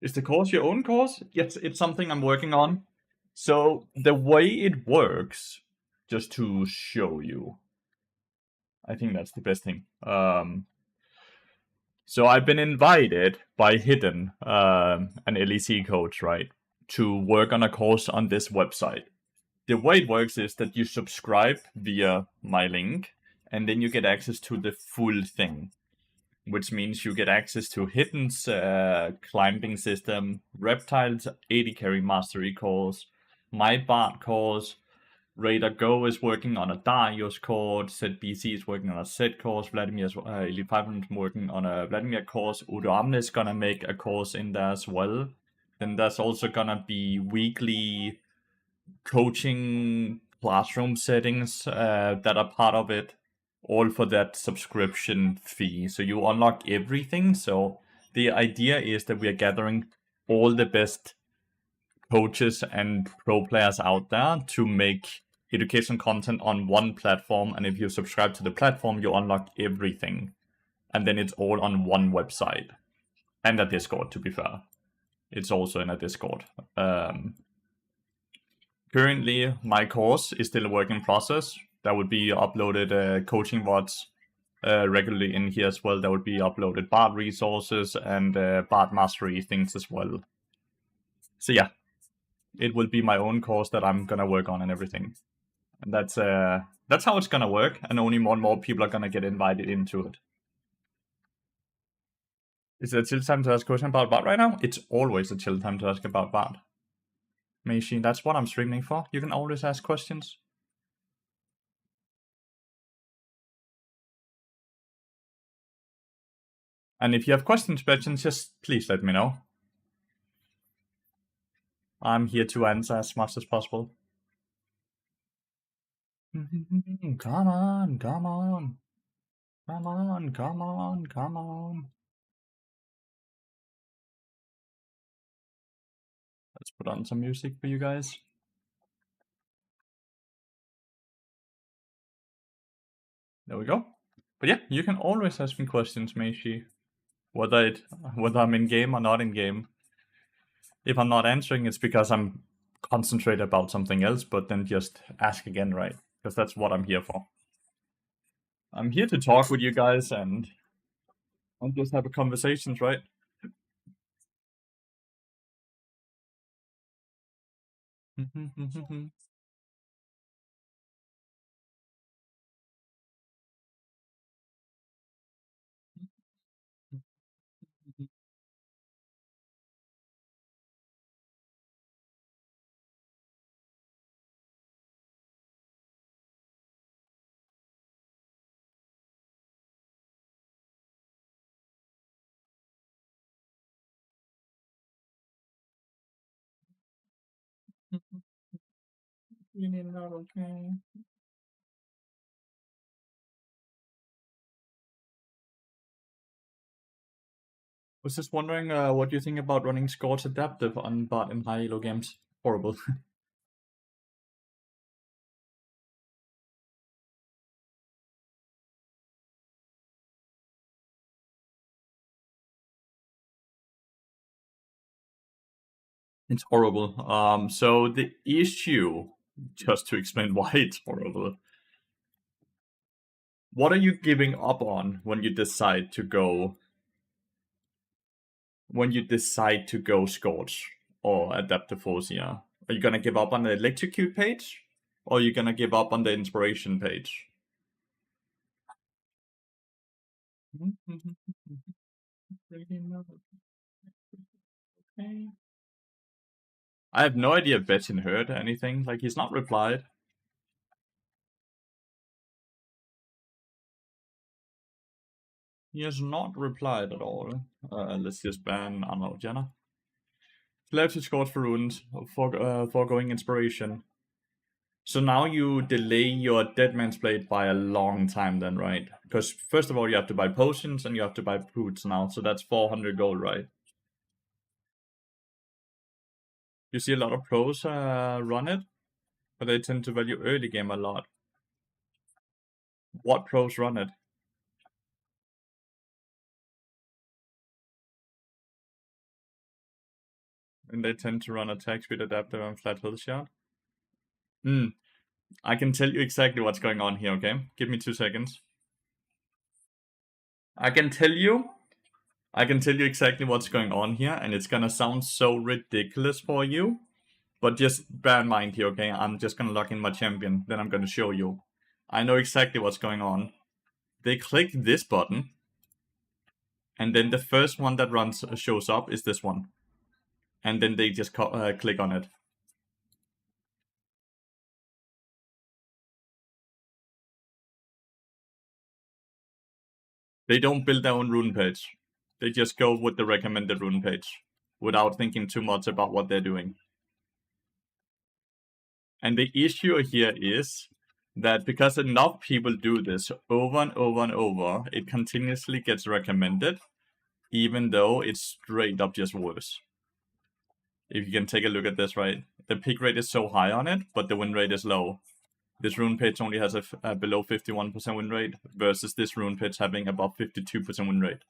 Is the course your own course? Yes, it's something I'm working on. So the way it works, just to show you, I think that's the best thing. So I've been invited by Hidden, an LEC coach, right, to work on a course on this website. The way it works is that you subscribe via my link, and then you get access to the full thing, which means you get access to Hidden's climbing system, Reptile's 80 carry mastery course, my Bard course, Raider Go is working on a Darius course, ZBC is working on a Z course, Vladimir's Elite 500 is working on a Vladimir course, Udo Amne is gonna make a course in there as well. Then there's also gonna be weekly coaching classroom settings that are part of it, all for that subscription fee. So you unlock everything. So the idea is that we are gathering all the best coaches and pro players out there to make education content on one platform. And if you subscribe to the platform, you unlock everything. And then it's all on one website. And a Discord, to be fair. It's also in a Discord. Currently, my course is still a work in process. That would be uploaded coaching VODs regularly in here as well. That would be uploaded Bard resources and Bard mastery things as well. So yeah, it will be my own course that I'm gonna work on and everything. And that's how it's gonna work. And only more and more people are gonna get invited into it. Is it a chill time to ask a question about Bard right now? It's always a chill time to ask about Bard. Machine, that's what I'm streaming for. You can always ask questions. And if you have questions, just please let me know. I'm here to answer as much as possible. Come on, come on. Come on, come on, come on. Let's put on some music for you guys. There we go. But yeah, you can always ask me questions, Meishi. Whether I'm in game or not in game. If I'm not answering, it's because I'm concentrated about something else, but then just ask again, right? Because that's what I'm here for. I'm here to talk with you guys and just have a conversations, right? Okay. Was just wondering what you think about running Scorch Adaptive on bot in high elo games. Horrible. It's horrible. So the issue, just to explain why it's horrible, what are you giving up on when you decide to go Scorch or Adaptive Forcia? Are you gonna give up on the Electrocute page? Or are you gonna give up on the Inspiration page? I have no idea if Bettin heard anything. Like, he's not replied. He has not replied at all. Let's just ban Arnold Jenner. Left to score for runes, foregoing inspiration. So now you delay your Dead Man's Blade by a long time then, right? Because first of all, you have to buy potions and you have to buy boots now. So that's 400 gold, right? You see a lot of pros run it, but they tend to value early game a lot. What pros run it? And they tend to run attack speed adaptive and flat health shard. I can tell you exactly what's going on here, okay? Give me 2 seconds. I can tell you exactly what's going on here, and it's gonna sound so ridiculous for you. But just bear in mind here, okay? I'm just gonna lock in my champion, then I'm gonna show you. I know exactly what's going on. They click this button, and then the first one that shows up is this one. And then they just click on it. They don't build their own rune page. They just go with the recommended rune page without thinking too much about what they're doing. And the issue here is that because enough people do this over and over and over, it continuously gets recommended, even though it's straight up just worse. If you can take a look at this, right? The pick rate is so high on it, but the win rate is low. This rune page only has a below 51% win rate versus this rune page having above 52% win rate.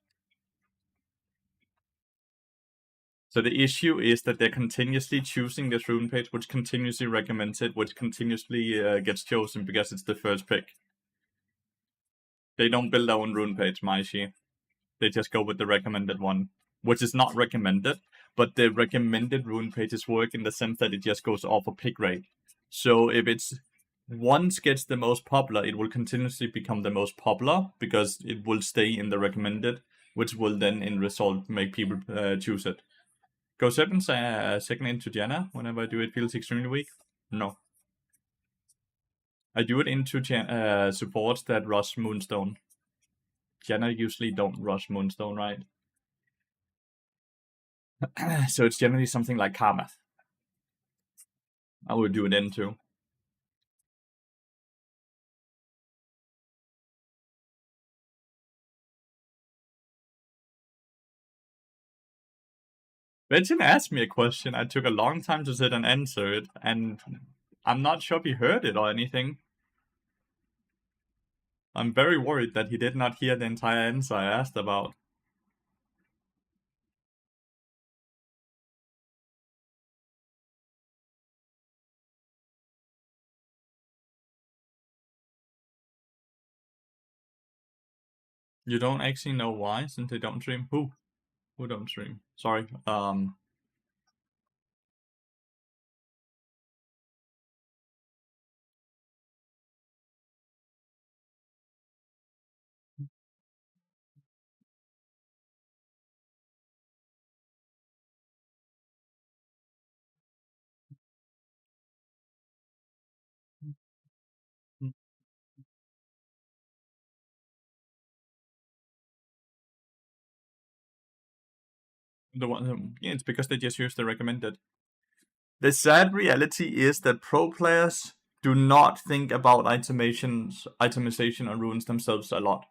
So the issue is that they're continuously choosing this rune page, which continuously recommends it, which continuously gets chosen because it's the first pick. They don't build their own rune page, Maishi. They just go with the recommended one, which is not recommended, but the recommended rune pages work in the sense that it just goes off a pick rate. So if it's once gets the most popular, it will continuously become the most popular because it will stay in the recommended, which will then in result make people choose it. Go 7 second into Janna whenever I do it feels extremely weak? No. I do it into supports that rush Moonstone. Janna usually don't rush Moonstone, right? So it's generally something like Karmath. I would do it into. Benson asked me a question. I took a long time to sit and answer it, and I'm not sure if he heard it or anything. I'm very worried that he did not hear the entire answer I asked about. You don't actually know why, since they don't stream? Who? Who don't stream? Sorry. The one, yeah, it's because they just use the recommended. The sad reality is that pro players do not think about itemization on runes themselves a lot.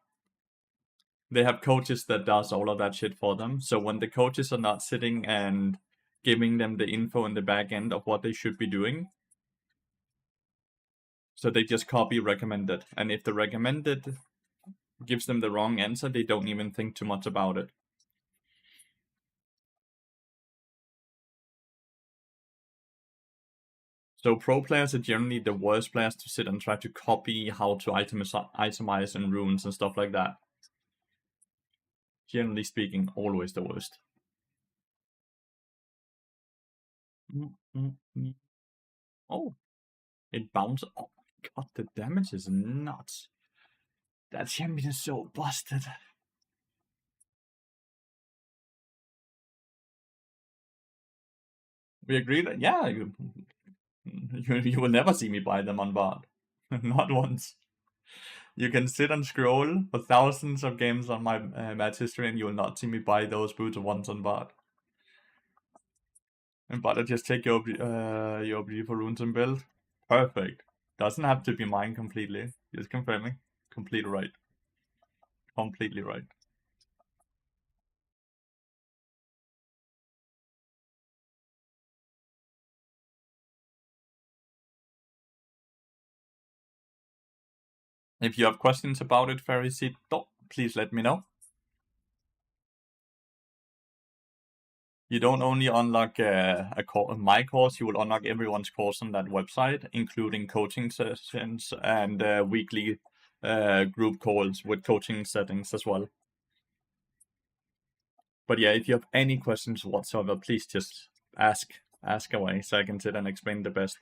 They have coaches that does all of that shit for them. So when the coaches are not sitting and giving them the info in the back end of what they should be doing, so they just copy recommended. And if the recommended gives them the wrong answer, they don't even think too much about it. So pro players are generally the worst players to sit and try to copy how to itemize and runes and stuff like that. Generally speaking, always the worst. Oh, it bounced. Oh my god, the damage is nuts. That champion is so busted. We agree that, yeah, you will never see me buy them on Bard. Not once. You can sit and scroll for thousands of games on my match history and you will not see me buy those boots once on Bard. And Bard, just take your beautiful runes and build. Perfect. Doesn't have to be mine completely. Just confirming. Completely right. Completely right. If you have questions about it, Pharisee, please let me know. You don't only unlock my course, you will unlock everyone's course on that website, including coaching sessions and weekly group calls with coaching settings as well. But yeah, if you have any questions whatsoever, please just ask away so I can sit and explain the best.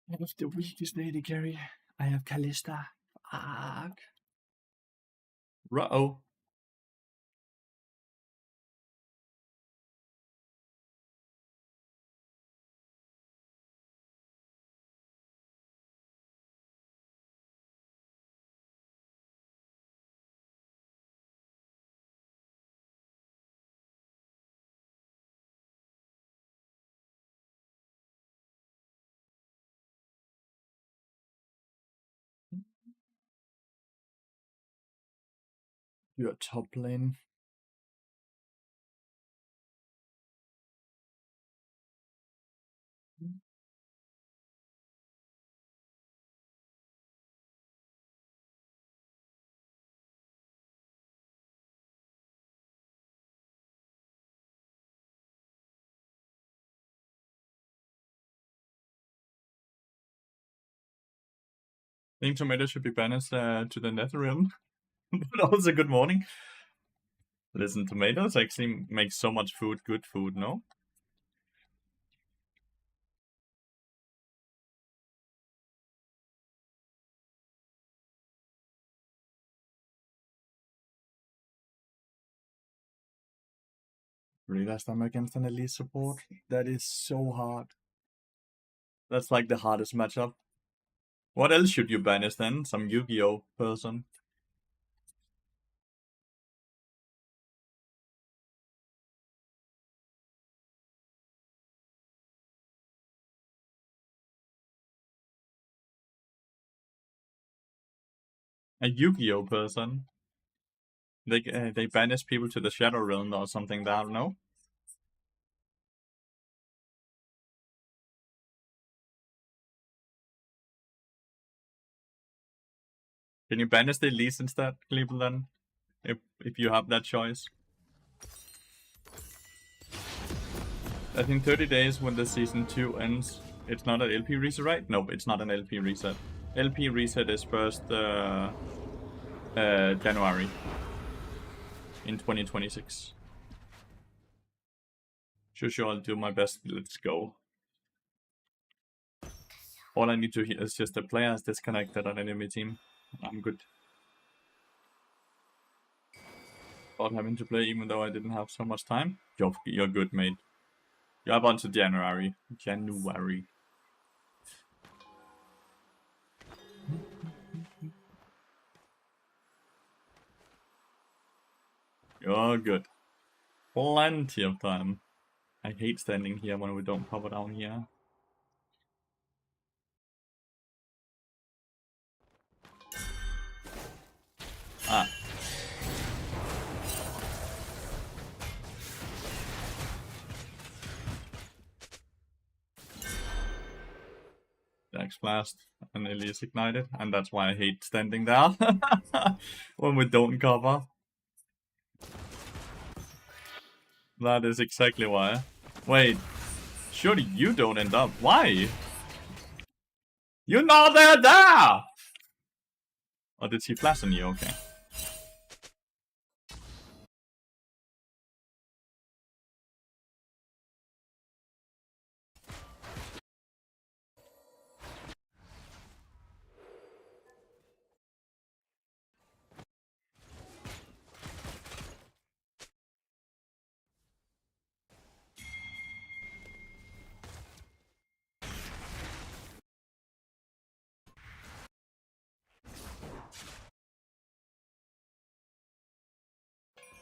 That was the weakest lady, Gary. I have Callista. Fuck. Uh-oh. You're top lane. I think tomato should be banished to the nether realm. But also good morning. Listen, tomatoes actually make so much food, good food, no? Really, last time against an elite support? That is so hard. That's like the hardest matchup. What else should you banish then? Some Yu-Gi-Oh person. A Yu-Gi-Oh person. They banish people to the Shadow Realm or something. I don't know. Can you banish the elites instead, Cleveland? If you have that choice. I think 30 days when the season 2 ends. It's not an LP reset, right? No, it's not an LP reset. LP reset is first January in 2026. Sure, I'll do my best. Let's go. All I need to hear is just the player is disconnected on enemy team. I'm good. About having to play even though I didn't have so much time. You're good, mate. You're up until January. You're good. Plenty of time. I hate standing here when we don't cover down here. Ah. Jax Blast and Elias ignited, and that's why I hate standing there when we don't cover. That is exactly why. Wait, surely you don't end up. Why? You're not there! Or did she flash on you? Okay.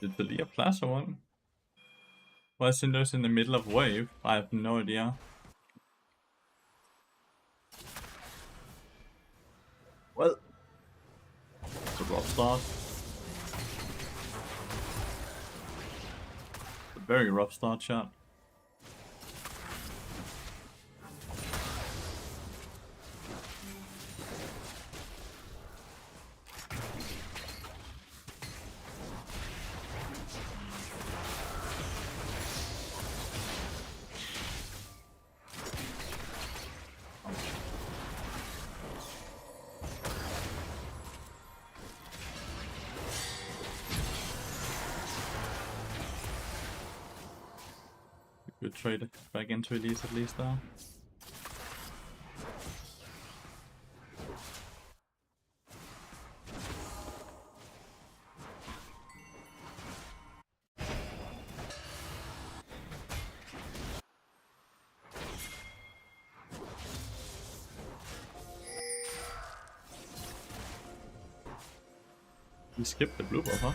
Did the Leah flash or what? Why is Cinder's in the middle of wave? I have no idea. start. A very rough start, chat. Good trade back into Elise at least though. We skipped the blue buff, huh?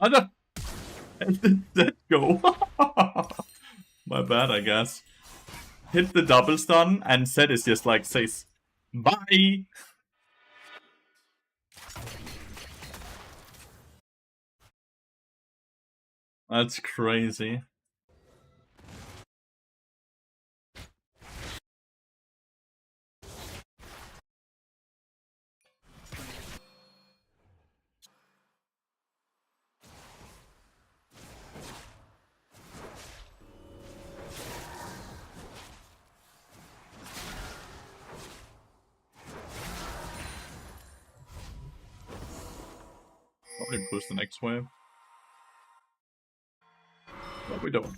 I don't... Did that go? My bad, I guess. Hit the double stun and Zed is just like says bye. That's crazy. Probably push the next wave. But we don't.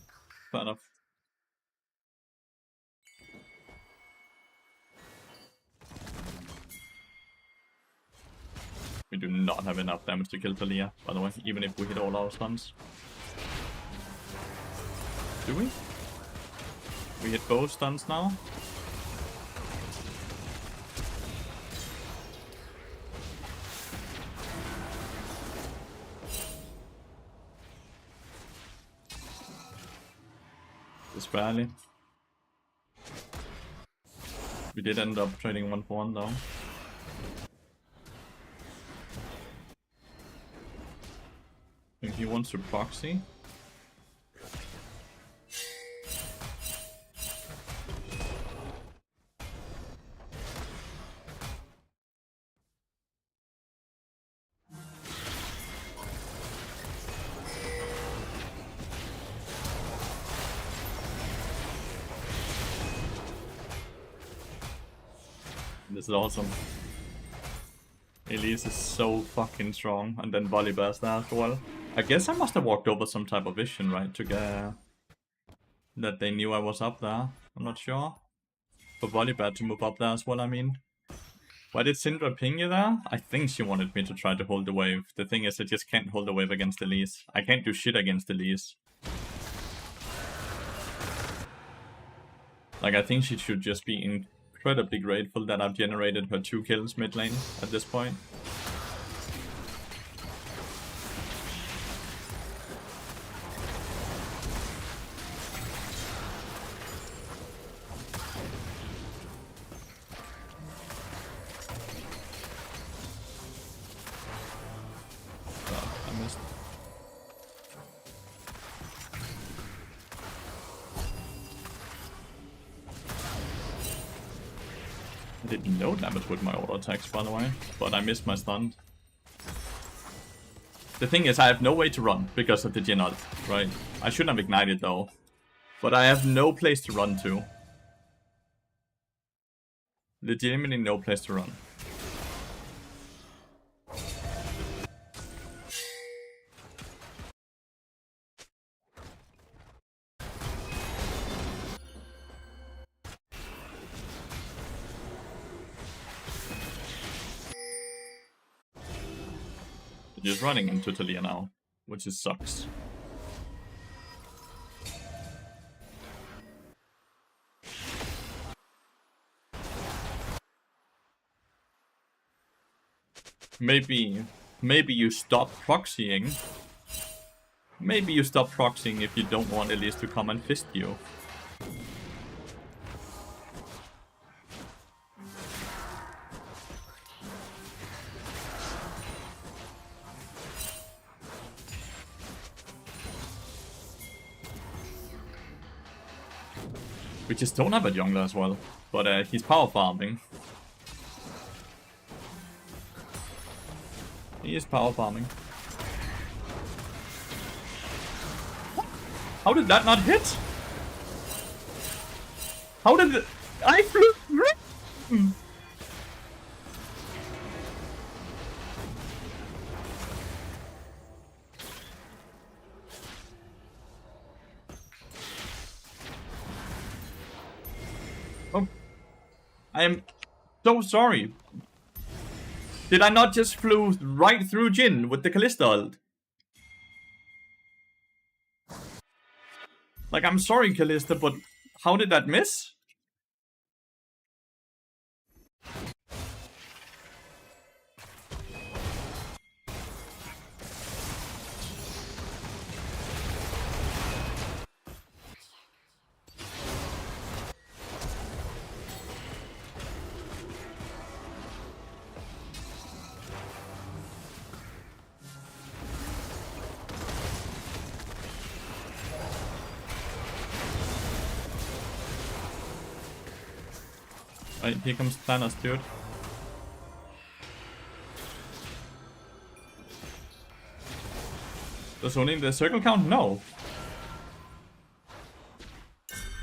Fair enough. We do not have enough damage to kill Talia, by the way, even if we hit all our stuns. Do we? We hit both stuns now? Just barely. We did end up trading 1-for-1 though. I think he wants to proxy. This is awesome. Elise is so fucking strong, and then Volley Burst as well. I guess I must have walked over some type of vision, right, to get that they knew I was up there. I'm not sure. For Volley Burst to move up there as well, I mean. Why did Syndra ping you there? I think she wanted me to try to hold the wave. The thing is, I just can't hold the wave against Elise. I can't do shit against Elise. Like, I think she should just be incredibly grateful that I've generated her 2 kills mid lane at this point. I did no damage with my auto attacks, by the way, but I missed my stun. The thing is, I have no way to run because of the Jhin ult, right? I shouldn't have ignited though, but I have no place to run to. Legitimately no place to run. Just running into Talia now, which just sucks. Maybe you stop proxying. Maybe you stop proxying if you don't want Elise to come and fist you. We just don't have a jungler as well, but he's power farming. He is power farming. How did that not hit? How did it... I flew... Oh. I am so sorry. Did I not just flew right through Jhin with the Kalista ult? Like, I'm sorry, Kalista, but how did that miss? Right, here comes Thanos, dude. Does owning the circle count? No.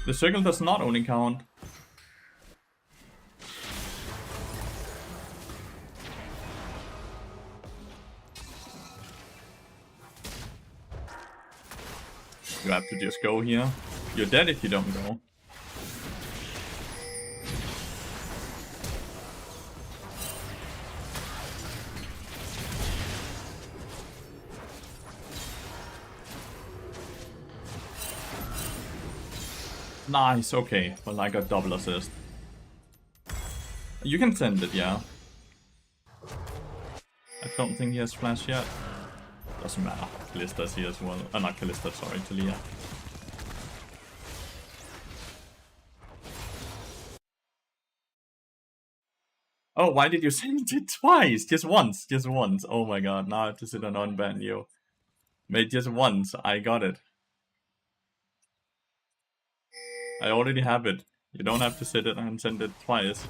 The circle does not only count. You have to just go here. You're dead if you don't go. Nice, okay. Well, I got double assist. You can send it, yeah. I don't think he has flash yet. Doesn't matter. Kalista's here as well. Not Kalista, sorry, Talia. Oh, why did you send it twice? Just once, just once. Oh my god, now I have to sit and unban you. Mate, just once. I got it. I already have it. You don't have to sit it and send it twice.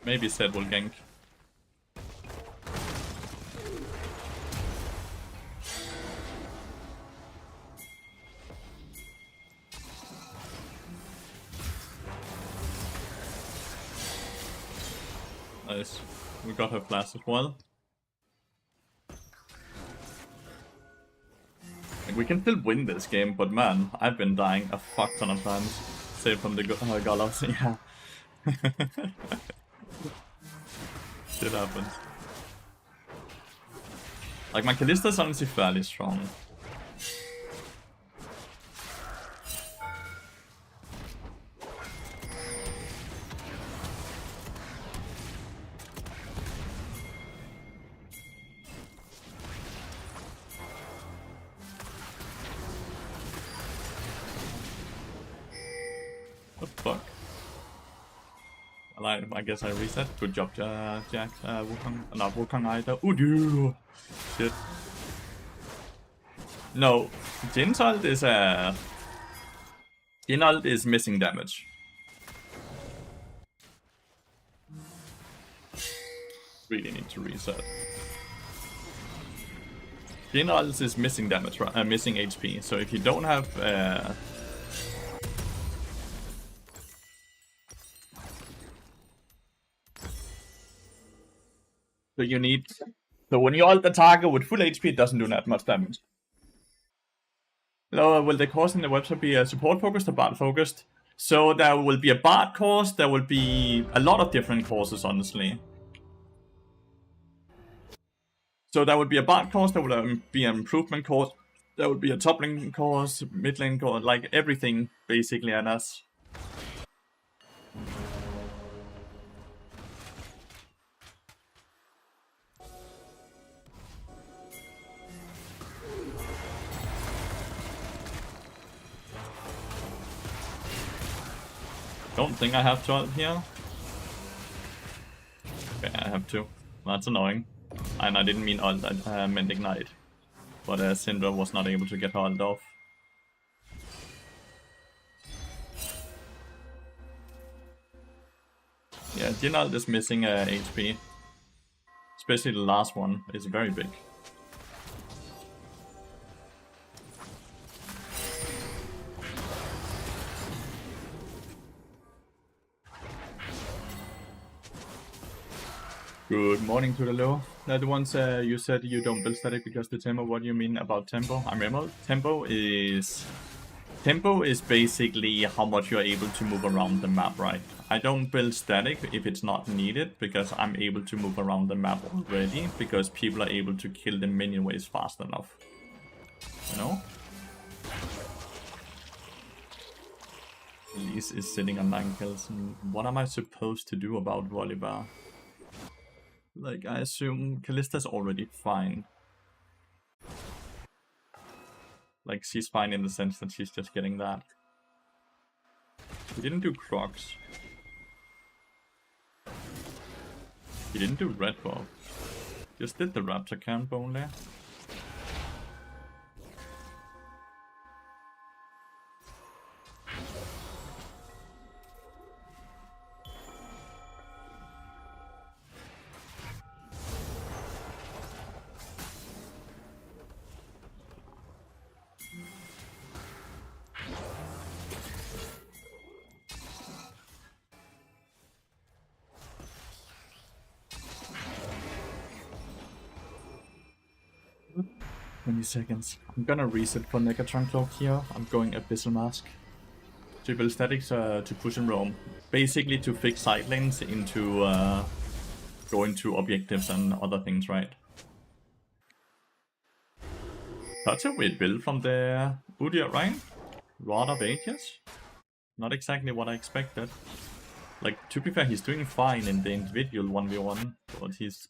Maybe Zed will gank. Nice. We got her flash as well. Like, we can still win this game, but man, I've been dying a fuck ton of times. Save from the Galas, yeah. Shit happens. Like, my Kalista's honestly fairly strong. What the fuck? I guess I reset. Good job, Jack. Wukong. Not Wukong either. Ooh, shit. No. Jin's ult is Jhin ult is missing damage. Really need to reset. Jhin ult is missing damage, missing HP. So if you don't have so you need... So when you ult the target with full HP, it doesn't do that much damage. So will the course in the website be support focused or bard focused? So there will be a bard course, there will be a lot of different courses, honestly. So that would be a bard course, there would be an improvement course, there would be a top lane course, mid lane course, like everything basically, and that's... Don't think I have to ult here. Okay, I have to. That's annoying. And I didn't mean ult, I meant ignite. But Syndra was not able to get her ult off. Yeah, Jhin ult is missing HP. Especially the last one is very big. Good morning to the low. That once you said you don't build static because the tempo. What do you mean about tempo? I remember tempo is basically how much you're able to move around the map, right? I don't build static if it's not needed because I'm able to move around the map already because people are able to kill the minion waves fast enough. You know? Elise is sitting on 9 kills. And what am I supposed to do about Volibear? Like, I assume Kallista's already fine. Like, she's fine in the sense that she's just getting that. He didn't do Crocs. He didn't do Red Buff. Just did the Raptor camp only. Seconds. I'm gonna reset for Negatron Cloak here. I'm going Abyssal Mask. To build statics to push and roam. Basically to fix side lanes into going to objectives and other things, right? That's a weird build from the Udyr, right? Rod of Ages? Not exactly what I expected. Like, to be fair, he's doing fine in the individual 1v1, but he's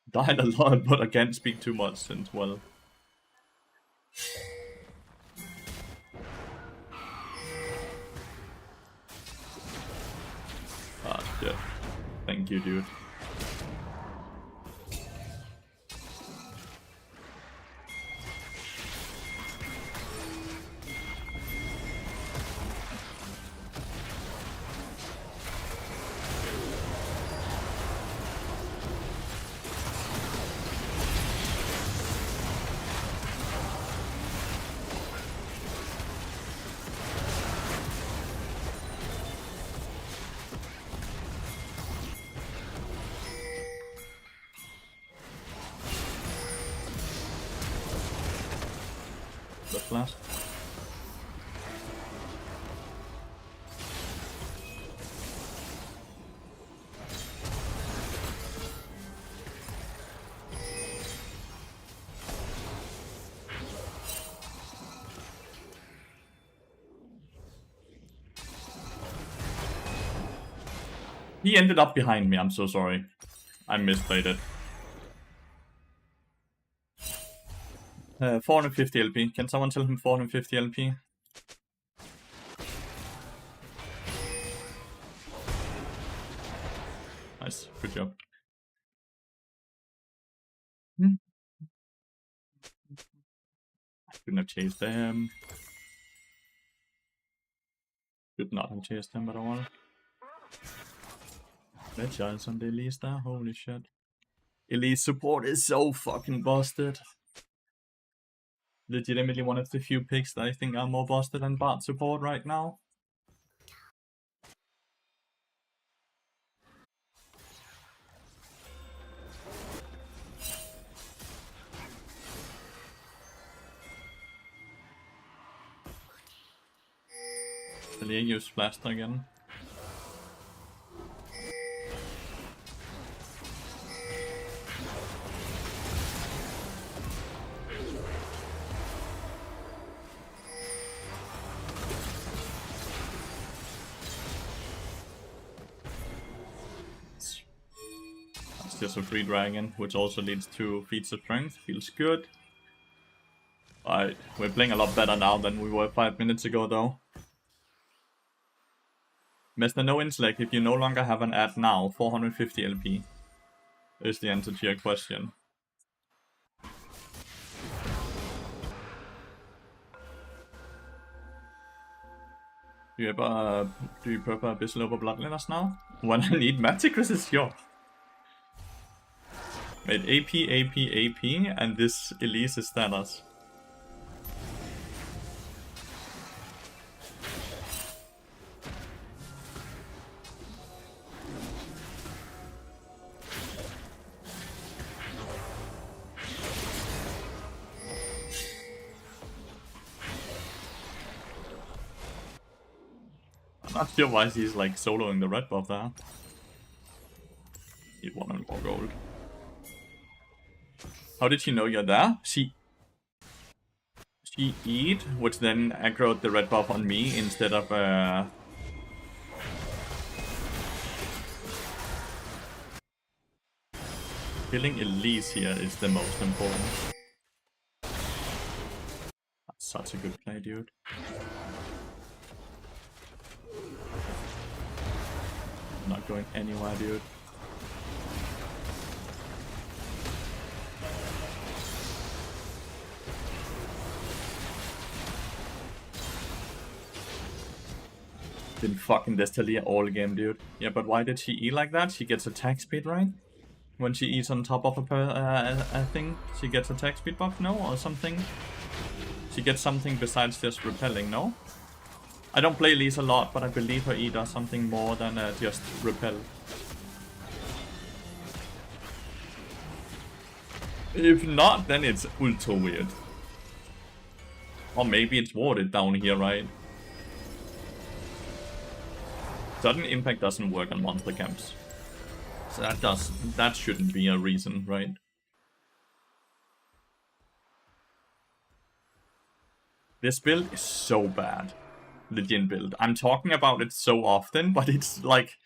died a lot, but I can't speak too much since, well... Ah, yeah. Thank you, dude. Blast. He ended up behind me, I'm so sorry. I misplayed it. 450 LP. Can someone tell him 450 LP? Nice, good job. I couldn't have chased them. Could not have chased them at all. That chance on the Elise there, holy shit. Elise support is so fucking busted. Legitimately one of the few picks that I think are more busted than Bard support right now. Will you use Blaster again? just a free dragon, which also leads to feats of strength. Feels good. Alright, we're playing a lot better now than we were 5 minutes ago, though. Mr. No Intellect, if you no longer have an ad now, 450 LP is the answer to your question. Do you prefer Abyssal over Bloodletters now? When I need Maticus is your. Wait, AP, and this Elise is Thanos. I'm not sure why he's like soloing the red buff there. Need 1 more gold. How did she know you're there? She eat, which then aggroed the red buff on me instead of killing Elise here is the most important. That's such a good play, dude. I'm not going anywhere, dude. Been fucking this Talia all game, dude. Yeah, but why did she eat like that? She gets attack speed, right? When she eats on top of a thing, she gets attack speed buff, no? Or something? She gets something besides just repelling, no? I don't play Elise a lot, but I believe her E does something more than just repel. If not, then it's ultra weird. Or maybe it's warded down here, right? Sudden impact doesn't work on monster camps. So that shouldn't be a reason, right? This build is so bad. The Jin build. I'm talking about it so often, but it's like,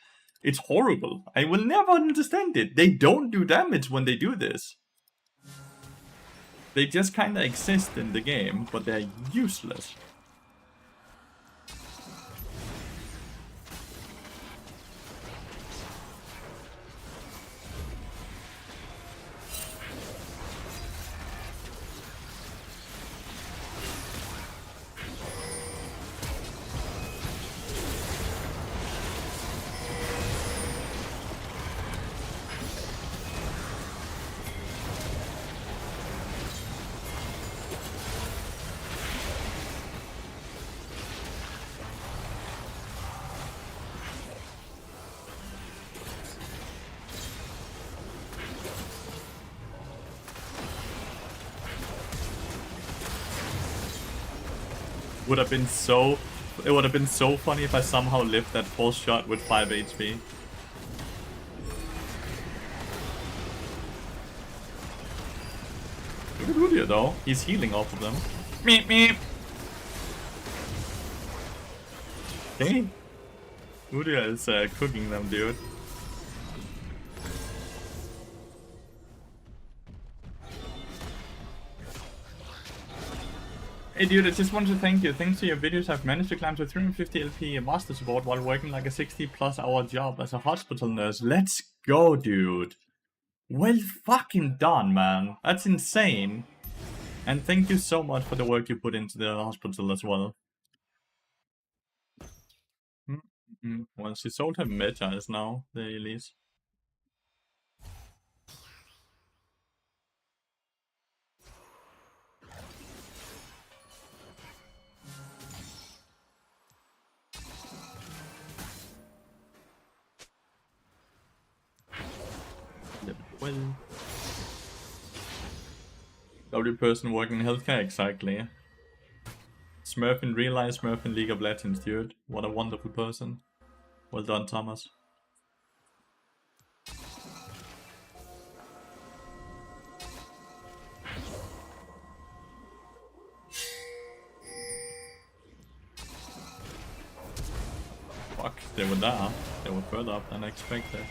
it's horrible. I will never understand it. They don't do damage when they do this. They just kinda exist in the game, but they're useless. It would have been so funny if I somehow lived that pulse shot with 5 HP. Look at Udyr though, he's healing off of them. Meep meep! Okay. Udyr is cooking them, dude. Hey dude, I just wanted to thank you. Thanks to your videos, I've managed to climb to 350 LP master support while working like a 60+ hour job as a hospital nurse. Let's go, dude. Well fucking done, man. That's insane. And thank you so much for the work you put into the hospital as well. Well, she sold her metas now, the Elise. Well, W person working in healthcare, exactly. Smurf in real life, Smurf in League of Legends, dude. What a wonderful person. Well done, Thomas. Fuck, they were there. They were further up than I expected.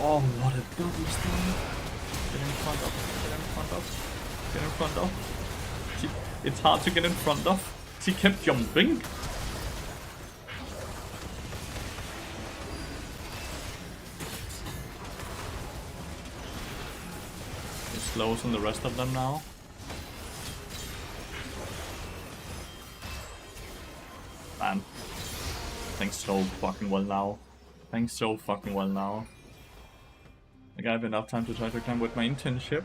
Oh, what a double stun. Get in front of. Get in front of. Get in front of. It's hard to get in front of. She kept jumping. It slows on the rest of them now. Man. Thanks so fucking well now. Thanks so fucking well now. Like I have enough time to try to climb with my internship.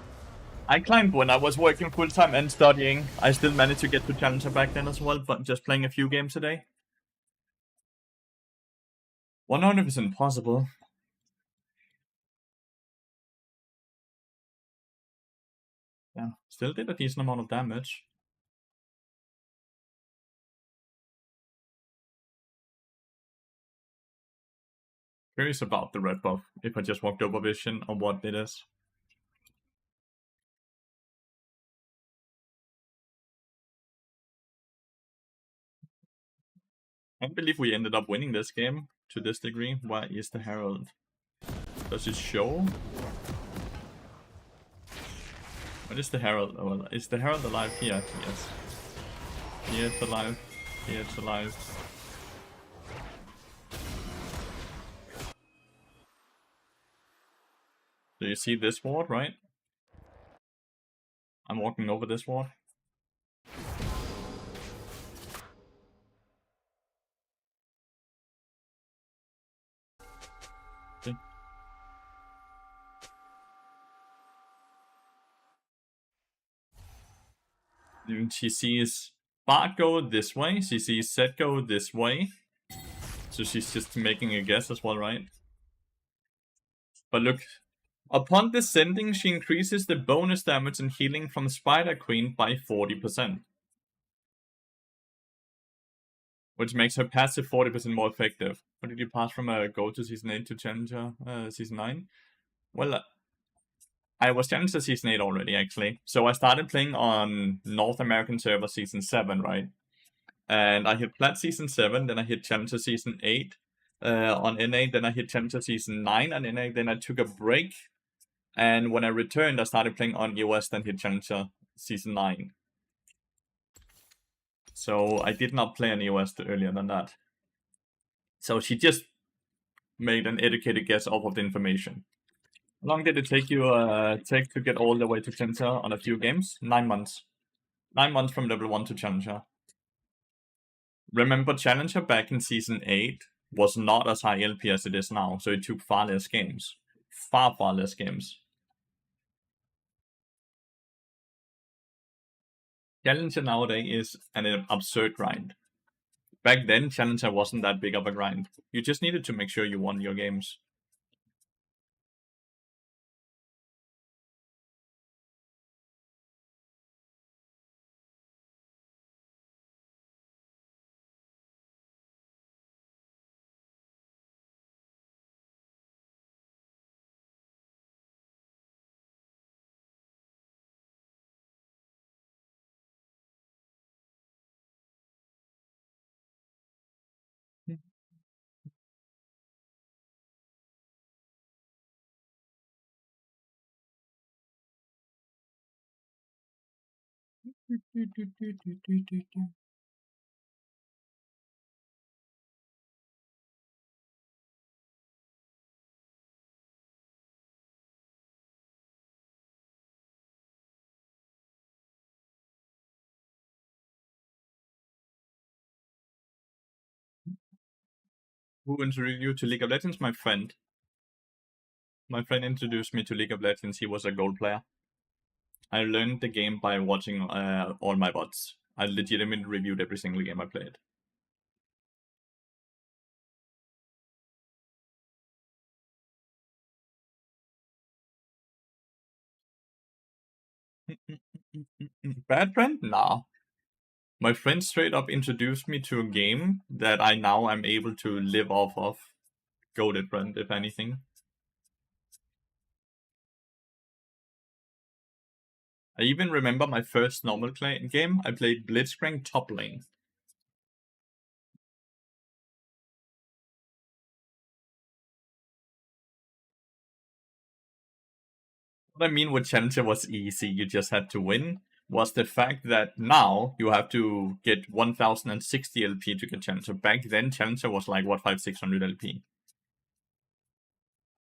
I climbed when I was working full-time and studying. I still managed to get to Challenger back then as well, but just playing a few games a day. 100% possible. Yeah, still did a decent amount of damage. Curious about the red buff, if I just walked over vision or what it is. I can't believe we ended up winning this game to this degree. Why is the Herald? Does it show? What is the Herald? Oh, well, is the Herald alive here? Yes. Here it's alive. Here it's alive. Do you see this ward, right? I'm walking over this ward. Okay. And she sees Bart go this way. She sees Zed go this way. So she's just making a guess as well, right? But look, upon descending, she increases the bonus damage and healing from Spider Queen by 40%. Which makes her passive 40% more effective. What did you pass from a gold to season 8 to Challenger season 9? Well, I was Challenger season 8 already, actually. So I started playing on North American server season 7, right? And I hit Plat season 7, then I hit Challenger season 8 on NA, then I hit Challenger season 9 on NA, then I took a break. And when I returned, I started playing on US, then hit Challenger season 9. So I did not play on US earlier than that. So she just made an educated guess off of the information. How long did it take you to get all the way to Challenger on a few games? 9 months. 9 months from level 1 to Challenger. Remember, Challenger back in season 8 was not as high LP as it is now, so it took far less games. Far less games. Challenger nowadays is an absurd grind. Back then, Challenger wasn't that big of a grind. You just needed to make sure you won your games. Who introduced you to League of Legends? My friend. My friend introduced me to League of Legends. He was a gold player. I learned the game by watching all my VODs. I legitimately reviewed every single game I played. Bad friend? Nah. My friend straight up introduced me to a game that I now am able to live off of. Goated friend, if anything. I even remember my first normal game. I played Blitzcrank top lane. What I mean with Challenger was easy, you just had to win, was the fact that now you have to get 1060 LP to get Challenger. Back then, Challenger was like, what, 500-600 LP?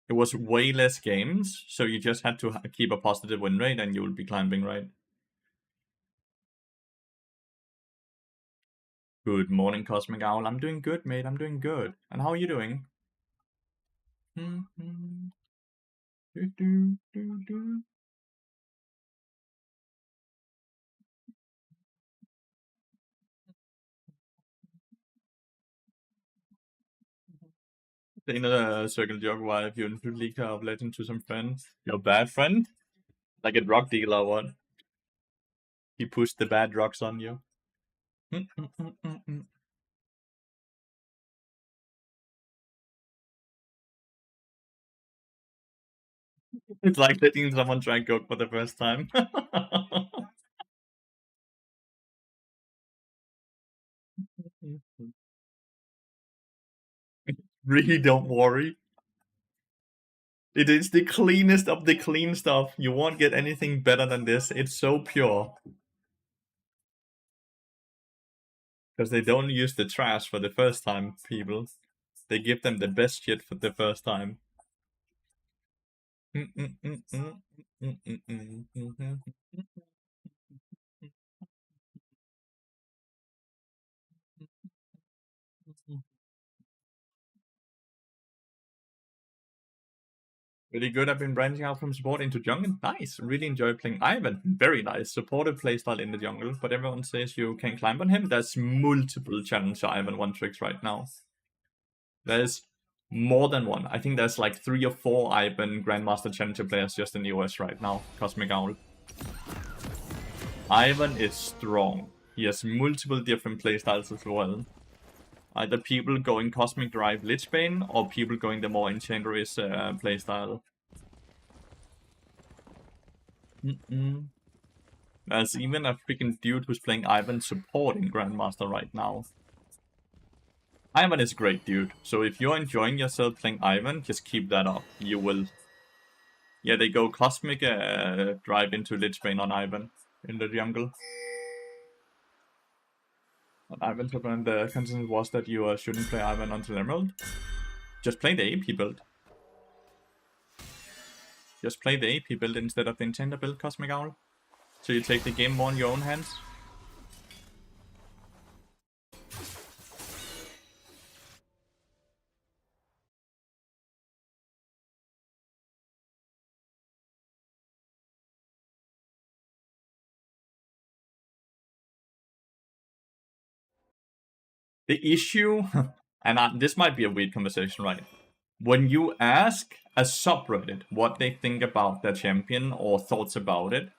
It was way less games, so you just had to keep a positive win rate and you will be climbing, right? Good morning, Cosmic Owl. I'm doing good, mate. I'm doing good. And how are you doing? The inner circle joke why if you leak of legend to some friends. Your bad friend? Like a drug dealer or what? He pushed the bad drugs on you. It's like letting someone try coke for the first time. Really, don't worry. It is the cleanest of the clean stuff. You won't get anything better than this. It's so pure. Because they don't use the trash for the first time, people. They give them the best shit for the first time. Really good. I've been branching out from support into jungle. Nice. Really enjoy playing Ivan. Very nice. Supportive playstyle in the jungle. But everyone says you can climb on him. There's multiple challenger Ivan 1-tricks right now. There's more than one. I think there's like 3 or 4 Ivan Grandmaster Challenger players just in the US right now. Cosmic Owl. Ivan is strong. He has multiple different playstyles as well. Either people going Cosmic Drive Lichbane or people going the more Enchantress playstyle. There's even a freaking dude who's playing Ivan supporting Grandmaster right now. Ivan is a great dude, so if you're enjoying yourself playing Ivan, just keep that up. You will... Yeah, they go Cosmic Drive into Lichbane on Ivan in the jungle. On Ivan top, and the consensus was that you shouldn't play Ivan until Emerald. Just play the AP build. Just play the AP build instead of the Enchanter build, Cosmic Owl. So you take the game more in your own hands. The issue, and this might be a weird conversation, right? When you ask a subreddit what they think about their champion or thoughts about it,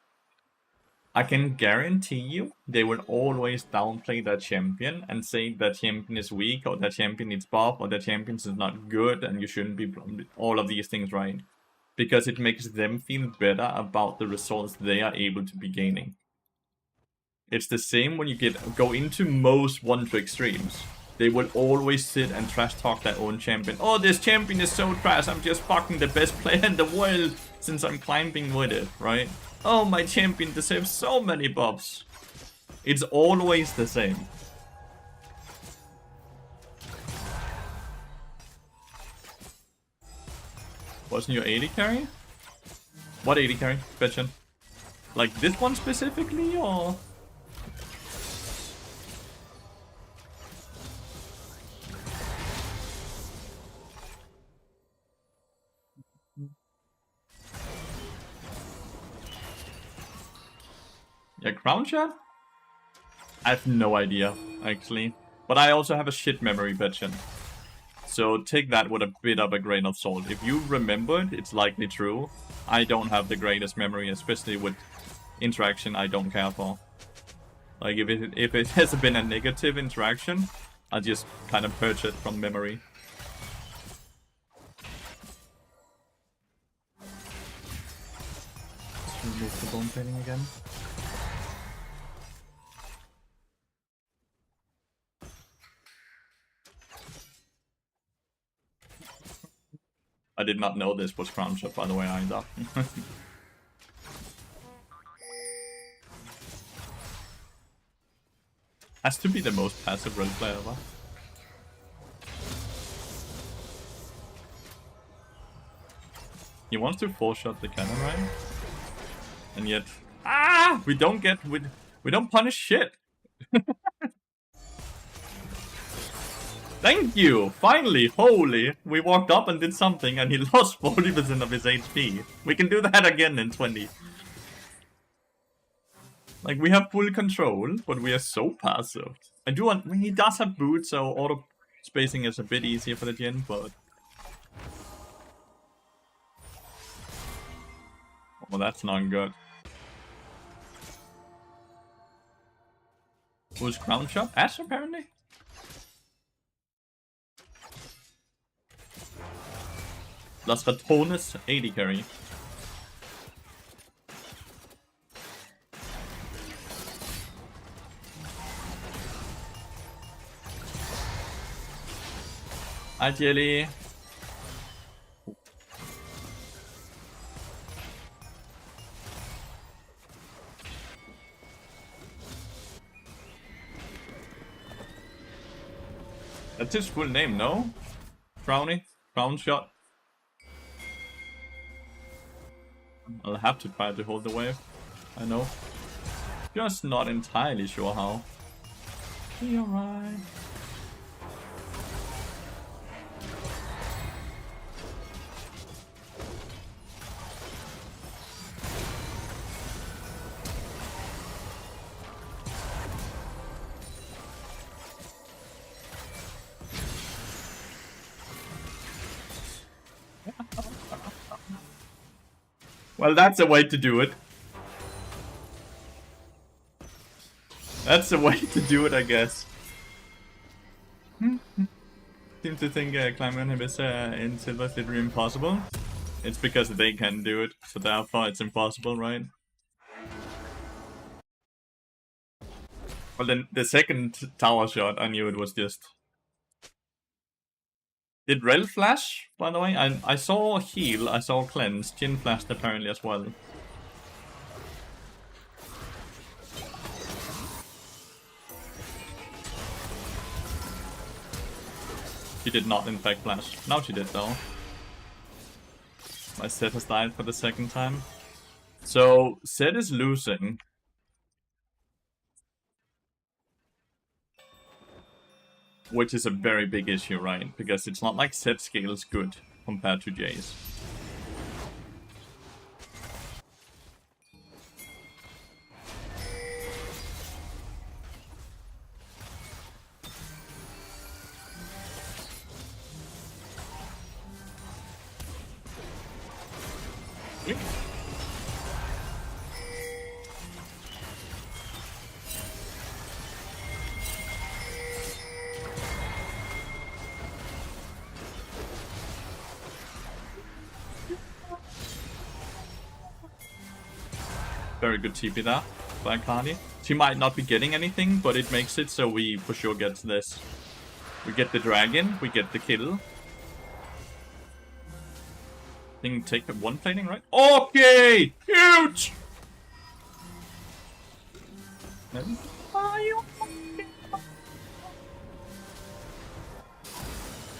I can guarantee you they will always downplay their champion and say that champion is weak, or that champion needs buff, or that champion is not good and you shouldn't be all of these things, right? Because it makes them feel better about the results they are able to be gaining. It's the same when you go into most one-trick streams. They will always sit and trash talk their own champion. Oh, this champion is so trash, I'm just fucking the best player in the world since I'm climbing with it, right? Oh, my champion deserves so many buffs. It's always the same. Wasn't your 80 carry? What 80 carry, Betchen? Like this one specifically, or...? Yeah, crown shot? I have no idea, actually. But I also have a shit memory, Betchen. So take that with a bit of a grain of salt. If you remember it, it's likely true. I don't have the greatest memory, especially with interaction I don't care for. Like, if it has been a negative interaction, I just kind of purge it from memory. Let's remove the bone plating again. I did not know this was crown shot, by the way, either. Has to be the most passive role player ever. He wants to 4-shot the cannon, right? And yet, we don't get we don't punish shit. Thank you! Finally, holy, we walked up and did something and he lost 40% of his HP. We can do that again in 20. Like, we have full control, but we are so passive. I mean, he does have boots, so auto spacing is a bit easier for the Jin, but... well, that's not good. Who's ground shot? Ash, apparently? Lathyrus 80 carry. Hi, Jelly. That's his full name, no? Frowny? Crown shot? I'll have to try to hold the wave. I know. Just not entirely sure how. Be alright. Well, that's a way to do it. That's a way to do it, I guess. Seem to think climbing Hibisa in Silver is literally impossible. It's because they can do it, so therefore it's impossible, right? Well, then the second tower shot, I knew it was just... Did Rel flash, by the way? I saw heal, I saw cleanse. Jin flashed apparently as well. She did not in fact flash. Now she did though. My set has died for the second time. So, set is losing. Which is a very big issue, right? Because it's not like set scales good compared to Jace. Very good TP there by Cardi. She might not be getting anything, but it makes it so we for sure get this. We get the dragon, we get the kill. I think take the one plating, right? Okay! Huge!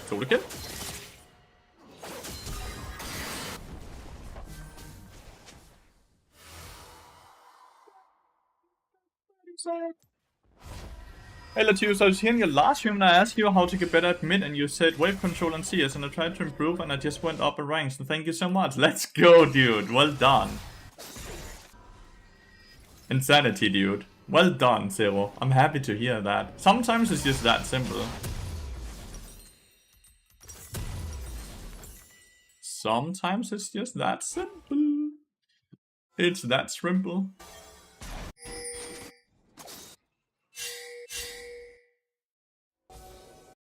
Total kill. Hey Lathyrus, I was hearing your last stream and I asked you how to get better at mid and you said wave control and CS and I tried to improve and I just went up in ranks, so thank you so much. Let's go, dude. Well done. Insanity, dude. Well done, Zero. I'm happy to hear that. Sometimes it's just that simple. Sometimes it's just that simple. It's that simple.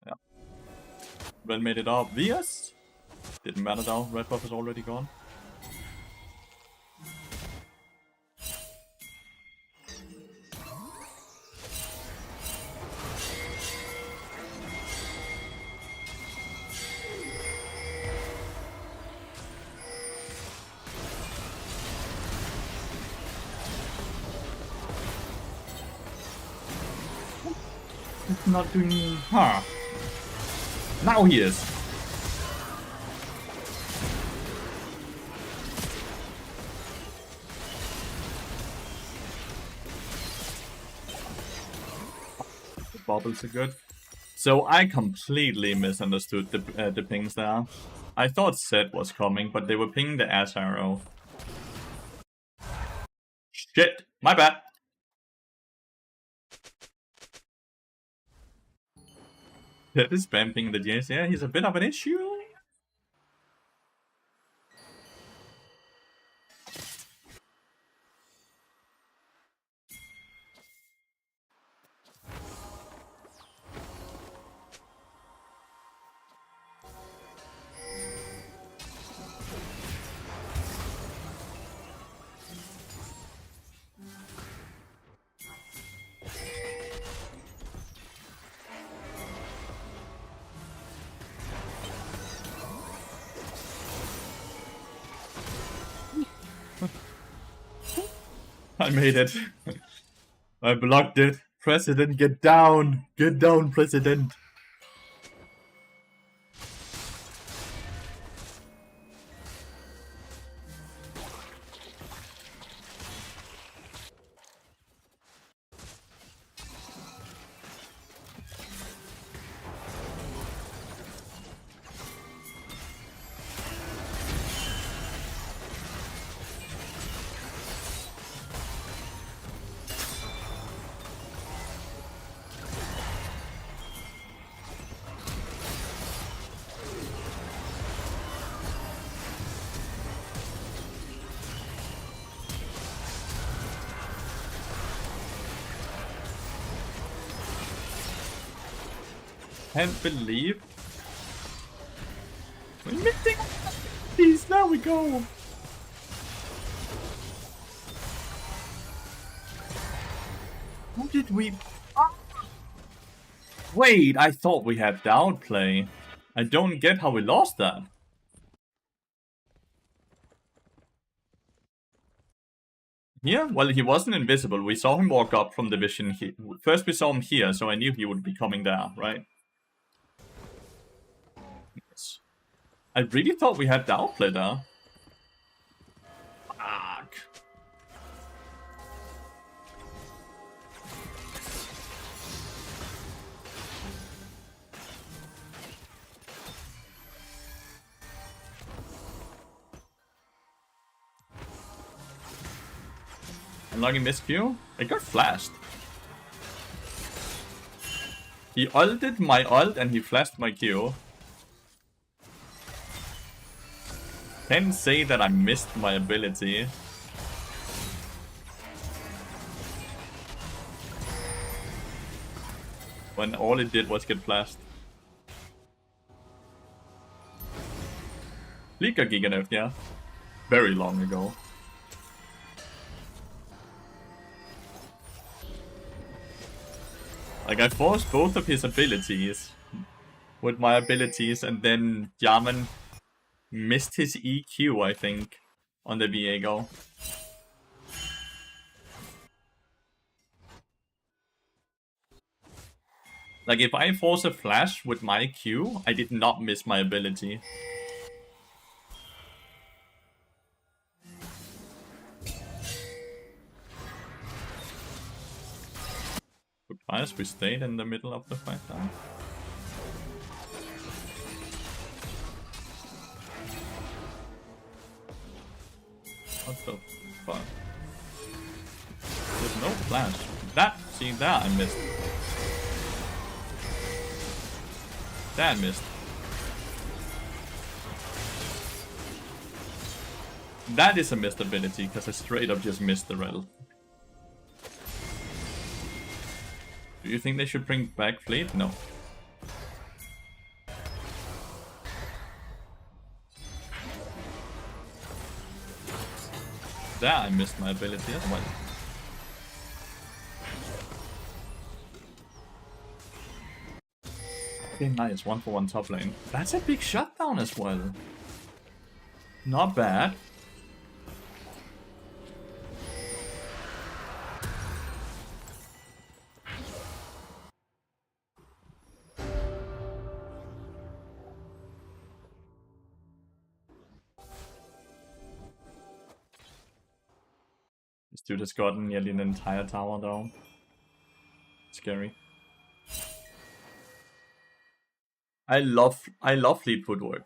Yeah. Well made it obvious. Didn't matter though, red buff is already gone. It's not doing... Huh. Now he is. The bubbles are good. So I completely misunderstood the pings there. I thought Zed was coming, but they were pinging the ass arrow. Shit, my bad. Zed is spamming the GS. Yeah, he's a bit of an issue. I made it. I blocked it. President, get down! Get down, President! Can't believe we're missing these. There we go. How did we? Ah! Wait, I thought we had downplay. I don't get how we lost that. Yeah, well, he wasn't invisible. We saw him walk up from the vision. First we saw him here, so I knew he would be coming there, right? Yes. I really thought we had the outplay there. Fuck. Unlocking miss Q. I got flashed. He ulted my ult and he flashed my Q. Can't say that I missed my ability. When all it did was get flashed. League got Giga nerfed, yeah. Very long ago. Like, I forced both of his abilities with my abilities, and then Yaman missed his EQ, I think, on the Viego. Like, if I force a flash with my Q, I did not miss my ability. Surprised we stayed in the middle of the fight now. What the fuck? There's no flash. See, that I missed. That I missed. That is a missed ability, because I straight up just missed the rel. Do you think they should bring back Fleet? No. There I missed my ability as well. Okay, nice. 1-for-1 top lane. That's a big shutdown as well. Not bad. Dude has gotten nearly an entire tower though. Scary. I love Fleet Footwork.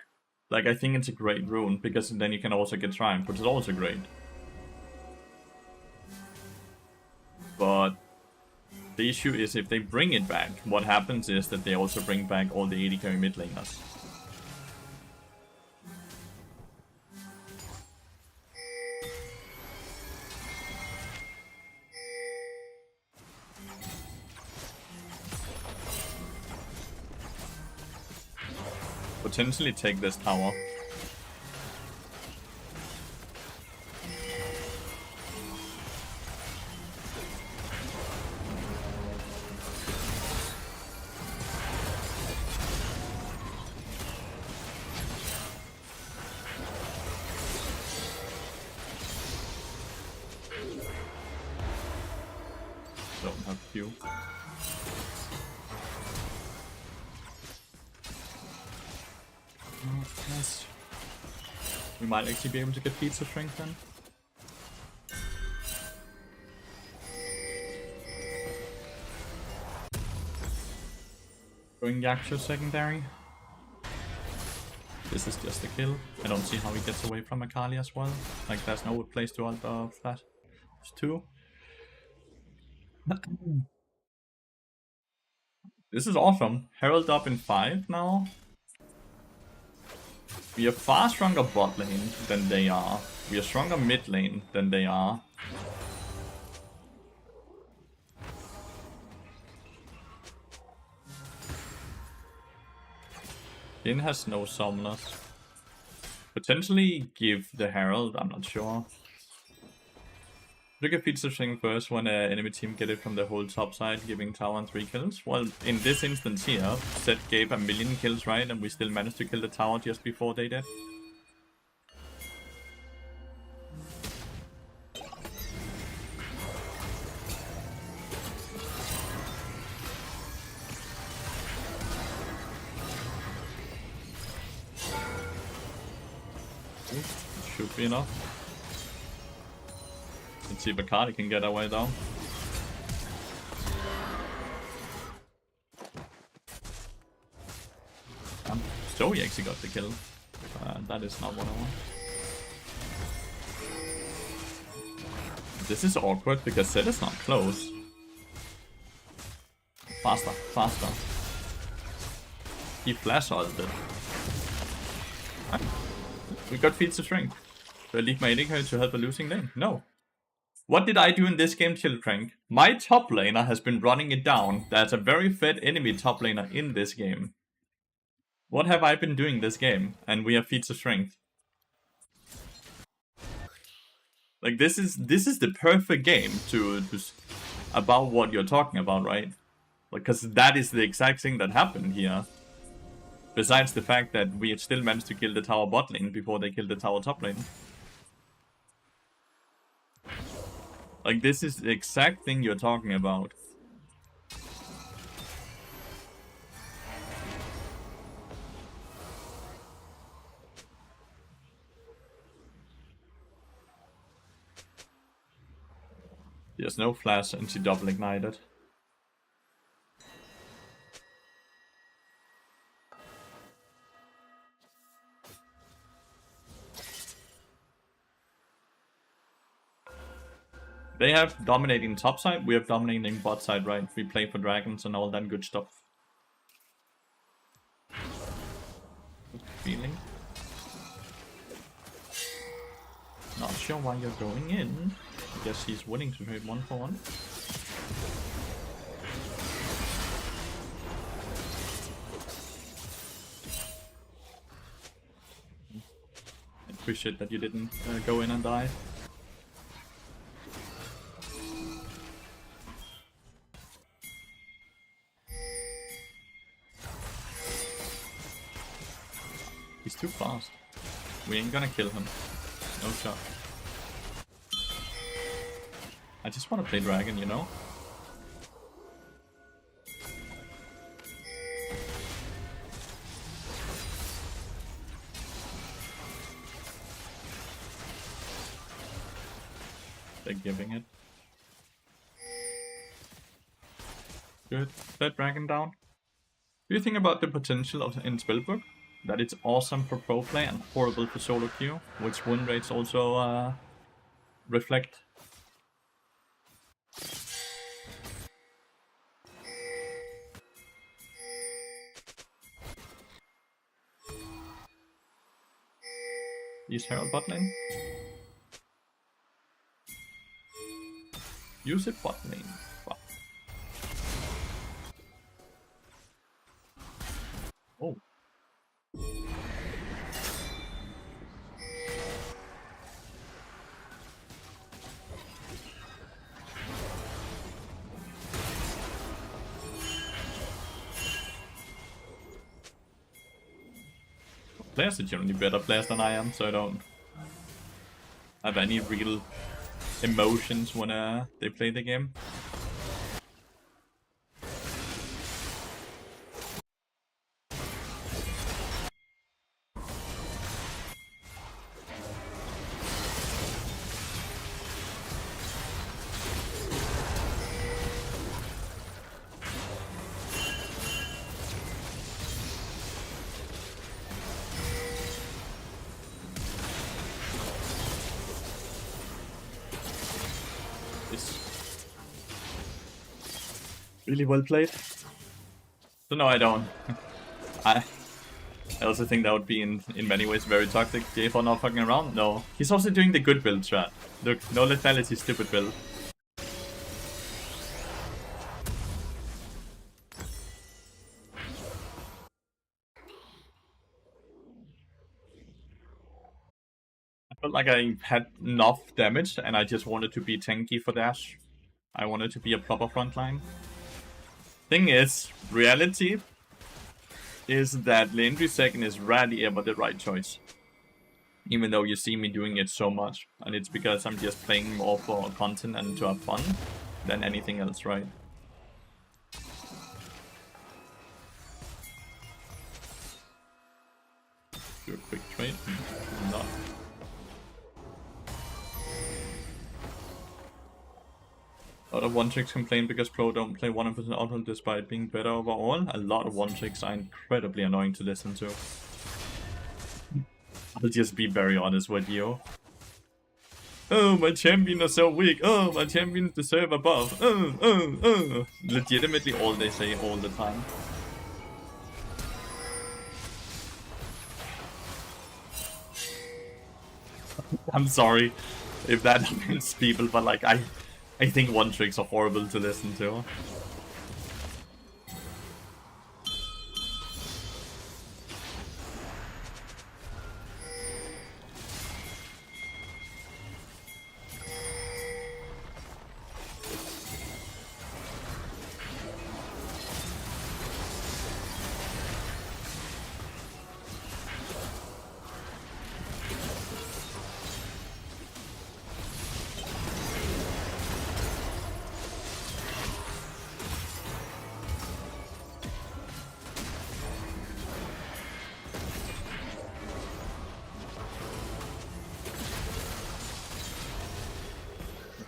Like, I think it's a great rune, because then you can also get Triumph, which is also great. But the issue is if they bring it back, what happens is that they also bring back all the AD carry mid laners. Potentially take this tower. Don't have Q. Nice. We might actually be able to get pizza strength then. Going Yaksha secondary. This is just a kill. I don't see how he gets away from Akali as well. Like, there's no place to ult off that. It's 2. This is awesome. Herald up in 5 now. We are far stronger bot lane than they are. We are stronger mid lane than they are. Jhin has no summoners. Potentially give the Herald, I'm not sure. Look at pizza thing first when an enemy team get it from the whole top side, giving tower and 3 kills. Well, in this instance here, Zed gave a million kills, right? And we still managed to kill the tower just before they did. Should be enough. Let's see if Bacardi can get away though. Joey actually got the kill. That is not what I want. This is awkward because Zed is not close. Faster, faster. He flash ulted. We got feats of strength. Do I leave my AD carry to help a losing lane? No. What did I do in this game, Chillcrank? My top laner has been running it down. There's a very fed enemy top laner in this game. What have I been doing this game? And we have feats of strength. Like, this is the perfect game to about what you're talking about, right? Because that is the exact thing that happened here. Besides the fact that we still managed to kill the tower bot lane before they killed the tower top lane. Like, this is the exact thing you're talking about. There's no flash and she double ignited. They have dominating top side, we have dominating bot side, right? We play for dragons and all that good stuff. Good feeling. Not sure why you're going in. I guess he's willing to trade 1 for 1. I appreciate that you didn't go in and die. He's too fast. We ain't gonna kill him. No shot. I just want to play dragon, you know? They're giving it. Good. Let Dragon down. Do you think about the potential in Spellbook? That it's awesome for pro play and horrible for solo queue, which win rates also reflect. Use Herald bot lane. Use it bot lane. Wow. Oh. Players are generally better players than I am, so I don't have any real emotions when they play the game. Really well played. So no, I don't. I also think that would be in many ways very toxic. Jay for not fucking around? No. He's also doing the good build strat. Look, no lethality, stupid build. I felt like I had enough damage and I just wanted to be tanky for dash. I wanted to be a proper frontline. Thing is, reality is that Lathyrus second is rarely ever the right choice. Even though you see me doing it so much. And it's because I'm just playing more for content and to have fun than anything else, right? Do a quick trade. Not. A lot of one-tricks complain because pro don't play 100% auto despite being better overall. A lot of one-tricks are incredibly annoying to listen to. I'll just be very honest with you. Oh, my champion is so weak. Oh, my champions deserve a buff. Legitimately all they say all the time. I'm sorry if that offends people, but like I think one tricks are horrible to listen to.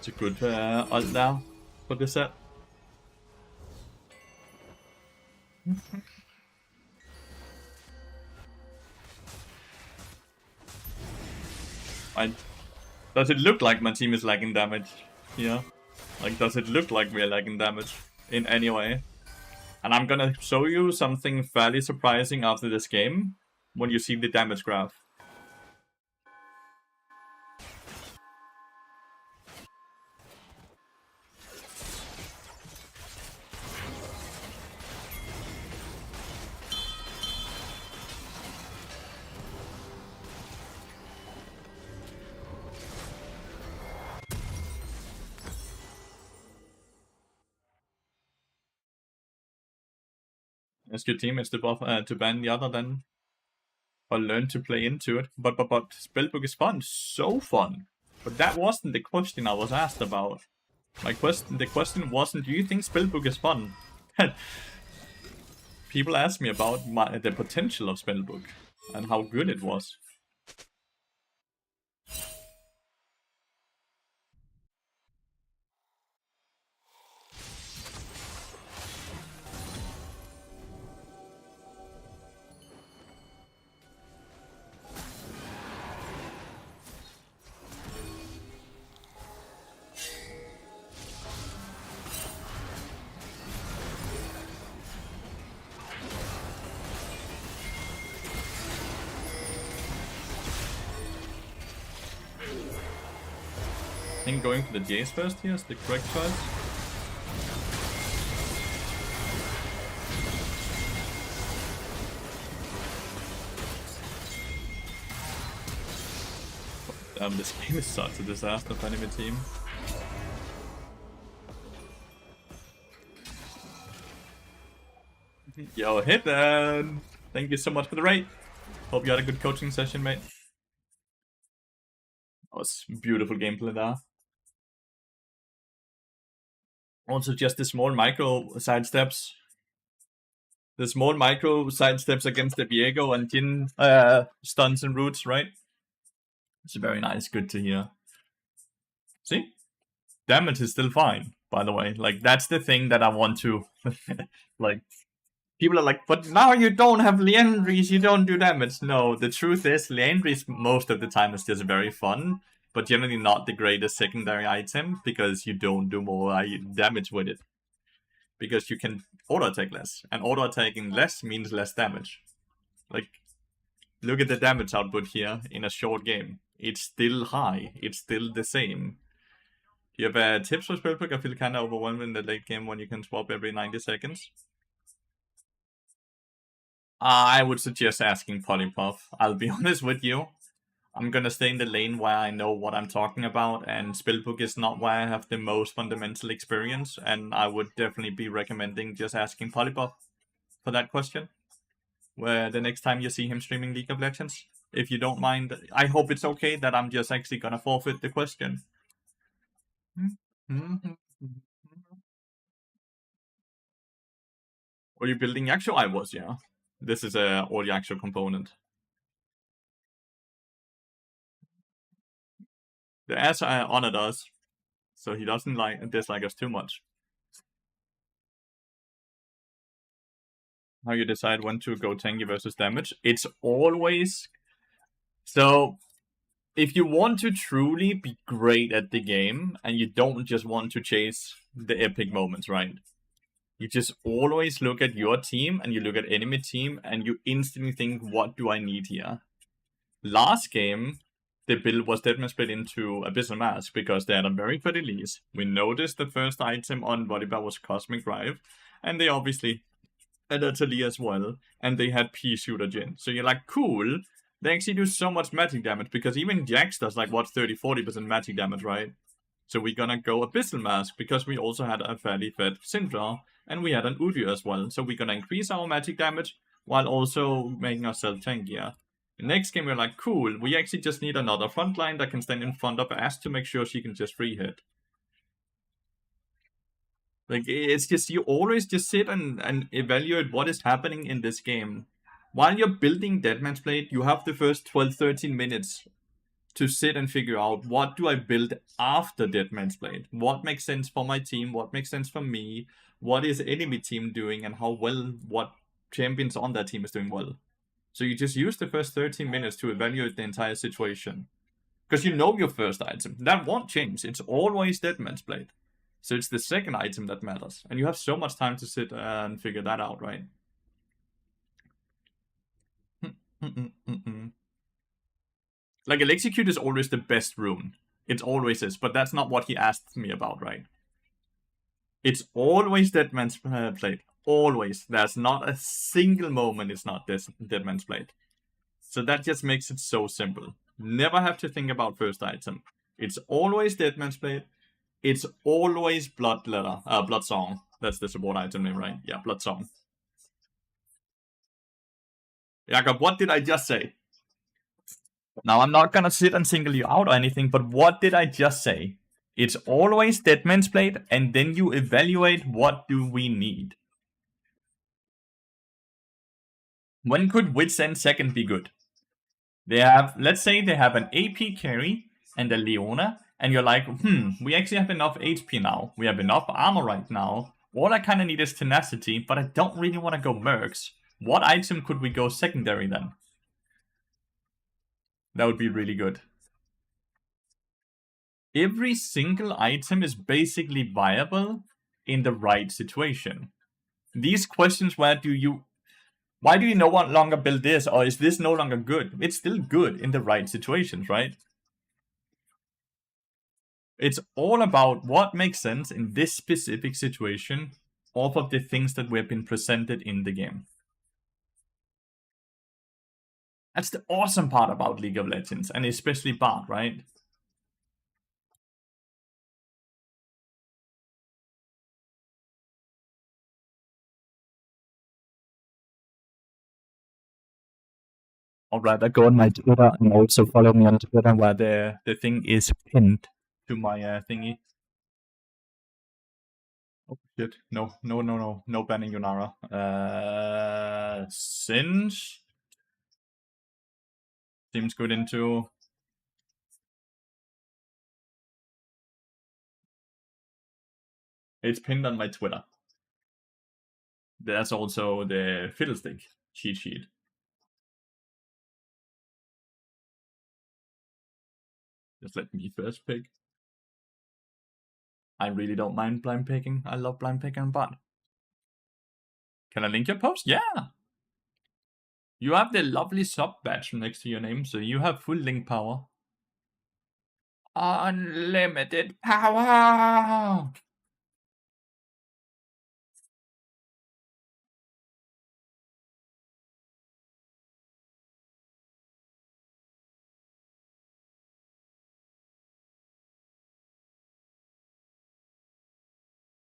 A good ult now for this set. Does it look like my team is lagging damage here? Like, does it look like we're lagging damage in any way? And I'm gonna show you something fairly surprising after this game when you see the damage graph. Ask your teammates to buff to ban the other then, or learn to play into it. But Spellbook is fun, so fun. But that wasn't the question I was asked about. The question wasn't, do you think Spellbook is fun? People asked me about the potential of Spellbook and how good it was. think going for the Jace first here is the correct choice. This game is such a disaster for enemy team. Yo, Hidden! Thank you so much for the raid. Hope you had a good coaching session, mate. That was beautiful gameplay there. Also, just the small micro sidesteps. The small micro sidesteps against the Viego and Jin stuns and roots, right? It's very nice, good to hear. See? Damage is still fine, by the way. Like, that's the thing that I want to... like, people are like, but now you don't have Leandries, you don't do damage. No, the truth is, Leandries most of the time is just very fun, but generally not the greatest secondary item, because you don't do more damage with it. Because you can auto-attack less, and auto-attacking less means less damage. Like, look at the damage output here in a short game. It's still high, it's still the same. Do you have tips for Spellbook? I feel kind of overwhelmed in the late game when you can swap every 90 seconds. I would suggest asking Polypuff. I'll be honest with you. I'm gonna stay in the lane where I know what I'm talking about, and Spellbook is not where I have the most fundamental experience, and I would definitely be recommending just asking Polypuff for that question. Where the next time you see him streaming League of Legends, if you don't mind, I hope it's okay that I'm just actually gonna forfeit the question. Were you building actual? I was, yeah. This is a audio actual component. The ass honored us, so he doesn't dislike us too much. How you decide when to go tanky versus damage? It's always... So, if you want to truly be great at the game, and you don't just want to chase the epic moments, right? You just always look at your team, and you look at enemy team, and you instantly think, what do I need here? Last game, the build was definitely split into Abyssal Mask, because they had a very good release. We noticed the first item on Volibear was Cosmic Drive, and they obviously had Atelier as well, and they had P-Shooter Jin. So you're like, cool, they actually do so much magic damage, because even Jax does like, what, 30-40% magic damage, right? So we're gonna go Abyssal Mask, because we also had a fairly fed Syndra, and we had an Udyr as well. So we're gonna increase our magic damage, while also making ourselves tankier. The next game we're like, cool, we actually just need another frontline that can stand in front of Ash to make sure she can just free hit. Like, it's just, you always just sit and evaluate what is happening in this game. While you're building Deadman's Blade, you have the first 12-13 minutes to sit and figure out, what do I build after Deadman's Blade? What makes sense for my team? What makes sense for me? What is enemy team doing? And how well, what champions on that team is doing well? So you just use the first 13 minutes to evaluate the entire situation. Because you know your first item. That won't change. It's always Deadman's Blade. So it's the second item that matters. And you have so much time to sit and figure that out, right? Like, Elexecute is always the best rune. It always is, but that's not what he asked me about, right? It's always Deadman's Blade. Always. There's not a single moment it's not Deadman's Blade. So that just makes it so simple. Never have to think about first item. It's always Deadman's Blade. It's always Blood Song. That's the support item name, right? Yeah, Blood Song. Jakob, what did I just say? Now, I'm not gonna sit and single you out or anything, but what did I just say? It's always Deadman's Blade, and then you evaluate, what do we need? When could Wit's End second be good? They have, let's say they have an AP carry and a Leona, and you're like, we actually have enough HP now. We have enough armor right now. All I kind of need is tenacity, but I don't really want to go Mercs. What item could we go secondary then? That would be really good. Every single item is basically viable in the right situation. These questions, why do you no longer build this, or is this no longer good? It's still good in the right situations, right? It's all about what makes sense in this specific situation off of the things that we've been presented in the game. That's the awesome part about League of Legends, and especially Bard, right? I'd rather go on my Twitter and also follow me on Twitter where the thing is pinned to my thingy. Oh shit. No banning Yunara. Singe seems good into. It's pinned on my Twitter. There's also the Fiddlestick cheat sheet. Just let me first pick. I really don't mind blind picking. I love blind picking on bot. Can I link your post? Yeah! You have the lovely sub badge next to your name, so you have full link power. Unlimited power!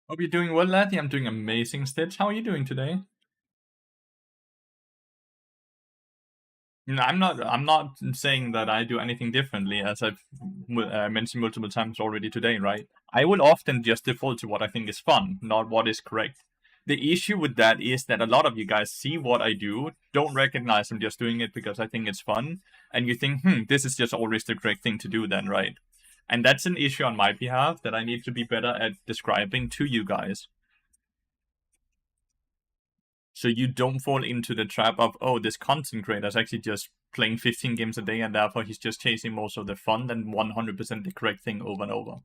Hope you're doing well, laddie. I'm doing amazing, Stitch. How are you doing today? No, I'm not saying that I do anything differently, as I've mentioned multiple times already today, right? I will often just default to what I think is fun, not what is correct. The issue with that is that a lot of you guys see what I do, don't recognize I'm just doing it because I think it's fun, and you think, this is just always the correct thing to do then, right? And that's an issue on my behalf that I need to be better at describing to you guys. So you don't fall into the trap of, oh, this content creator is actually just playing 15 games a day and therefore he's just chasing most of the fun than 100% the correct thing over and over.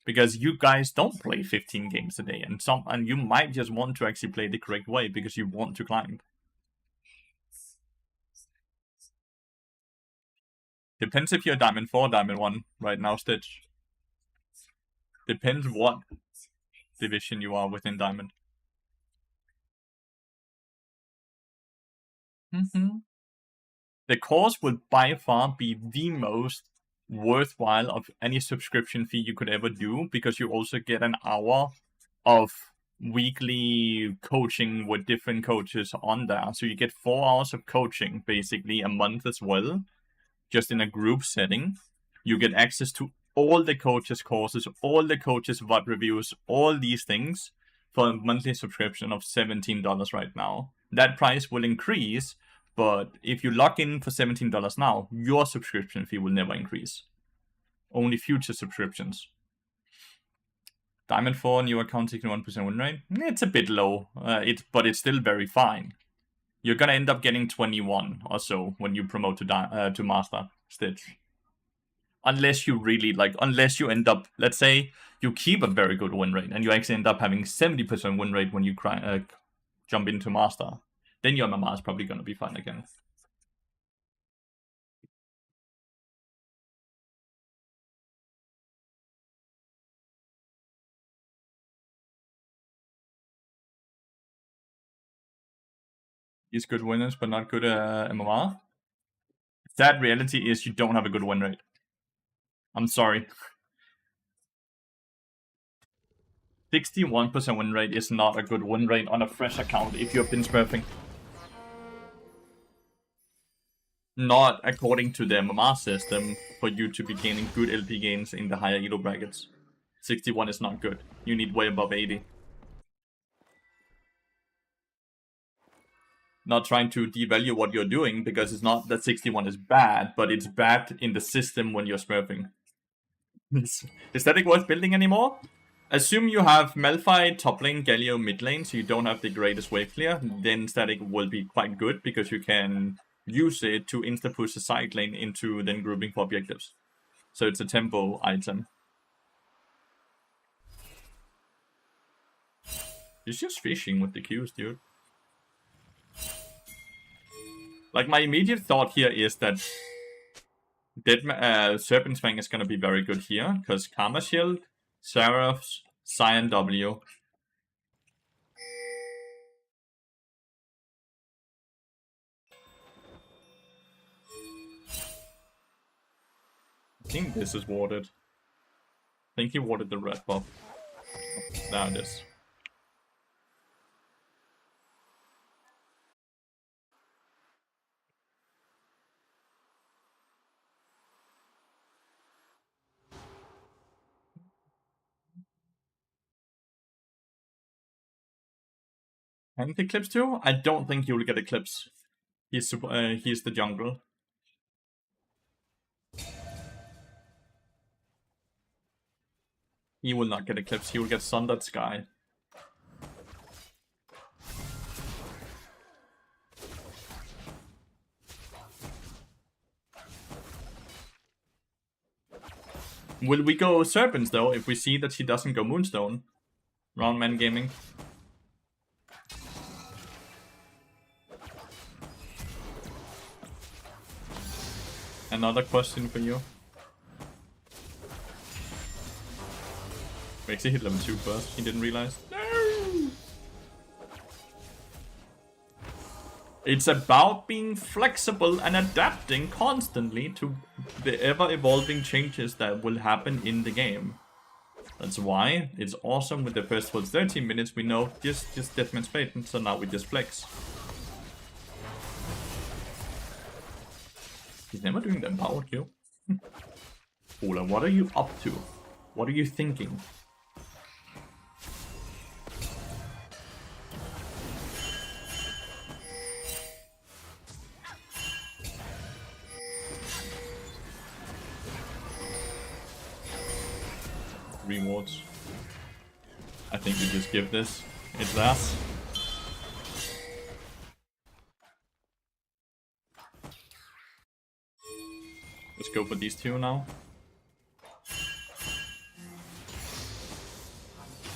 Because you guys don't play 15 games a day, and you might just want to actually play the correct way because you want to climb. Depends if you're Diamond 4 or Diamond 1 right now, Stitch. Depends what division you are within Diamond. The course would by far be the most worthwhile of any subscription fee you could ever do, because you also get an hour of weekly coaching with different coaches on there. So you get 4 hours of coaching basically a month as well, just in a group setting. You get access to all the coaches' courses, all the coaches' VOD reviews, all these things for a monthly subscription of $17 right now. That price will increase, but if you lock in for $17 now, your subscription fee will never increase. Only future subscriptions. Diamond 4, new account taking 1% win rate. It's a bit low, but it's still very fine. You're gonna end up getting 21 or so when you promote to Master, Stitch. Unless you really, unless you end up, let's say, you keep a very good win rate, and you actually end up having 70% win rate when you jump into Master. Then your MMR is probably gonna be fine again. He's good winners, but not good MMR. Sad reality is you don't have a good win rate. I'm sorry. 61% win rate is not a good win rate on a fresh account if you've been smurfing. Not according to the MMR system for you to be gaining good LP gains in the higher elo brackets. 61 is not good. You need way above 80. Not trying to devalue what you're doing, because it's not that 61 is bad, but it's bad in the system when you're smurfing. Is Static worth building anymore? Assume you have Malphite top lane, Galio mid lane, so you don't have the greatest wave clear, then Static will be quite good, because you can use it to insta-push a side lane into then grouping for objectives. So it's a tempo item. He's just fishing with the Qs, dude. Like, my immediate thought here is that Serpent's Fang is gonna be very good here, because Karma Shield, Seraph's, Cyan W. I think this is warded. I think he warded the red buff. There it is. And Eclipse too? I don't think he will get Eclipse. He's the jungle. He will not get Eclipse, he will get Sundered Sky. Will we go Serpents though, if we see that he doesn't go Moonstone? Roundman Gaming. Another question for you. We actually hit level 2 first, he didn't realize. No! It's about being flexible and adapting constantly to the ever-evolving changes that will happen in the game. That's why it's awesome with the first 13 minutes we know just Deathman's Fate, so now we just flex. He's never doing the empowered kill. Ola, what are you up to? What are you thinking? Rewards. I think we just give this. It's that. Let's go for these two now.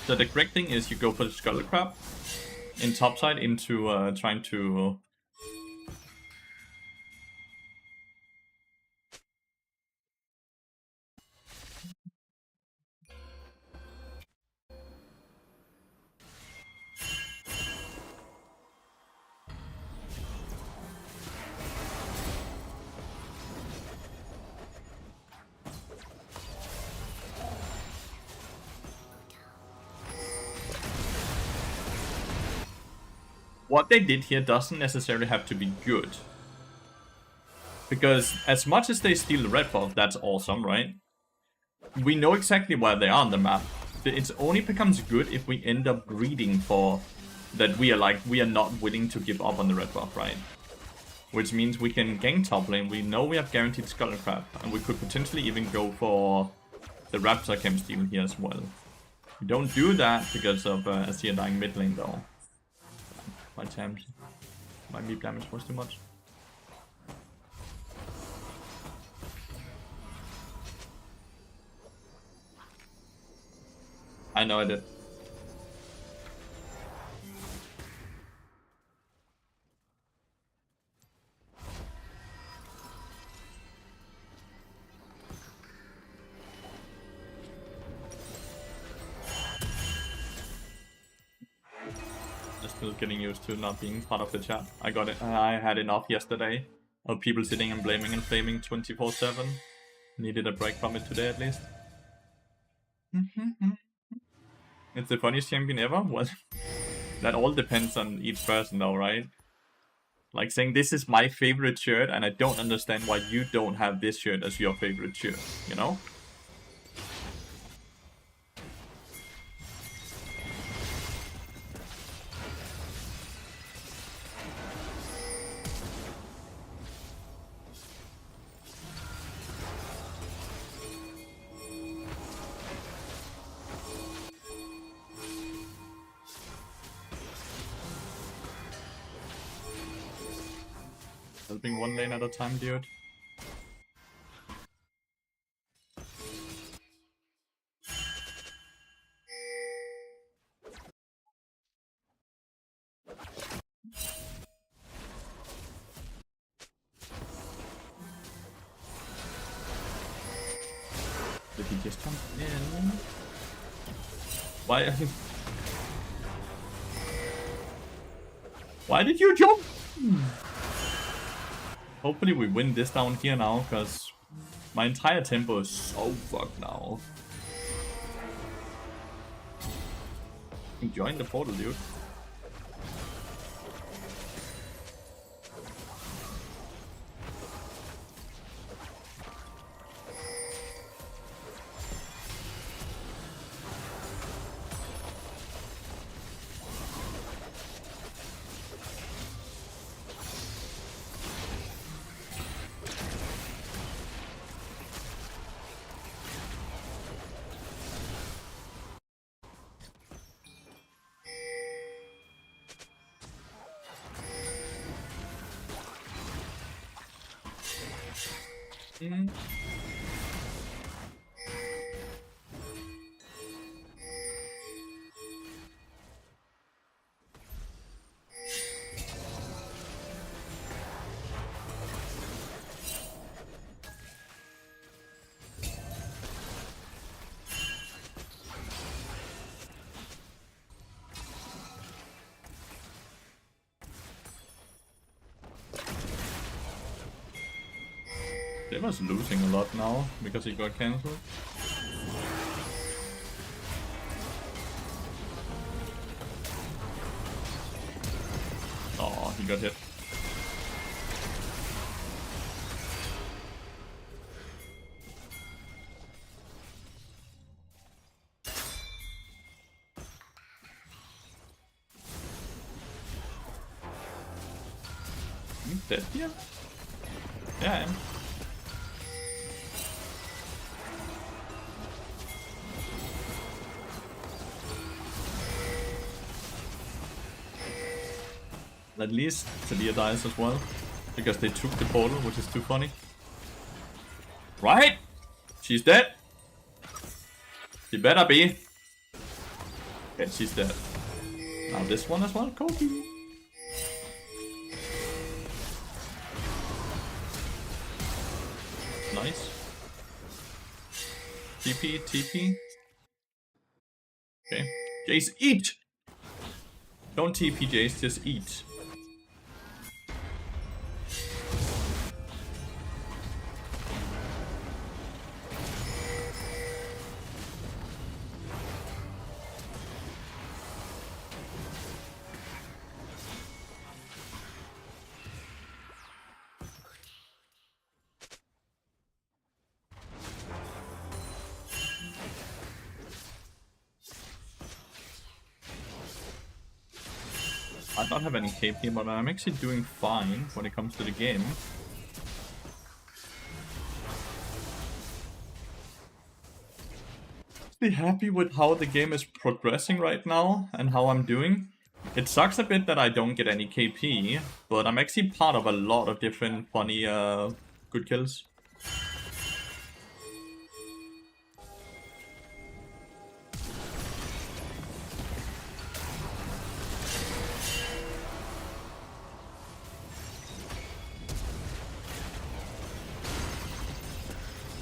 So the correct thing is you go for the Skull Crab in topside into trying to what they did here doesn't necessarily have to be good. Because as much as they steal the red buff, that's awesome, right? We know exactly where they are on the map. It only becomes good if we end up greeting for that we are not willing to give up on the red buff, right? Which means we can gank top lane, we know we have guaranteed Skull Crab, and we could potentially even go for the Raptor Chem Steal here as well. We don't do that because of Azir dying mid lane though. My times. My meat damage was too much. I know I did. Still getting used to not being part of the chat. I got it. I had enough yesterday of people sitting and blaming and flaming 24/7. Needed a break from it today at least. It's the funniest champion ever? Well, that all depends on each person though, right? Like saying this is my favorite shirt and I don't understand why you don't have this shirt as your favorite shirt, you know? Helping one lane at a time, dude. just jump in. Why? Why did you jump? Hopefully we win this down here now, because my entire tempo is so fucked now. Join the portal, dude. Deva's losing a lot now because he got cancelled. Oh, he got hit. You dead here? Yeah, I am. At least Talia dies as well, because they took the portal, which is too funny. Right? She's dead. She better be. Okay, she's dead. Now this one as well, Kobe. Nice. TP, TP. Okay. Jace, eat! Don't TP, Jace, just eat. I don't have any KP, but I'm actually doing fine when it comes to the game. Be happy with how the game is progressing right now and how I'm doing. It sucks a bit that I don't get any KP, but I'm actually part of a lot of different funny good kills.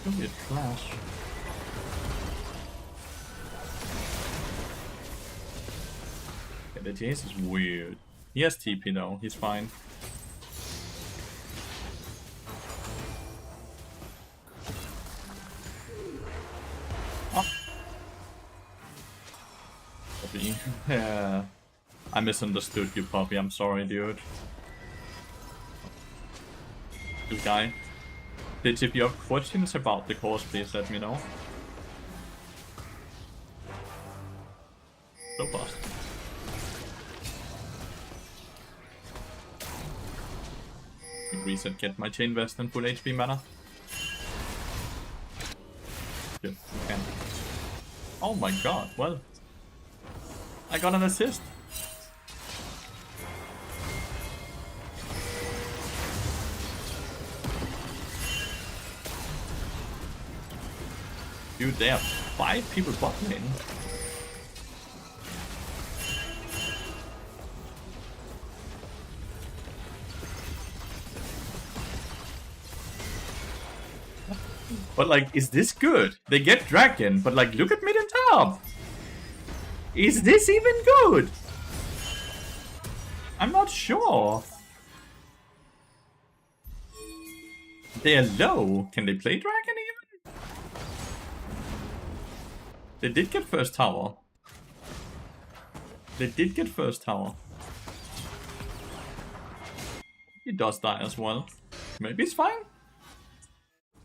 Don't get flash. Yeah, the Jace is weird. He has TP though, he's fine. Oh. Puppy. Yeah. I misunderstood you, Puppy. I'm sorry, dude. Good guy. If you have questions about the course, please let me know. So fast. Reset, get my chain vest and full HP mana. Good, you can. Oh my god, well. I got an assist. Dude, they have 5 people bot lane. But like, is this good? They get dragon, but like, look at mid and top. Is this even good? I'm not sure. They're low. Can they play dragon even? They did get first tower. They did get first tower. He does die as well. Maybe it's fine.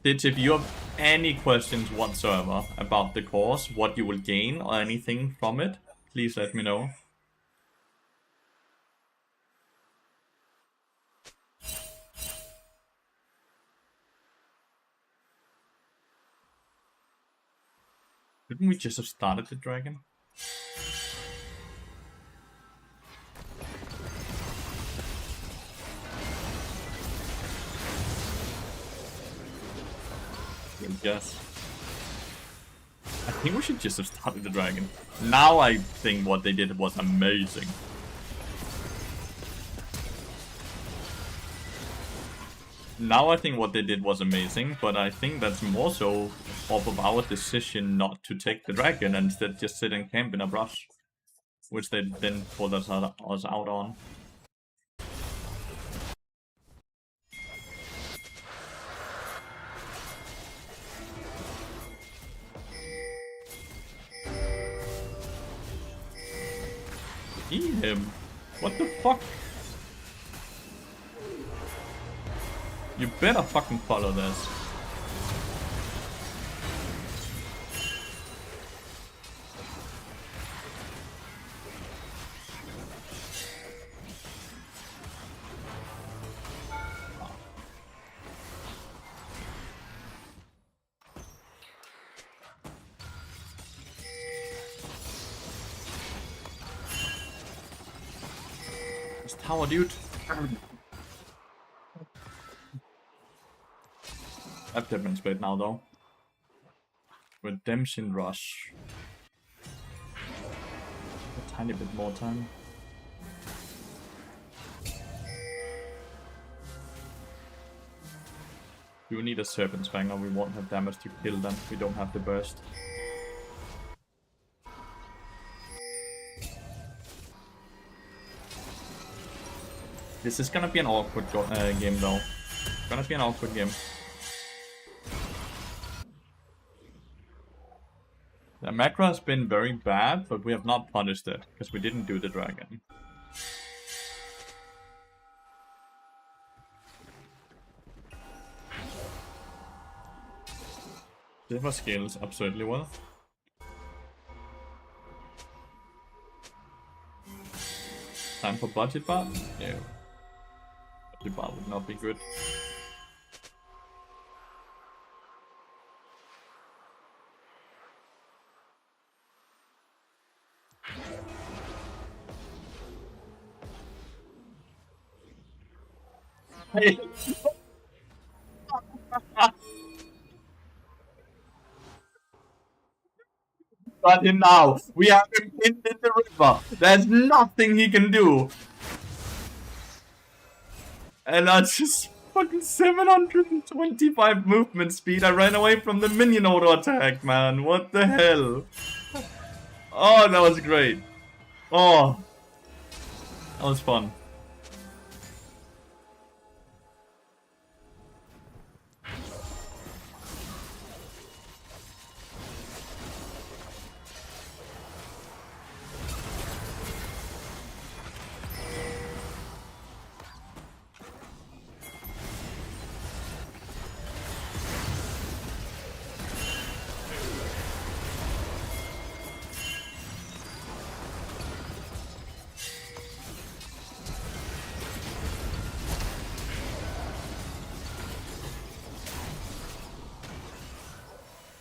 If you have any questions whatsoever about the course, what you will gain or anything from it, please let me know. Didn't we just have started the dragon? Yes. I think we should just have started the dragon. Now I think what they did was amazing. Now I think what they did was amazing, but I think that's more so off of our decision not to take the dragon and instead just sit and camp in a brush. Which they then pulled us out on. Eat him. What the fuck? You better fucking follow this. This tower, dude. I have Deadman's Blade now, though. Redemption Rush. A tiny bit more time. We need a Serpent's Fang or we won't have damage to kill them. We don't have the burst. This is gonna be an awkward game, though. It's gonna be an awkward game. The macro has been very bad, but we have not punished it, because we didn't do the dragon. Silver scales absolutely well. Time for budget bar? Yeah. Budget bar would not be good. Got him now. We have him pinned in the river. There's nothing he can do. And that's just fucking 725 movement speed. I ran away from the minion auto attack, man. What the hell? Oh, that was great. Oh, that was fun.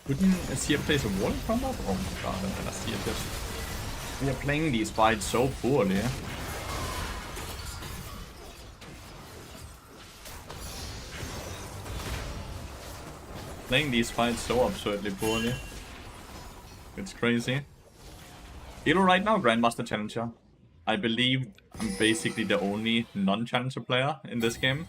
Couldn't Azir place a wall in front of? Oh my god, and Azir just... We are playing these fights so poorly. Playing these fights so absurdly poorly. It's crazy. Hero right now, Grandmaster Challenger. I believe I'm basically the only non-challenger player in this game.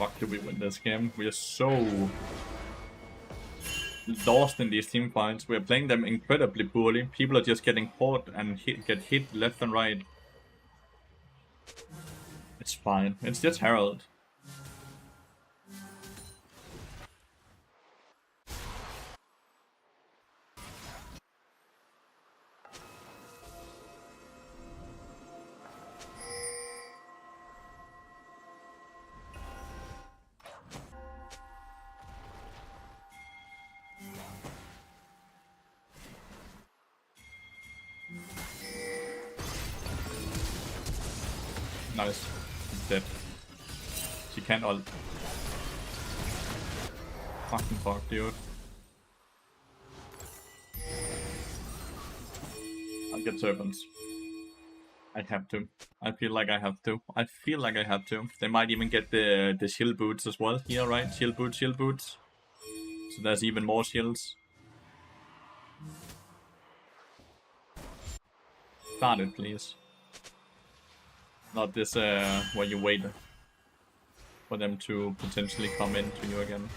fuck do we win this game? We are so lost in these team fights. We are playing them incredibly poorly. People are just getting caught and get hit left and right. It's fine. It's just Herald. Nice. She's dead. She can't ult. Fucking fuck, dude. I'll get serpents. I have to. I feel like I have to. I feel like I have to. They might even get the shield boots as well here, right? Shield boots, shield boots. So there's even more shields. Start it, please. Not this where you wait for them to potentially come into you again.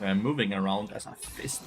They're moving around as a fist.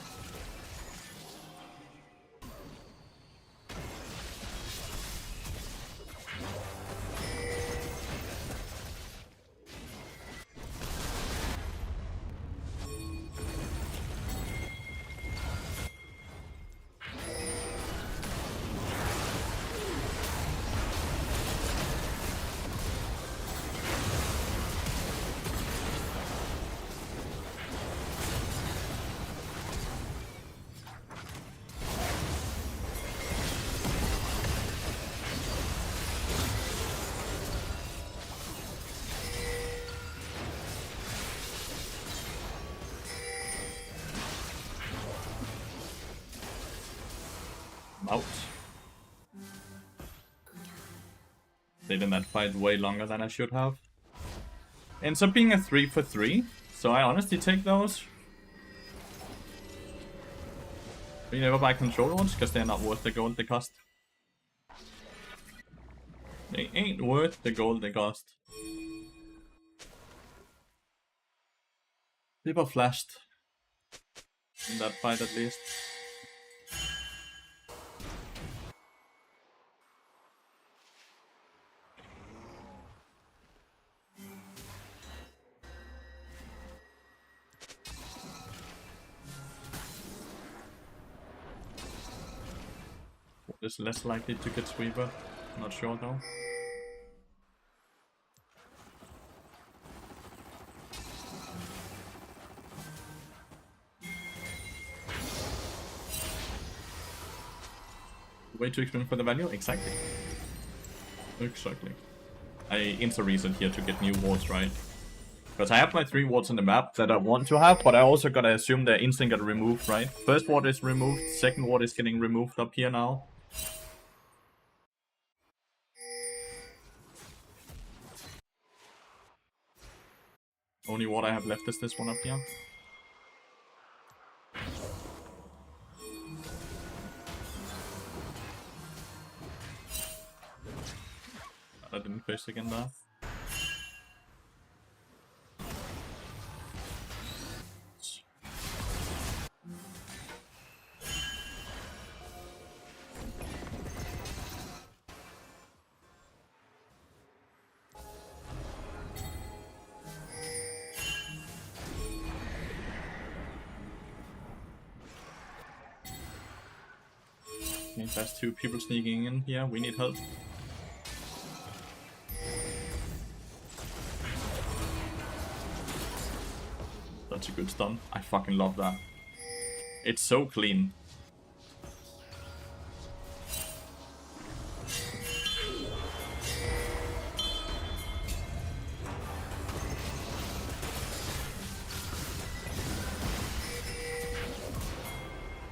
Out. Stayed in that fight way longer than I should have. Ends up being a 3 for 3, so I honestly take those. We never buy controller ones because they're not worth the gold they cost. They ain't worth the gold they cost. People flashed in that fight at least. Is less likely to get sweeper. Not sure though. Way too expensive for the value? Exactly. Exactly. I insta-reset here to get new wards, right? Because I have my 3 wards on the map that I want to have, but I also gotta assume they're instant get removed, right? First ward is removed, second ward is getting removed up here now. Only ward I have left is this one up here. I didn't face again there. Okay, there's 2 people sneaking in here. We need help. such a good stun. I fucking love that. It's so clean.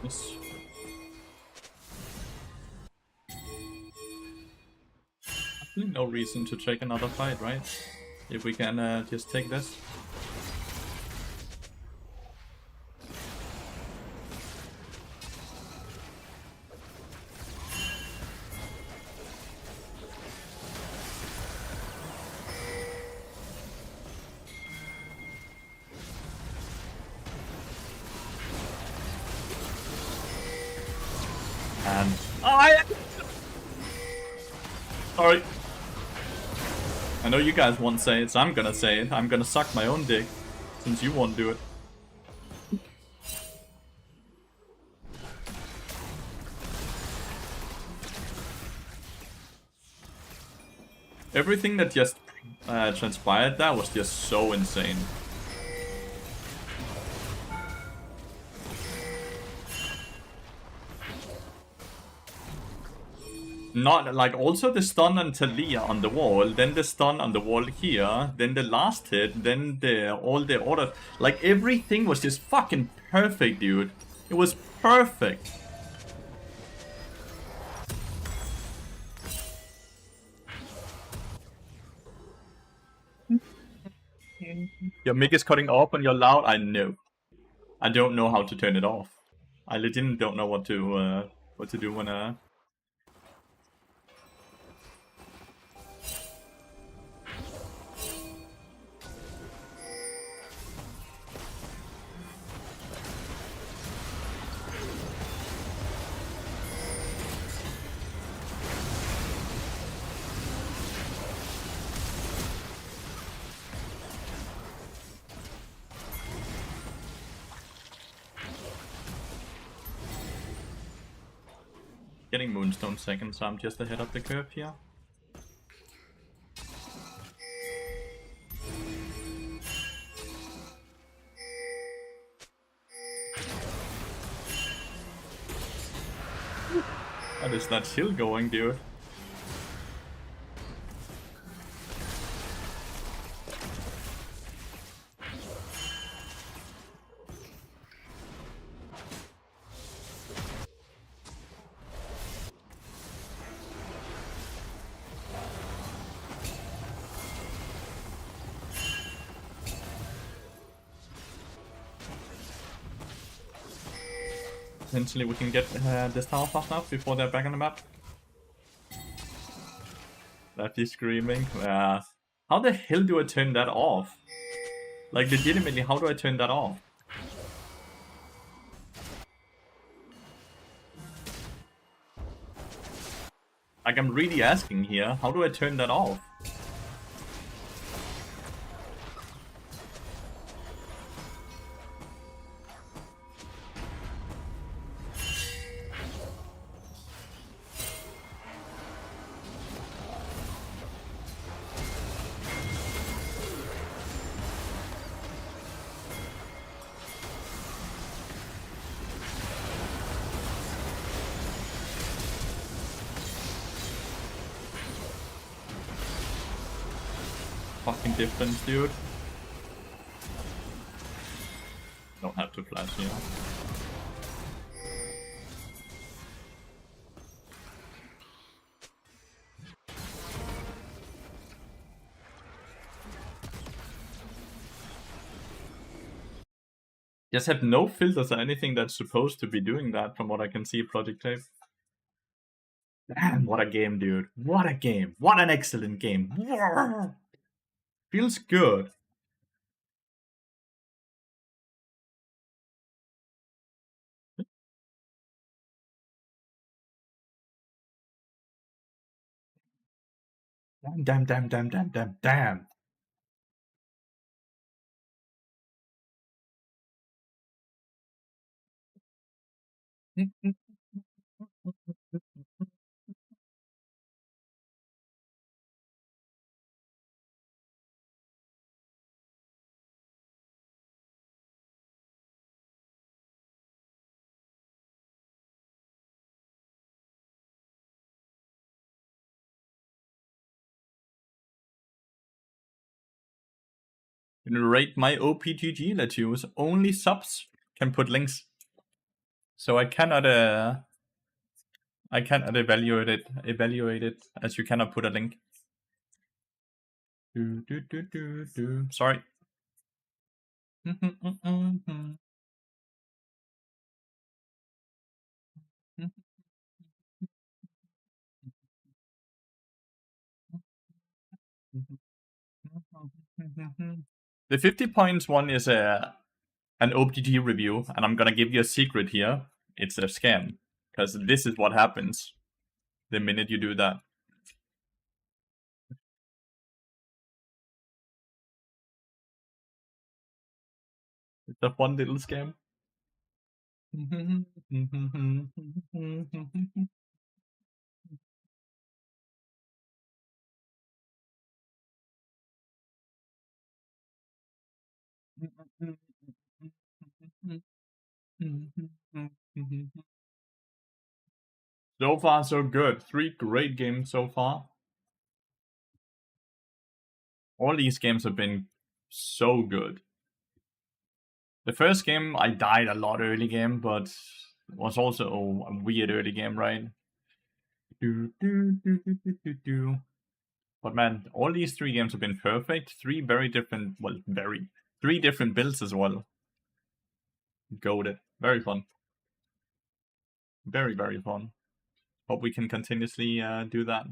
Yes. Absolutely no reason to take another fight, right? If we can just take this. And sorry. I know you guys won't say it, so I'm gonna say it. I'm gonna suck my own dick, since you won't do it. Everything that just transpired, that was just so insane. Not like also the stun on Talia on the wall, then the stun on the wall here, then the last hit, then all the order, like everything was just fucking perfect, dude. It was perfect. Your mic is cutting off and you're loud. I know. I don't know how to turn it off. I legitimately don't know what to do when getting Moonstone second, so I'm just ahead of the curve here. What is that shield going, dude? Potentially we can get this tower fast enough before they're back on the map. Lefty's screaming. How the hell do I turn that off? Like legitimately, how do I turn that off? Like I'm really asking here, how do I turn that off? Fucking difference, dude. Don't have to flash here. Just have no filters or anything that's supposed to be doing that from what I can see Project Tape. Damn, what a game, dude. What a game. What an excellent game. Feels good. Damn, damn, damn, damn, damn, damn. Rate my OPGG, Lathyrus. Only subs can put links. So I cannot evaluate it as you cannot put a link. Sorry. The 50 points one is an OPG review, and I'm gonna give you a secret here. It's a scam, because this is what happens the minute you do that. It's a fun little scam. So far, so good. 3 great games so far. All these games have been so good. The first game, I died a lot early game, but it was also a weird early game, right? But man, all these 3 games have been perfect. 3 very different, well, 3 different builds as well. Goated. Very fun. Very, very fun. Hope we can continuously do that.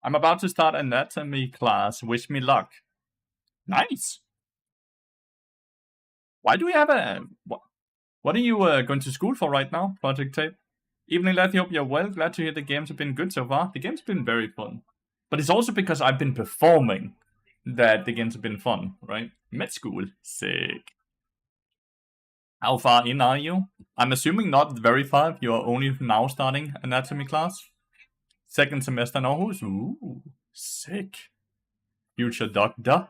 I'm about to start anatomy class. Wish me luck. Nice. Why do we have a... What are you going to school for right now, Project Tape? Evening, Letty, hope you're well. Glad to hear the games have been good so far. The game's been very fun. But it's also because I've been performing that the games have been fun, right? Med school. Sick. How far in are you? I'm assuming not very far. You're only now starting anatomy class. Second semester in Aarhus. Ooh, sick. Future doctor.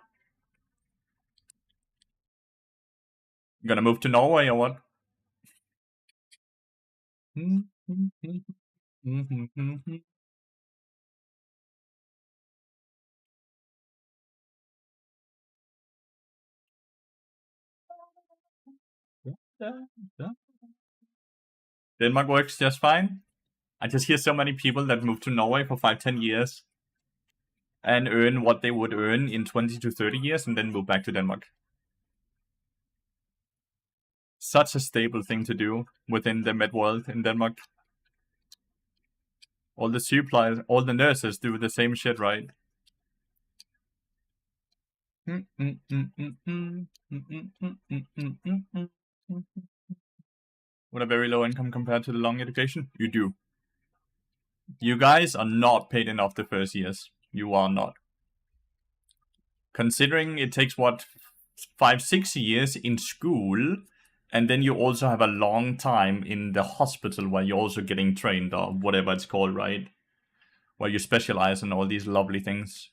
You gonna move to Norway or what? Denmark works just fine. I just hear so many people that move to Norway for 5-10 years and earn what they would earn in 20 to 30 years and then move back to Denmark. Such a stable thing to do within the med world in Denmark. All the suppliers, all the nurses do the same shit, right? With a very low income compared to the long education? You do. You guys are not paid enough the first years. You are not. Considering it takes, what, 5-6 years in school, and then you also have a long time in the hospital where you're also getting trained, or whatever it's called, right? Where you specialize in all these lovely things.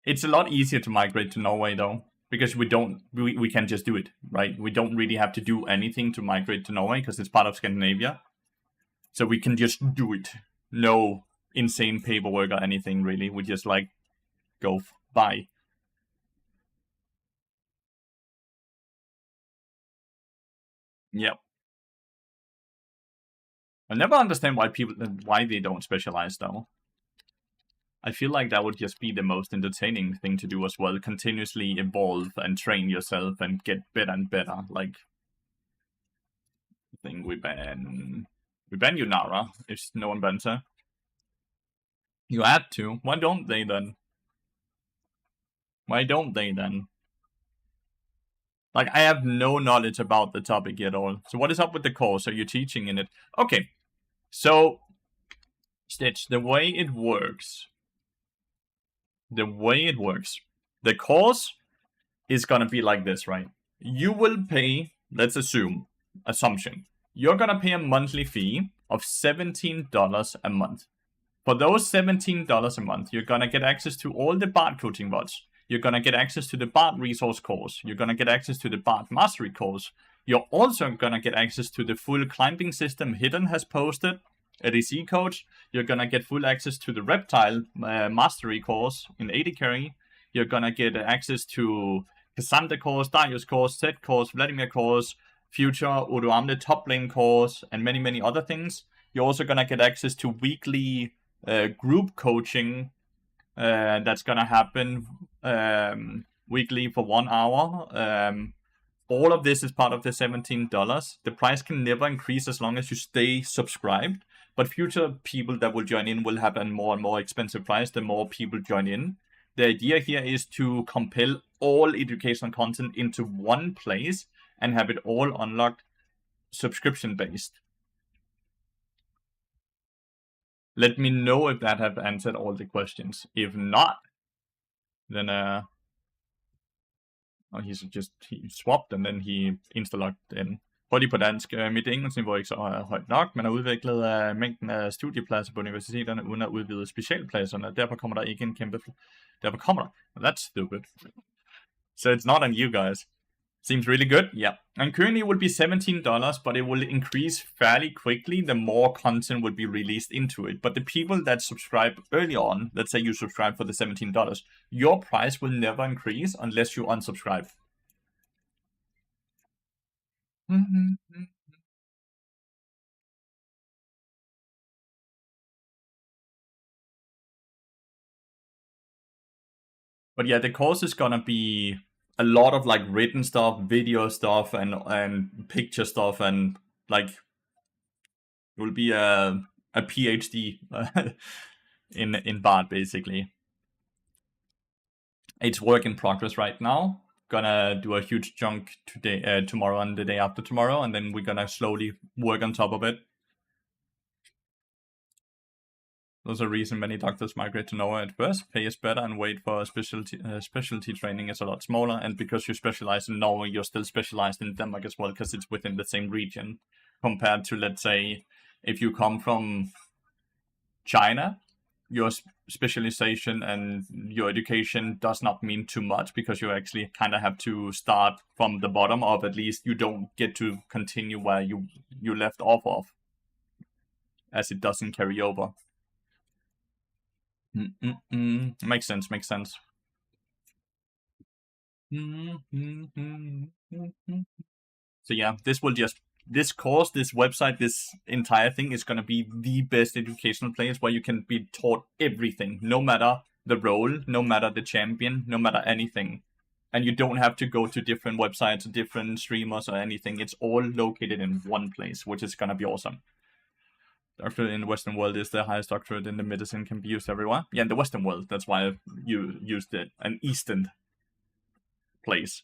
It's a lot easier to migrate to Norway, though, because we can just do it, right? We don't really have to do anything to migrate to Norway because it's part of Scandinavia. So we can just do it. No insane paperwork or anything, really. We just, like, go by. Yep. I never understand why they don't specialize though. I feel like that would just be the most entertaining thing to do as well. Continuously evolve and train yourself and get better and better. Like, I think we ban you, Nara, if no one bans her. You had to. Why don't they then? Why don't they then? Like, I have no knowledge about the topic at all. So what is up with the course? Are you teaching in it? Okay. So, Stitch, the way it works, the course is gonna be like this, right? You will pay, let's assumption, you're gonna pay a monthly fee of $17 a month. For those $17 a month, you're gonna get access to all the Bard coaching bots. You're gonna get access to the Bard resource course. You're gonna get access to the Bard mastery course. You're also gonna get access to the full climbing system Hidden has posted, ADC coach. You're gonna get full access to the reptile mastery course in AD carry. You're gonna get access to Cassandra course, Darius course, Zed course, Vladimir course, future Odoamne top lane course, and many, many other things. You're also gonna get access to weekly group coaching that's gonna happen weekly for 1 hour. All of this is part of the $17. The price can never increase as long as you stay subscribed. But future people that will join in will have a more and more expensive price the more people join in. The idea here is to compile all educational content into one place and have it all unlocked subscription based. Let me know if that have answered all the questions. If not, then he swapped, and then he insta-logged in. Prøv lige på dansk. Mit engelskniveau er ikke så højt nok, men er udviklet af mængden af studiepladser på universiteterne, uden at udvide specialpladserne. Derfor kommer der ikke en kæmpe... Derfor kommer der... That's stupid. So it's not on you guys. Seems really good, yeah. And currently it will be $17, but it will increase fairly quickly the more content will be released into it. But the people that subscribe early on, let's say you subscribe for the $17, your price will never increase unless you unsubscribe. But yeah, the course is gonna be a lot of like written stuff, video stuff, and picture stuff, and like it will be a PhD in Bard basically. It's work in progress right now. Gonna do a huge chunk today, tomorrow, and the day after tomorrow, and then we're gonna slowly work on top of it. There's a reason many doctors migrate to Norway at first. Pay is better and wait for specialty training is a lot smaller. And because you specialize in Norway, you're still specialized in Denmark as well because it's within the same region. Compared to, let's say, if you come from China, your specialization and your education does not mean too much because you actually kind of have to start from the bottom of, at least you don't get to continue where you left off of, as it doesn't carry over. Makes sense. So yeah, this course, this website, this entire thing is gonna be the best educational place where you can be taught everything, no matter the role, no matter the champion, no matter anything. And you don't have to go to different websites, different streamers or anything. It's all located in one place, which is gonna be awesome. Doctorate in the Western world is the highest doctorate in the medicine, can be used everywhere. Yeah, in the Western world. That's why you used it. An Eastern place.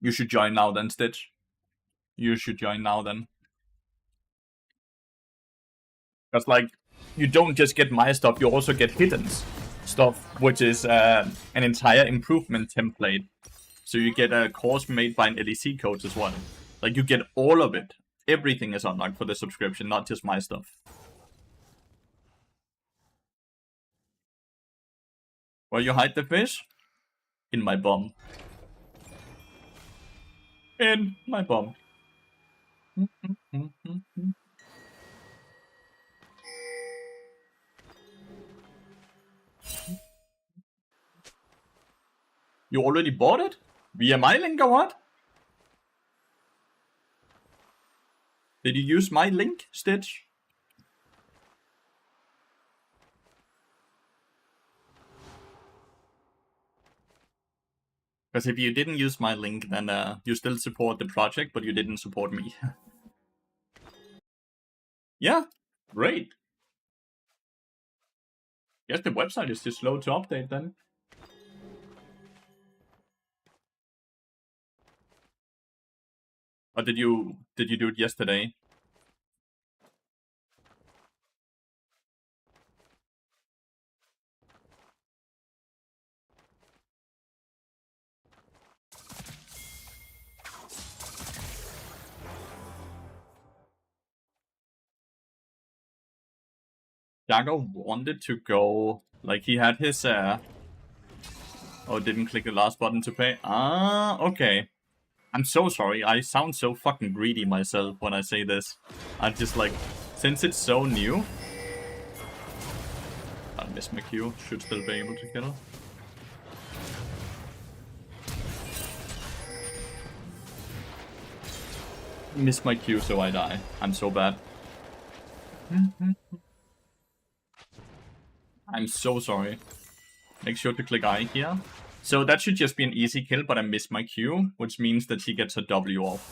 You should join now then, Stitch. You should join now then. Because, like, you don't just get my stuff, you also get Hidden's stuff, which is an entire improvement template. So you get a course made by an LEC coach as well. Like, you get all of it. Everything is unlocked for the subscription, not just my stuff. Where you hide the fish? In my bum. In my bum. You already bought it? Via my link or what? Did you use my link, Stitch? Because if you didn't use my link, then you still support the project, but you didn't support me. Yeah, great. Guess the website is just slow to update then. Or did you do it yesterday? Jago wanted to go, like he had his oh, didn't click the last button to pay. Ah, okay. I'm so sorry, I sound so fucking greedy myself when I say this. I just like, since it's so new. I miss my Q, should still be able to kill. Miss my Q so I die. I'm so bad. I'm so sorry. Make sure to click I here. So that should just be an easy kill, but I missed my Q, which means that he gets a W off.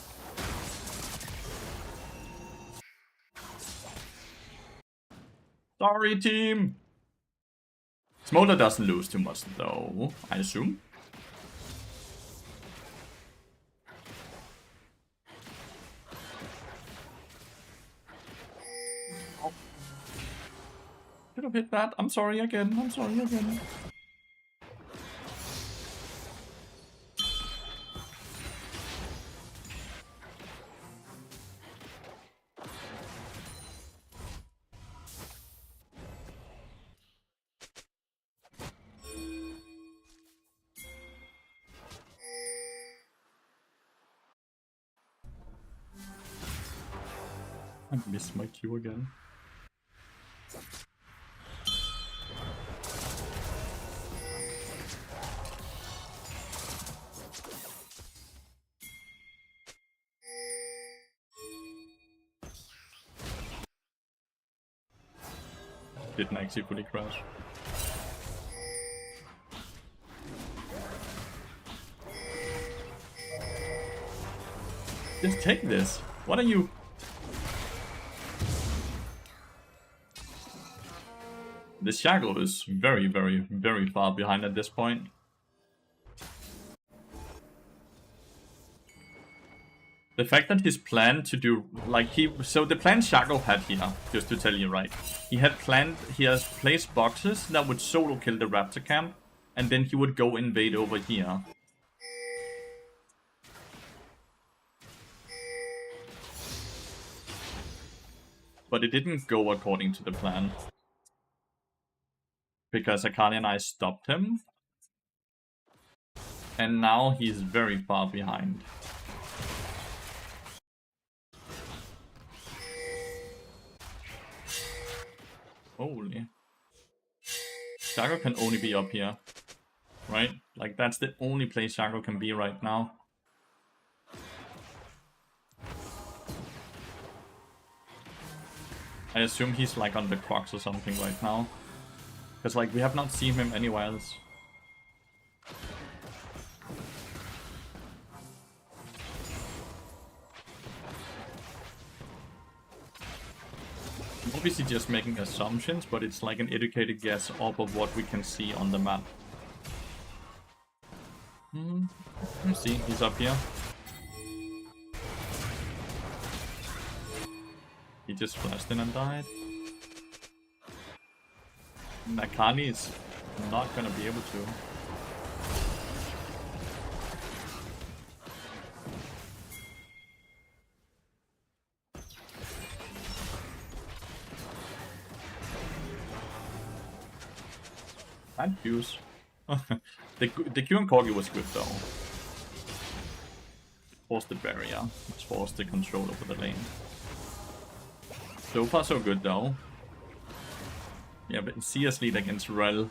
Sorry, team! Smolder doesn't lose too much, though, I assume. Oh. Should have hit that. I'm sorry again. I'm sorry again. I missed my Q again. Didn't actually fully crash. Just take this. What are you? This Shackle is very, very, very far behind at this point. The fact that his plan to do, like so the plan Shackle had here, just to tell you right, he has placed boxes that would solo kill the Raptor camp, and then he would go invade over here. But it didn't go according to the plan. Because Akali and I stopped him. And now he's very far behind. Holy. Shackle can only be up here. Right? Like, that's the only place Shackle can be right now. I assume he's like on the Crocs or something right now. Because like we have not seen him anywhere else. I'm obviously just making assumptions, but it's like an educated guess off of what we can see on the map. Let's see, he's up here. He just flashed in and died. Akali is not gonna be able to. And Q's. the Q and Corgi was good though. Forced the barrier, which forced the control over the lane. So far so good though. Yeah, but CS lead against Rel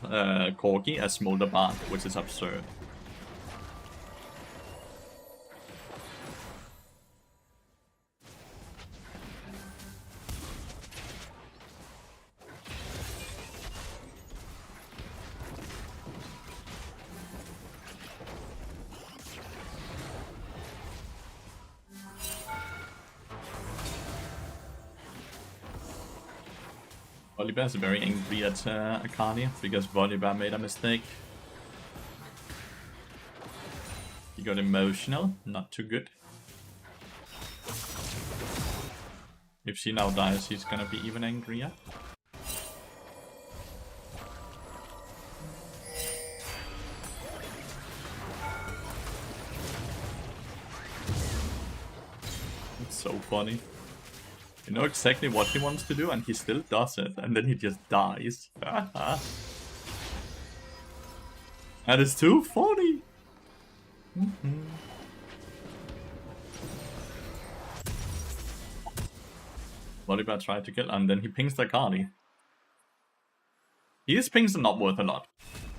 Corgi as Smolder Bard, which is absurd. Volibear is very angry at Akali because Volibear made a mistake. He got emotional, not too good. If she now dies, he's gonna be even angrier. It's so funny. You know exactly what he wants to do and he still does it, and then he just dies. That is too funny! Volibear tried to kill and then he pings the Akali. His pings are not worth a lot.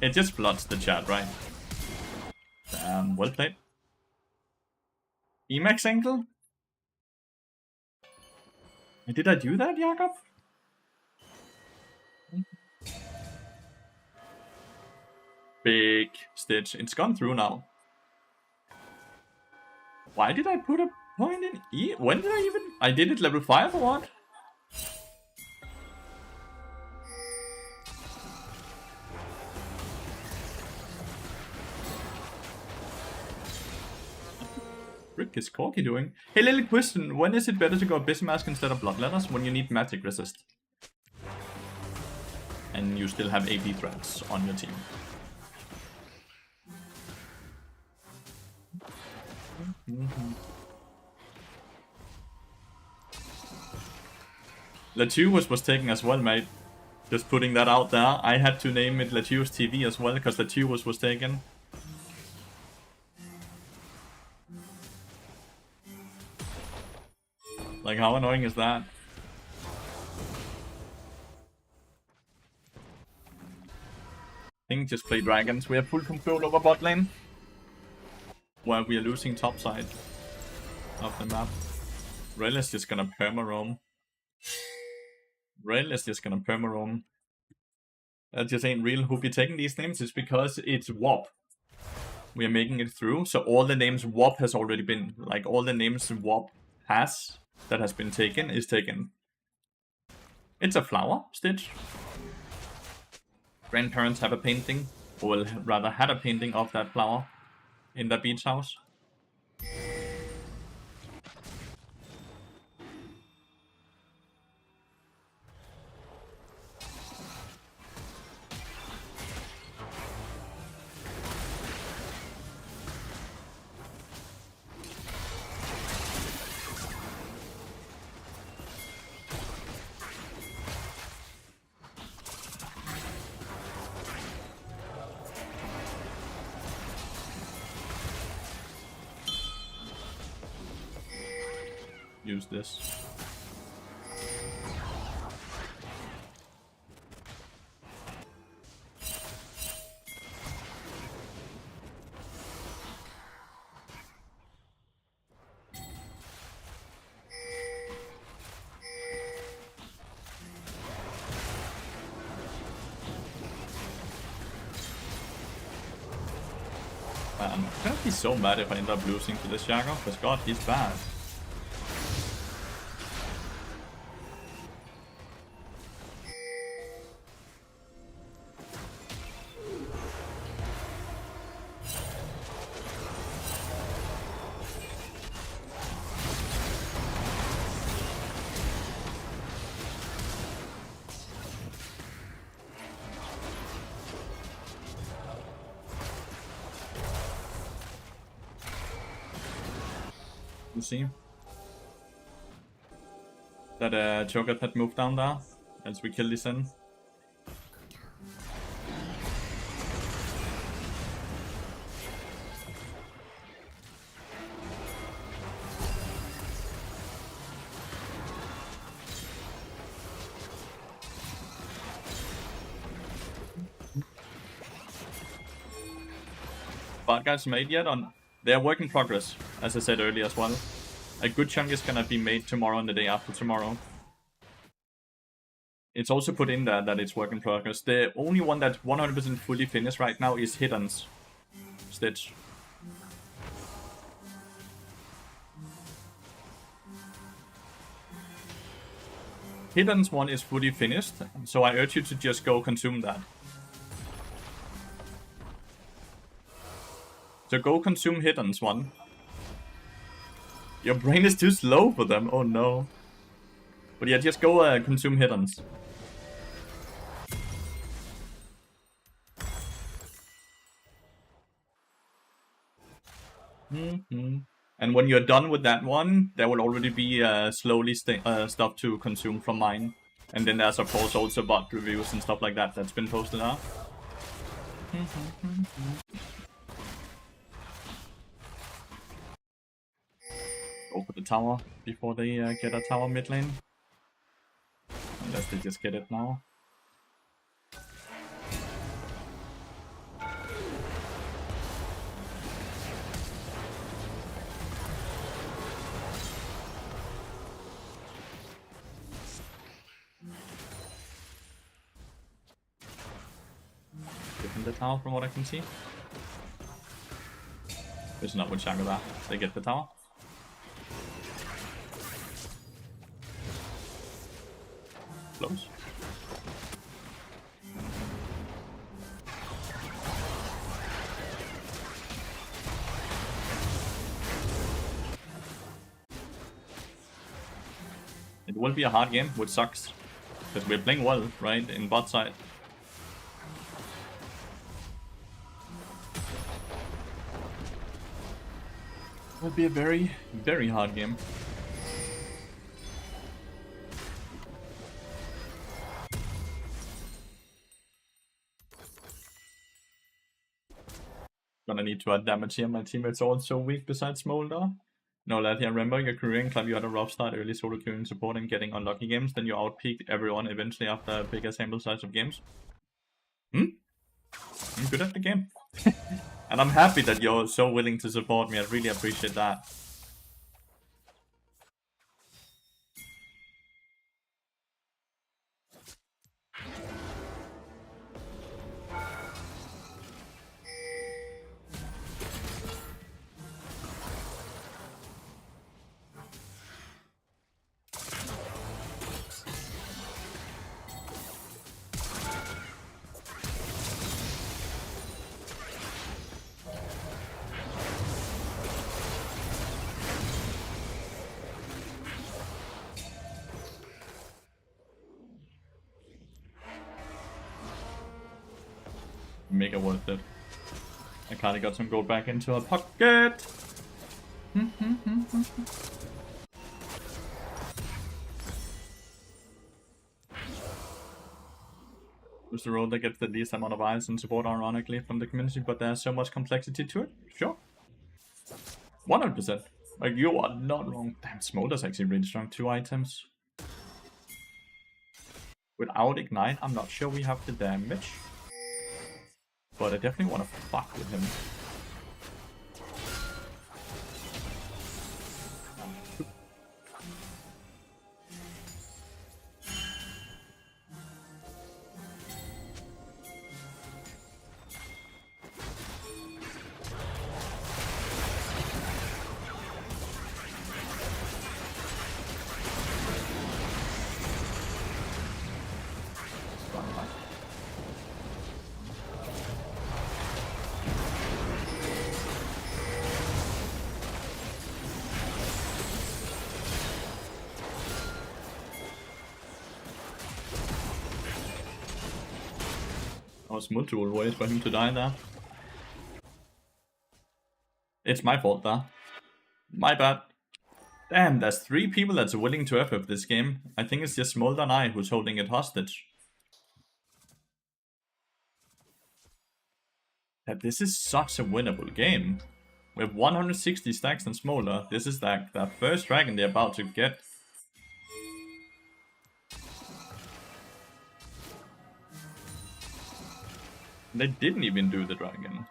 It just floods the chat, right? Damn, well played. Emax angle? Did I do that, Jakob? Big Stitch. It's gone through now. Why did I put a point in E? When did I even... I did it level 5 or what? Frick is Corky doing? Hey, little question. When is it better to go Bismask instead of Bloodletters? When you need magic resist. And you still have AP threats on your team. Lathyrus was taken as well, mate. Just putting that out there. I had to name it Lathyrus TV as well, because Lathyrus was taken. Like, how annoying is that? I think just play dragons. We have full control over bot lane. While we are losing top side of the map. Rel is just gonna perma-roam. Rel is just gonna perma-roam. That just ain't real. Who be taking these names is because it's WoP. We are making it through, so all the names WoP has already been, like all the names WoP has that has been taken is taken. It's a flower, Stitch. Grandparents have a painting, or will rather had a painting of that flower in the beach house. Use this. I'm gonna be so mad if I end up losing to this Jago, because god, he's bad. You see that Cho'Gath had moved down there as we kill this in. But guys made yet on? They're work in progress, as I said earlier as well. A good chunk is gonna be made tomorrow and the day after tomorrow. It's also put in there that it's work in progress. The only one that's 100% fully finished right now is Hidden's Stitch. Hidden's one is fully finished, so I urge you to just go consume that. So go consume Hidden's one. Your brain is too slow for them, oh no. But yeah, just go consume Hidden's. And when you're done with that one, there will already be slowly stuff to consume from mine. And then there's of course also bot reviews and stuff like that that's been posted out. Go for the tower before they get a tower mid lane. Unless they just get it now. Getting the tower from what I can see. It's not with Shangri-La. They get the tower. Close. It will be a hard game, which sucks. Because we're playing well, right, in bot side. It will be a very, very hard game. Gonna need to add damage here. My teammates are also weak besides Smolder. No, Lathyrus, remember your career in club, you had a rough start, early solo queuing support and getting unlucky games, then you outpeaked everyone eventually after a bigger sample size of games. I'm good at the game. And I'm happy that you're so willing to support me, I really appreciate that. Mega worth it. I kinda got some gold back into her pocket. Who's the role that gets the least amount of eyes and support, ironically, from the community, but there's so much complexity to it? Sure. 100%. Like, you are not wrong. Damn, Smolder's actually really strong. 2 items. Without Ignite, I'm not sure we have the damage. But I definitely want to fuck with him. Was multiple ways for him to die there. It's my fault there. My bad. Damn, there's 3 people that's willing to FF this game. I think it's just Smolder and I who's holding it hostage. Yeah, this is such a winnable game. We have 160 stacks and Smolder. This is like the first dragon they're about to get. They didn't even do the dragon.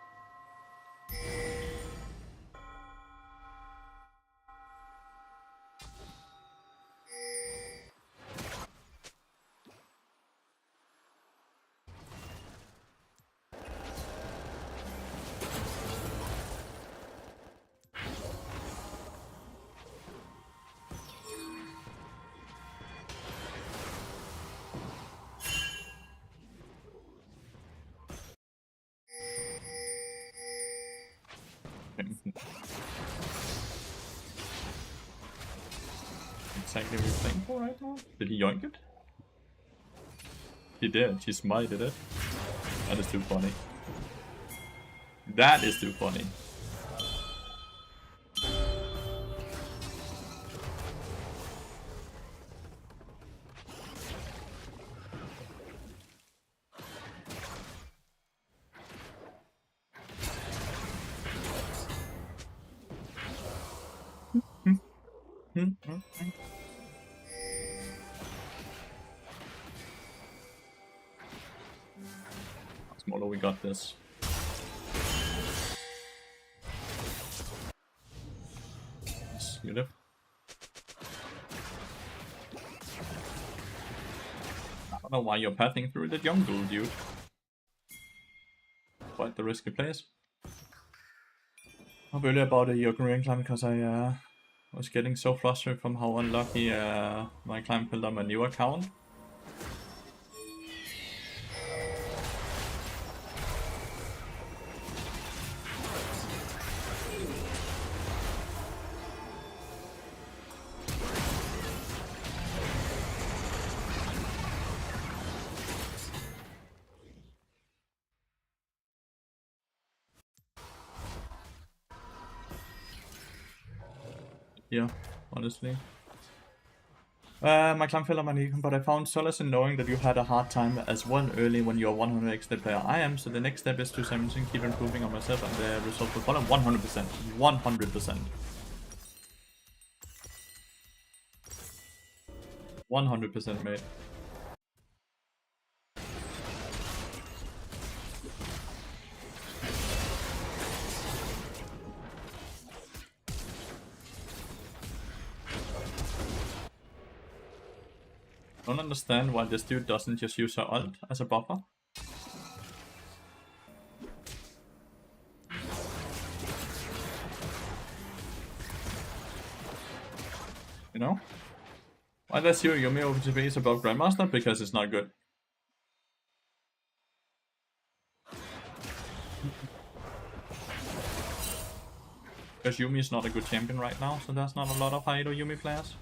exactly what he's playing for right now. Did he yoink it? He did. He smited it. That is too funny. That is too funny. Smaller, we got this. Yes, you live. I don't know why you're pathing through the jungle, dude. Quite the risky place. I'm really about a Korean climb because I was getting so frustrated from how unlucky my climb filled on my new account. Yeah, honestly. My climb fell on my knee, but I found solace in knowing that you had a hard time as well early when you're 100x the player I am, so the next step is to keep improving on myself and the results will follow 100%. 100%. 100%, mate. I don't understand why this dude doesn't just use her ult as a buffer. You know? Why does your Yumi OTP is above Grandmaster? Because it's not good. Because Yumi is not a good champion right now, so there's not a lot of high elo Yumi players.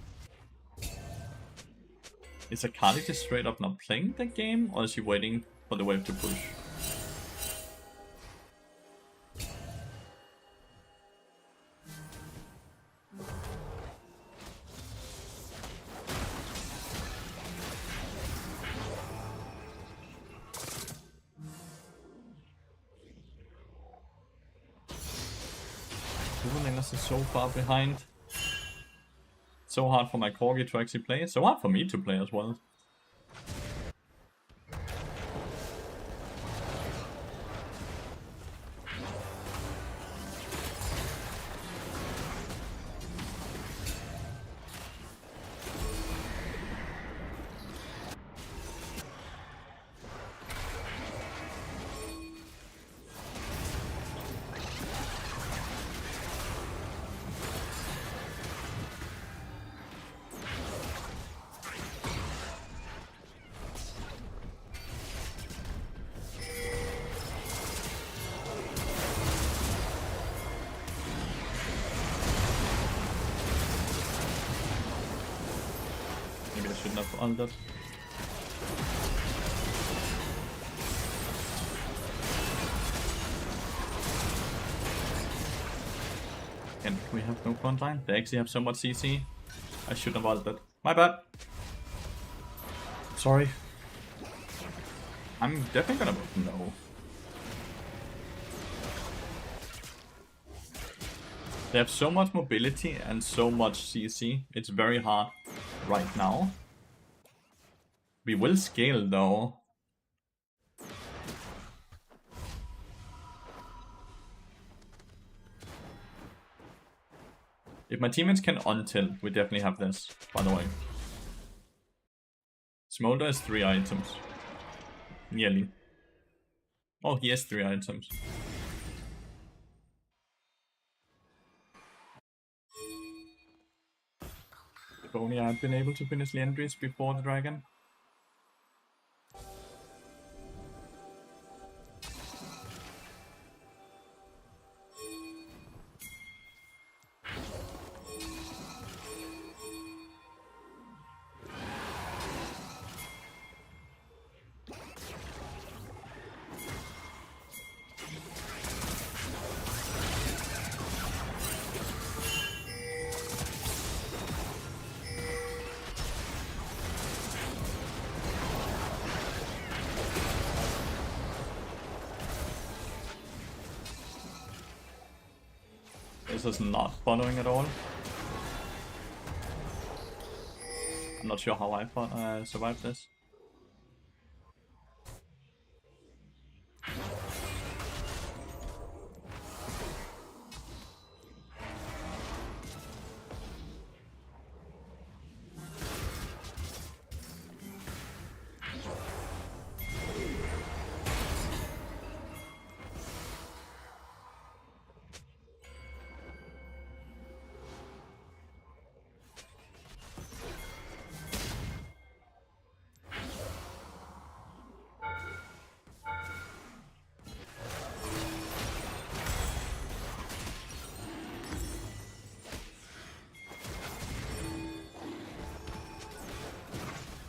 Is Akali just straight up not playing the game, or is he waiting for the wave to push? Is so far behind. So hard for my corgi to actually play. So hard for me to play as well. Maybe I shouldn't have ulted. And we have no front line. They actually have so much CC. I shouldn't have ulted. My bad. Sorry. I'm definitely gonna vote no. They have so much mobility and so much CC. It's very hard right now. We will scale though. If my teammates can untilt, we definitely have this, by the way. Smolder has 3 items. Nearly. Oh, he has 3 items. If only I had been able to finish Lathyrus before the dragon. This is not following at all. I'm not sure how I survived this.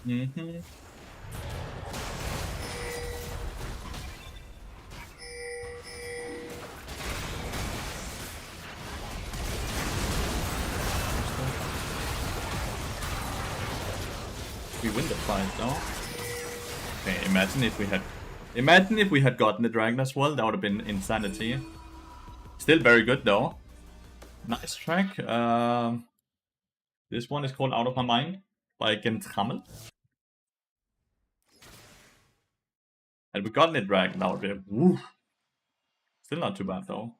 Mm-hmm. We win the fight though. Okay, imagine if we had gotten the dragon as well, that would have been insanity. Still very good though. Nice track. This one is called Out of My Mind by Gentrammel. Had we gotten it dragged, that would be woo. Still not too bad though.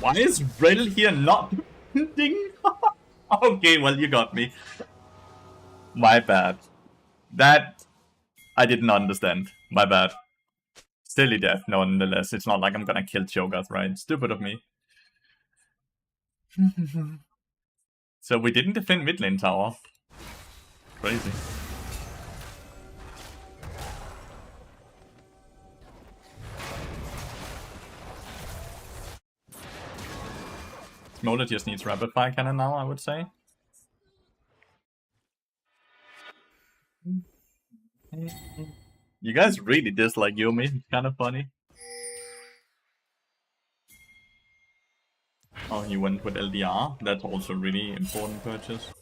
Why is Riddle here not ding? Okay, well, you got me. My bad. That I didn't understand. My bad. Silly death, nonetheless. It's not like I'm gonna kill Cho'Gath, right? Stupid of me. So we didn't defend mid lane tower. Crazy. Smolder just needs rapid fire cannon now, I would say. You guys really dislike Yumi. It's kind of funny. Oh, he went with LDR. That's also really important purchase.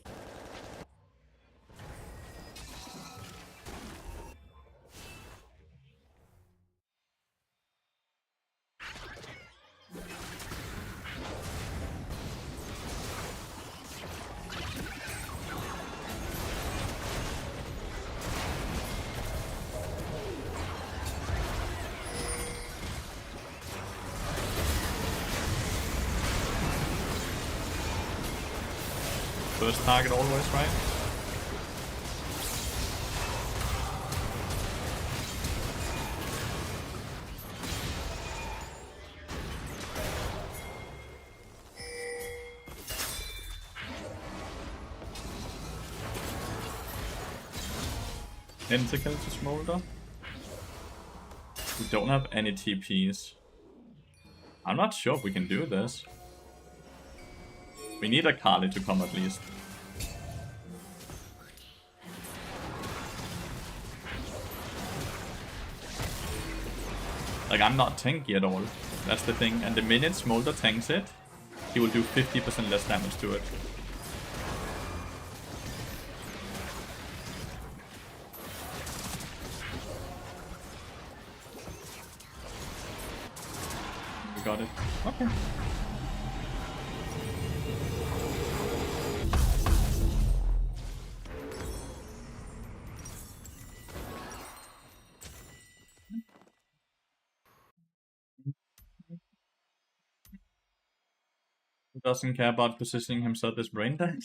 First target always, right? Tentacle to Smolder. We don't have any TPs. I'm not sure if we can do this. We need a Kali to come at least. Like, I'm not tanky at all. That's the thing. And the minute Smolder tanks it, he will do 50% less damage to it. We got it. Okay. Doesn't care about positioning himself as brain dead.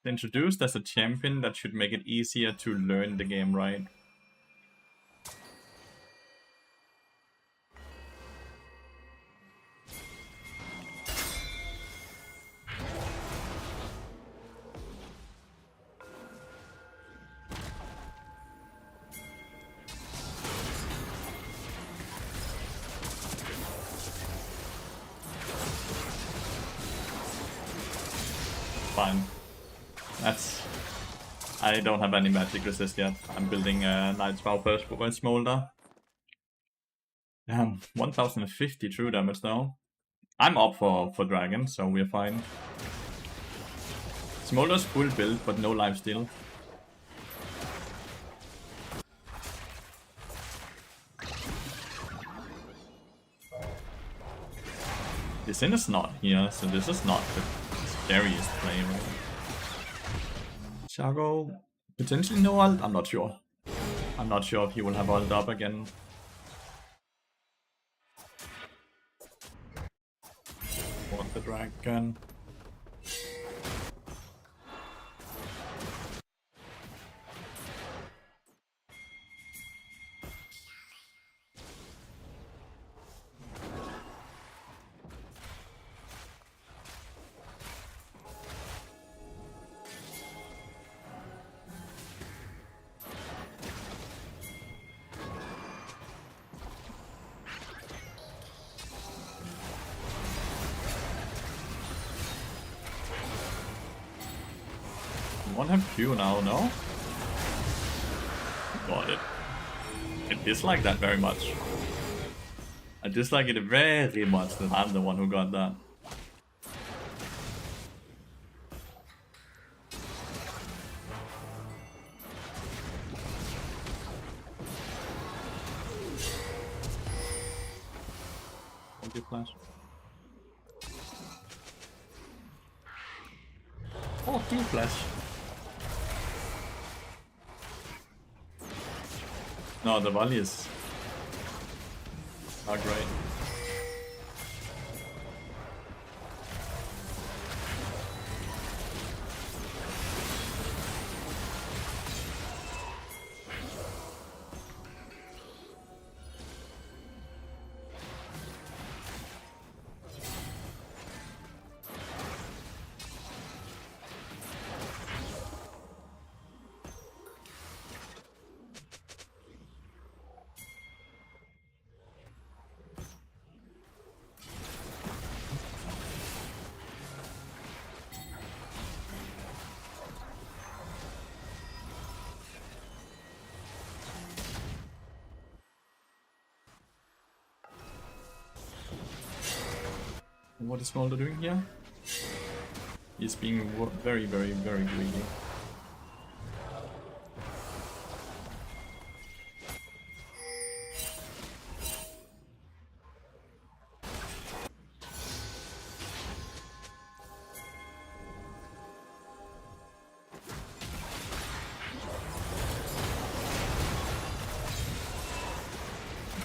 Introduced as a champion that should make it easier to learn the game, right? Fine. That's I don't have any magic resist yet. I'm building a Knight's Vow first with my Smolder. Damn, 1050 true damage though. I'm up for Dragon, so we're fine. Smolder's full build, but no lifesteal. The Sin is not here, so this is not the scariest play, right? Shago, potentially no ult? I'm not sure. I'm not sure if he will have ult up again. Want the dragon. Won't have Q now, no? Got it. I dislike that very much. I dislike it very much that I'm the one who got that. Thank you, Flash. Oh, Team Flash. No, the volley is not great. What is Smolder doing here? He's being very, very, very greedy.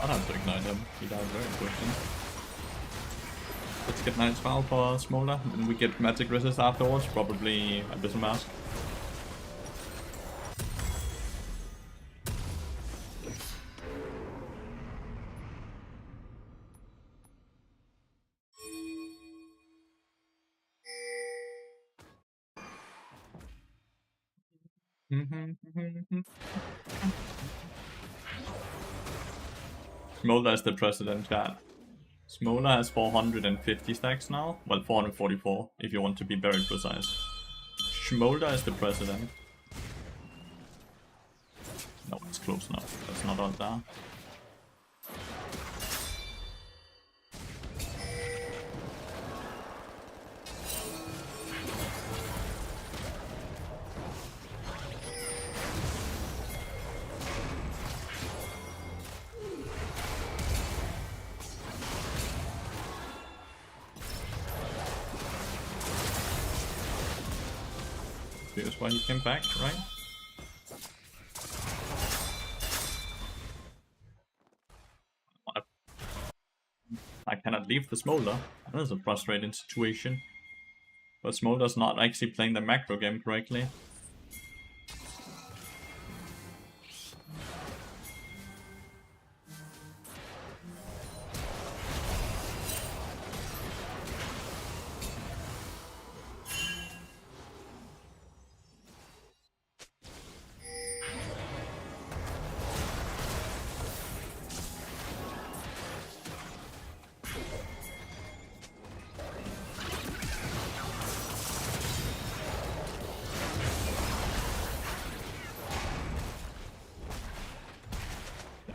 I'll have to ignite him. He died very quickly. Let's get Knight's Vow for Smolder, and we get Magic Resist afterwards, probably Abyssal Mask. Smolder is the president, chat. Smolder has 450 stacks now. Well, 444, if you want to be very precise. Smolder is the president. No, it's close enough. That's not all there. That's why he came back, right? I cannot leave the Smolder. That is a frustrating situation. But Smolder's not actually playing the macro game correctly.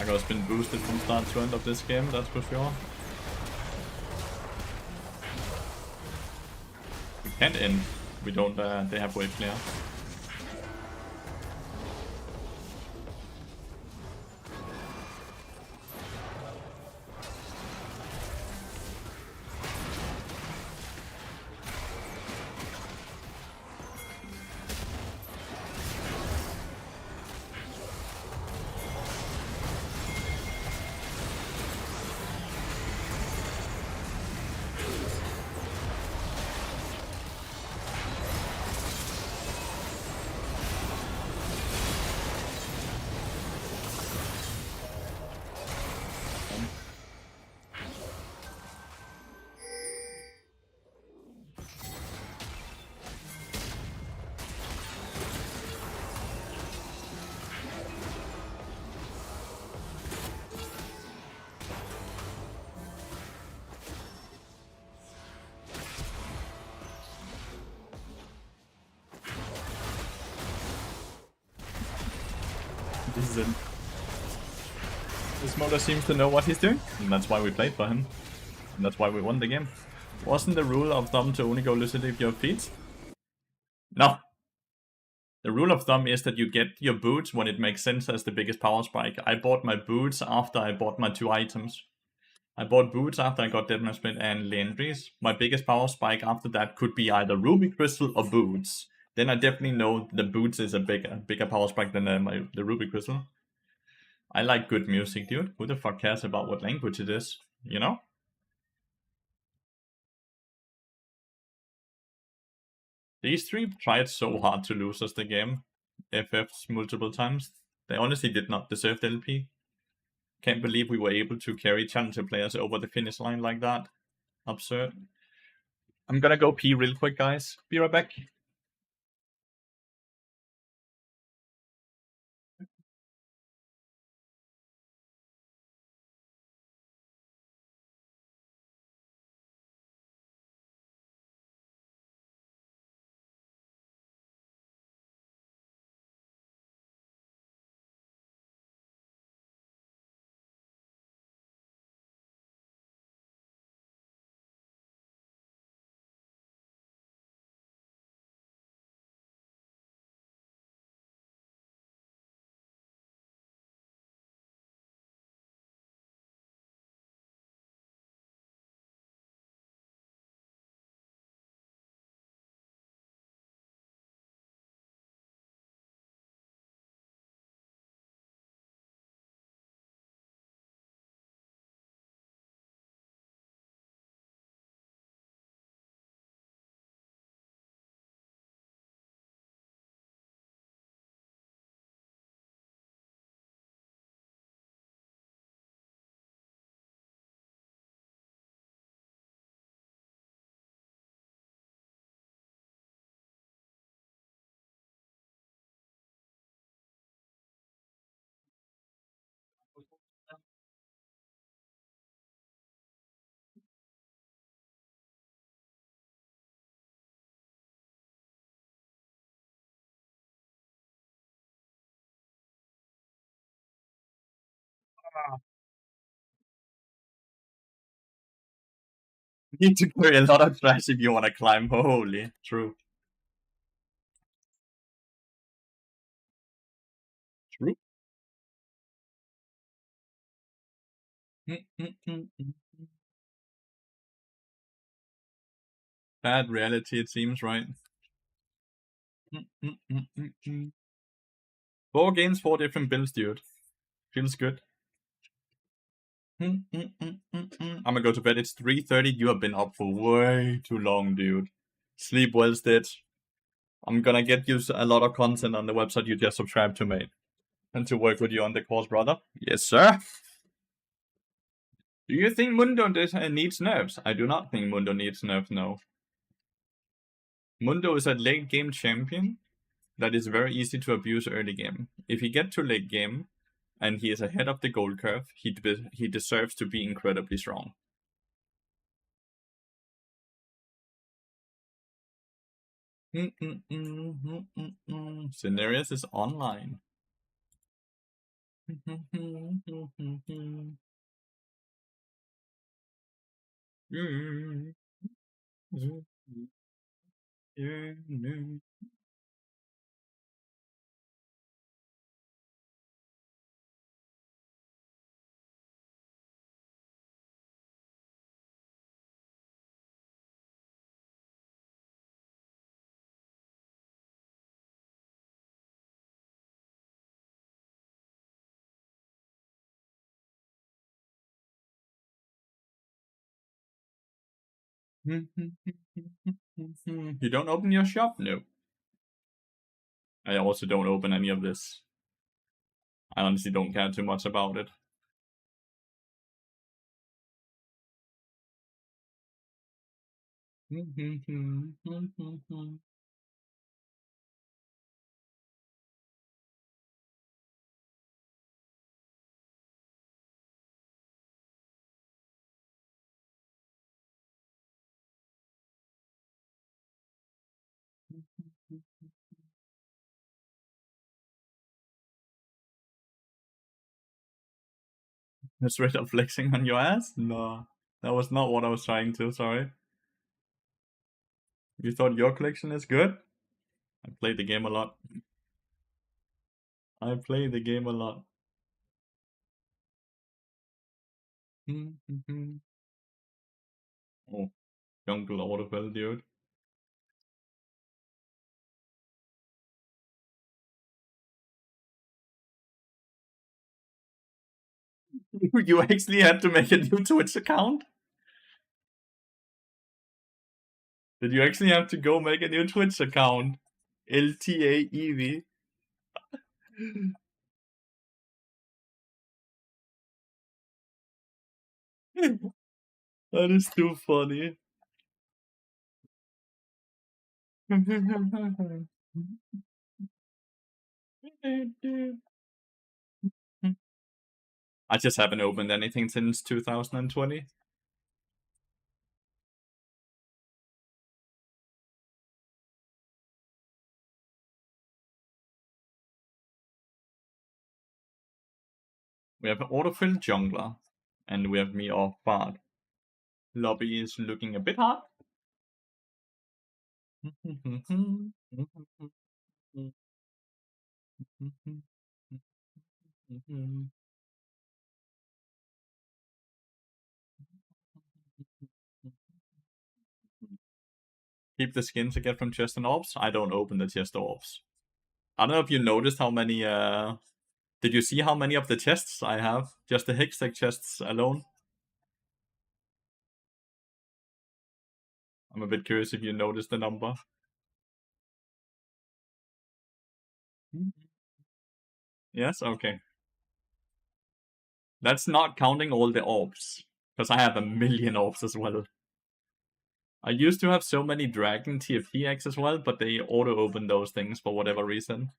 Aggro's been boosted from start to end of this game, that's for sure. We can't end. We don't, they have wave clear. This is it. This Moda seems to know what he's doing, and that's why we played for him. And that's why we won the game. Wasn't the rule of thumb to only go Lucid if you have feet? No. The rule of thumb is that you get your boots when it makes sense as the biggest power spike. I bought my boots after I bought my 2 items. I bought boots after I got Deadman Split and Leandries. My biggest power spike after that could be either Ruby Crystal or boots. Then I definitely know the boots is a bigger power spike than the Ruby Crystal. I like good music, dude. Who the fuck cares about what language it is? You know? These three tried so hard to lose us the game. FFs multiple times. They honestly did not deserve the LP. Can't believe we were able to carry challenger players over the finish line like that. Absurd. I'm gonna go pee real quick, guys. Be right back. You need to carry a lot of trash if you want to climb. Holy, true. True. Bad reality, it seems, right? 4 games, 4 different builds, dude. Feels good. I'm gonna go to bed. It's 3:30. You have been up for way too long, dude. Sleep well, Stitch. I'm gonna get you a lot of content on the website you just subscribed to, mate. And to work with you on the course, brother. Yes, sir. Do you think Mundo needs nerfs? I do not think Mundo needs nerfs, no. Mundo is a late game champion that is very easy to abuse early game. If he get to late game and he is ahead of the gold curve, he deserves to be incredibly strong. Cenarius is online. You don't open your shop? No. I also don't open any of this. I honestly don't care too much about it. Straight up flexing on your ass? No, that was not what I was trying to, sorry. You thought your collection is good? I play the game a lot. I play the game a lot. Oh, jungle autofill, dude. You actually had to make a new Twitch account? Did you actually have to go make a new Twitch account? LTAEV. That is too funny. I just haven't opened anything since 2020. We have an autofill jungler, and we have me off bard. Lobby is looking a bit hard. Keep the skins I get from chest and orbs. I don't open the chest orbs. I don't know if you noticed how many. Did you see how many of the chests I have? Just the Hextech chests alone. I'm a bit curious if you noticed the number. Yes, okay. That's not counting all the orbs, because I have a million orbs as well. I used to have so many Dragon TFT eggs as well, but they auto-open those things for whatever reason.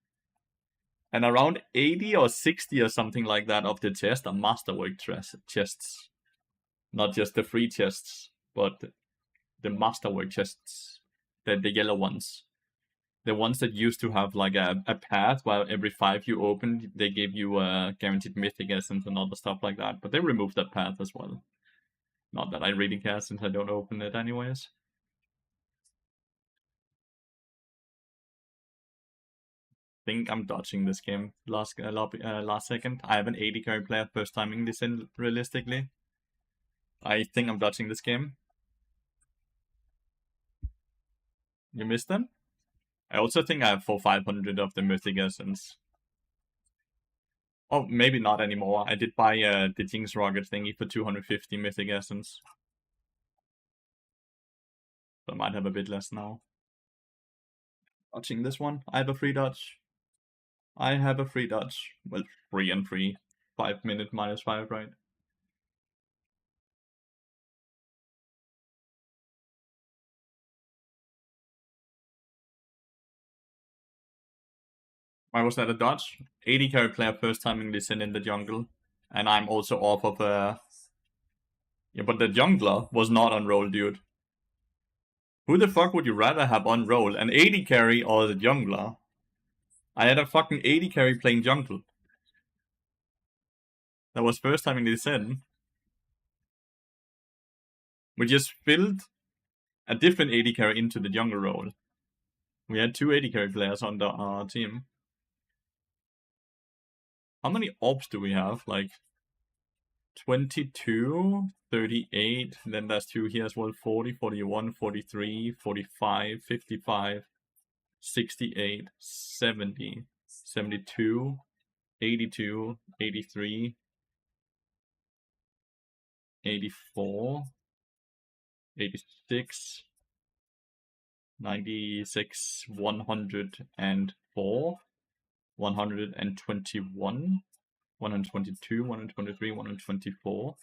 And around 80 or 60 or something like that of the chest are Masterwork chests. Not just the free chests, but the Masterwork chests. The yellow ones. The ones that used to have like a path where every 5 you opened, they gave you a guaranteed mythic essence and other stuff like that. But they removed that path as well. Not that I really care since I don't open it anyways. Think I'm dodging this game last second. I have an 80 carry player first timing this in realistically. I think I'm dodging this game. You missed them? I also think I have 500 of the mythic essence. Oh, maybe not anymore. I did buy the Jinx Rocket thingy for 250 mythic essence. So I might have a bit less now. Dodging this one. I have a free dodge. I have a free dodge. Well, free and free. 5 minute -5, right? Why was that a dodge? 80 carry player first timing this in the jungle. And I'm also off of Yeah, but the jungler was not on roll, dude. Who the fuck would you rather have on roll? An 80 carry or the jungler? I had a fucking 80 carry playing jungle. That was first time in this in. We just filled a different AD carry into the jungle role. We had 2 AD carry players on our team. How many orbs do we have? Like 22, 38, then there's 2 here as well, 40, 41, 43, 45, 55, 68, 70, 72, 82, 83, 84, 86, 96, 104, 121, 122, 123, 124,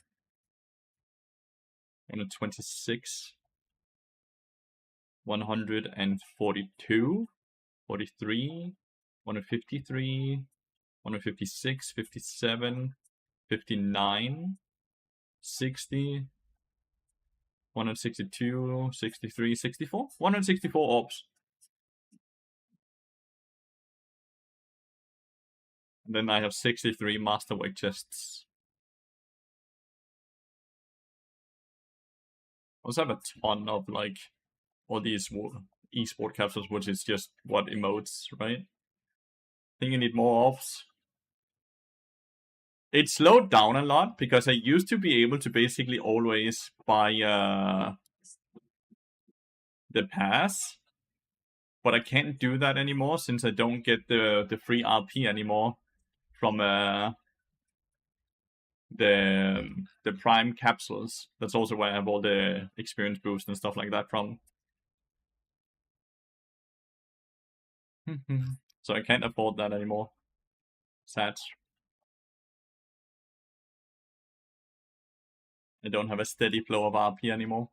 126, 142, 43, 153, 156, 57, 59, 60, 162, 63, 64, 164 orbs. And then I have 63 masterwork chests. I also have a ton of like all these esport capsules, which is just what emotes, right? I think you need more orbs. It slowed down a lot because I used to be able to basically always buy the pass, but I can't do that anymore since I don't get the free RP anymore from the prime capsules. That's also where I have all the experience boost and stuff like that from. So I can't afford that anymore. Sad. I don't have a steady flow of RP anymore.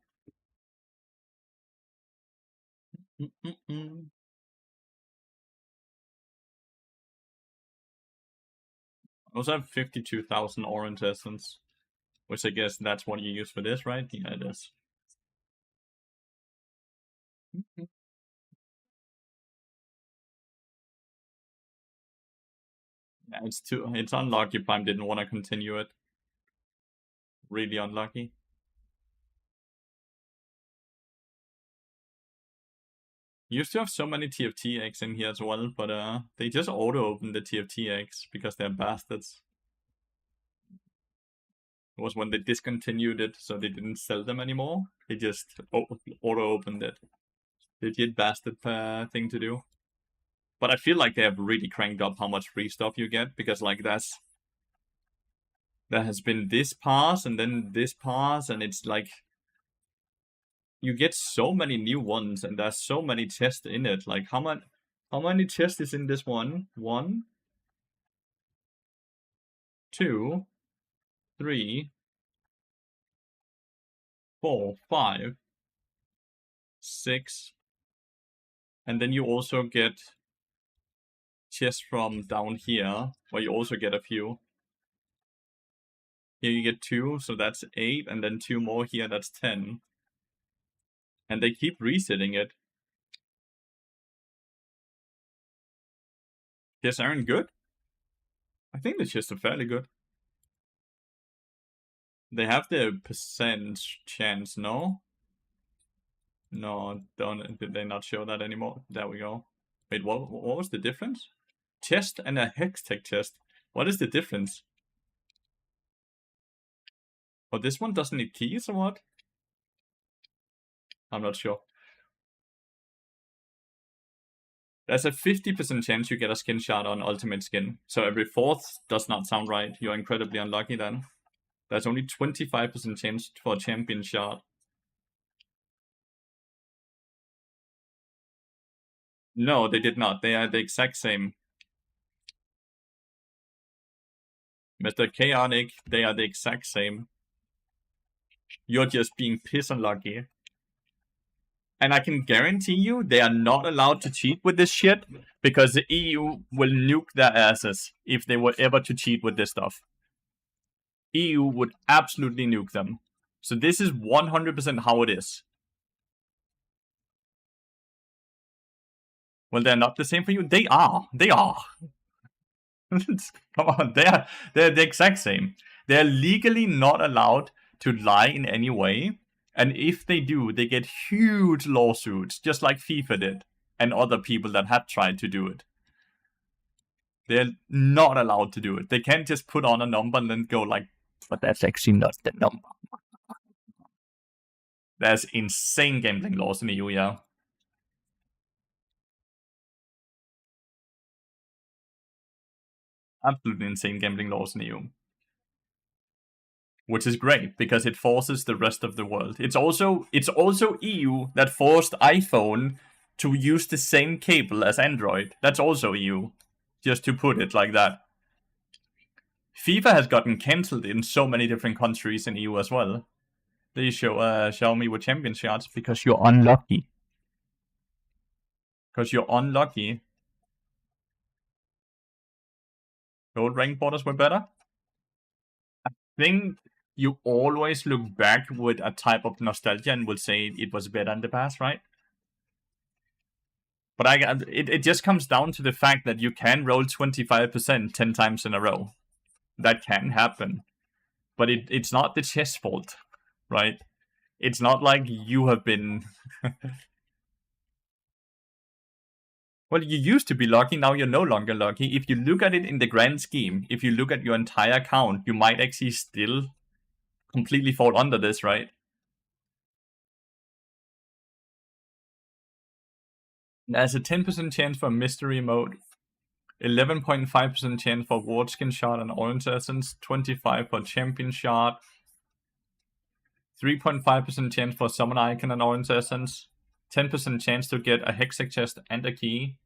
I also have 52,000 orange essence, which I guess that's what you use for this, right? Yeah, it is. Yeah, it's unlucky Prime didn't want to continue it. Really unlucky. Used to have so many TFT eggs in here as well, but they just auto-open the TFT eggs because they're bastards. It was when they discontinued it, so they didn't sell them anymore. They just auto-opened it. Legit bastard thing to do. But I feel like they have really cranked up how much free stuff you get, because like there has been this pass and then this pass, and it's like you get so many new ones, and there's so many chests in it. Like how many chests is in this one? 1, 2, 3, 4, 5, 6, and then you also get chests from down here, where you also get a few. Here you get 2, so that's 8, and then 2 more here, that's 10. And they keep resetting it. Chests aren't good? I think the chests are fairly good. They have the percent chance, no? No, did they not show that anymore? There we go. Wait, what was the difference? Chest and a Hextech chest. What is the difference? Oh, this one doesn't need keys or what? I'm not sure. There's a 50% chance you get a skin shard on ultimate skin. So every 4th does not sound right. You're incredibly unlucky then. There's only 25% chance for a champion shard. No, they did not. They are the exact same. Mr. Chaotic, they are the exact same. You're just being piss unlucky. And I can guarantee you they are not allowed to cheat with this shit, because the EU will nuke their asses if they were ever to cheat with this stuff. EU would absolutely nuke them. So this is 100% how it is. Well, they're not the same for you. They are. They are. Come on, they're the exact same. They're legally not allowed to lie in any way, and if they do, they get huge lawsuits, just like FIFA did, and other people that have tried to do it. They're not allowed to do it. They can't just put on a number and then go like, but that's actually not the number. There's insane gambling laws in the EU, yeah. Absolutely insane gambling laws in the EU. Which is great because it forces the rest of the world. It's also EU that forced iPhone to use the same cable as Android. That's also EU. Just to put it like that. FIFA has gotten cancelled in so many different countries in EU as well. They show me with championships because you're unlucky. Because you're unlucky. Gold rank borders were better. I think you always look back with a type of nostalgia and will say it was better in the past, right? But it just comes down to the fact that you can roll 25% 10 times in a row. That can happen. But it's not the chess fault, right? It's not like you have been... Well, you used to be lucky, now you're no longer lucky. If you look at it in the grand scheme, if you look at your entire count, you might actually still completely fall under this, right? There's a 10% chance for mystery mode, 11.5% chance for ward skin shot and orange essence, 25 for champion shot, 3.5% chance for summon icon and orange essence, 10% chance to get a hextech chest and a key,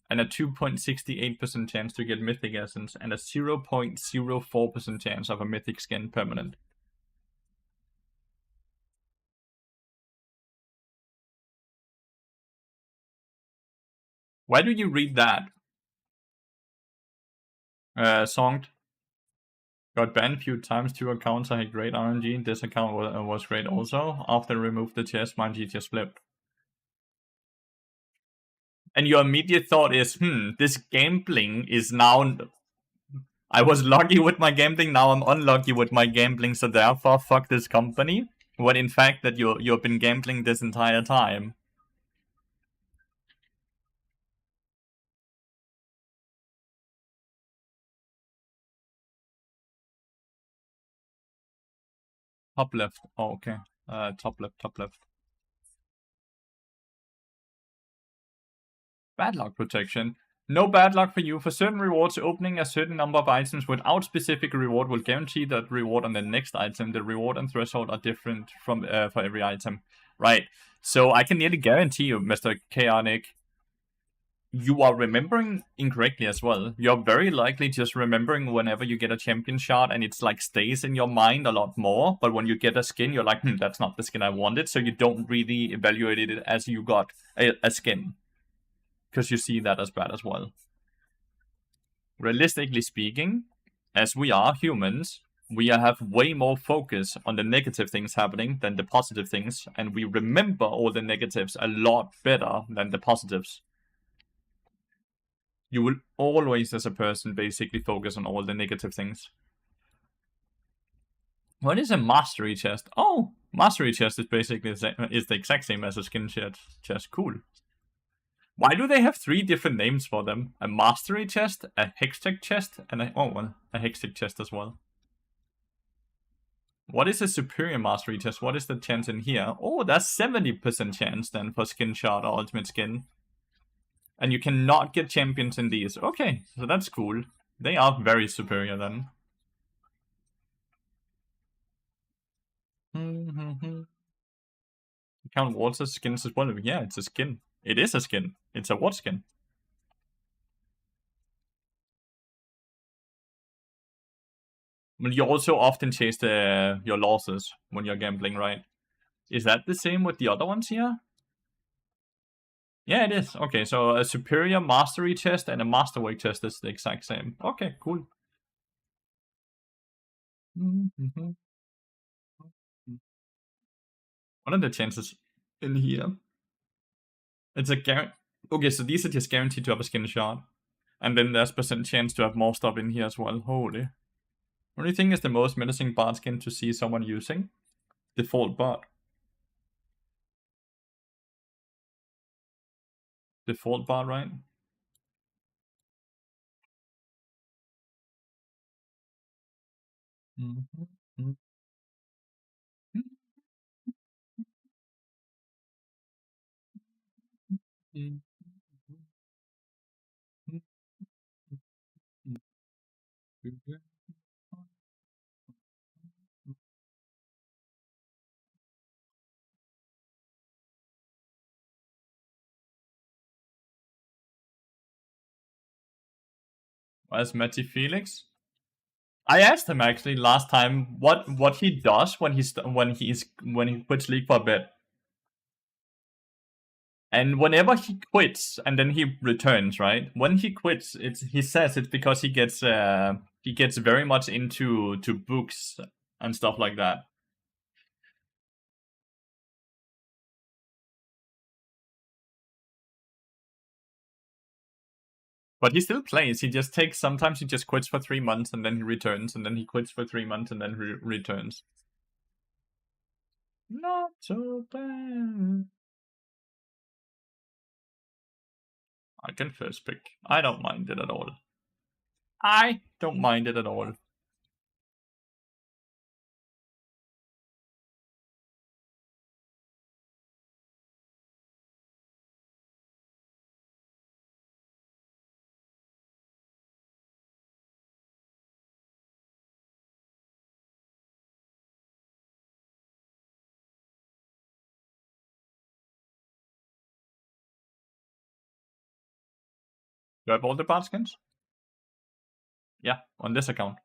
and a 2.68% chance to get mythic essence, and a 0.04% chance of a mythic skin permanent. Why do you read that? Songed. Got banned a few times, 2 accounts I had great RNG, this account was great also. After I removed the chest, my G just flipped. And your immediate thought is, this gambling is now... I was lucky with my gambling, now I'm unlucky with my gambling, so therefore fuck this company. When in fact that you've been gambling this entire time. Top left. Oh, okay. Top left, top left. Bad luck protection. No bad luck for you. For certain rewards, opening a certain number of items without specific reward will guarantee that reward on the next item. The reward and threshold are different from for every item. Right. So I can nearly guarantee you, Mr. Chaotic, you are remembering incorrectly as well. You're very likely just remembering whenever you get a champion shot and it's like stays in your mind a lot more. But when you get a skin, you're like, that's not the skin I wanted. So you don't really evaluate it as you got a skin. Because you see that as bad as well. Realistically speaking, as we are humans, we have way more focus on the negative things happening than the positive things. And we remember all the negatives a lot better than the positives. You will always, as a person, basically focus on all the negative things. What is a mastery chest? Oh, mastery chest is basically the exact same as a skin chest. Cool. Why do they have 3 different names for them? A mastery chest, a hextech chest, and a hextech chest as well. What is a superior mastery chest? What is the chance in here? Oh, that's 70% chance then for skin shot or ultimate skin. And you cannot get champions in these. Okay, so that's cool. They are very superior then. Count wards as skins as well. Yeah, it's a skin. It is a skin. It's a ward skin. You also often chase your losses when you're gambling, right? Is that the same with the other ones here? Yeah, it is. Okay, so a superior mastery chest and a masterwork chest is the exact same. Okay, cool. What are the chances in here? It's a guarantee. Okay, so these are just guaranteed to have a skin shot. And then there's percent chance to have more stuff in here as well. Holy. What do you think is the most menacing bard skin to see someone using? Default bard. Default bard, right? Where's Matty Felix? I asked him actually last time what he does when he quits League for a bit. And whenever he quits and then he returns, right? When he quits, he says it's because he gets very much into books and stuff like that. But he still plays. He just takes. Sometimes he just quits for 3 months and then he returns, and then he quits for 3 months and then returns. Not so bad. I can first pick. I don't mind it at all. I don't mind it at all. Do I have all the bard skins? Yeah, on this account.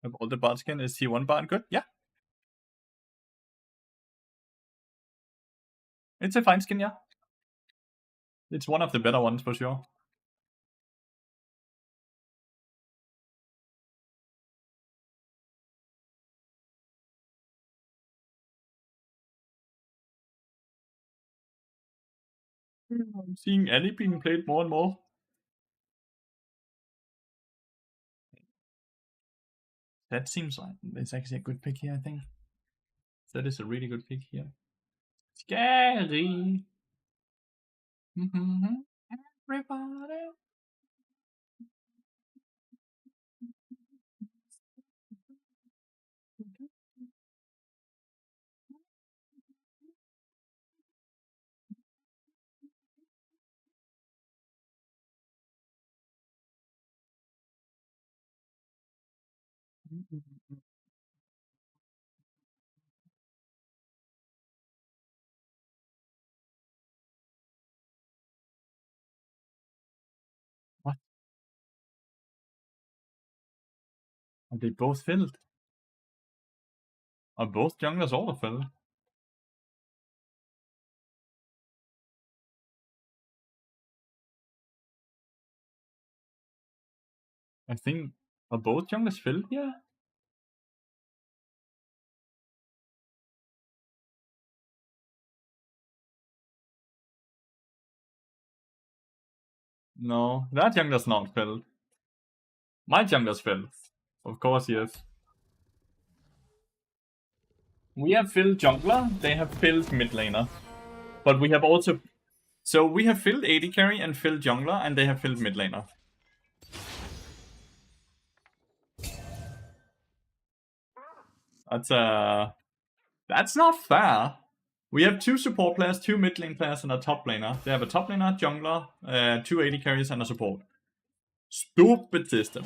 Have all the bard skin. Is T1 bard good? Yeah. It's a fine skin, yeah. It's one of the better ones for sure. I'm seeing Ellie being played more and more. That seems like it's actually a good pick here, I think. That is a really good pick here. Scary. Everybody. What? Are they both filled? Are both junglers also filled? I think. Are both junglers filled? Yeah. No, that jungler's not filled. My jungler's filled. Of course, yes. We have filled jungler, they have filled mid laner. But we have also... So we have filled AD carry and filled jungler, and they have filled mid laner. That's not fair. We have 2 support players, 2 mid lane players, and a top laner. They have a top laner, jungler, 2 AD carries, and a support. Stupid system.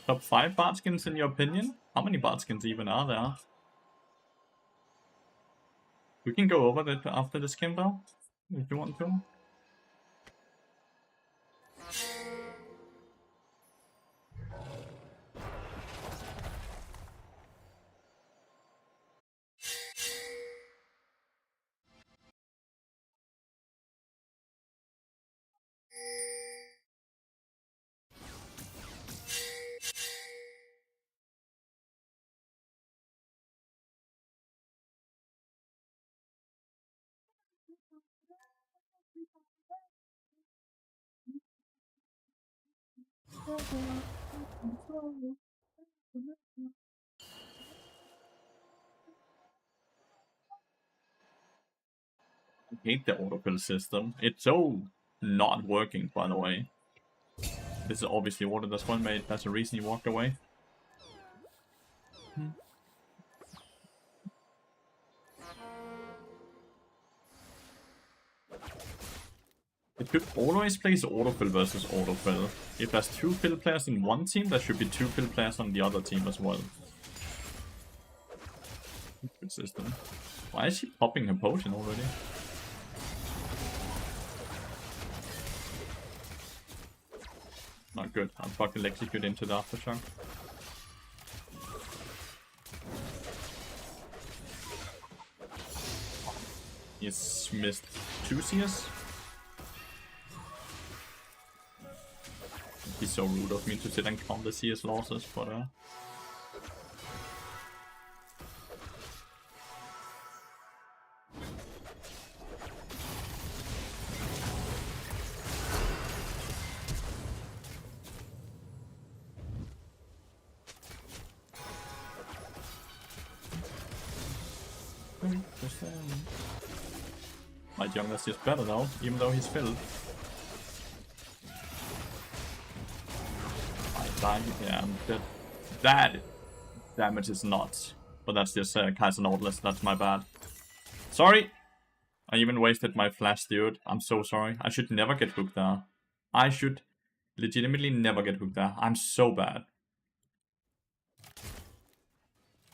Top 5 bard skins in your opinion? How many bard skins even are there? We can go over that after this game though, if you want to. I hate the autofill system. It's so not working, by the way. This is obviously water that's one mate. That's the reason he walked away. It should always place autofill versus autofill. If there's 2 fill players in one team, there should be 2 fill players on the other team as well. Good system. Why is she popping her potion already? Not good. I'm fucking execute into the aftershock. He's missed 2 CS. He's so rude of me to sit and count the CS losses, but my jungler's just better now, even though he's filled. Yeah, that damage is nuts. But that's just Kaiser Nautilus, that's my bad. Sorry! I even wasted my flash, dude. I'm so sorry. I should never get hooked there. I should legitimately never get hooked there. I'm so bad.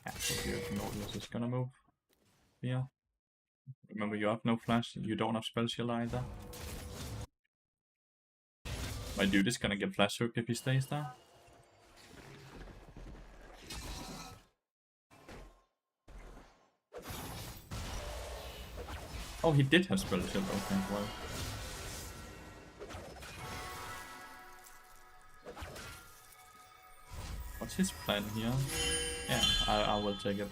Yeah, Nautilus is gonna move. Yeah. Remember, you have no flash, you don't have spell shield either. My dude is gonna get flash hooked if he stays there. Oh, he did have spell shield, okay, well. What's his plan here? Yeah, I will take it.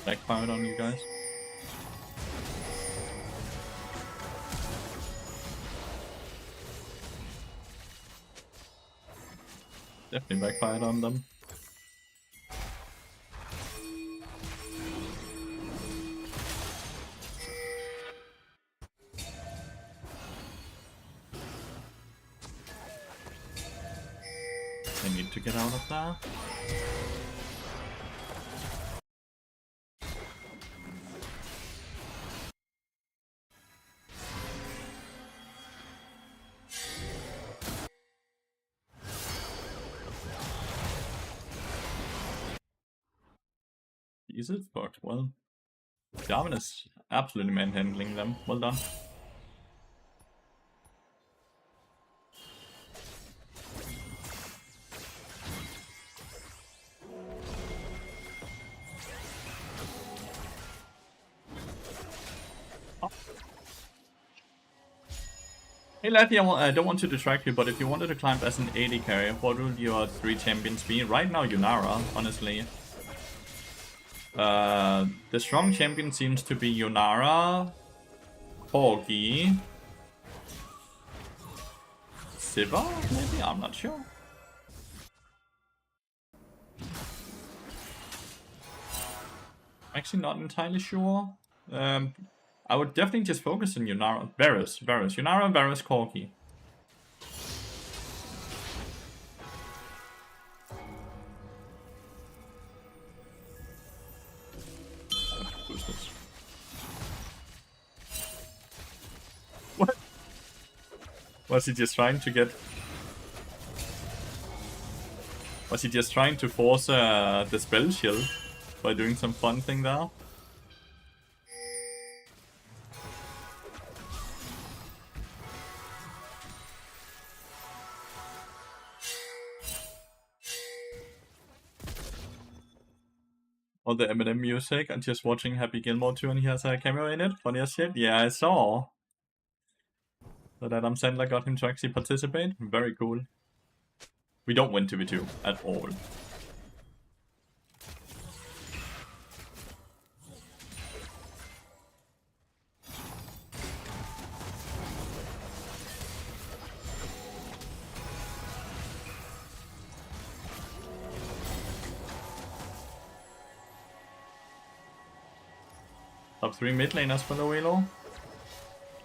Backfired on you guys. Definitely backfired on them. I need to get out of there. Is it? But well, Jarvan is absolutely manhandling them. Well done. Oh. Hey Lathy, I don't want to distract you, but if you wanted to climb as an AD carry, what would your 3 champions be? Right now, Yunara, honestly. The strong champion seems to be Yunara, Corgi, Siva, maybe? I'm not sure. Actually not entirely sure. I would definitely just focus on Yunara. Varus. Yunara, Varus, Corki. Boost this. What? Was he just trying to get... Was he just trying to force the spell shield by doing some fun thing there? Or the Eminem music and just watching Happy Gilmore 2 and he has a cameo in it? Funny as shit? Yeah, I saw. So that Adam Sandler got him to actually participate. Very cool. We don't win 2v2 at all. Top 3 mid laners for low elo.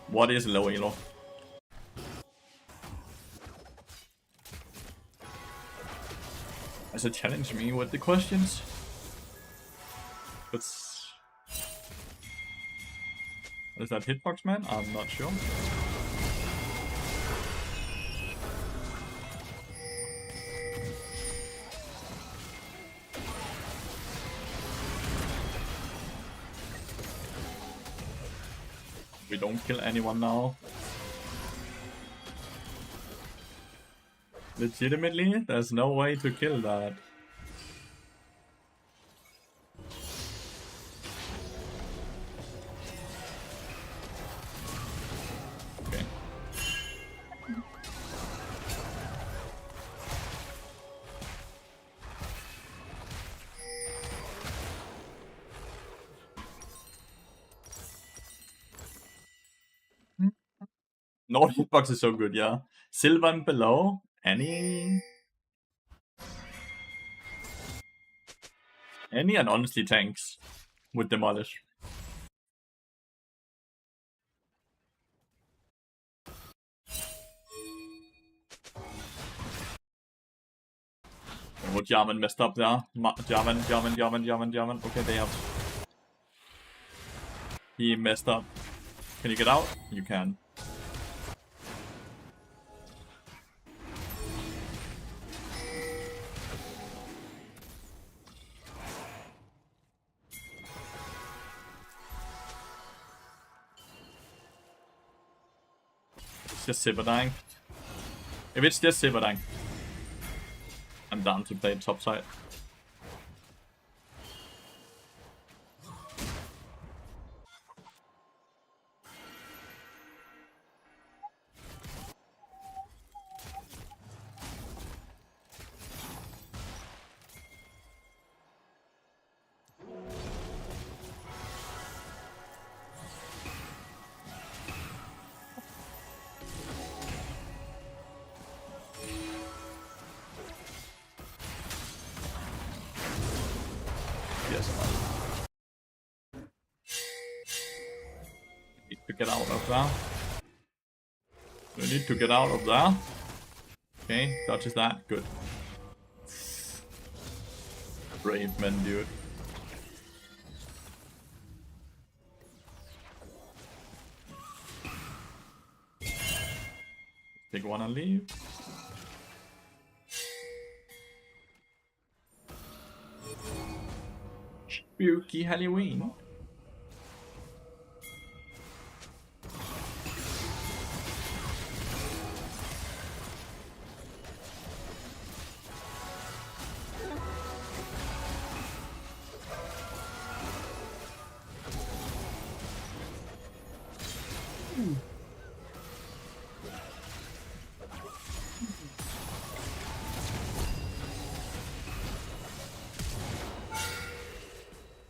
What is low elo? As a challenge me with the questions. What is that hitbox, man? I'm not sure. We don't kill anyone now. Legitimately, there's no way to kill that. Okay. No hitbox is so good, yeah. Sylvan below. Any and honestly tanks would demolish. Oh, Jarman messed up there. Jarman. Okay, they have. He messed up. Can you get out? You can. It's just Siverdang. If it's just Siverdang, I'm down to play top side. Need to get out of there. We need to get out of there. Okay, dodges that. Good. Brave men, dude. Take one and leave. Spooky Halloween.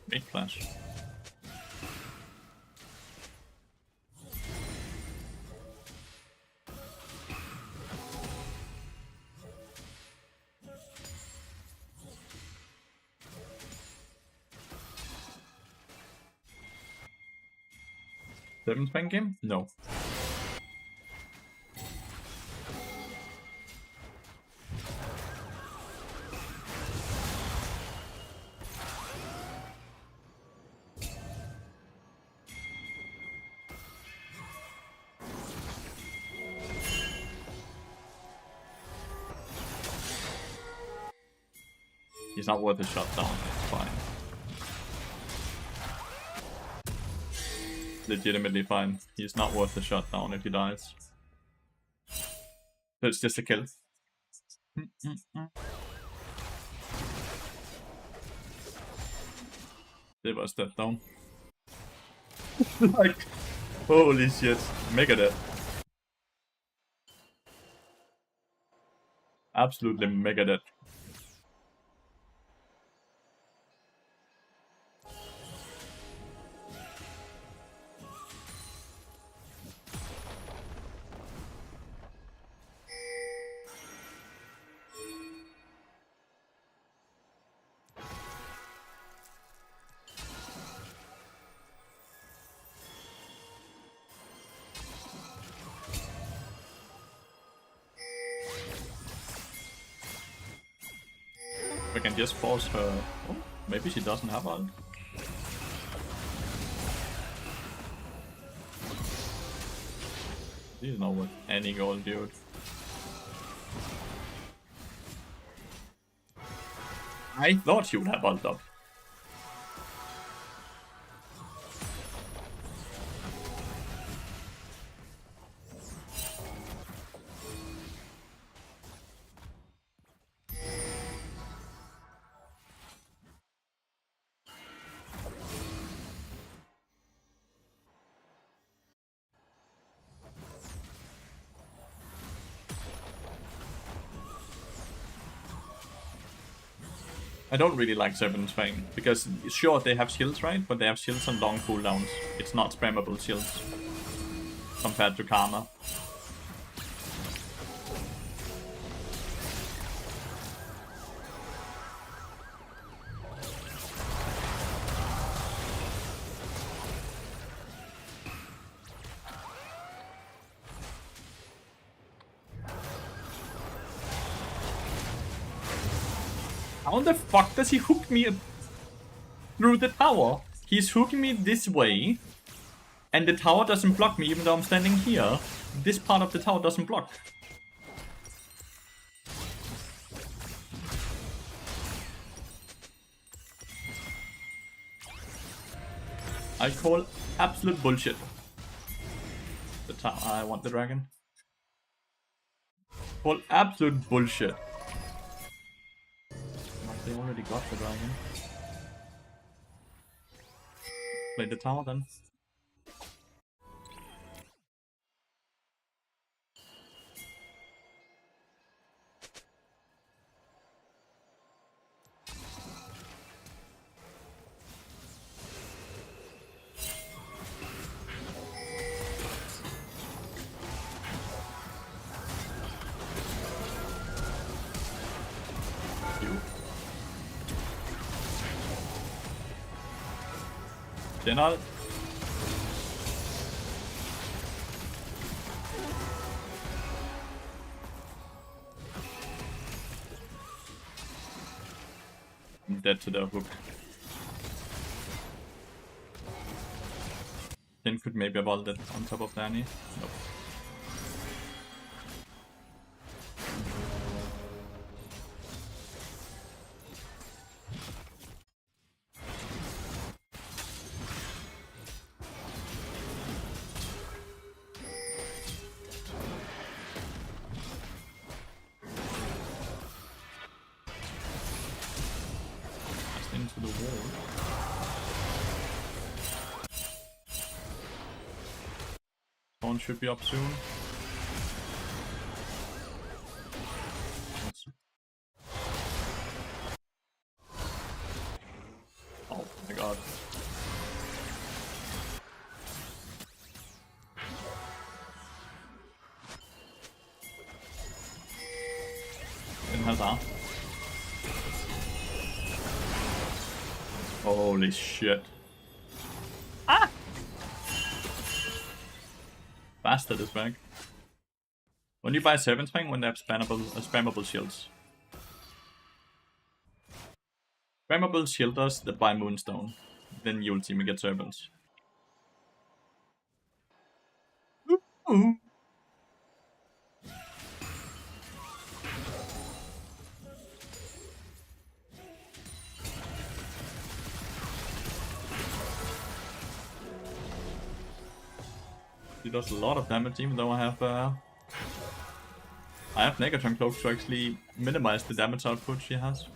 Big flash. 7th rank game? No. He's not worth a shutdown, it's fine. Legitimately fine. He's not worth a shutdown if he dies. So it's just a kill. They were step down. Like, holy shit. Mega dead. Absolutely mega dead. We can just force her. Oh, maybe she doesn't have ult. She's not with any gold, dude. I thought she would have ult up. I don't really like 7th Fang, because sure they have shields, right? But they have shields on long cooldowns. It's not spammable shields compared to Karma. How the fuck does he hook me through the tower? He's hooking me this way, and the tower doesn't block me even though I'm standing here. This part of the tower doesn't block. I call absolute bullshit. The tower. I want the dragon. Call absolute bullshit. They already got the dragon. Play the tower then. General. I'm dead to the hook. Then could maybe have ulted on top of Danny. Nope. Into the wall. Someone should be up soon. Oh my god. Den has that. Holy shit. Ah! Bastard is back. When you buy 7th rank when they have spammable shields. Spammable shielders that buy Moonstone. Then you'll see me get servants. He does a lot of damage, even though I have Negatron Cloak to actually minimize the damage output she has.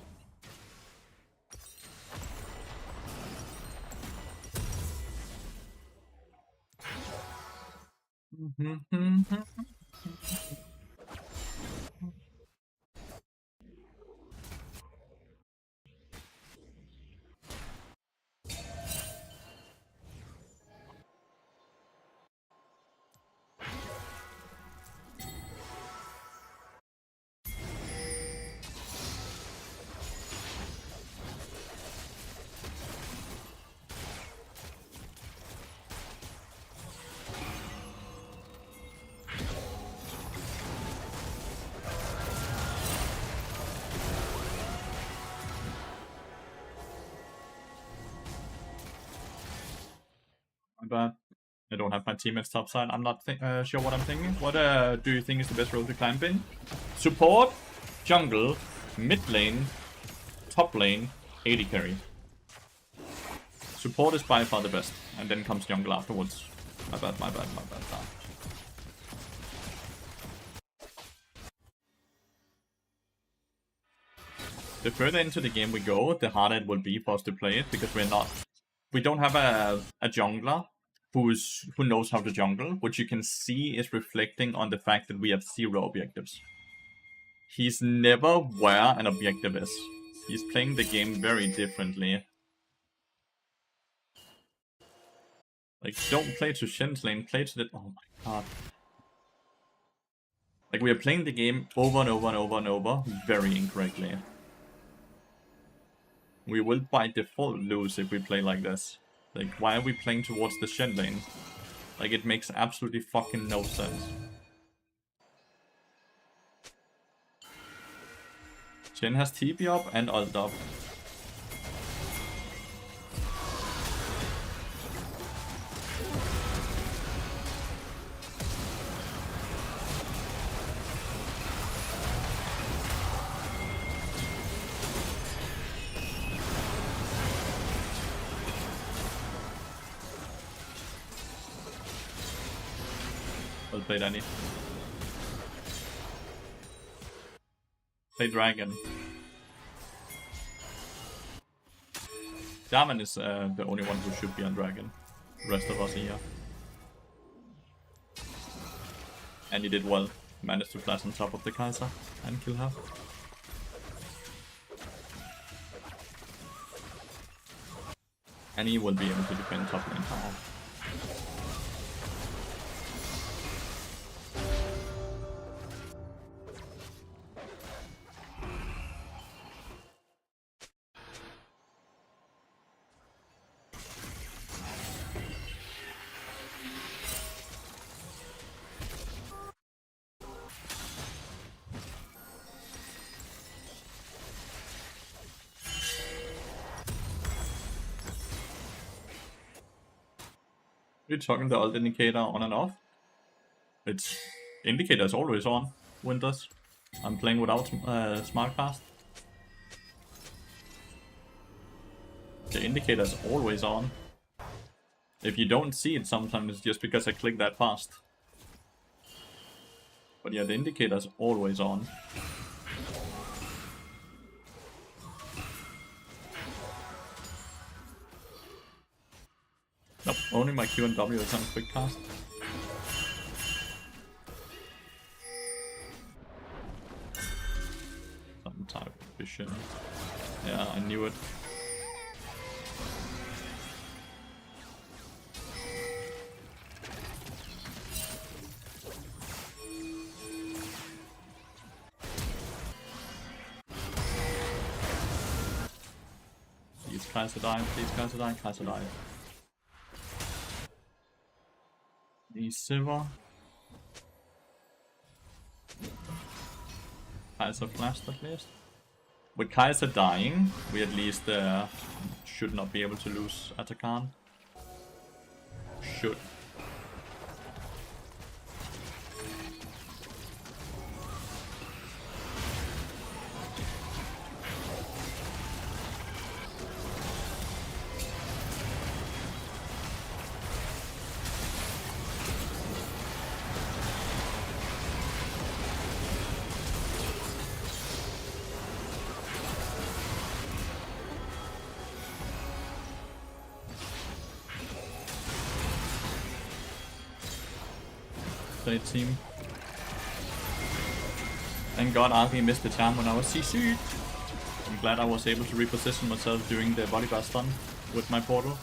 But I don't have my teammates topside. I'm not sure what I'm thinking. What do you think is the best role to climb in? Support, jungle, mid lane, top lane, AD carry. Support is by far the best, and then comes jungle afterwards. My bad. The further into the game we go, the harder it will be for us to play it, because we don't have a jungler who knows how to jungle, which you can see is reflecting on the fact that we have 0 objectives. He's never where an objective is. He's playing the game very differently. Like, don't play to Shen's lane, play to the... Oh my god. Like, we are playing the game over and over and over and over very incorrectly. We will by default lose if we play like this. Like, why are we playing towards the Shen lane? Like, it makes absolutely fucking no sense. Shen has TP up and ult up. Well played, Danny. Play Dragon. Daman is the only one who should be on Dragon. The rest of us are here. And he did well. Managed to flash on top of the Kai'Sa and kill her. And he will be able to defend top lane tower. You're talking the ult indicator on and off? Its indicator is always on, Winters. I'm playing without smart cast. The indicator is always on. If you don't see it sometimes, it's just because I click that fast. But yeah, the indicator is always on. Nope, only my Q and W is on quick cast. Some type of vision. Yeah, I knew it. Please, Kai'Sa die, please, Kai'Sa die, Kai'Sa die. The Sivir. Kaiser flashed at least. With Kaiser dying, we at least should not be able to lose Atakan. Should. Great team. Thank God Arky missed the charm when I was CC'd. I'm glad I was able to reposition myself during the body bar stun with my portal.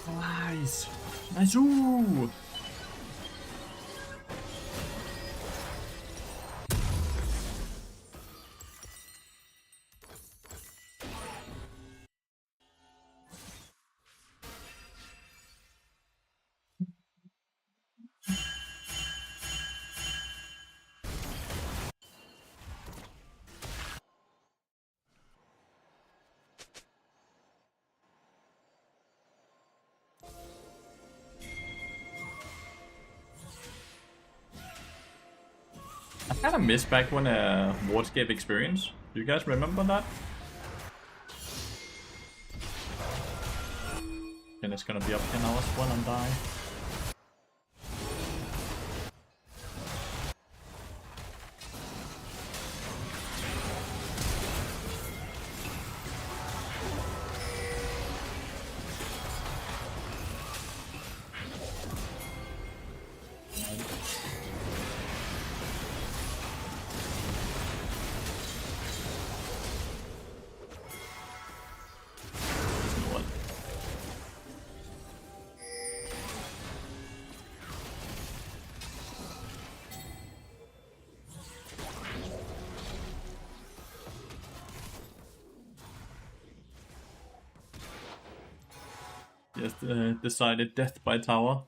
Nice! Nice! Ooh! I kind of missed back when Wardscape experience. Do you guys remember that? And it's gonna be up 10 hours when I die. Just decided death by tower.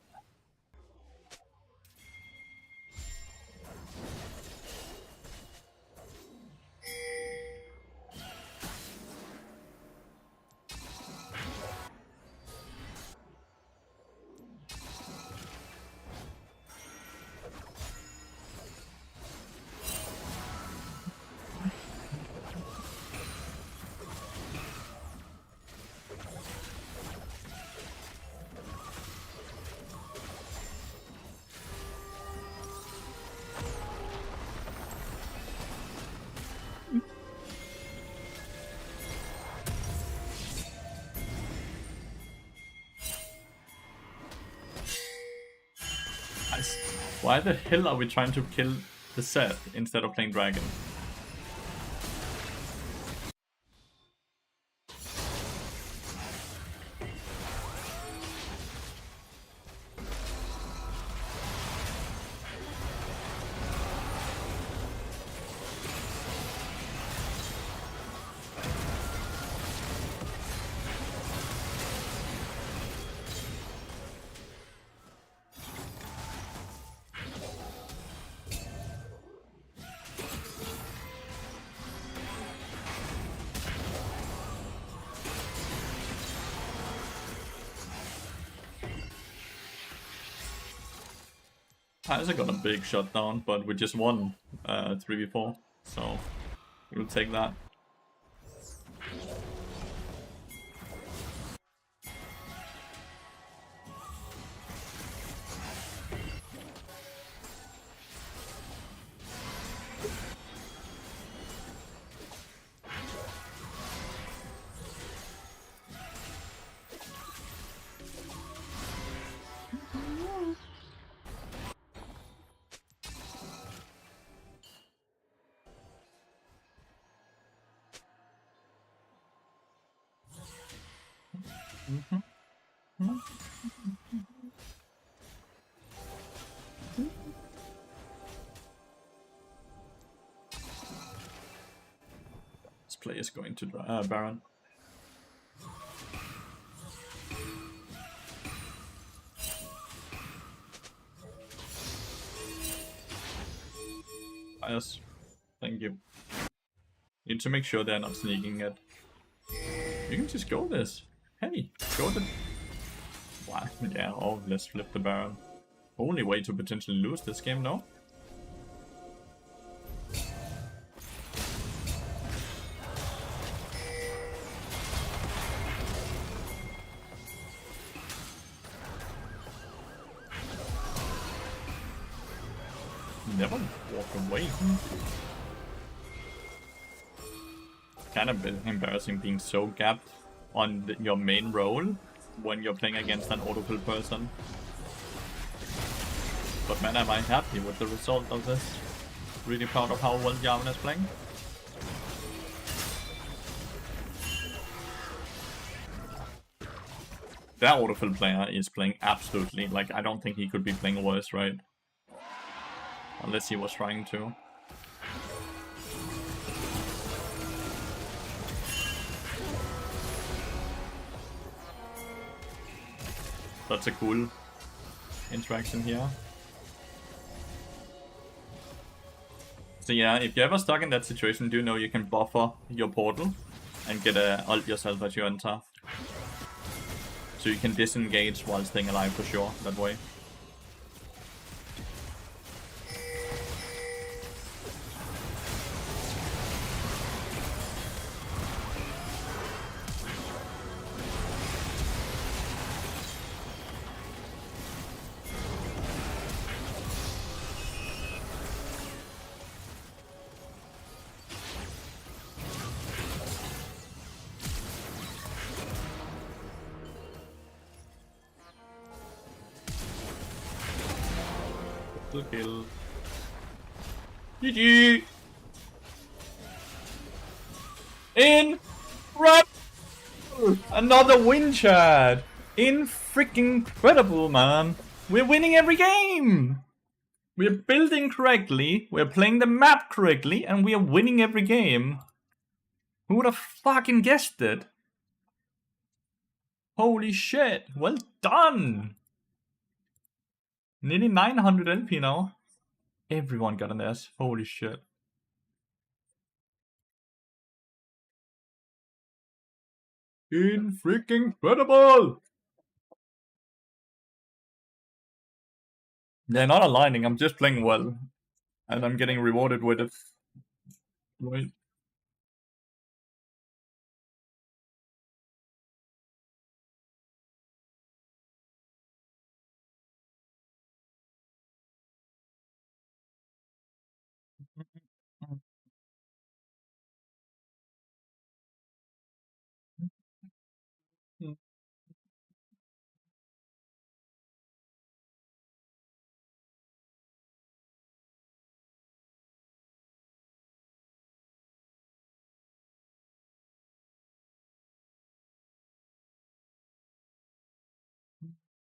Why the hell are we trying to kill the Seth instead of playing Dragon? Kaiser got a big shutdown, but we just won 3v4, so we'll take that. play is going to Baron. Yes, thank you. Need to make sure they're not sneaking it. You can just go this. Hey, go the... Wow, yeah, oh, let's flip the Baron. Only way to potentially lose this game, no? Never walk away. Kind of embarrassing being so gapped on your main role when you're playing against an autofill person. But man, am I happy with the result of this. Really proud of how well Jarvan is playing. That autofill player is playing absolutely, like, I don't think he could be playing worse, right? Unless he was trying to. That's a cool interaction here. So yeah, if you're ever stuck in that situation, do know you can buffer your portal and get a ult yourself as you enter. So you can disengage while staying alive for sure, that way. Kill. GG! Another win, Chad! Incredible, man! We're winning every game! We're building correctly, we're playing the map correctly, and we are winning every game. Who would have fucking guessed it? Holy shit, well done! Nearly 900 LP now. Everyone got an S. Holy shit. Incredible! They're not aligning, I'm just playing well. And I'm getting rewarded with it. Right.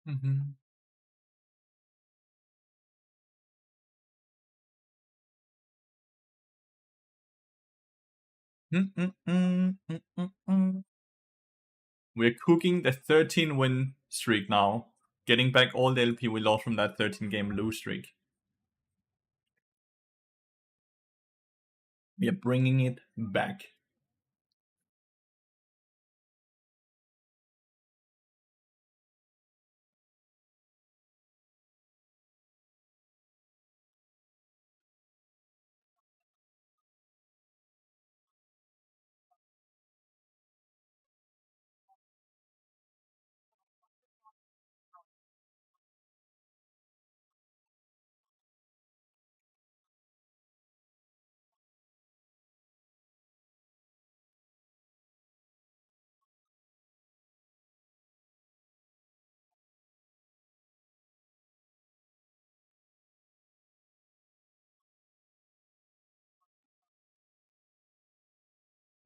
Mm-hmm. We're cooking the 13 win streak now. Getting back all the LP we lost from that 13 game lose streak. We are bringing it back.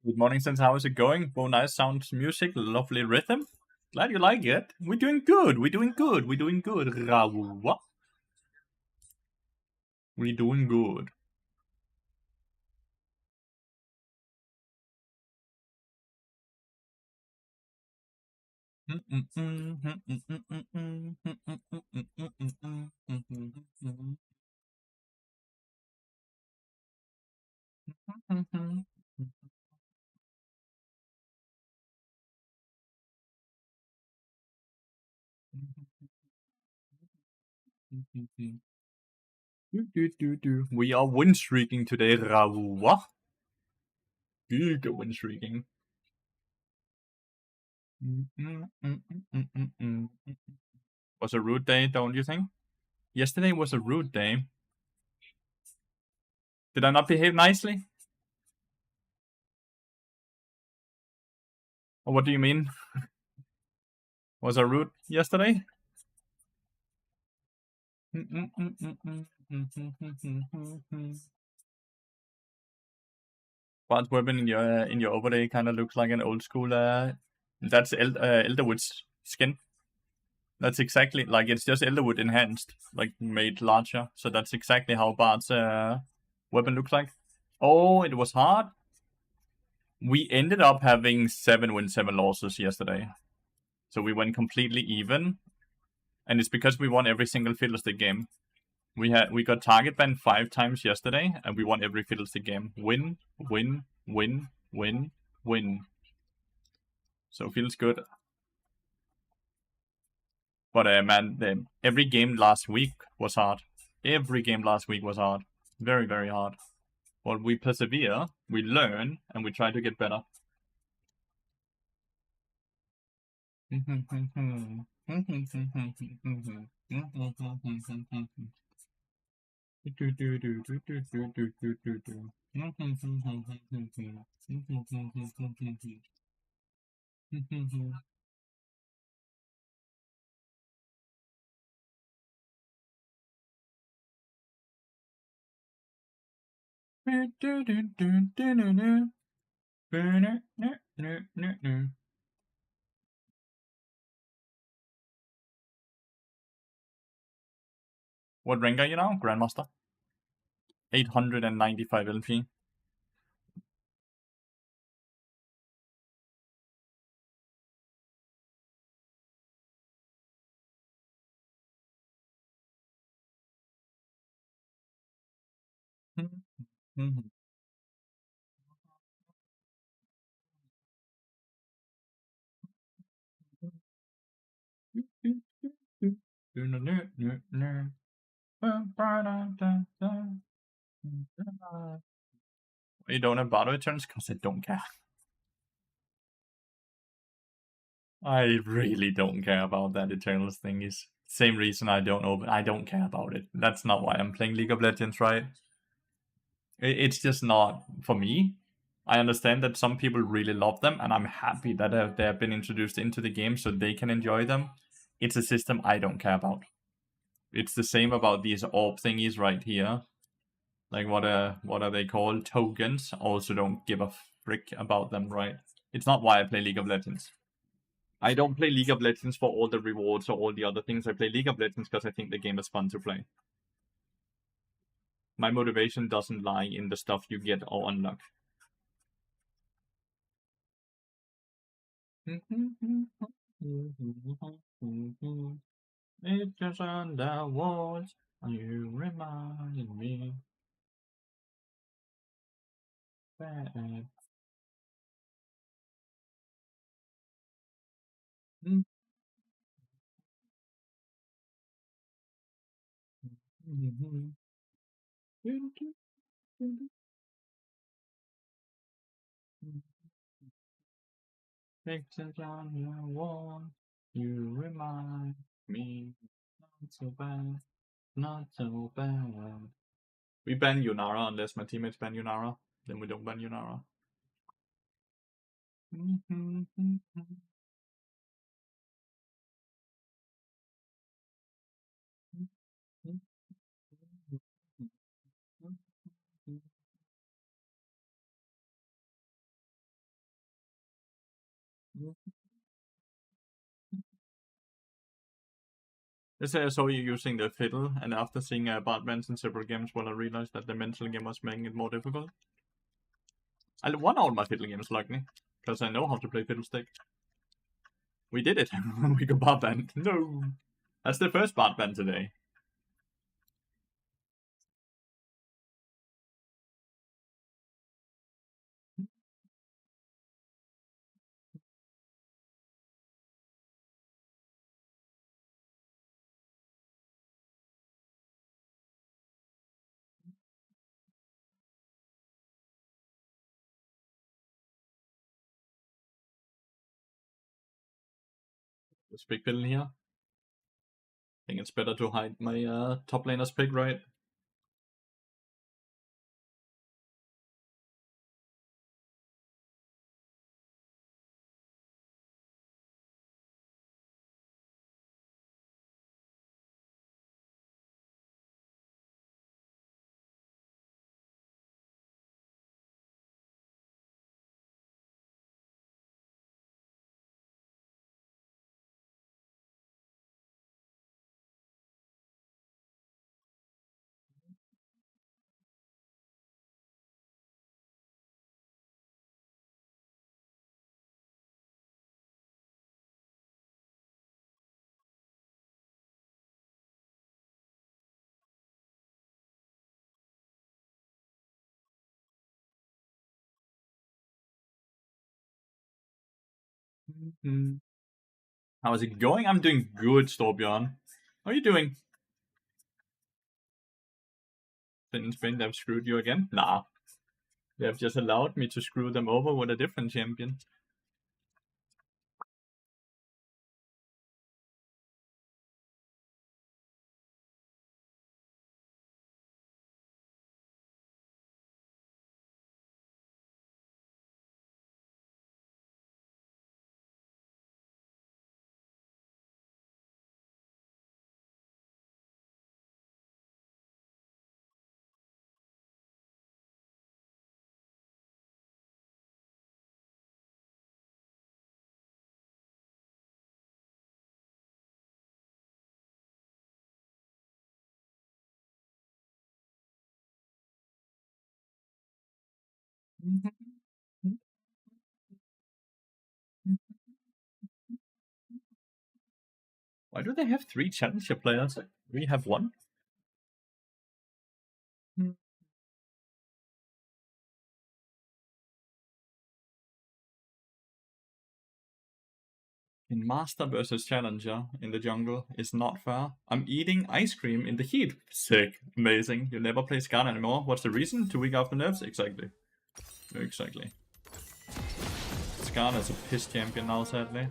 Good morning, Sense. How is it going? Oh, nice sound music, lovely rhythm. Glad you like it. We're doing good. We're doing good. We're doing good. Rawa. We're doing good. We are win streaking today, Raoua. Big win streaking. Was a rude day, don't you think? Yesterday was a rude day. Did I not behave nicely? Or what do you mean? Was I rude yesterday? Bard's weapon in your overlay kind of looks like an old school. That's Elderwood's skin. That's exactly like it's just Elderwood enhanced, like made larger. So that's exactly how Bard's weapon looks like. Oh, it was hard. We ended up having 7 wins, 7 losses yesterday. So we went completely even. And it's because we won every single Fiddlestick game. We got target banned 5 times yesterday, and we won every Fiddlestick game. Win, win, win, win, win. So feels good. But man, every game last week was hard. Every game last week was hard. Very, very hard. But we persevere, we learn, and we try to get better. What rank are you now? Grandmaster. 895 LP. You don't have battle returns? Because I don't care. I really don't care about that Eternals thing. Is same reason I don't open. I don't care about it. That's not why I'm playing League of Legends, right? It's just not for me. I understand that some people really love them, and I'm happy that they have been introduced into the game so they can enjoy them. It's a system I don't care about. It's the same about these orb thingies right here. Like what are they called? Tokens. Also don't give a frick about them, right? It's not why I play League of Legends. I don't play League of Legends for all the rewards or all the other things. I play League of Legends because I think the game is fun to play. My motivation doesn't lie in the stuff you get or unlock. It's just on the walls. You remind me. Bad. Pictures on your wall, you remind me. Not so bad, not so bad. We ban Yunara unless my teammates ban Yunara. Then we don't ban Yunara. Yesterday I saw you using the fiddle, and after seeing Bart Vance in several games, well, I realized that the mental game was making it more difficult. I won all my fiddle games, luckily, because I know how to play fiddlestick. We did it. We got bot banned. No. That's the first bot ban today. This big villain here. I think it's better to hide my top laner's pick, right? Mm-hmm. How is it going? I'm doing good, Storbjorn. How are you doing? In Spain, they've screwed you again? Nah. They have just allowed me to screw them over with a different champion. Why do they have 3 challenger players? We have 1. In Master versus Challenger in the jungle is not fair. I'm eating ice cream in the heat. Sick. Amazing. You never play Skarn anymore. What's the reason? 2 weeks after nerfs? Exactly. Exactly. Skarn is a piss champion now, sadly.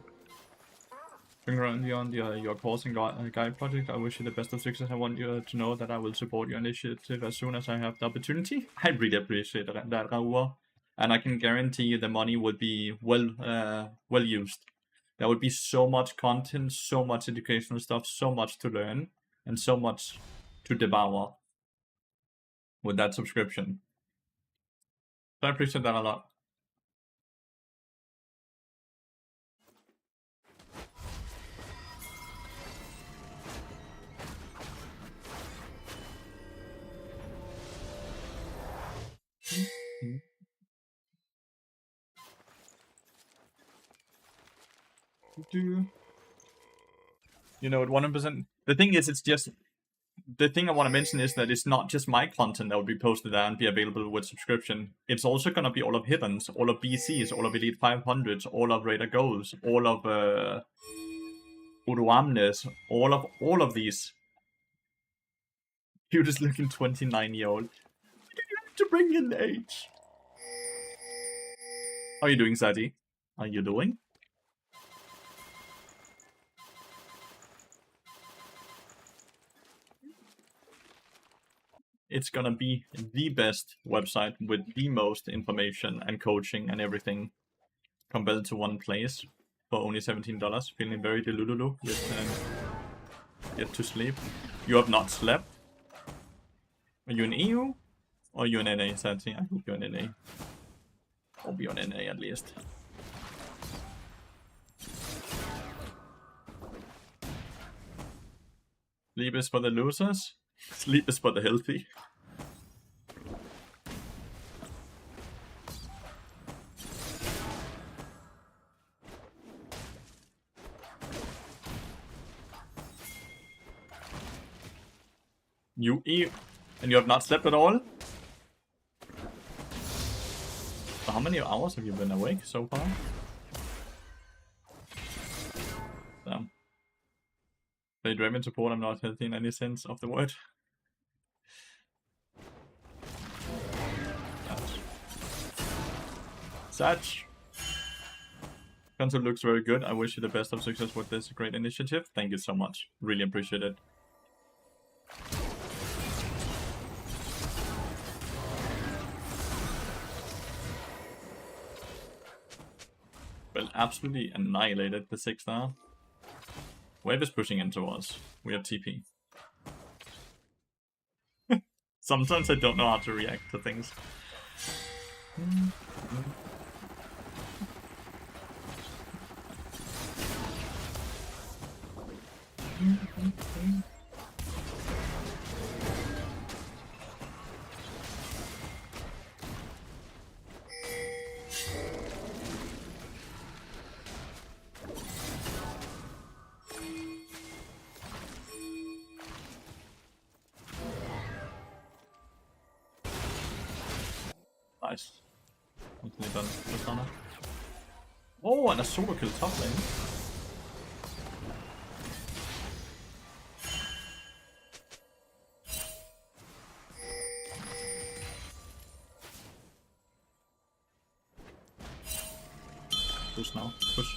Currently on your course and guide project, I wish you the best of success. I want you to know that I will support your initiative as soon as I have the opportunity. I really appreciate that, Raoul. And I can guarantee you the money would be well used. There would be so much content, so much educational stuff, so much to learn, and so much to devour with that subscription. So I appreciate that a lot. You know, at 100%. The thing is, it's just the thing I want to mention is that it's not just my content that will be posted there and be available with subscription. It's also going to be all of Hiddens, all of BCs, all of Elite 500s, all of Raider Goals, all of Uruamnes, all of these. Cutest looking 29-year-old. Why did you have to bring in age? How are you doing, Sadi? How are you doing? It's gonna be the best website with the most information and coaching and everything compared to one place for only $17. Feeling very delulu with yet to sleep. You have not slept? Are you in EU? Or are you in NA, Sati? I hope you're in NA. I'll be on NA at least. Sleep is for the losers. Sleep is for the healthy. You eat, and you have not slept at all? So how many hours have you been awake so far? Damn. Play Draven support, I'm not healthy in any sense of the word. Satch. Console looks very good. I wish you the best of success with this great initiative. Thank you so much. Really appreciate it. Well, absolutely annihilated the 6-star. Wave is pushing into us. We have TP. Sometimes I don't know how to react to things. Nice. Completely done with Donna. Oh, and a solo kill top lane. Push now. Push.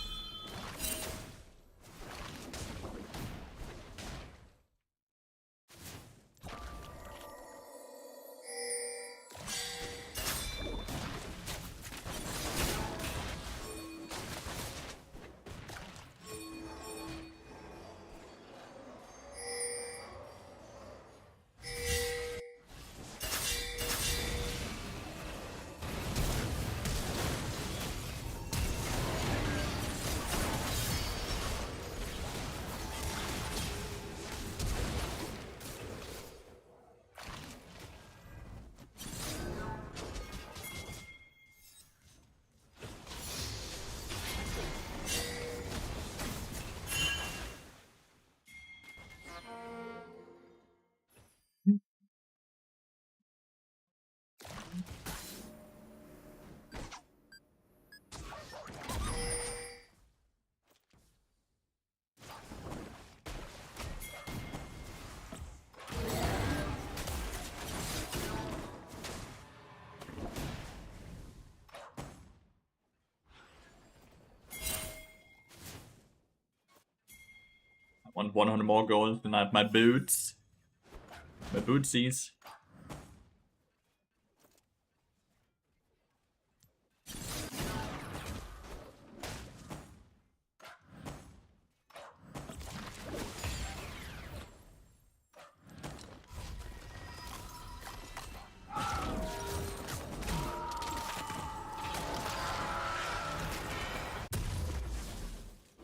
I want 100 more goals than I have my boots. My bootsies.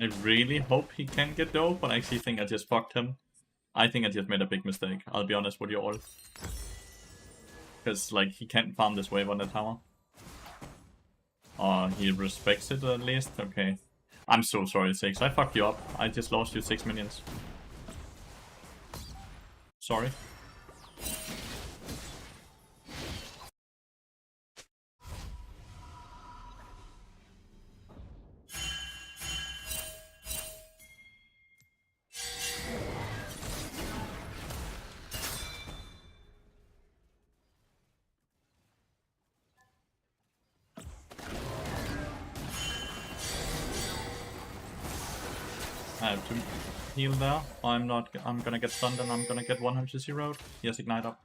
I really hope he can get though, but I actually think I just fucked him. I think I just made a big mistake. I'll be honest with you all. Because, like, he can't farm this wave on the tower. He respects it at least? Okay. I'm so sorry, 6. I fucked you up. I just lost you 6 minions. Sorry. I have to heal there. I'm gonna get stunned and I'm gonna get 100-0. He has ignite up.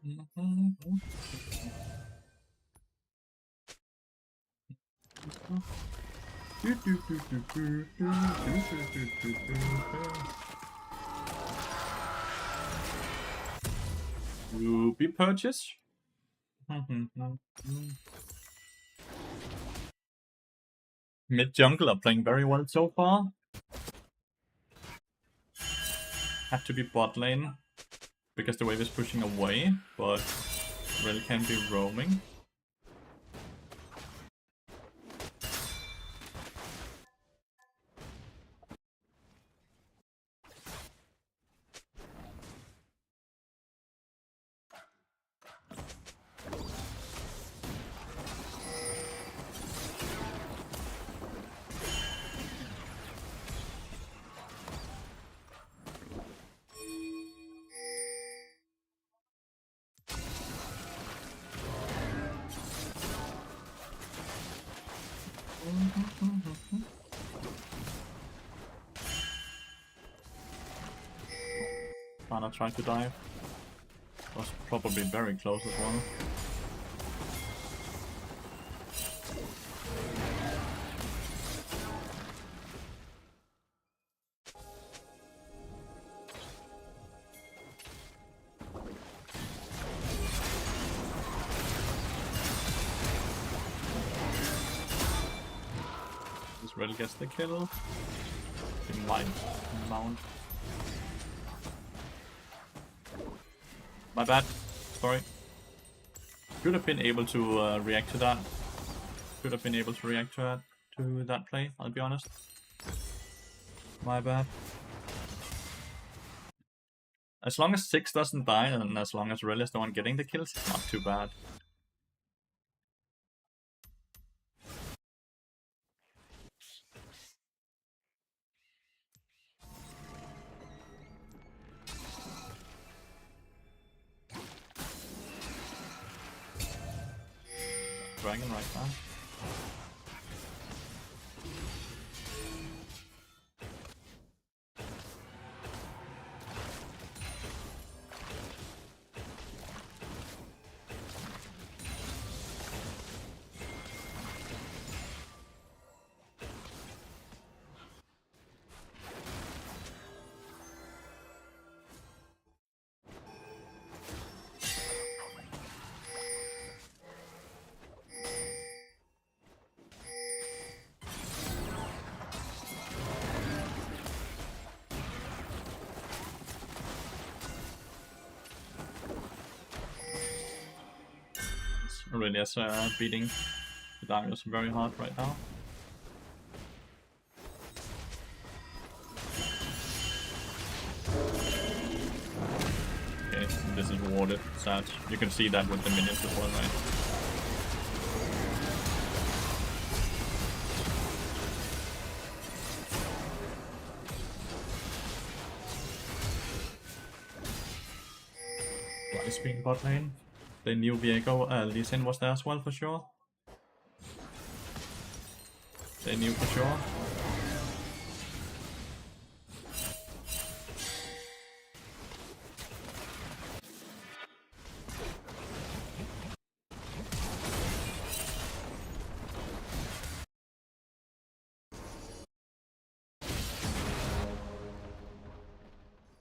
Ruby purchase. Mid jungle are playing very well so far. Have to be bot lane because the wave is pushing away, but really can't be roaming. Ana tried to dive. Was probably very close as well. This really gets the kill. He might mount. My bad. Sorry. Should have been able to react to that. Should have been able to react to that play, I'll be honest. My bad. As long as 6 doesn't die, and as long as Rel is the one getting the kills, it's not too bad. Dragon right now. Aurelia's beating the Darius very hard right now. Okay, this is rewarded. Sad. You can see that with the minions as well, right? Rice being bot lane. They knew Viego, Lee Sin was there as well for sure. They knew for sure.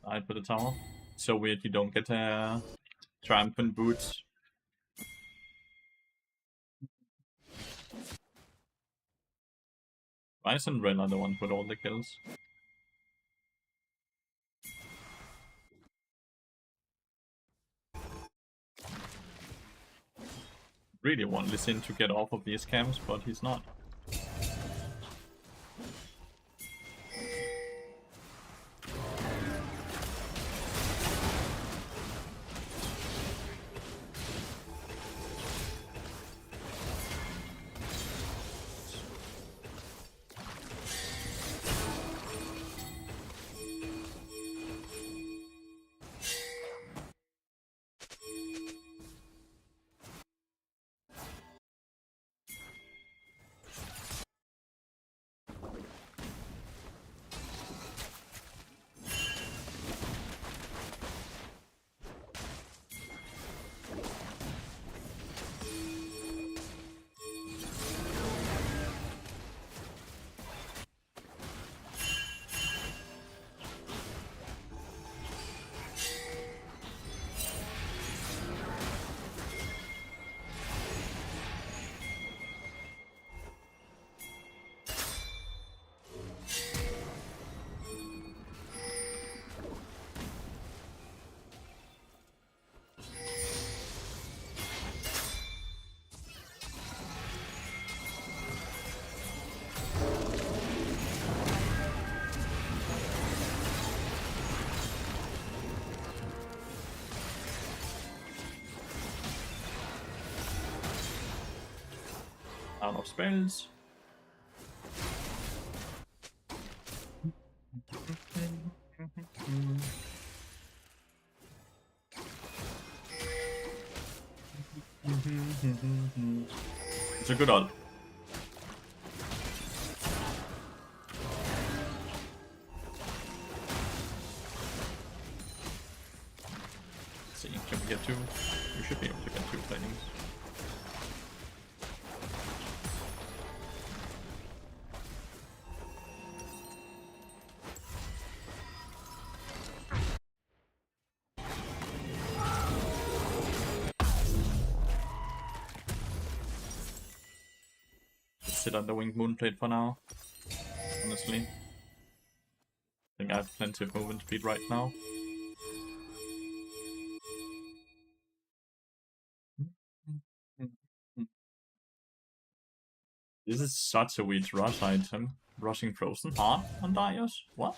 Died for the tower. So weird you don't get triumphant boots. Rice and Ren are the ones with all the kills. Really want Lee Sin to get off of these camps, but he's not. out of spells. It's a good ult. Let's see, can we get two? We should be able to get two planes. Sit on the winged moonplate for now. Honestly, I think I have plenty of movement speed right now. This is such a weird rush item. Rushing Frozen Heart on Darius? What?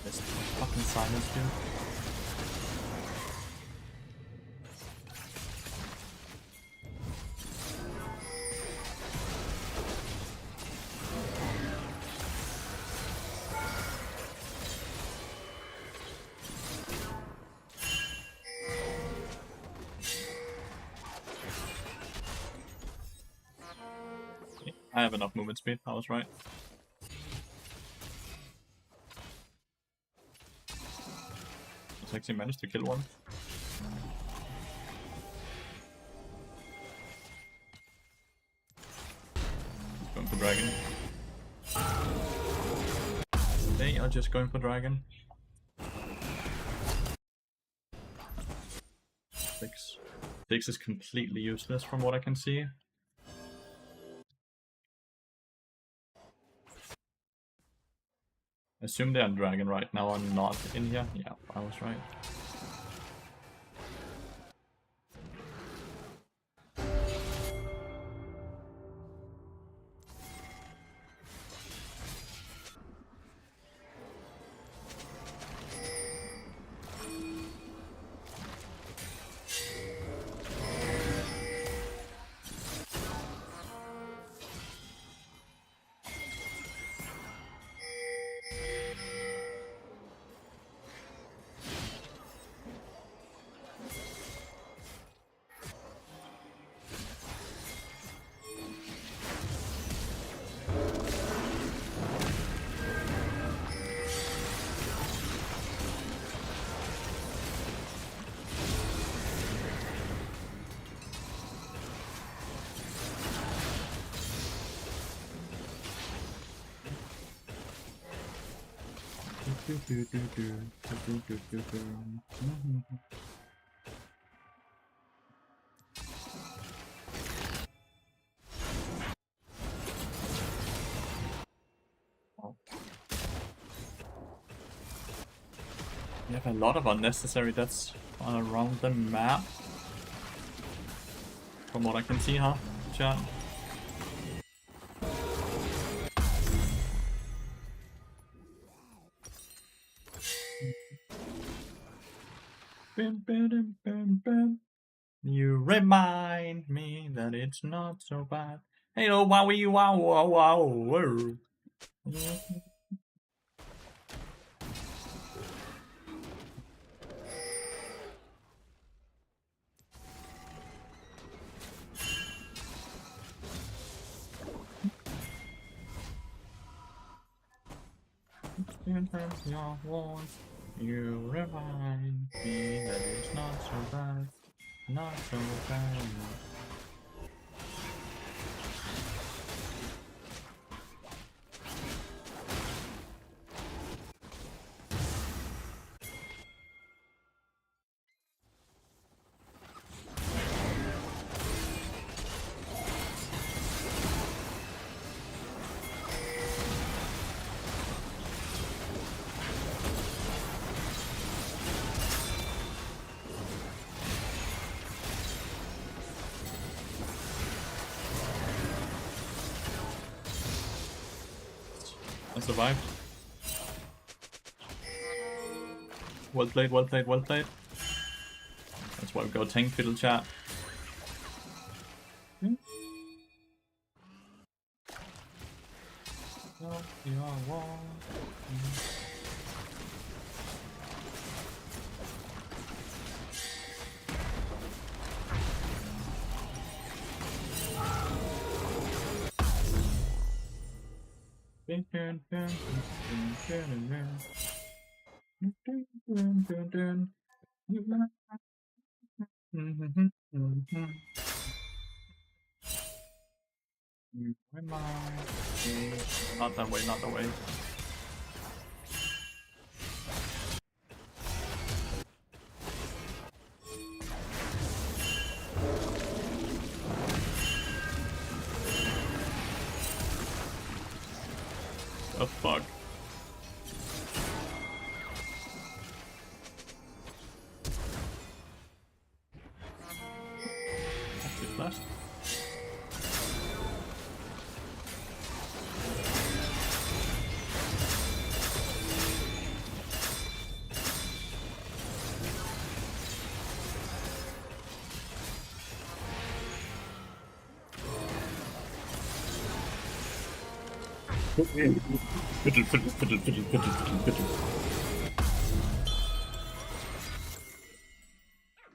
Let's fucking silence him. I have enough movement speed, I was right. Let's actually manage to kill one. Going for dragon. They are just going for dragon. 6. 6 is completely useless from what I can see. I assume they're on dragon right now and not in here. Yeah, I was right. We have a lot of unnecessary deaths around the map. From what I can see, huh, chat? You remind me that it's not so bad. Hey, oh, wowie, wow, wow, wow, wow. You remind me that it's not so bad, not so bad. survived. Well played, well played, well played. That's why we go tank fiddle chat. Not that way, not that way. Oh fuck. That's it last.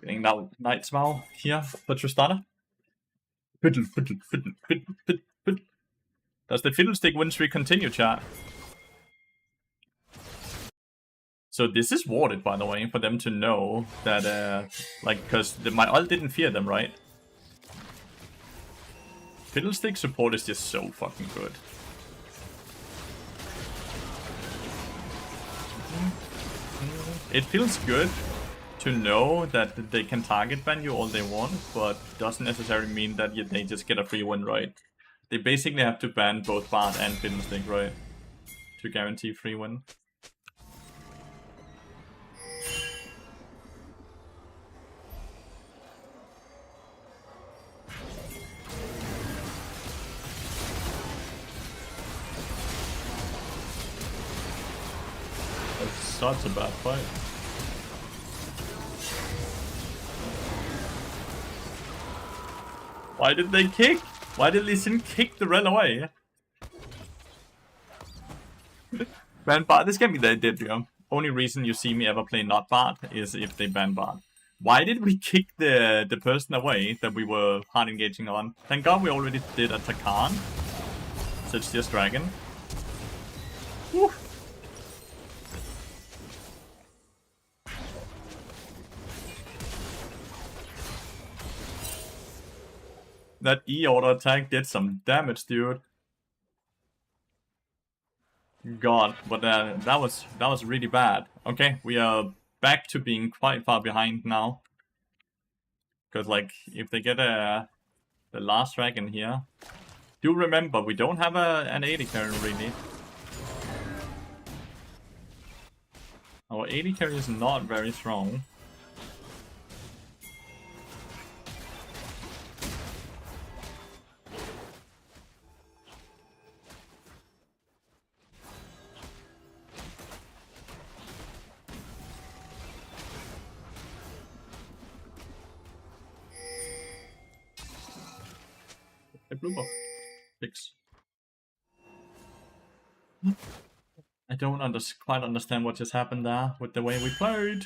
Getting now Night Smile here for Tristana. Does the fiddlestick win streak continue, chat? So this is warded, by the way, for them to know that, like, because my ult didn't fear them, right? Fiddlestick support is just so fucking good. It feels good to know that they can target ban you all they want, but doesn't necessarily mean that they just get a free win, right? They basically have to ban both Bard and Fiddlestick, right? To guarantee free win. That's such a bad fight. Why did they kick? Why did Lee Sin kick the Ren away? Ban Bard, this can be the debut. Only reason you see me ever play not Bard is if they ban Bard. Why did we kick the person away that we were hard engaging on? Thank God we already did a Takan. So it's just Dragon. Woo. That E-order attack did some damage, dude. God, but that was really bad. Okay, we are back to being quite far behind now. Because, like, if they get the last dragon here... Do remember, we don't have an AD carry, really. Our AD carry is not very strong. A blue buff. 6. I don't quite understand what just happened there with the way we played.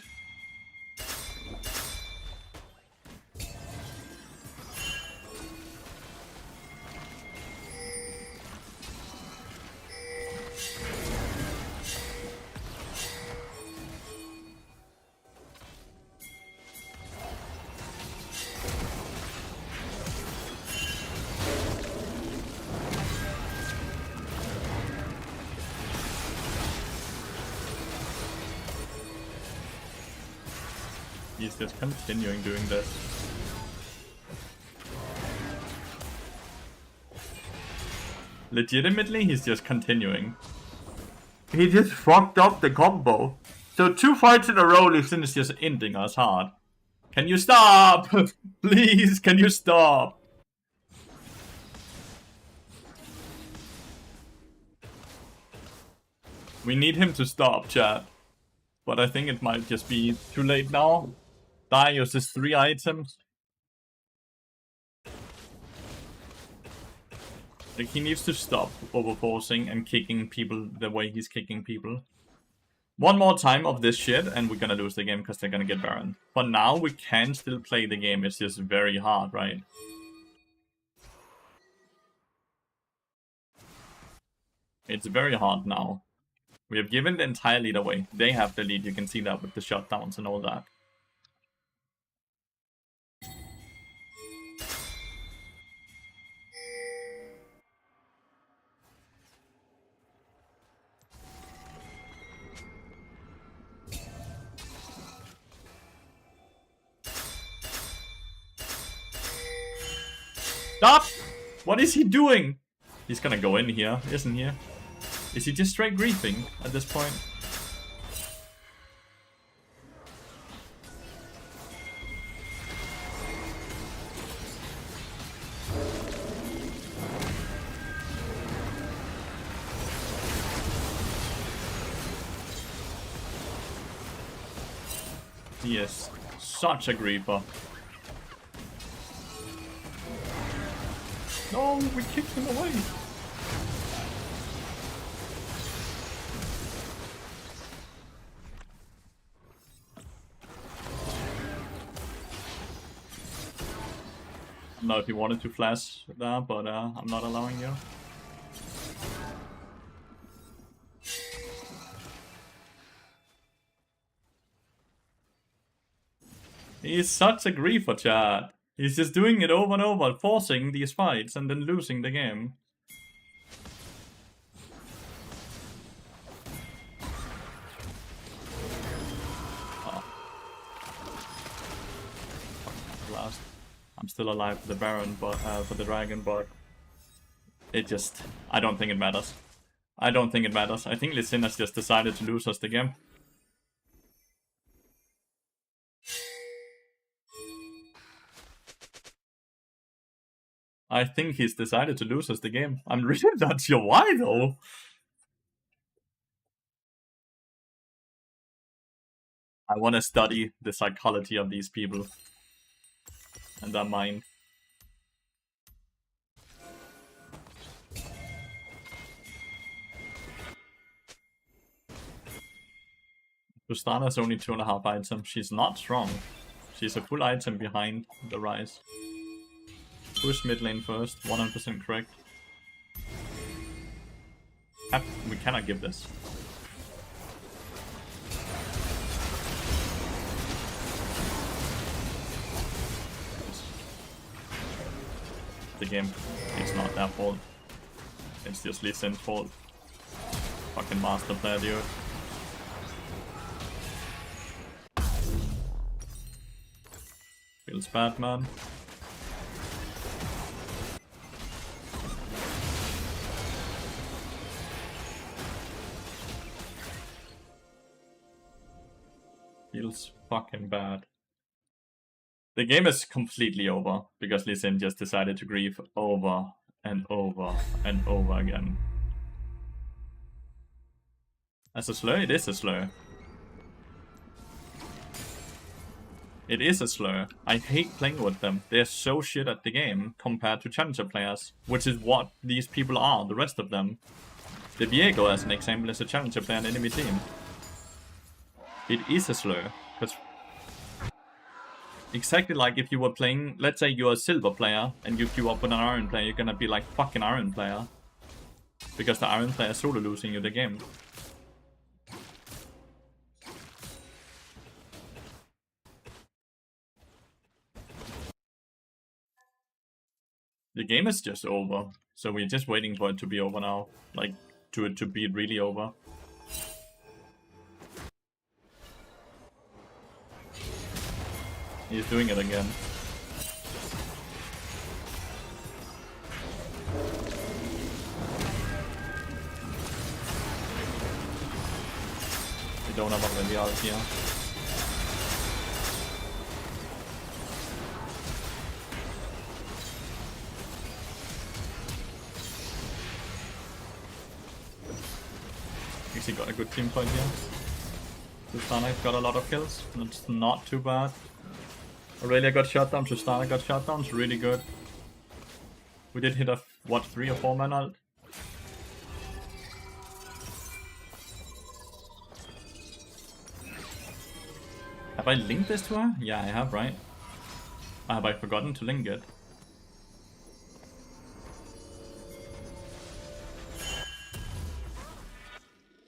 He's just continuing doing this. Legitimately, he's just continuing. He just fucked up the combo. So 2 fights in a row, Lee Sin is just ending us hard. Can you stop? Please, can you stop? We need him to stop, chat. But I think it might just be too late now. Darius is 3 items. Like, he needs to stop overforcing and kicking people the way he's kicking people. One more time of this shit and we're gonna lose the game because they're gonna get Baron. But now we can still play the game, it's just very hard, right? It's very hard now. We have given the entire lead away. They have the lead, you can see that with the shutdowns and all that. Stop! What is he doing? He's gonna go in here, isn't he? Is he just straight griefing at this point? He is such a griefer. No, we kicked him away. I don't know if you wanted to flash there, but I'm not allowing you. He's such a griefer, chat. He's just doing it over and over, forcing these fights and then losing the game. Oh. Last. I'm still alive for the Baron, but for the Dragon, but it just... I don't think it matters. I don't think it matters. I think Lee Sin has just decided to lose us the game. I think he's decided to lose us the game. I'm really not sure why, though. I want to study the psychology of these people and their mind. Tristana's only 2.5 items. She's not strong. She's a full item behind the Rise. Push mid lane first, 100% correct. We cannot give this. The game, it's not their fault. It's just Lee Sin's fault. Fucking master player, dude. Feels bad, man. Feels fucking bad. The game is completely over because Lee Sin just decided to grieve over and over and over again. As a slur, it is a slur. It is a slur. I hate playing with them. They're so shit at the game compared to challenger players, which is what these people are, the rest of them. The Viego, as an example, is a challenger player on enemy team. It is a slur, because exactly like if you were playing, let's say you're a silver player and you queue up with an iron player, you're gonna be like fucking iron player. Because the iron player is solo losing you the game. The game is just over, so we're just waiting for it to be over now. Like, to be really over. He's doing it again. We don't have a really out here. least he got a good team fight here. Tristana got a lot of kills. That's not too bad. Aurelia got shot down. Tristana got shot down. It's really good. We did hit a, what, 3 or 4 man ult? Have I linked this to her? Yeah, I have, right? Or have I forgotten to link it?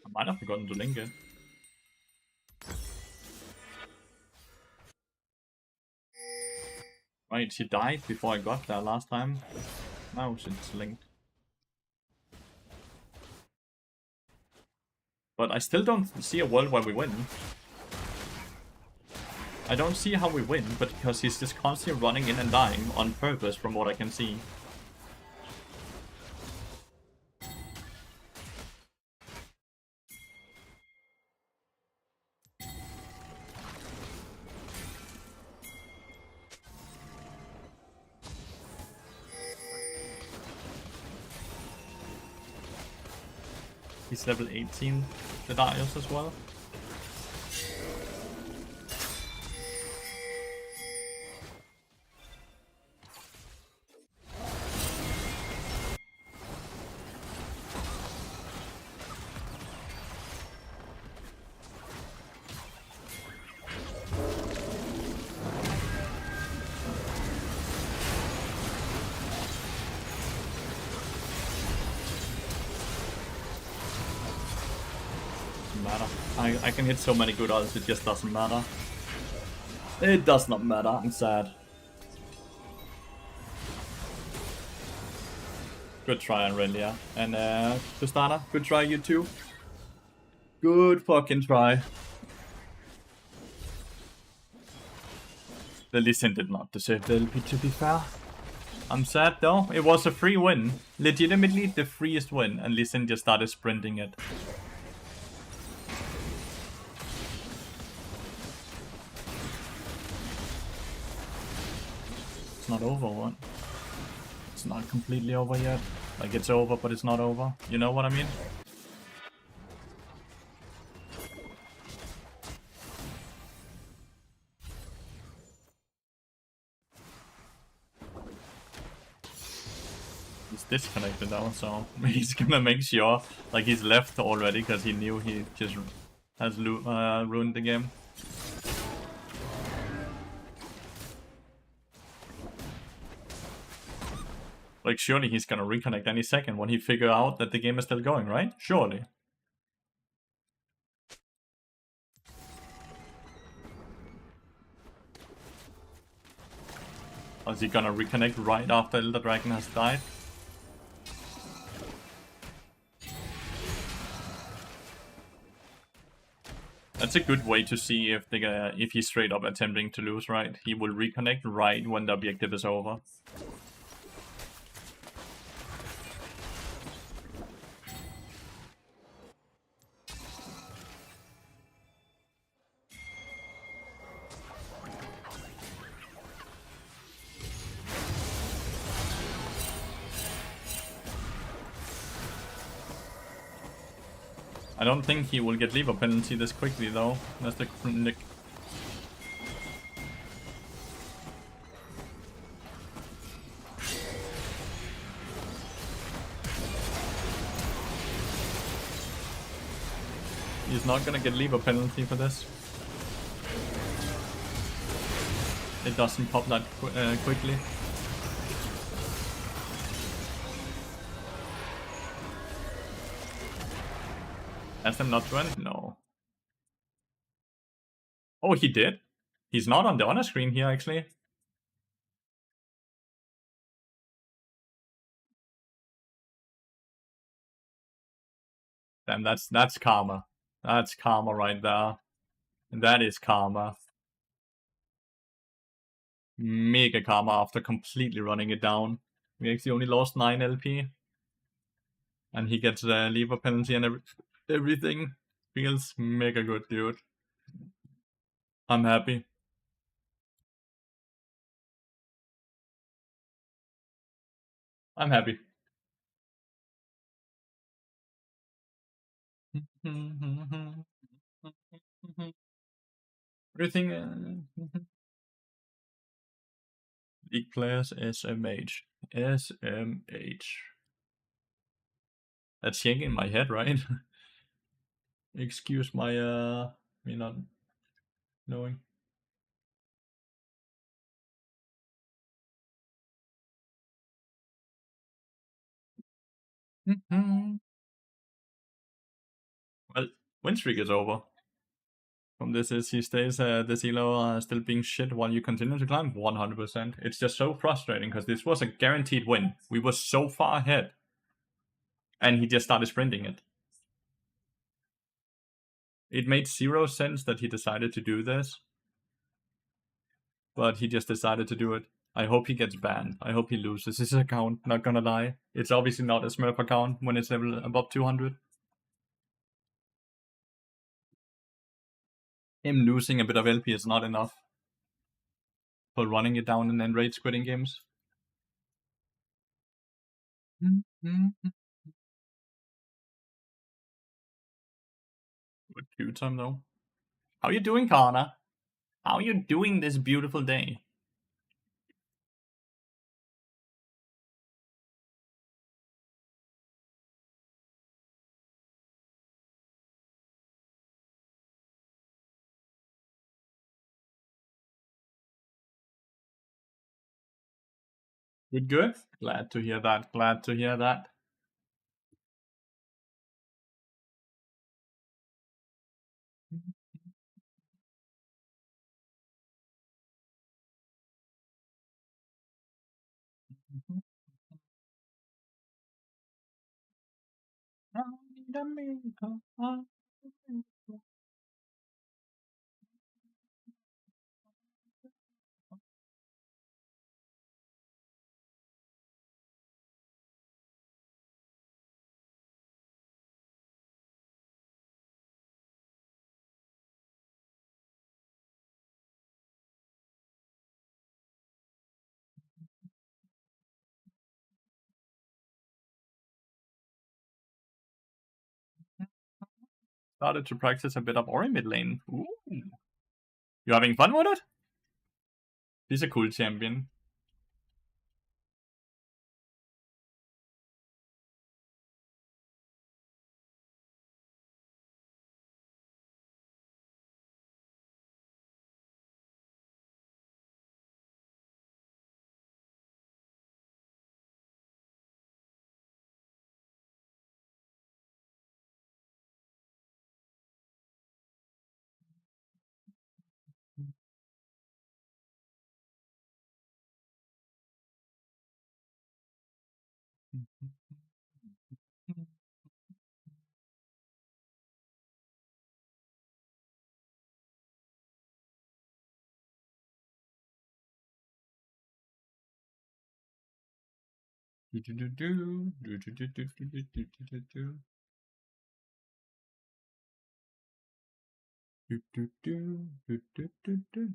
I might have forgotten to link it. Right, she died before I got there last time. Now she's linked. But I still don't see a world where we win. I don't see how we win, but because he's just constantly running in and dying on purpose from what I can see. He's level 18, Lathyrus as well. Matter. I can hit so many good ults, it just doesn't matter. It does not matter, I'm sad. Good try, Aurelia. And Tristana, good try, you too. Good fucking try. The Lee Sin did not deserve the LP, to be fair. I'm sad though, it was a free win. Legitimately the freest win, and Lee Sin just started sprinting it. It's not over, what? It's not completely over yet. Like, it's over, but it's not over. You know what I mean? He's disconnected now, so he's gonna make sure, like, he's left already, because he knew he just has ruined the game. Like, surely he's gonna reconnect any second when he figure out that the game is still going, right? Surely. Or is he gonna reconnect right after Elder Dragon has died? That's a good way to see if he's straight up attempting to lose, right? He will reconnect right when the objective is over. I don't think he will get lever penalty this quickly though. That's the Nick. He's not gonna get lever penalty for this. It doesn't pop that quickly. Ask him not to end? No. Oh, he did? He's not on the honor screen here, actually. Damn, that's karma. That's karma right there. That is karma. Mega karma after completely running it down. We actually only lost 9 LP. And he gets the lever penalty and everything. Feels mega good, dude. I'm happy. I'm happy. Everything. League players SMH. SMH. That's shaking in my head, right? Excuse my me not knowing. Well, win streak is over. From this is he stays the Zelo still being shit while you continue to climb 100%. It's just so frustrating because this was a guaranteed win. We were so far ahead. And he just started sprinting it. It made zero sense that he decided to do this. But he just decided to do it. I hope he gets banned. I hope he loses his account, not gonna lie. It's obviously not a Smurf account when it's level above 200. Him losing a bit of LP is not enough for running it down and then rage quitting games. Good queue time though. How you doing, Kana? How you doing this beautiful day? Good, good. Glad to hear that. Glad to hear that. Started to practice a bit of Ori mid lane. Ooh. You having fun with it? He's a cool champion.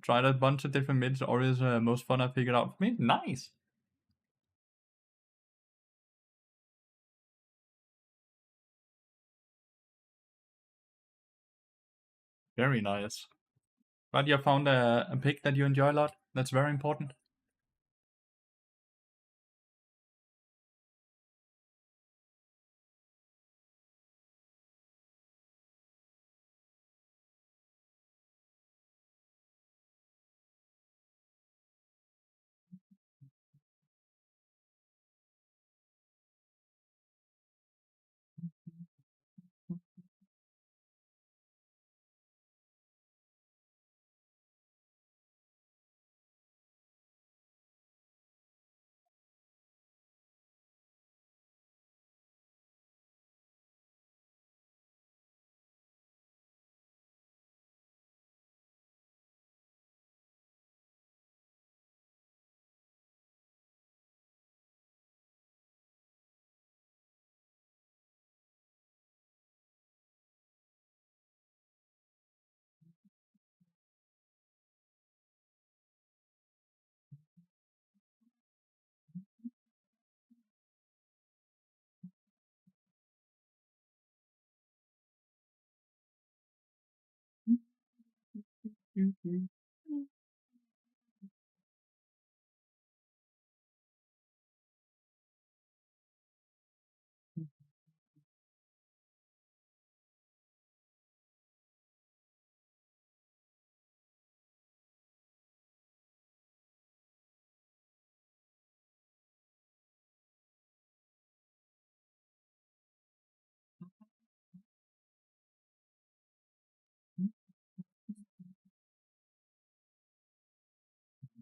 Tried a bunch of different mids. Ori is most fun I figured out for me. Nice. Very nice. Glad you found a pick that you enjoy a lot. That's very important.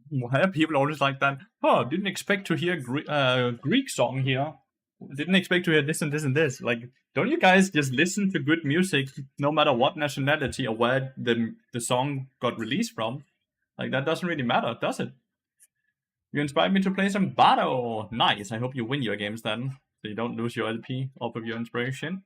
Why are people always like that? Oh, didn't expect to hear Greek song here. Didn't expect to hear this and this and this. Like, don't you guys just listen to good music, no matter what nationality or where the song got released from? Like, that doesn't really matter, does it? You inspired me to play some Bado. Nice. I hope you win your games then, so you don't lose your LP off of your inspiration.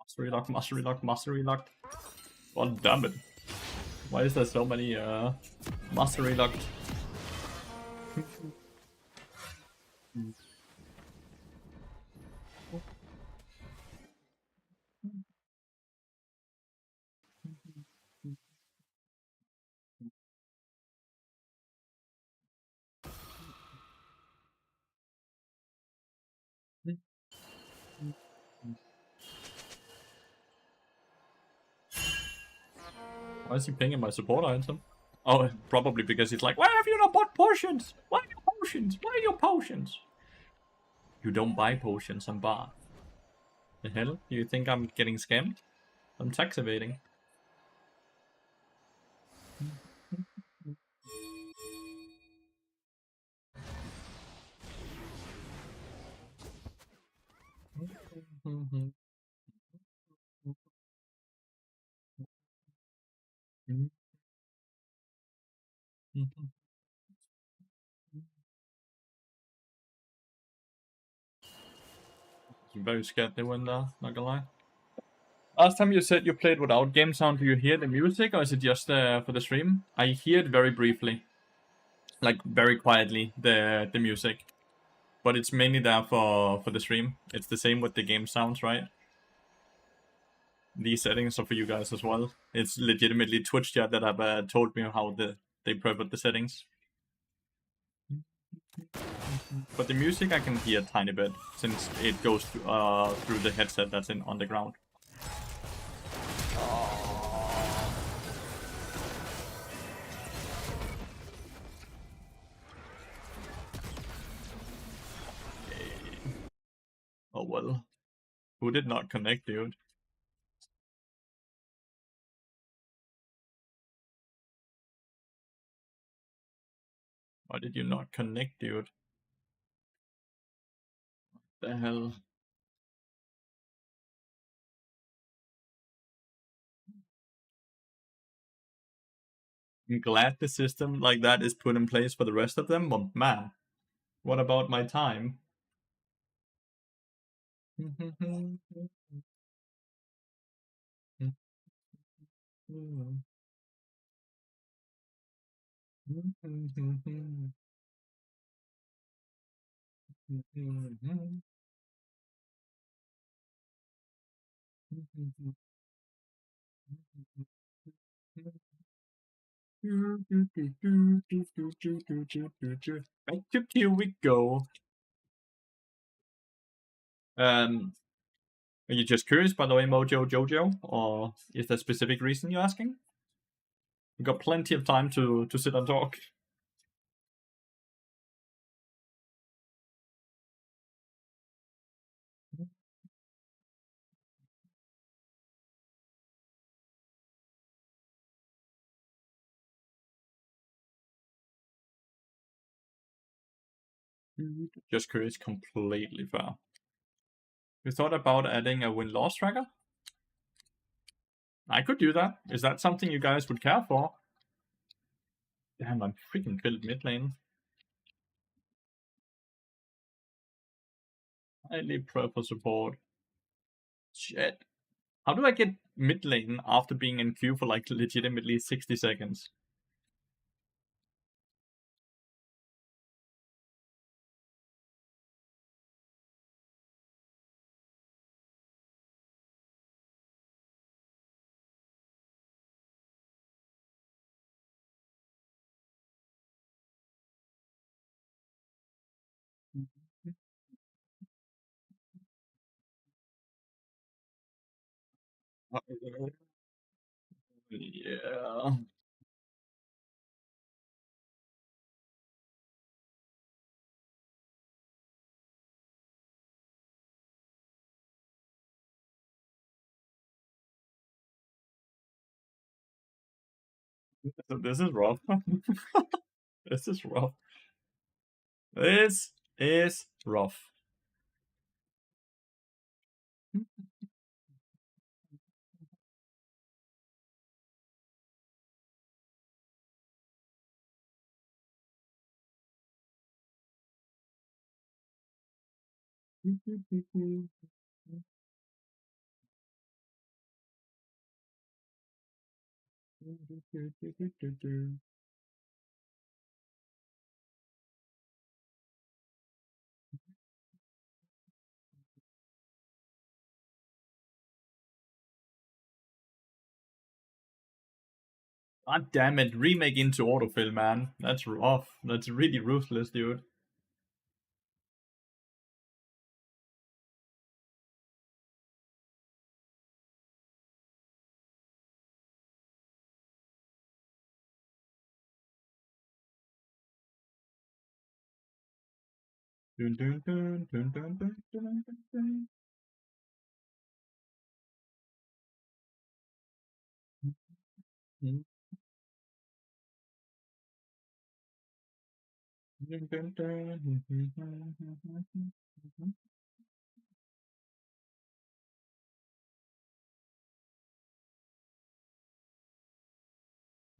Mastery lock, mastery lock, mastery lock. God damn it. Why is there so many mastery locked? Why is he pinging my support item? Oh, probably because he's like, why have you not bought potions? Why are your potions? Why are your potions? You don't buy potions on bar. The hell? Do you think I'm getting scammed? I'm tax evading. I'm very scared they win there, not gonna lie. Last time you said you played without game sound, do you hear the music or is it just for the stream? I hear it very briefly. Like very quietly, the music. But it's mainly there for the stream. It's the same with the game sounds, right? These settings are for you guys as well. It's legitimately Twitch chat that have told me how they private the settings. But the music I can hear a tiny bit since it goes through the headset that's on the ground. Oh well. Who did not connect, dude? Why did you not connect, dude? The hell? I'm glad the system like that is put in place for the rest of them, but man, what about my time? Back to here we go. Are you just curious, by the way, Mojo Jojo, or is there a specific reason you're asking? We got plenty of time to sit and talk. Just curious, completely fair. You thought about adding a win-loss tracker? I could do that. Is that something you guys would care for? Damn, I'm freaking killed mid lane. I need purple support. Shit. How do I get mid lane after being in queue for like legitimately 60 seconds? Yeah. So this is rough. This is rough. This is rough. God damn it, remake into autofill, man. That's rough. That's really ruthless, dude. Dun, dun, dun, dun, dun, dun, dun, dun, dun. Dun, dun, dun.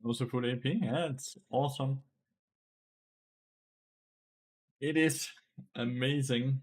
Also full AP, yeah, it's awesome. It is amazing.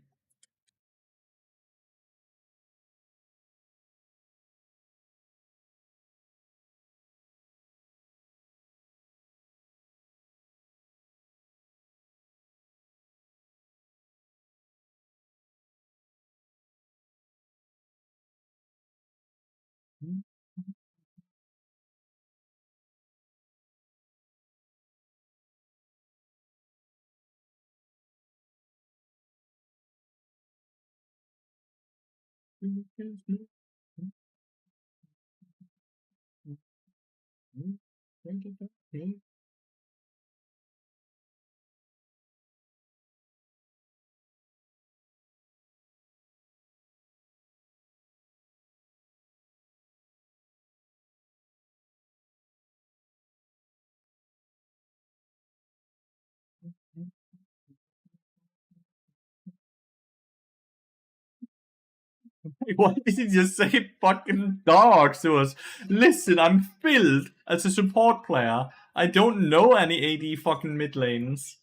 Why did he just say fucking dogs to us? Listen, I'm filled as a support player. I don't know any AD fucking mid lanes.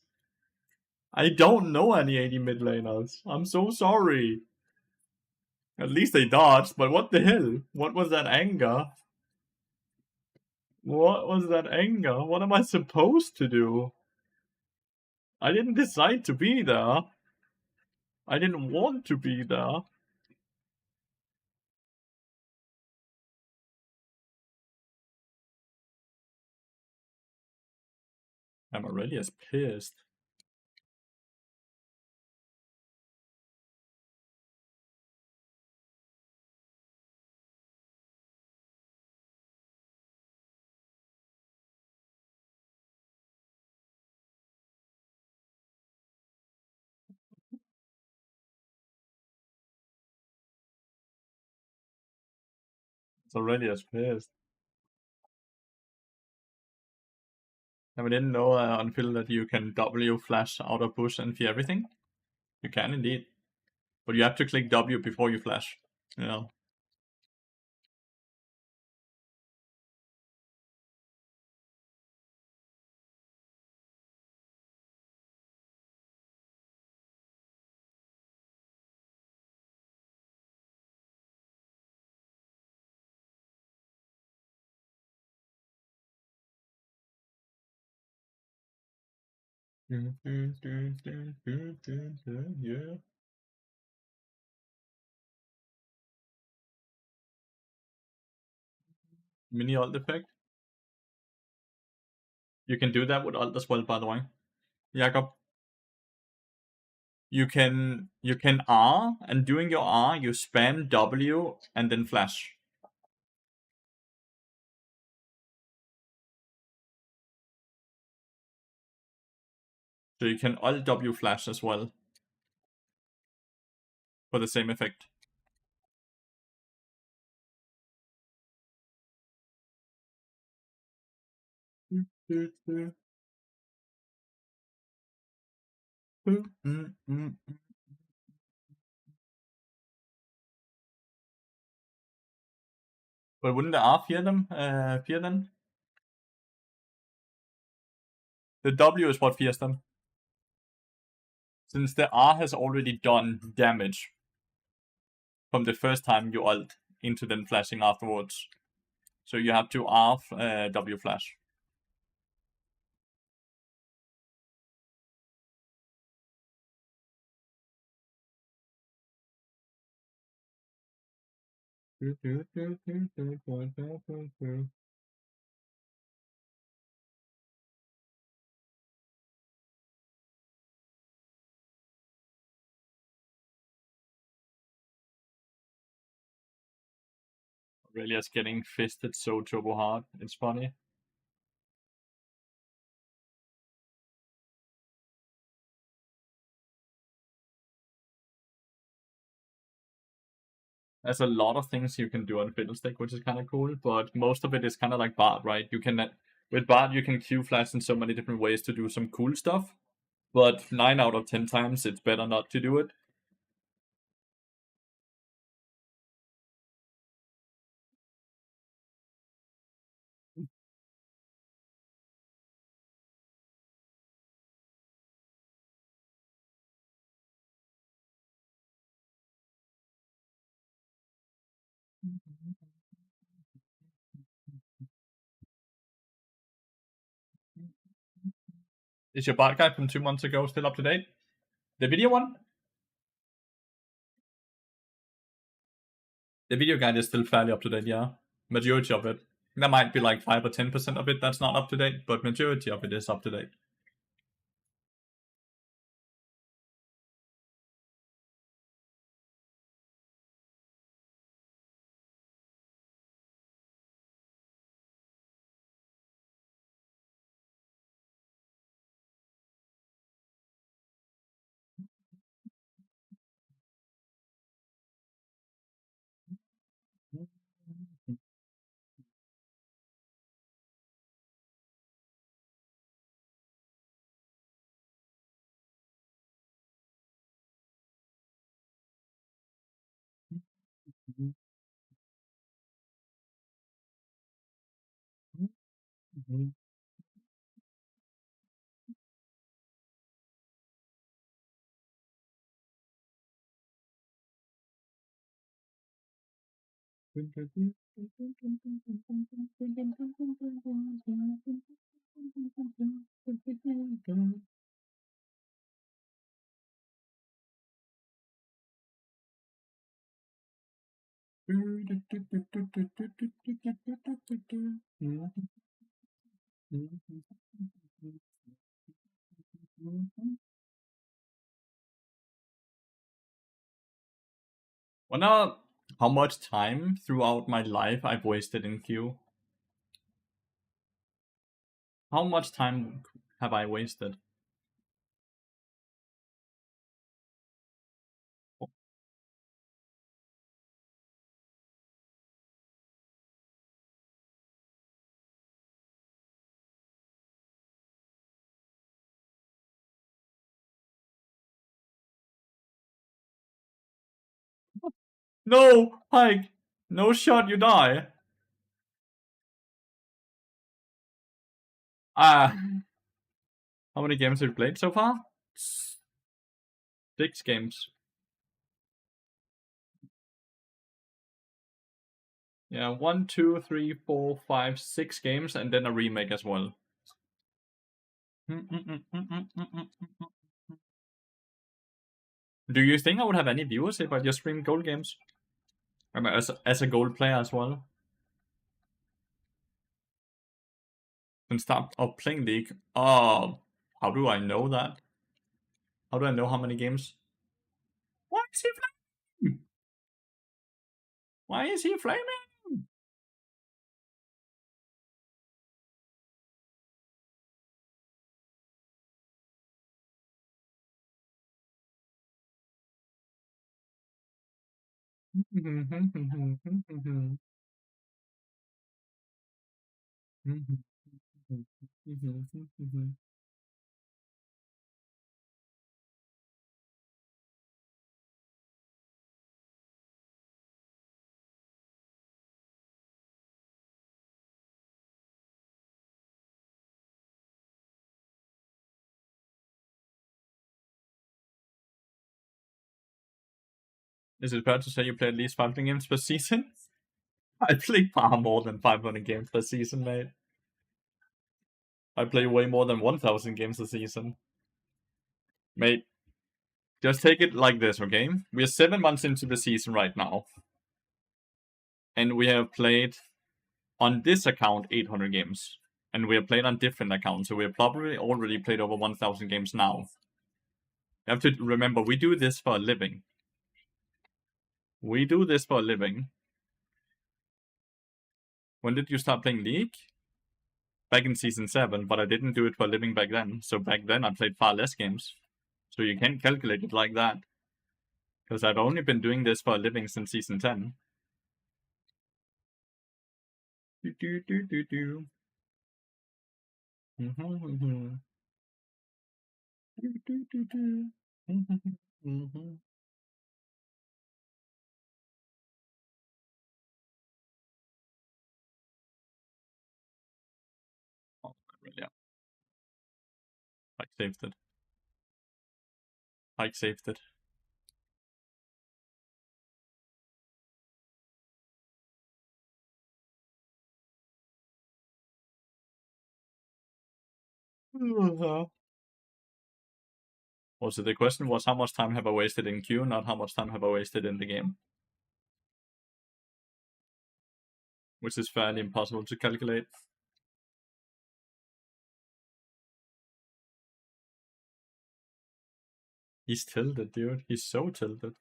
I don't know any AD mid laners. I'm so sorry. At least they dodged, but what the hell? What was that anger? What was that anger? What am I supposed to do? I didn't decide to be there. I didn't want to be there. I'm already as pissed. It's already as pissed. And we didn't know until that you can W flash out of bush and fear everything. You can indeed. But you have to click W before you flash. Yeah. Yeah. Mini alt effect. You can do that with alt as well, by the way. Jakob, you can R, and doing your R, you spam W and then flash. So you can alt W flash as well for the same effect. But wouldn't the R fear them? Fear them? The W is what fears them. Since the R has already done damage from the first time you ult into them flashing afterwards. So you have to R W flash. Aurelia's getting fisted so turbo hard. It's funny. There's a lot of things you can do on Fiddlestick, which is kind of cool, but most of it is kind of like Bard, right? You can with Bard you can Q flash in so many different ways to do some cool stuff, but 9 out of 10 times it's better not to do it. Is your Bard guide from 2 months ago still up to date? The video one? The video guide is still fairly up to date, yeah. Majority of it. There might be like 5 or 10% of it that's not up to date, but majority of it is up to date. Wonder how much time throughout my life I've wasted in queue. How much time have I wasted? No, Pike. No shot, you die. Ah. How many games have you played so far? 6 games. Yeah, 1, 2, 3, 4, 5, 6 games, and then a remake as well. Do you think I would have any viewers if I just streamed gold games? I mean, as a gold player as well? And start playing League. Oh, how do I know that? How do I know how many games? Why is he flaming? Why is he flaming? Is it fair to say you play at least 500 games per season? I play far more than 500 games per season, mate. I play way more than 1,000 games a season. Mate, just take it like this, okay? We are 7 months into the season right now. And we have played on this account 800 games. And we have played on different accounts, so we have probably already played over 1,000 games now. You have to remember, we do this for a living. We do this for a living. When did you start playing League? Back in Season 7, but I didn't do it for a living back then. So back then I played far less games. So you can't calculate it like that. Because I've only been doing this for a living since Season 10. Do, do, do, do, do. Do, do, do, do. Oh, yeah. Pike saved it. Pike saved it. Also, the question was how much time have I wasted in queue, not how much time have I wasted in the game. Which is fairly impossible to calculate. He's tilted, dude. He's so tilted.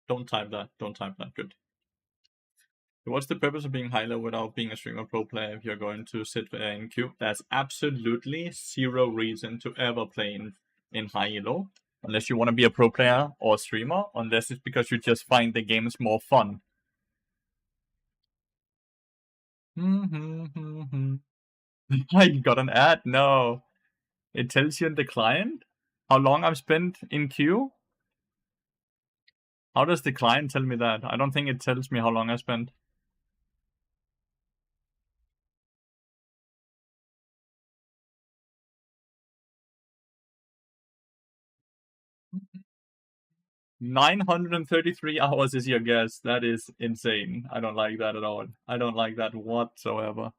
Don't type that. Don't type that. Good. What's the purpose of being high-low without being a streamer pro player if you're going to sit in queue? There's absolutely zero reason to ever play in high-low. Unless you want to be a pro player or a streamer. Unless it's because you just find the games more fun. I got an ad? No. It tells you in the client how long I've spent in queue. How does the client tell me that? I don't think it tells me how long I spent. Mm-hmm. 933 hours is your guess. That is insane. I don't like that at all. I don't like that whatsoever.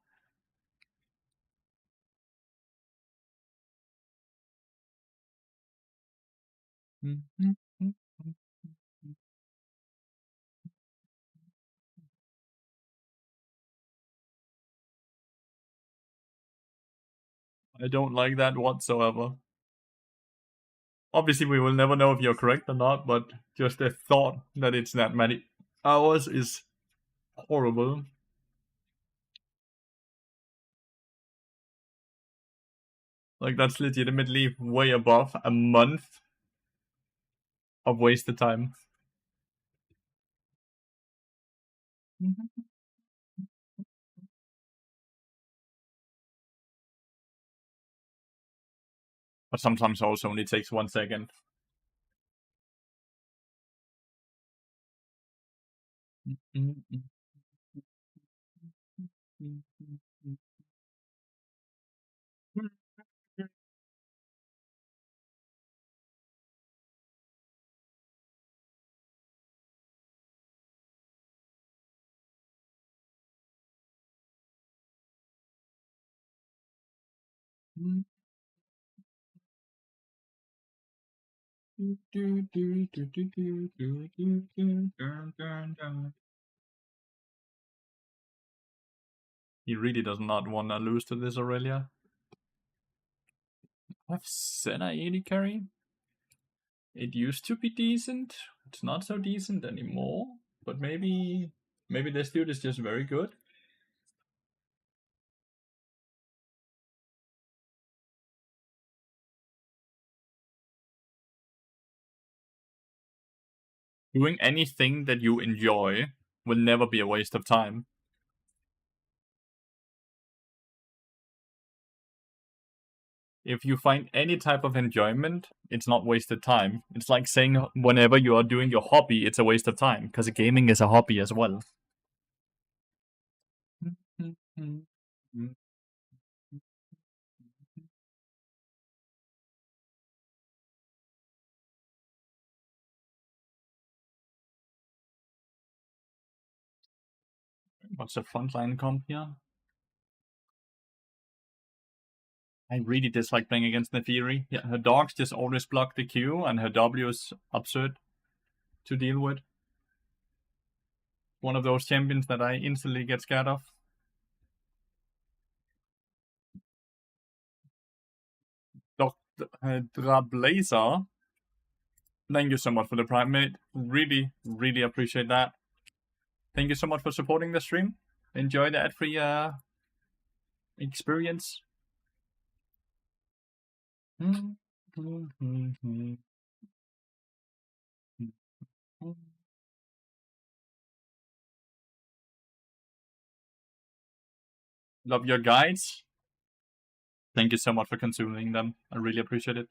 I don't like that whatsoever. Obviously, we will never know if you're correct or not, but just the thought that it's that many hours is horrible. Like, that's legitimately way above a month of wasted time. But sometimes also only takes 1 second. He really does not want to lose to this Aurelia. I've said I 80 carry. It used to be decent. It's not so decent anymore. But maybe this dude is just very good. Doing anything that you enjoy will never be a waste of time. If you find any type of enjoyment, it's not wasted time. It's like saying whenever you are doing your hobby, it's a waste of time, because gaming is a hobby as well. What's a frontline comp here? I really dislike playing against Lathyrus. Yeah, her dogs just always block the Q, and her W is absurd to deal with. One of those champions that I instantly get scared of. Dr. Blazer. Thank you so much for the Prime, mate. Really, really appreciate that. Thank you so much for supporting the stream. Enjoy the ad-free experience. Love your guides. Thank you so much for consuming them. I really appreciate it.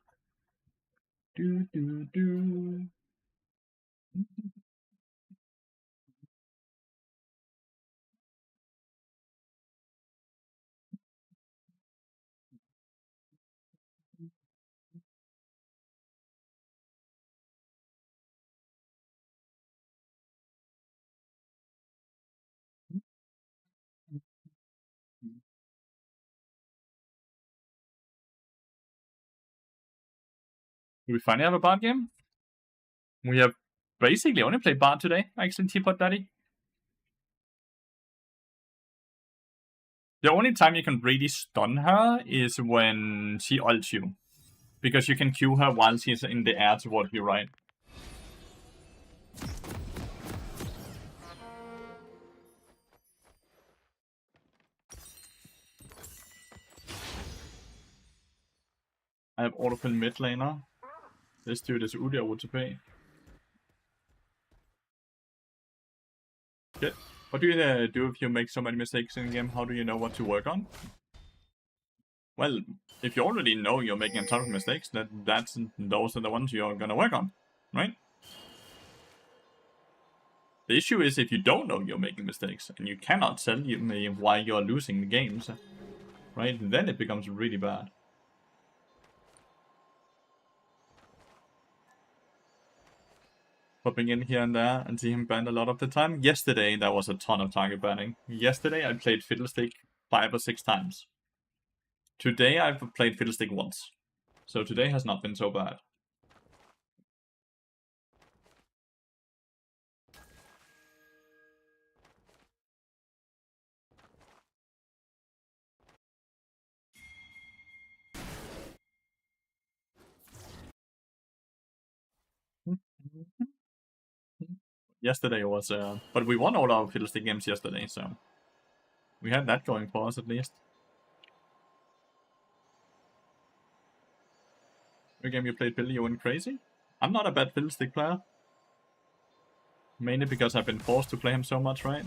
Do we finally have a bard game? We have basically only played bard today, actually, Teapot Daddy. The only time you can really stun her is when she ults you. Because you can Q her while she's in the air toward you, right? I have autofill mid laner. This dude is Udi OTP. Okay. What do you do if you make so many mistakes in the game? How do you know what to work on? Well, if you already know you're making a ton of mistakes, those are the ones you're gonna work on, right? The issue is if you don't know you're making mistakes and you cannot tell me why you're losing the games, right? Then it becomes really bad. Popping in here and there and see him banned a lot of the time. Yesterday, there was a ton of target banning. Yesterday, I played Fiddlestick 5 or 6 times. Today, I've played Fiddlestick once. So today has not been so bad. Yesterday was, but we won all our Fiddlestick games yesterday, so we had that going for us at least. Every game you played Billy, you went crazy? I'm not a bad Fiddlestick player. Mainly because I've been forced to play him so much, right?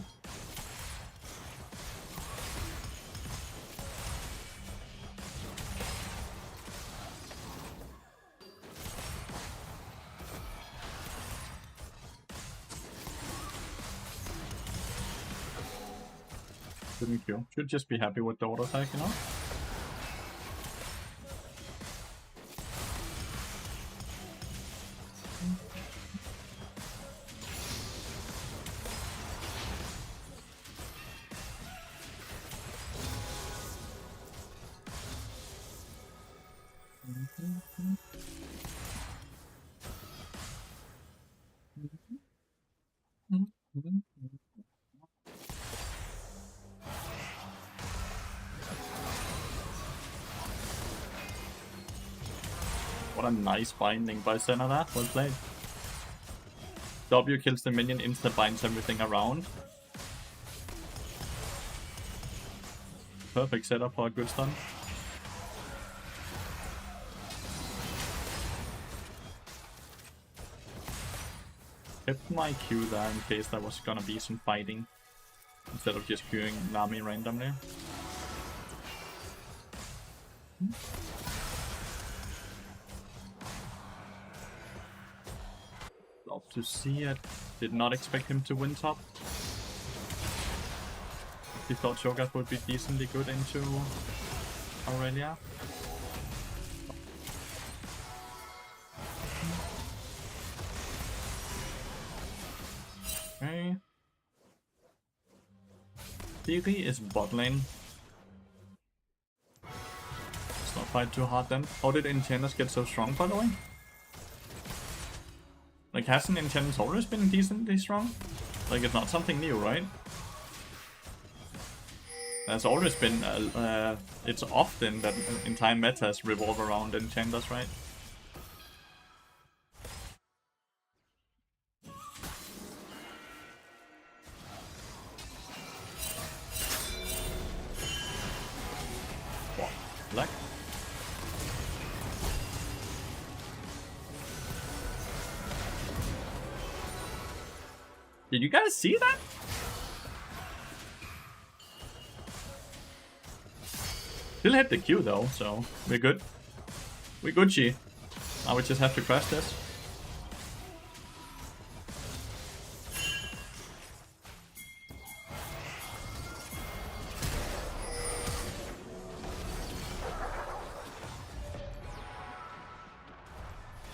Didn't Q. Should just be happy with the auto attack, you know? What a nice binding by Senna. Well played. W kills the minion, insta binds everything around. Perfect setup for a good stun. Kept my Q there in case there was gonna be some fighting. Instead of just queuing Nami randomly. Love to see it. Did not expect him to win top. He thought Shogat would be decently good into Aurelia. Okay. Theory is bot lane. Let's not fight too hard then. How did Enchanters get so strong, by the way? Like, hasn't Enchanters always been decently strong? Like, it's not something new, right? There's always been, it's often that entire metas revolve around Enchanters, right? What? Black? Did you guys see that? Still hit the Q though, so we're good. We're Gucci. Now we just have to crash this.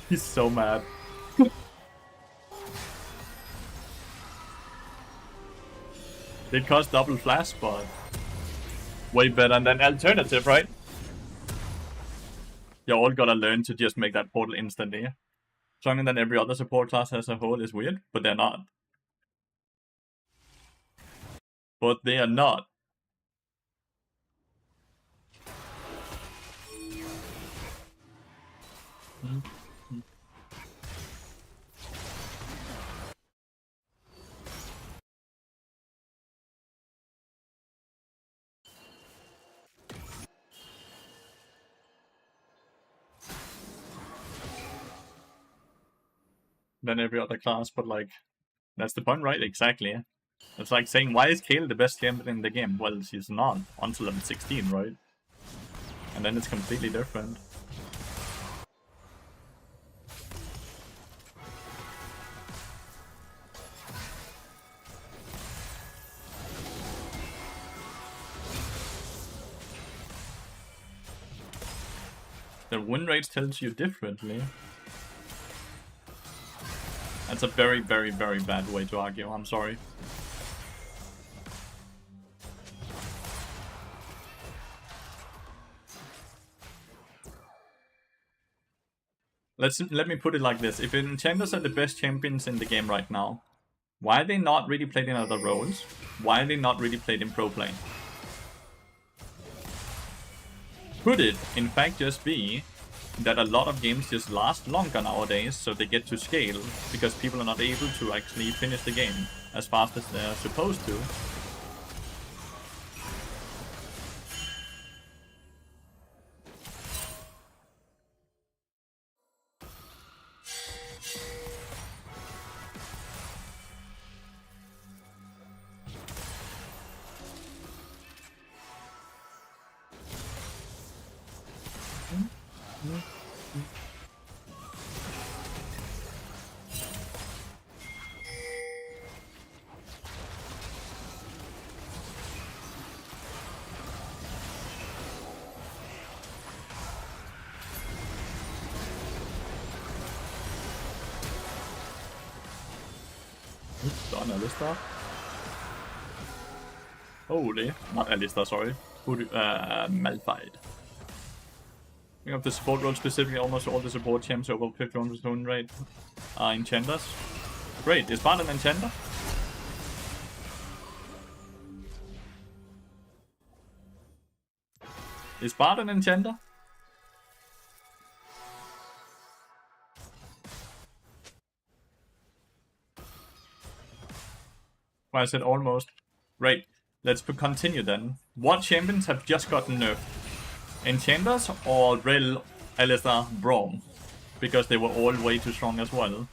He's so mad. It cost double flash, but way better than alternative, right? You all gotta learn to just make that portal instantly. Stronger than every other support class as a whole is weird, but they're not. But they are not. Than every other class, but like, that's the point, right? Exactly. It's like saying, why is Kayle the best champion in the game? Well, she's not until level 16, right? And then it's completely different. The win rate tells you differently. That's a very, very, very bad way to argue. I'm sorry. Let me put it like this. If Enchanters are the best champions in the game right now, why are they not really played in other roles? Why are they not really played in pro play? Could it, in fact, just be that a lot of games just last longer nowadays, so they get to scale, because people are not able to actually finish the game as fast as they're supposed to? Stun Alistar. Holy, not Alistar, sorry. Malphite. Of the support role specifically, almost all the support champs over 51% win rate are enchanters. Great, is Bard an enchanter? Is Bard an enchanter? Well, I said almost. Great, let's continue then. What champions have just gotten nerfed? Enchanters or Rel, Alistar, Braum? Because they were all way too strong as well.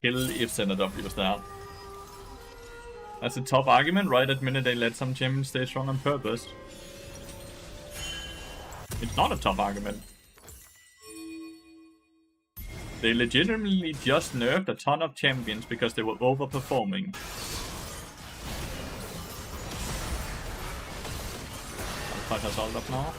Kill if Senator was there. That's a top argument, right? Admitted they let some champions stay strong on purpose. It's not a top argument. They legitimately just nerfed a ton of champions because they were overperforming. I'll fight us all up now.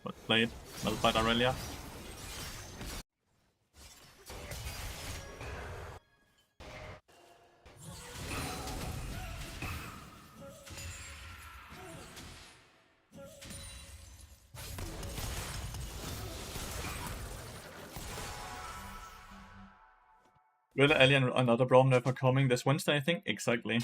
But played. Well played, Aurelia. Will Alien and another Braum nerf are coming this Wednesday, I think? Exactly.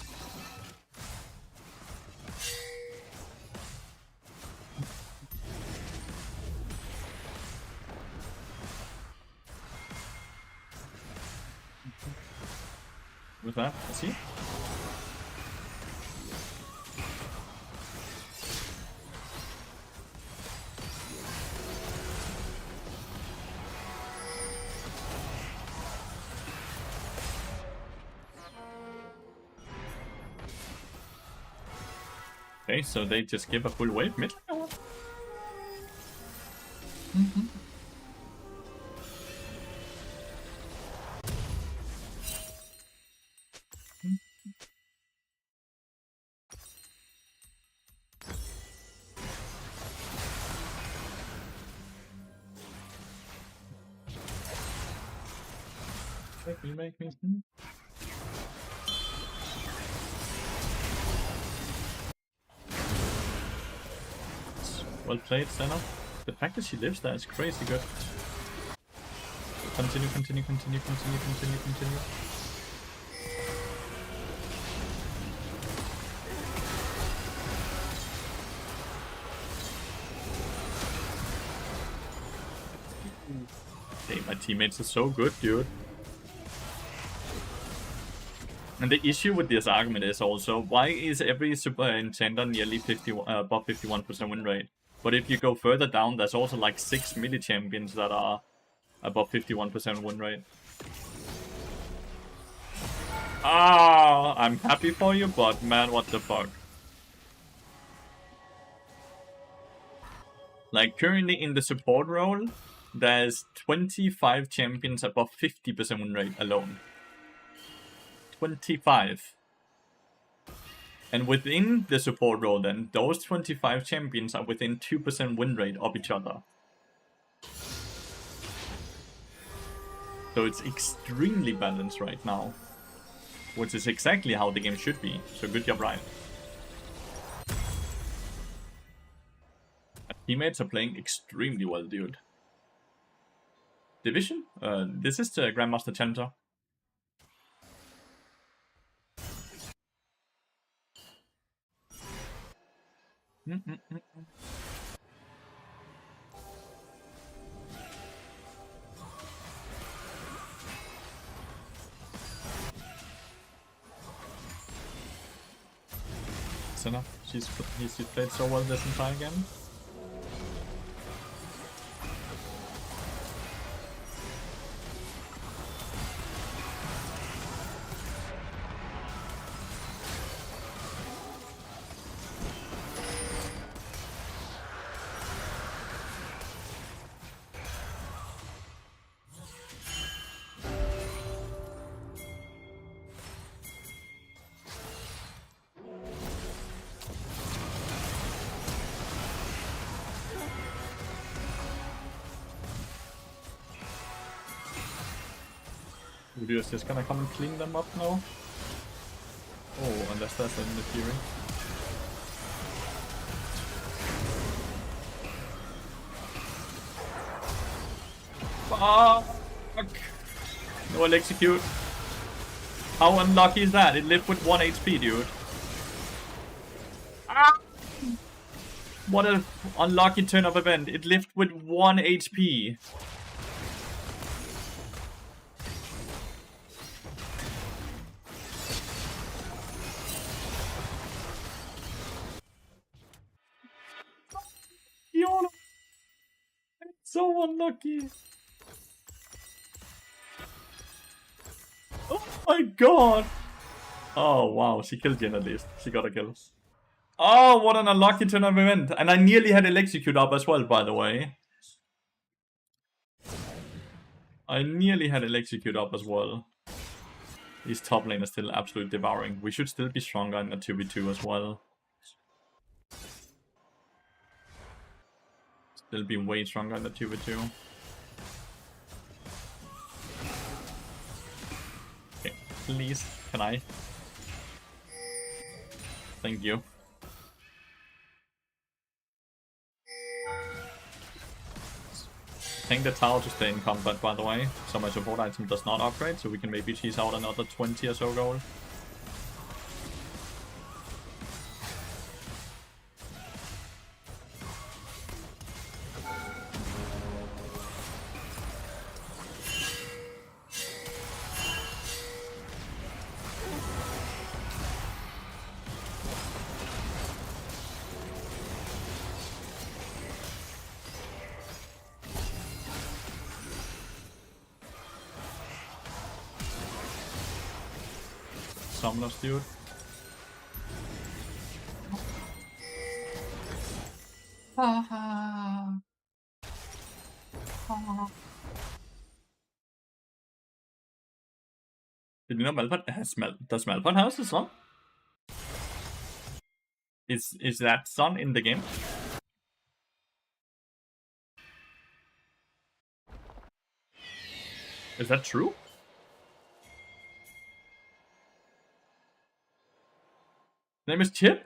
With that, let's see. Okay, so they just give a full wave mid. Make me. Well played, Senna. The fact that she lives there is crazy good. Continue. Hey, my teammates are so good, dude. And the issue with this argument is also, why is every super enchanter nearly above 51% win rate? But if you go further down, there's also like 6 melee champions that are above 51% win rate. Ah, I'm happy for you, but man, what the fuck? Like, currently in the support role, there's 25 champions above 50% win rate alone. 25. And within the support role then, those 25 champions are within 2% win rate of each other. So it's extremely balanced right now. Which is exactly how the game should be. So good job, Ryan. My teammates are playing extremely well, dude. Division? This is the Grandmaster Challenger. That's enough. He's played so well this entire game. Udyr is just gonna come and clean them up now. Oh, unless that's in the Fury. Fuck! No, I'll execute. How unlucky is that? It lived with 1 HP, dude. Ah! What an unlucky turn of event. It lived with 1 HP. So unlucky. Oh my god. Oh wow, she killed Jin at least. She got a kill. Oh, what an unlucky turn of event. And I nearly had Execute up as well, by the way. I nearly had Execute up as well. His top lane is still absolutely devouring. We should still be stronger in the 2v2 as well. Still be way stronger in the 2v2. Okay, please, can I? Thank you. I think the tower to stay in combat, by the way, so my support item does not upgrade, so we can maybe cheese out another 20 or so gold. Summoners, dude. Did you know Malphite has does Malphite have a son? Is that son in the game? Is that true? His name is Chip?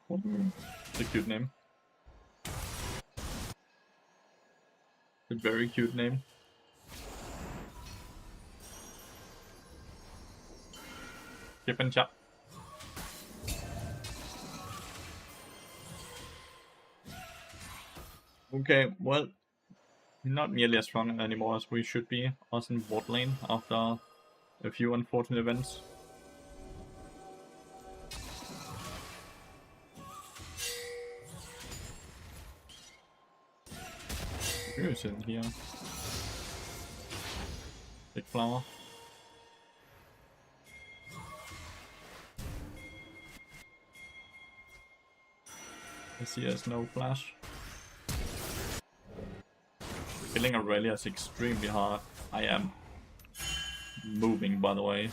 It's a cute name. A very cute name. Chip and Chap. Okay, well, not nearly as strong anymore as we should be, us in bot lane, after a few unfortunate events. Who is in here? Big flower. I see there's no flash. Killing Aurelia is extremely hard. I am moving, by the way.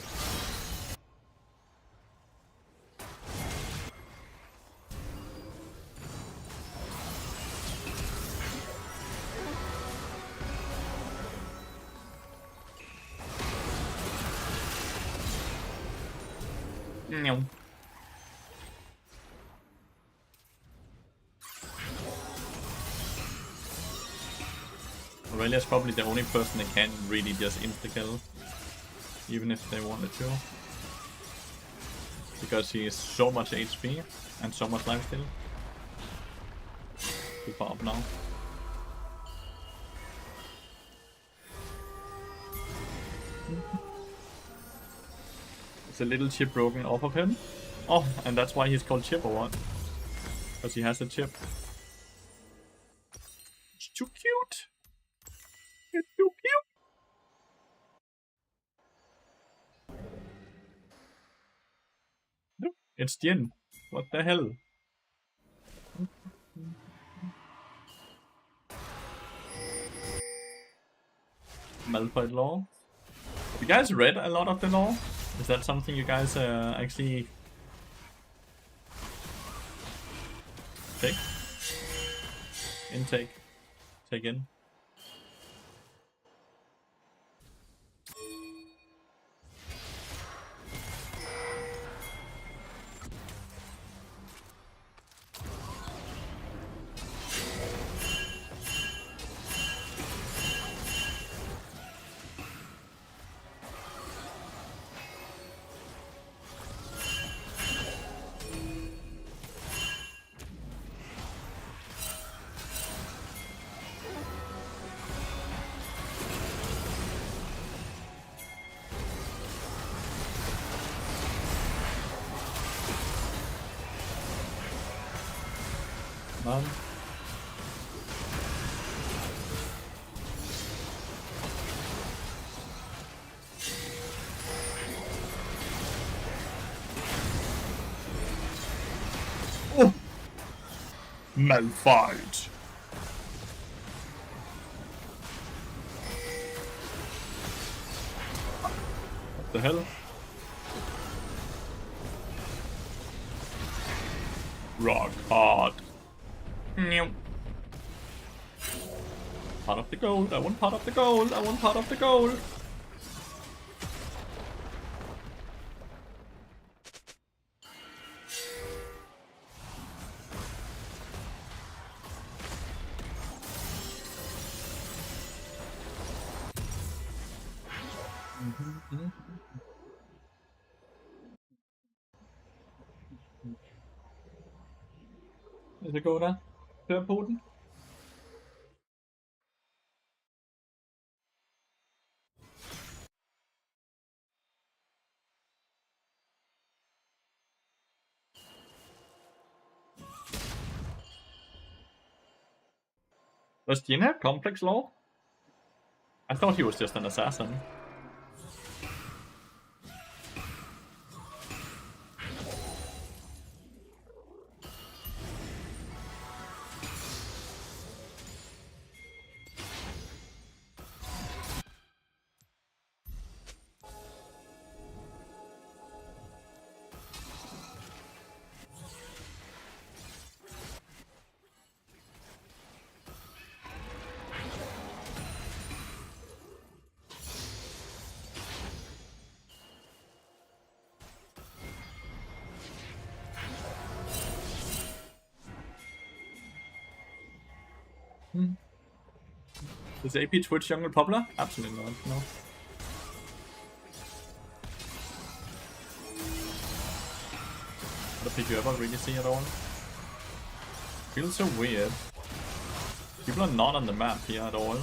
No. Aurelia's probably the only person that can really just insta-kill, even if they wanted to. Because he is so much HP and so much lifesteal. Too far up now. It's a little chip broken off of him. Oh, and that's why he's called Chip or what? Because he has a chip. It's too cute. It's too cute. No, it's Jin. What the hell? Malphite lore. Have you guys read a lot of the lore? Is that something you guys actually take? Take in? Man. Oh! Malphite. What the hell? Rock hard. Part of the gold. I want part of the gold. I want part of the gold. Is it go der? Hør på den. Does Jin have complex lore? I thought he was just an assassin. Is AP Twitch jungle popular? Absolutely not, no. Not a pick you ever really see at all. Feels so weird. People are not on the map here at all.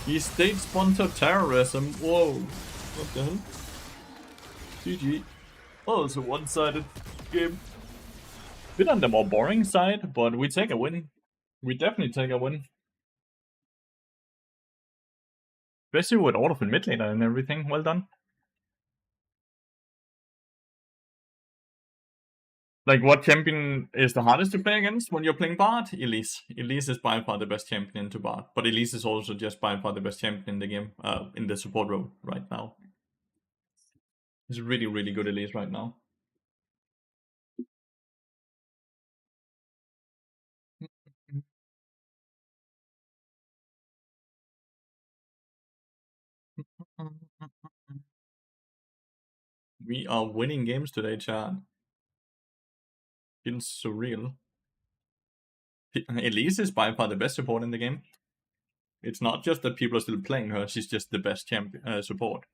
He state-sponsored terrorism. Whoa. What the hell? GG. Oh, it's a one-sided game. Bit on the more boring side, but we take a win. We definitely take a win. Especially with all of the mid laner and everything. Well done. Like, what champion is the hardest to play against when you're playing Bard? Elise. Elise is by far the best champion to Bard. But Elise is also just by far the best champion in the game, in the support role right now. It's really, really good Elise right now. We are winning games today, chat. Feels surreal. Elise is by far the best support in the game. It's not just that people are still playing her, she's just the best support.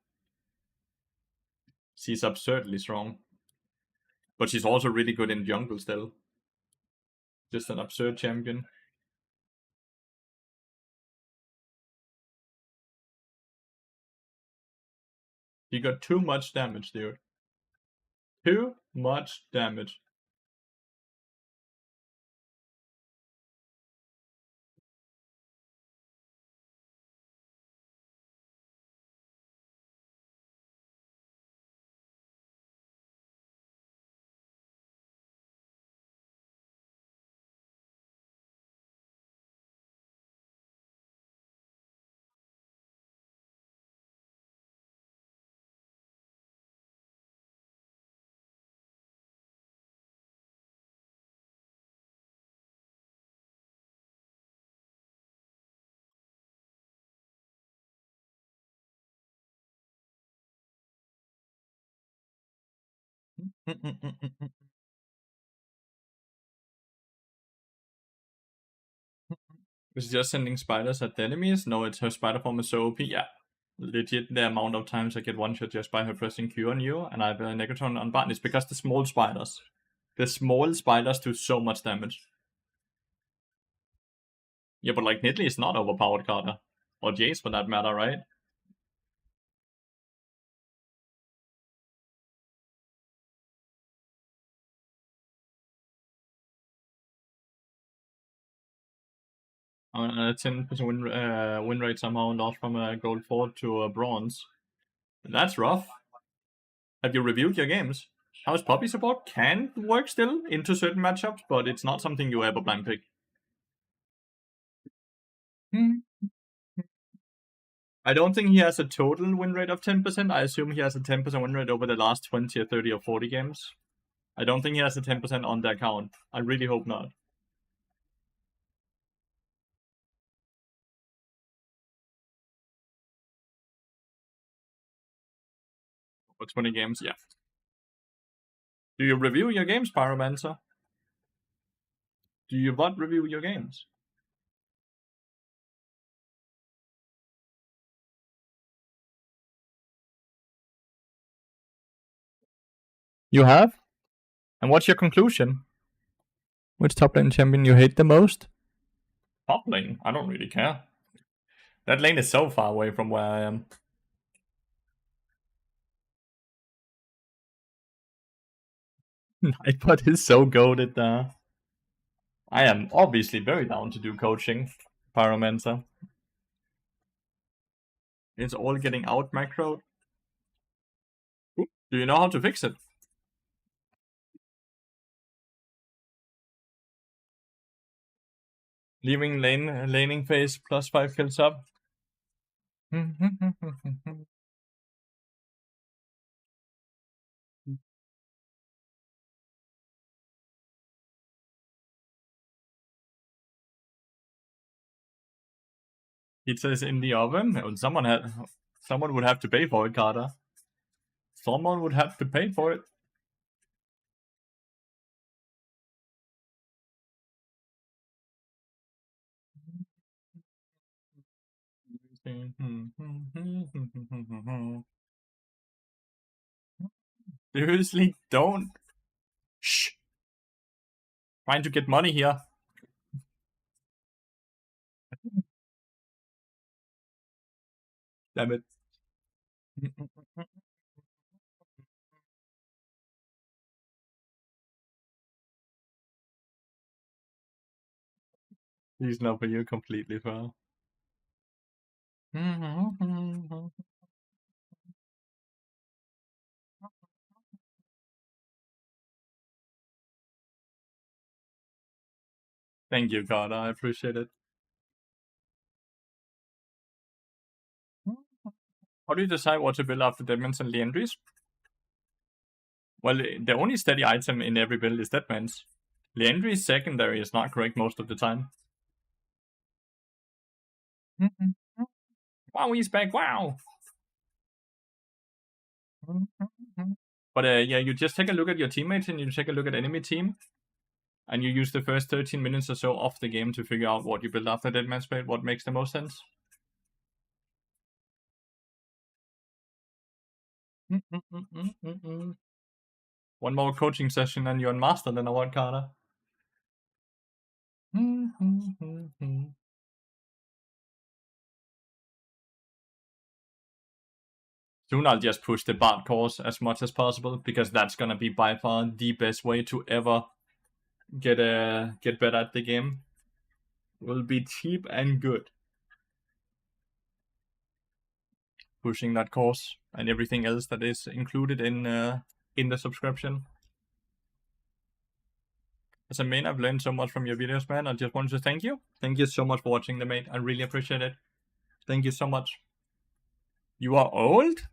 She's absurdly strong. But she's also really good in jungle still. Just an absurd champion. He got too much damage, dude. Too much damage. Is she just sending spiders at the enemies? No, it's her spider form is so OP. Yeah. Legit, the amount of times I get one shot just by her pressing Q on you, and I have a Negatron on Barton is because the small spiders. The small spiders do so much damage. Yeah, but like Nidalee is not overpowered, Carter. Or Jace for that matter, right? A 10% win rate somehow lost from a gold 4 to a bronze. That's rough. Have you reviewed your games? How's Poppy support? Can work still into certain matchups, but it's not something you ever blind pick. I don't think he has a total win rate of 10%. I assume he has a 10% win rate over the last 20 or 30 or 40 games. I don't think he has a 10% on the account. I really hope not. For 20 games, yeah. Do you review your games, Pyromancer? Do you bot review your games? You have? And what's your conclusion? Which top lane champion you hate the most? Top lane? I don't really care. That lane is so far away from where I am. Nightbot is so goated there. I am obviously very down to do coaching, Pyromancer. It's all getting out macro. Do you know how to fix it? Leaving laning phase plus 5 kills up. It says in the oven. Someone would have to pay for it, Carter. Someone would have to pay for it. Seriously, don't. Shh. Trying to get money here. Damn it. He's not for you completely, fair. Thank you, Carter. I appreciate it. How do you decide what to build after Deadmans and Leandries? Well, the only steady item in every build is Deadmans. Leandry's secondary is not correct most of the time. Wow, he's back, wow! But yeah, you just take a look at your teammates and you take a look at enemy team. and you use the first 13 minutes or so of the game to figure out what you build after Dead Man's Blade, what makes the most sense. One more coaching session and you're on master, then I want Carter. Soon I'll just push the Bard course as much as possible, because that's gonna be by far the best way to ever get better at the game. Will be cheap and good. Pushing that course and everything else that is included in the subscription. As a main, I've learned so much from your videos, man. I just wanted to thank you. Thank you so much for watching the mate. I really appreciate it. Thank you so much. You are old?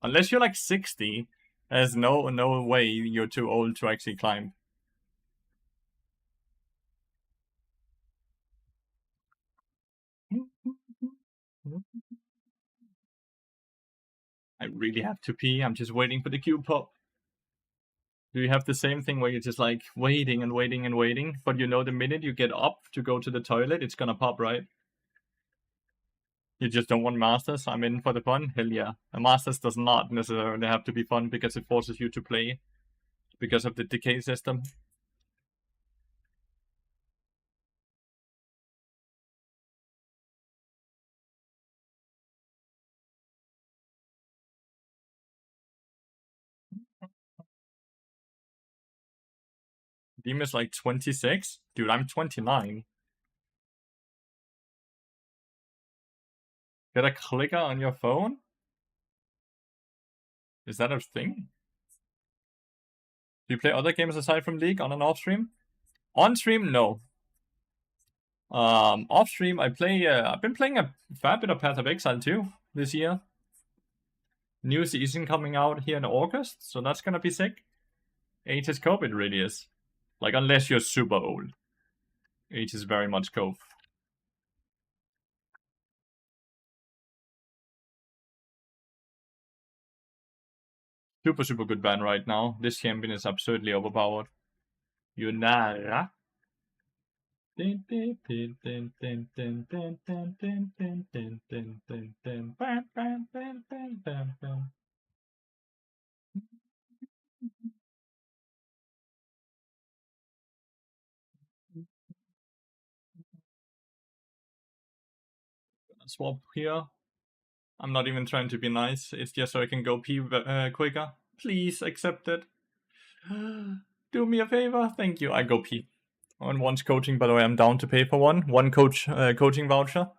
Unless you're like 60, there's no way you're too old to actually climb. I really have to pee. I'm just waiting for the queue pop. Do you have the same thing where you're just like waiting and waiting and waiting, but you know the minute you get up to go to the toilet, it's gonna pop, right? You just don't want Masters? I'm in for the fun? Hell yeah. A Masters does not necessarily have to be fun because it forces you to play because of the decay system. Deem is like 26? Dude, I'm 29. Get a clicker on your phone? Is that a thing? Do you play other games aside from League on and off stream? On stream, no. Off stream, I play. I've been playing a fair bit of Path of Exile too this year. New season coming out here in August, so that's gonna be sick. 8 is cope, it really is. Like, unless you're super old. 8 is very much cope. Super good ban right now. This champion is absurdly overpowered. Yunara. Swap here. I'm not even trying to be nice. It's just so I can go pee quicker. Please accept it. Do me a favor. Thank you. I go pee. On one's coaching, by the way, I'm down to pay for one. One coaching voucher.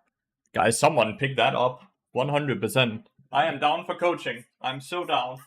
Guys, someone pick that up. 100%. I am down for coaching. I'm so down.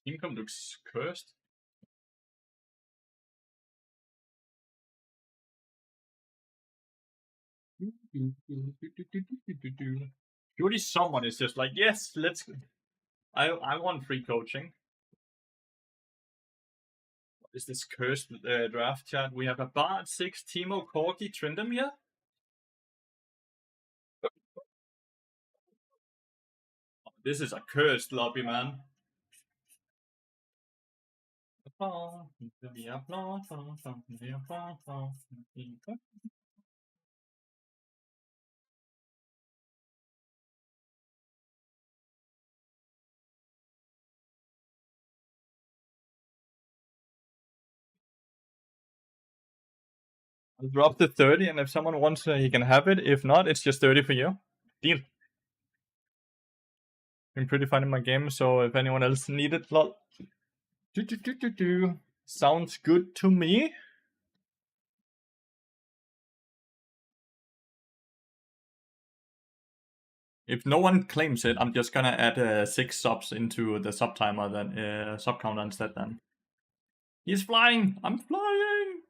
Income looks cursed. Surely someone is just like, yes, let's. I want free coaching. Is this cursed draft chat? We have a Bard, 6, Teemo, Corgi, Tryndamere. This is a cursed lobby, man. I'll drop the 30, and if someone wants, he can have it. If not, it's just 30 for you. Deal. Been pretty fun in my game, so if anyone else need it, lol. Sounds good to me. If no one claims it, I'm just gonna add 6 subs into the sub timer, then sub counter instead. Then he's flying. I'm flying.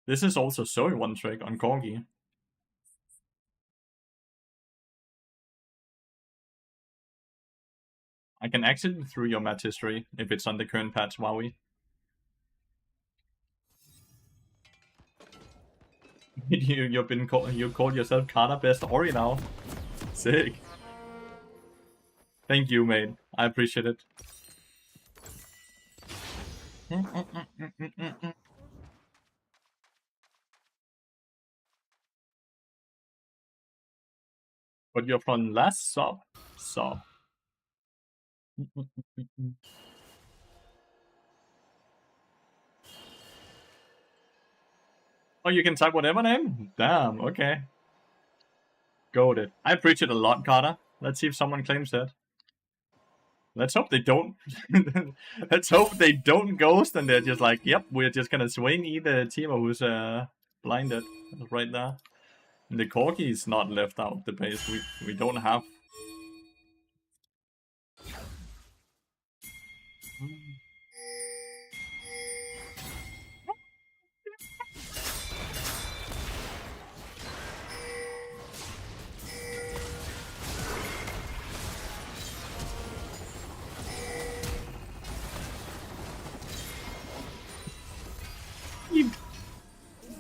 This is also Zoe one trick on Corgi. I can exit through your match history if it's on the current patch, Wowie. You called yourself Carter Best Ori now. Sick. Thank you, mate. I appreciate it. But you're from last sub. Oh, you can type whatever name? Damn, okay. Goated. I appreciate it a lot, Carter. Let's see if someone claims that. Let's hope they don't. Let's hope they don't ghost and they're just like, yep, we're just gonna swing either teamer who's blinded right there. And the Corgi is not left out the base. We don't have.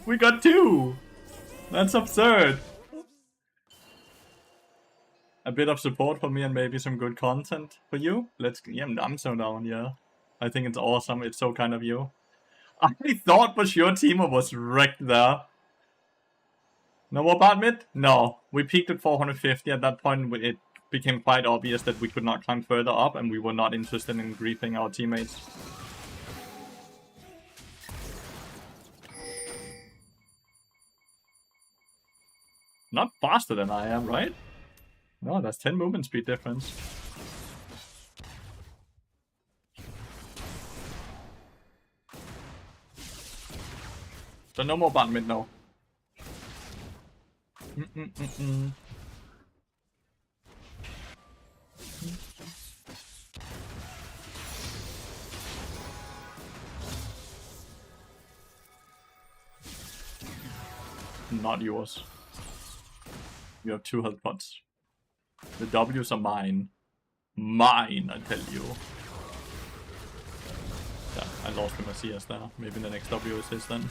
We got 2! That's absurd! A bit of support for me and maybe some good content for you? Yeah, I'm so down, yeah. I think it's awesome, it's so kind of you. I thought for sure Teemo was wrecked there. No more bot mid? No. We peaked at 450. At that point, it became quite obvious that we could not climb further up and we were not interested in griefing our teammates. Not faster than I am, right? No, that's 10 movement speed difference. So no more bot mid, no. Not yours. You have 2 health pots. The W's are mine. Mine, I tell you. Yeah, I lost my CS there. Maybe the next W is his then.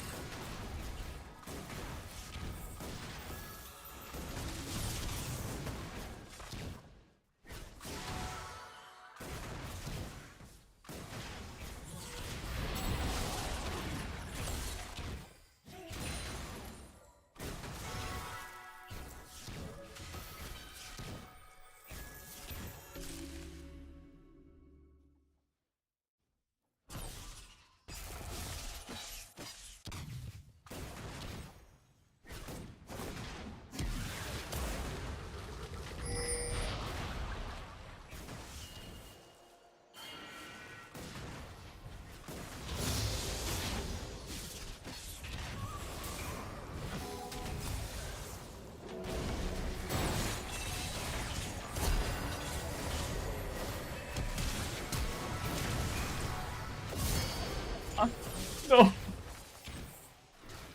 No!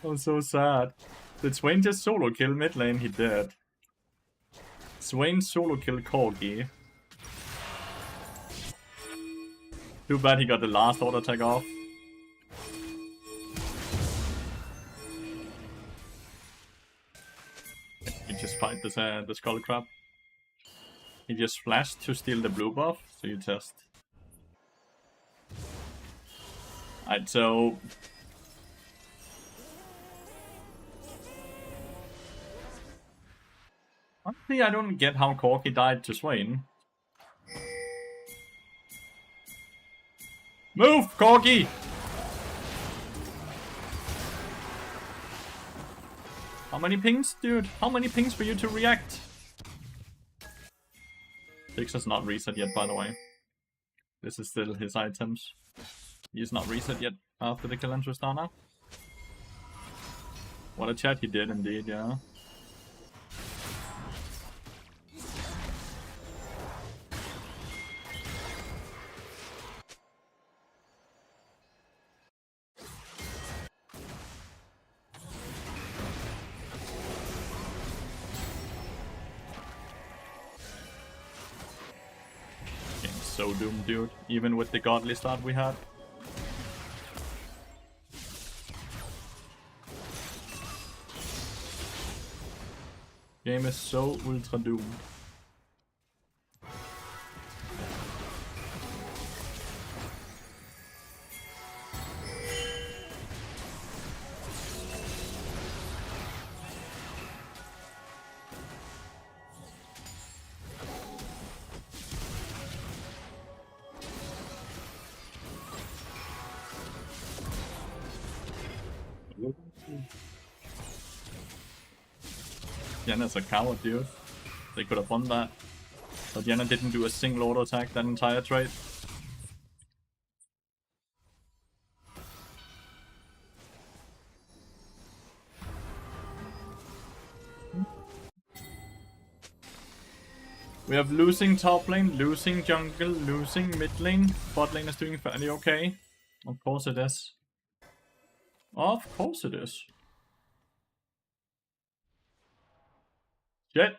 I'm so sad. Did Swain just solo kill mid lane? He did. Swain solo kill Corgi. Too bad he got the last auto attack off. He just fight the skull crab. He just flashed to steal the blue buff, so you test. Alright, so... honestly, I don't get how Corki died to Swain. Move, Corki! How many pings, dude? How many pings for you to react? 6 has not reset yet, by the way. This is still his items. He is not reset yet after the kill on Tristana. What a chat he did, indeed, yeah. So doomed, dude, even with the godly start we had. Game is so ultra doomed. Diana's a coward, dude. They could have won that. But Diana didn't do a single auto attack that entire trade. We have losing top lane, losing jungle, losing mid lane. Bot lane is doing fairly okay. Of course it is. Of course it is. Shit.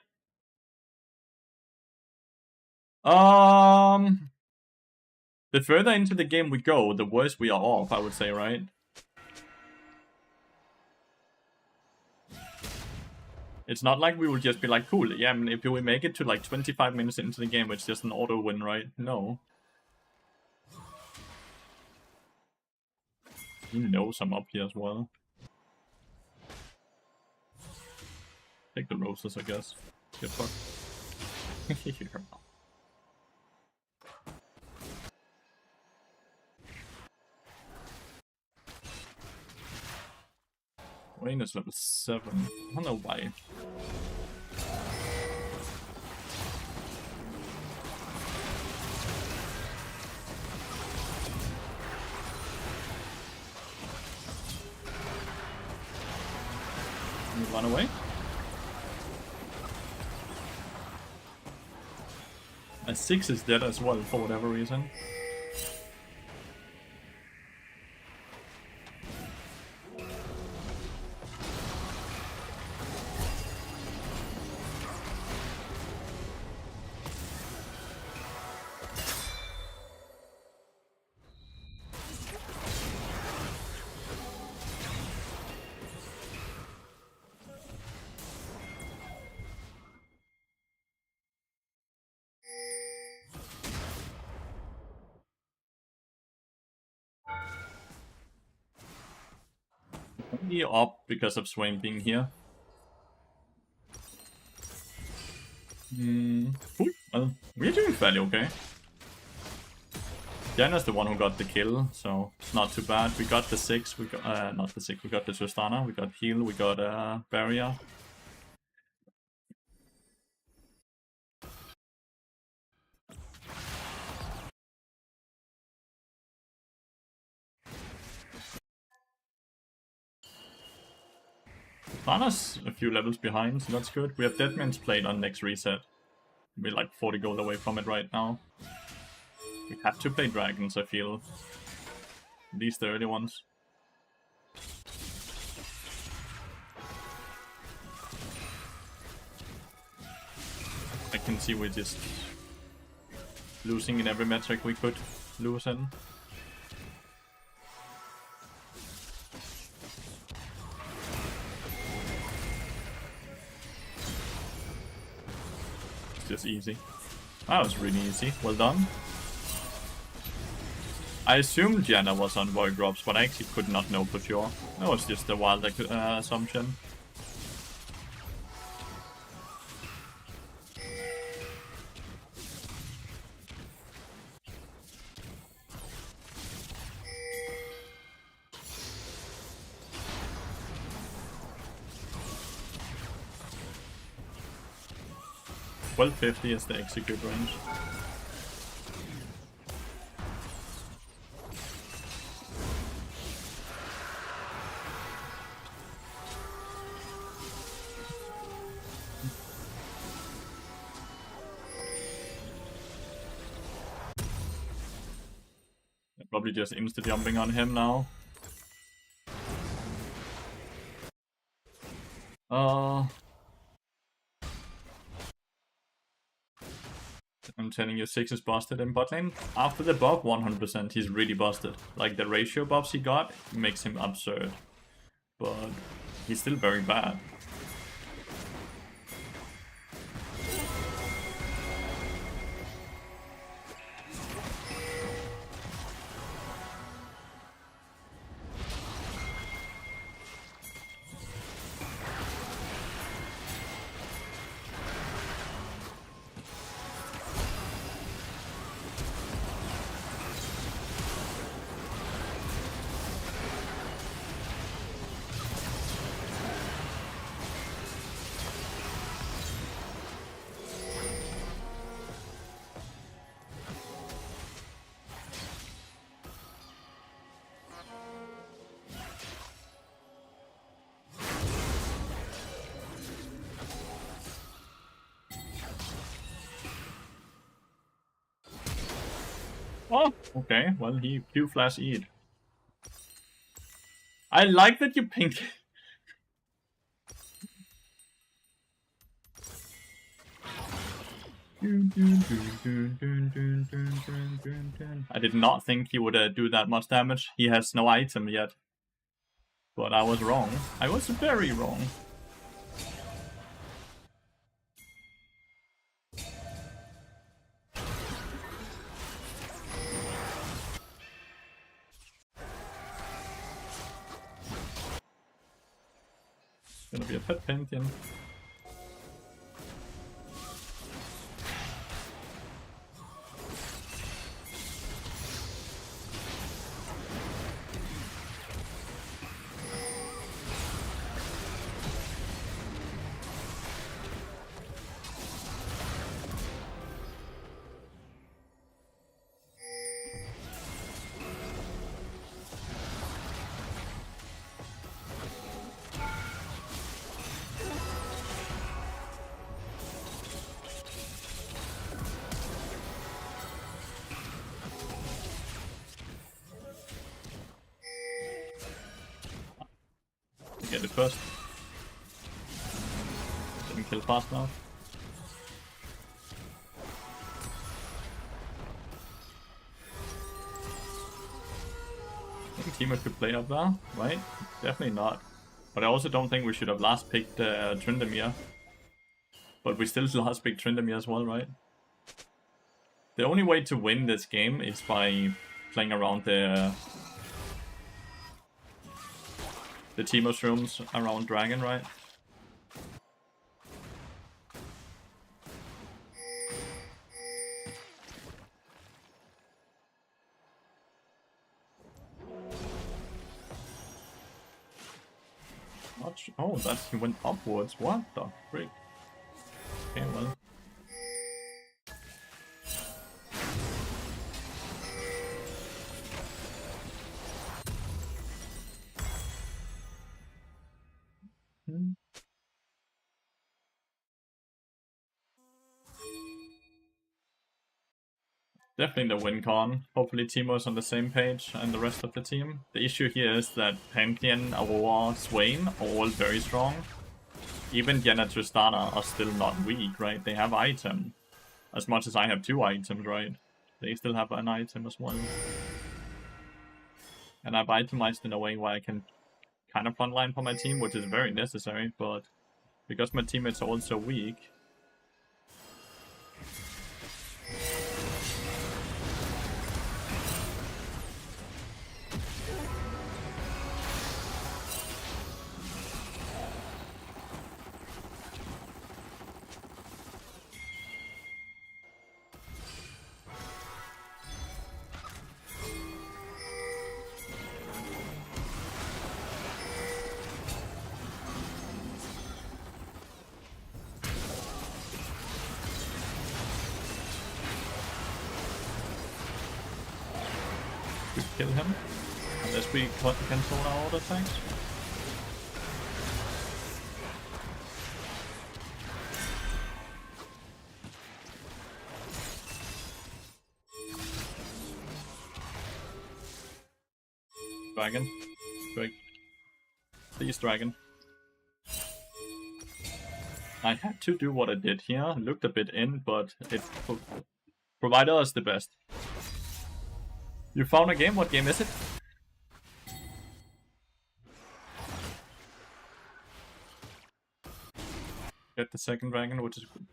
The further into the game we go, the worse we are off, I would say, right? It's not like we will just be like, cool, yeah, I mean, if we make it to like 25 minutes into the game, it's just an auto win, right? No. He knows I'm up here as well. Take the roses, I guess. Get fucked. Wayne is level 7. I don't know why. Can you run away? A 6 is dead as well for whatever reason. Only up because of Swain being here. Well, we're doing fairly okay. Diana's the one who got the kill, so it's not too bad. We got the 6, we got not the 6, we got the Tristana, we got heal, we got barrier. Tristana's a few levels behind, so that's good. We have Deadman's Plate on next reset. We're like 40 gold away from it right now. We have to play dragons, I feel. At least the early ones. I can see we're just losing in every metric we could. lose in. It's just easy. That was really easy. Well done. I assumed Janna was on Void Drops, but I actually could not know for sure. That was just a wild assumption. Well, 50 is the execute range. Probably just insta-jumping on him now. I'm telling you, 6 is busted in bot lane. After the buff, 100%, he's really busted. Like, the ratio buffs he got makes him absurd. But he's still very bad. Oh, okay. Well, he Q-flash E'd. I like that you pink. I did not think he would do that much damage. He has no item yet. But I was wrong. I was very wrong. Gonna be a pet Pantheon. Get it first. Didn't kill fast enough. I think Teemo could play up there, right? Definitely not. But I also don't think we should have last picked Tryndamere. But we still last picked Tryndamere as well, right? The only way to win this game is by playing around the Teemo shrooms around Dragon, right? Oh, that he went upwards. What the freak? Okay, well. Definitely the win con. Hopefully Teemo's on the same page and the rest of the team. The issue here is that Pantheon, Aurora, Swain are all very strong. Even Yen and Tristana are still not weak, right? They have item. As much as I have 2 items, right? They still have an item as well. And I've itemized in a way where I can kind of frontline for my team, which is very necessary, but because my teammates are also weak. Kill him unless we cancel our auto attacks. Dragon, quick, please, dragon. I had to do what I did here. Looked a bit in, but it provided us the best. You found a game? What game is it? Get the second dragon, which is good.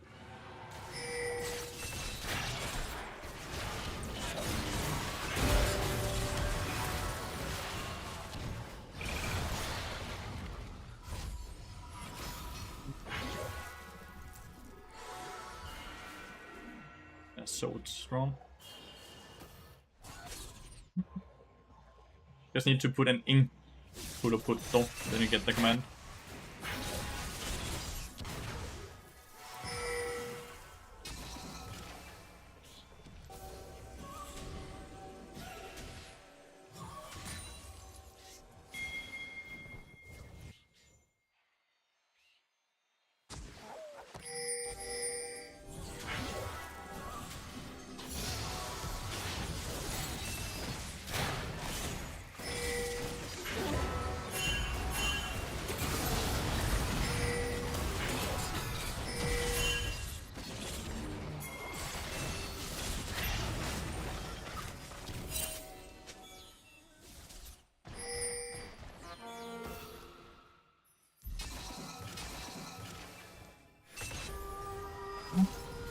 That's so strong. Just need to put an ing. Put then you get the command.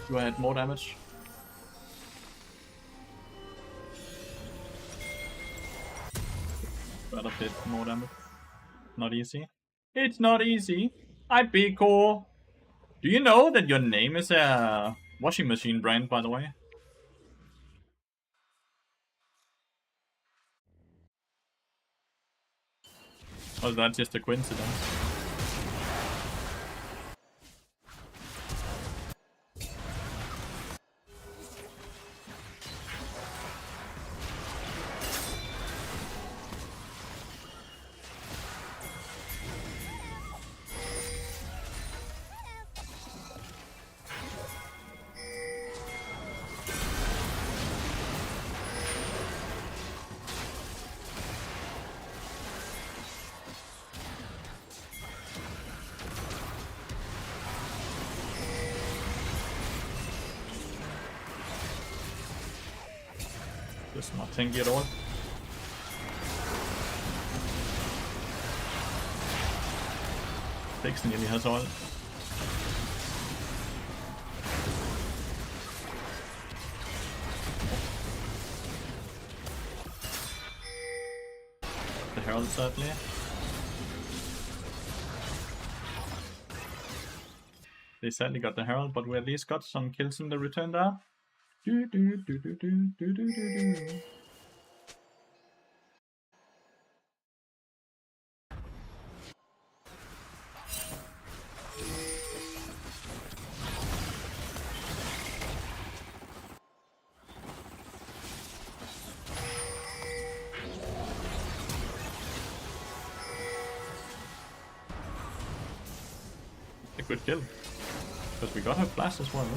Do I add more damage? Quite a bit more damage. Not easy. It's not easy. I be cool. Do you know that your name is a washing machine brand, by the way? Or is that just a coincidence? Just not tanky at all. Fix nearly has all. The Herald, sadly. They sadly got the Herald, but we at least got some kills in the return there. Do, do, do, do, do, do, do, do. A good kill, because we got her flash as well.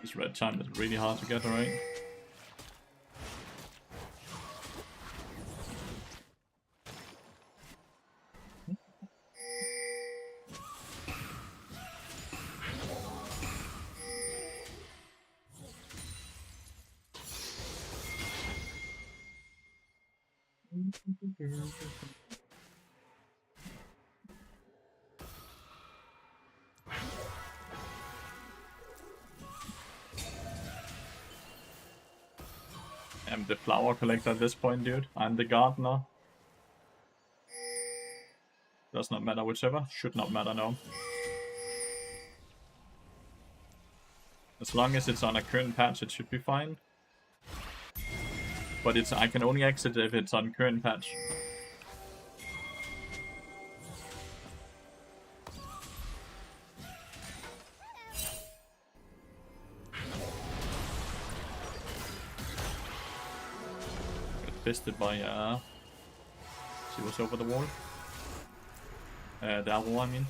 This red time is really hard to get, right? I'm the flower collector at this point, dude. I'm the gardener. Does not matter whichever. Should not matter, no. As long as it's on a current patch, it should be fine. But I can only exit if it's on current patch. Got fisted by she was over the wall. The owl, I mean.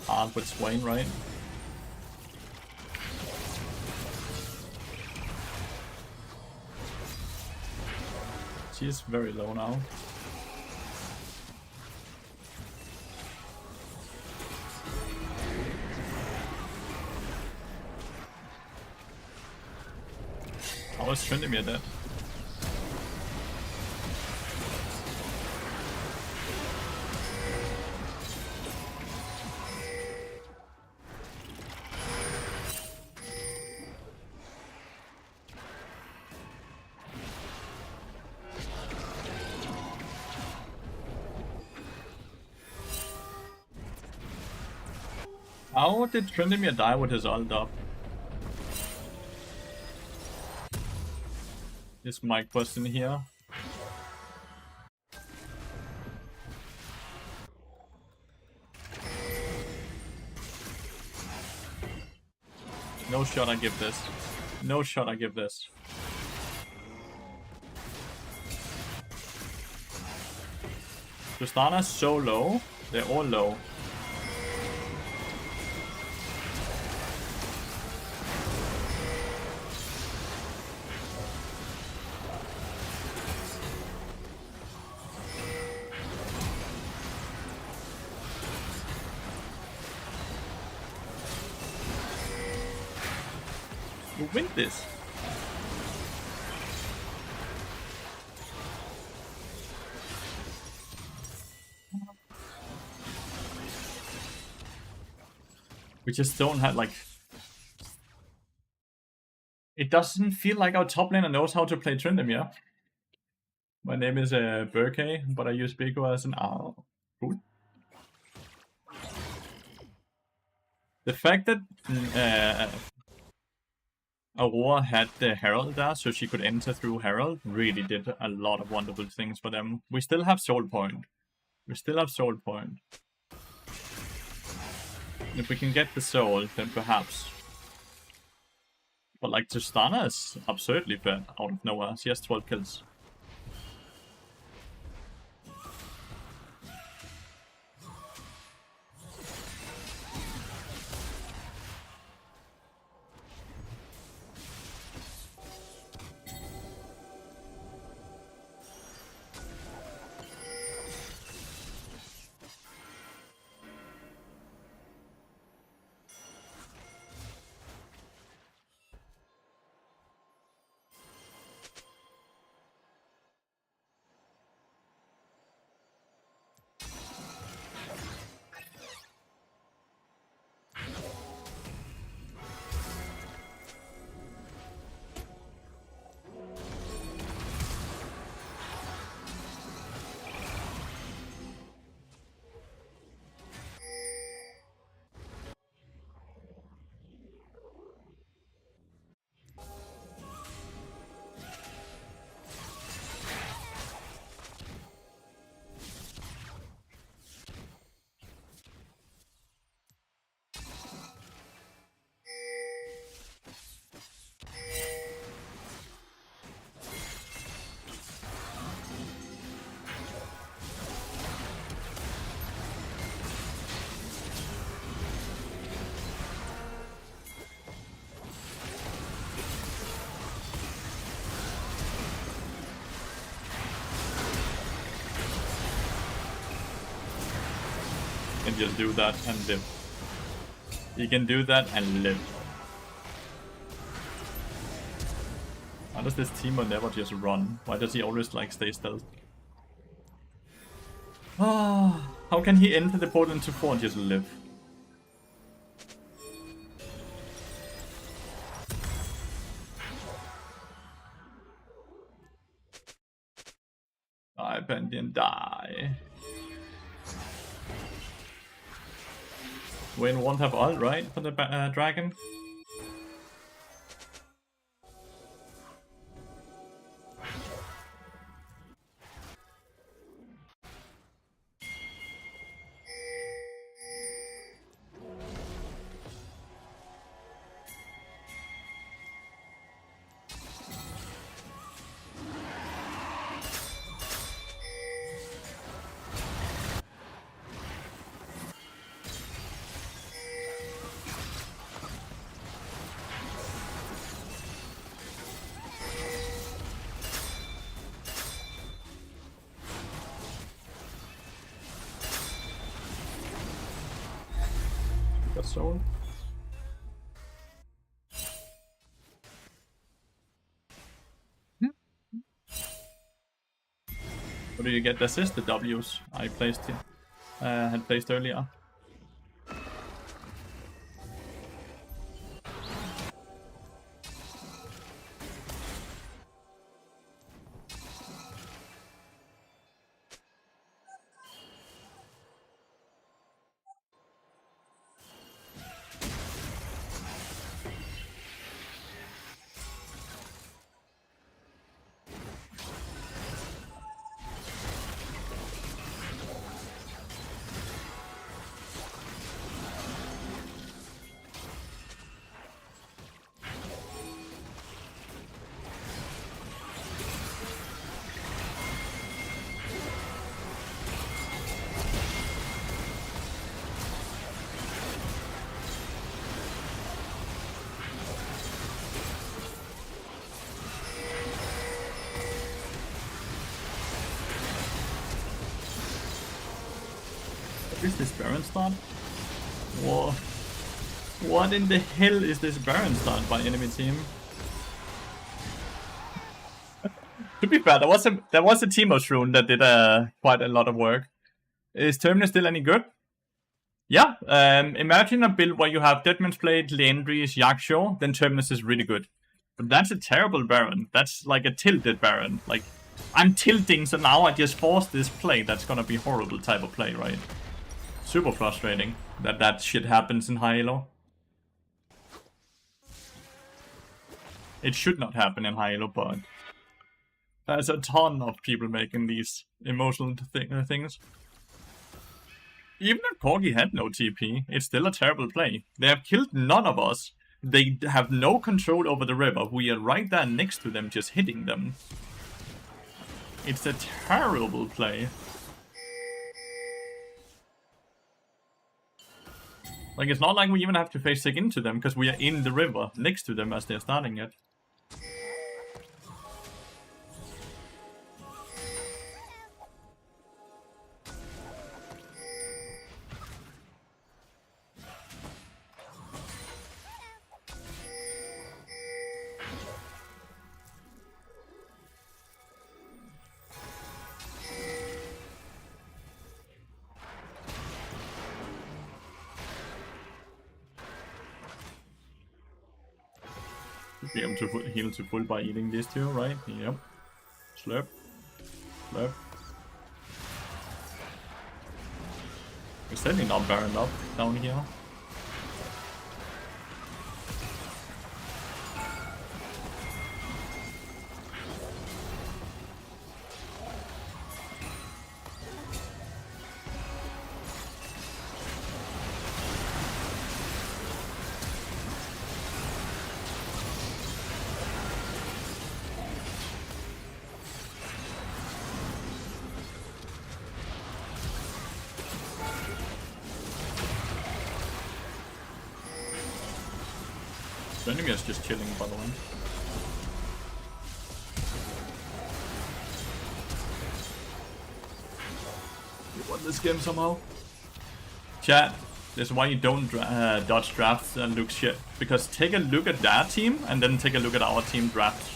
Hard with Swain, right? She's very low now. How is Tryndamere dead? How did Tryndamere die with his ult up? Is my question here. No shot I give this. No shot I give this. Tristana's so low. They're all low. You win this. We just don't have, like... It doesn't feel like our top laner knows how to play Tryndamere. My name is Burke, but I use Biko as an R. Cool. The fact that Aurora had the Herald there, so she could enter through Herald, really did a lot of wonderful things for them. We still have Soul Point. We still have Soul Point. If we can get the Soul, then perhaps. But like, Tristana is absurdly bad out of nowhere. She has 12 kills. can just do that and live. He can do that and live. Why does this Teemo never just run? Why does he always like stay stealth? Ah, how can he enter the portal into 4 and just live? Die, Bendian, die. Wayne won't have ult, right, for the dragon? Soul. What do you get? This is the W's I placed here. Had placed earlier. What is this Baron start? Whoa. What in the hell is this Baron start by enemy team? To be fair, there was a Teemo rune that did quite a lot of work. Is Terminus still any good? Yeah, imagine a build where you have Deadman's Blade, Leandry's, Yaksho, then Terminus is really good. But that's a terrible Baron. That's like a tilted Baron. Like, I'm tilting, so now I just force this play. That's gonna be horrible type of play, right? Super frustrating that shit happens in high elo. It should not happen in high elo, but there's a ton of people making these emotional things. Even if Corgi had no TP, it's still a terrible play. They have killed none of us. They have no control over the river. We are right there next to them, just hitting them. It's a terrible play. Like, it's not like we even have to face sick into them, because we are in the river next to them as they're starting it. Be able to heal to full by eating these two, right? Yep. Slurp. Slurp. We're certainly not burned up down here. The enemy is just chilling, by the way. We won this game somehow. Chat, this is why you don't dodge drafts and look shit. Because take a look at their team and then take a look at our team draft.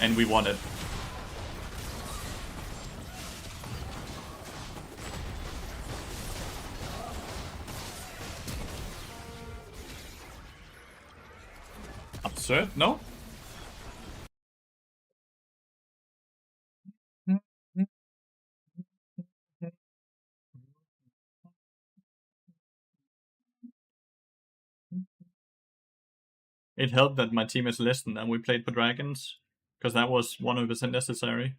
And we won it. Absurd, no? It helped that my team is listened and we played for dragons, because that was 100% necessary.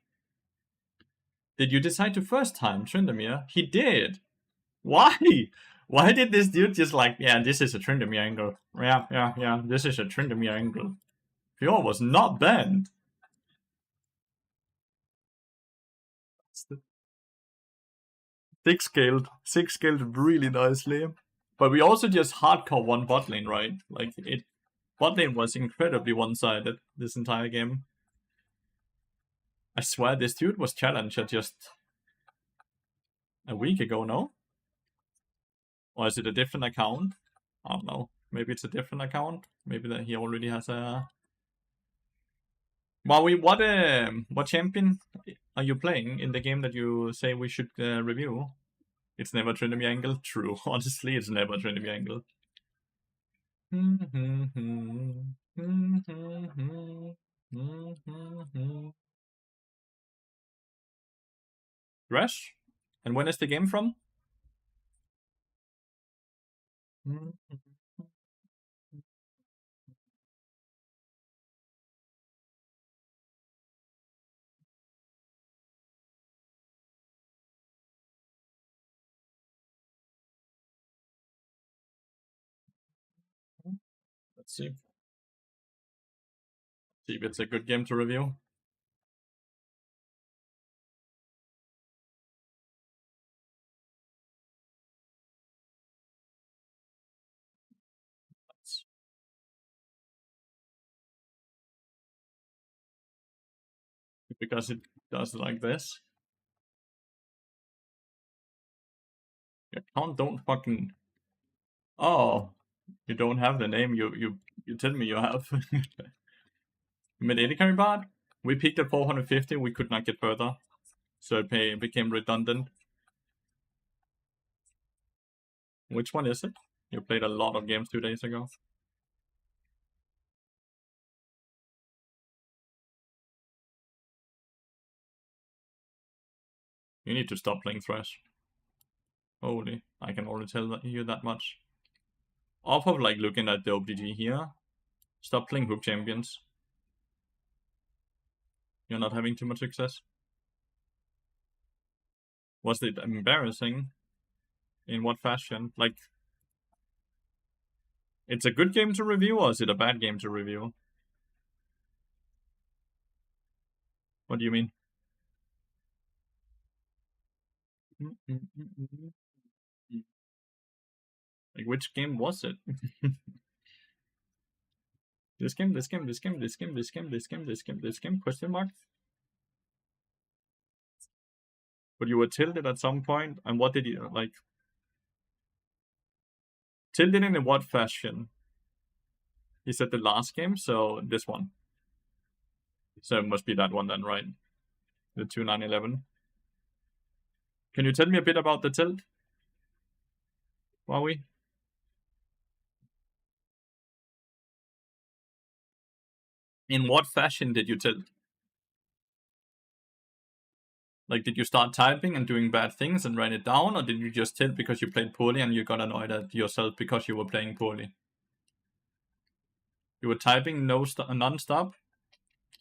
Did you decide to first time Tryndamere? He did! Why? Why did this dude just like, yeah, this is a Tryndamere angle. Yeah, this is a Tryndamere angle. Fjord was not banned. Six scaled really nicely. But we also just hardcore won bot lane, right? Like, bot lane was incredibly one-sided this entire game. I swear this dude was challenger just a week ago, no? Or is it a different account? I don't know. Maybe it's a different account. Maybe that he already has a... Wowie, what champion are you playing in the game that you say we should review? It's never Tryndamere angle? True. Honestly, it's never Tryndamere angle. Thresh? And when is the game from? Let's see. See if it's a good game to review. Because it does like this. Your account don't fucking... Oh, you don't have the name you tell me you have. Mid 80 carry bot? We peaked at 450, we could not get further. So it became redundant. Which one is it? You played a lot of games 2 days ago. You need to stop playing Thresh. Holy, I can already tell you that much. Off of like looking at the OBG here, stop playing hook champions. You're not having too much success. Was it embarrassing? In what fashion? Like, it's a good game to review, or is it a bad game to review? What do you mean? Like, which game was it? This game, question mark? But you were tilted at some point, and what did you, like... Tilted in what fashion? He said the last game, so this one. So it must be that one then, right? The 2911. Can you tell me a bit about the tilt? Wowie? In what fashion did you tilt? Like, did you start typing and doing bad things and write it down, or did you just tilt because you played poorly and you got annoyed at yourself because you were playing poorly? You were typing non-stop,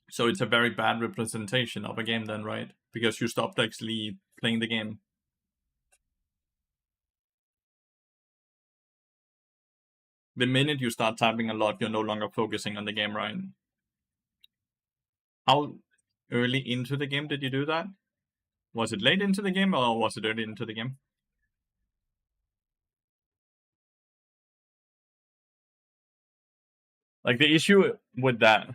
so it's a very bad representation of a game then, right? Because you stopped actually playing the game. The minute you start typing a lot, you're no longer focusing on the game, right? How early into the game did you do that? Was it late into the game, or was it early into the game? Like, the issue with that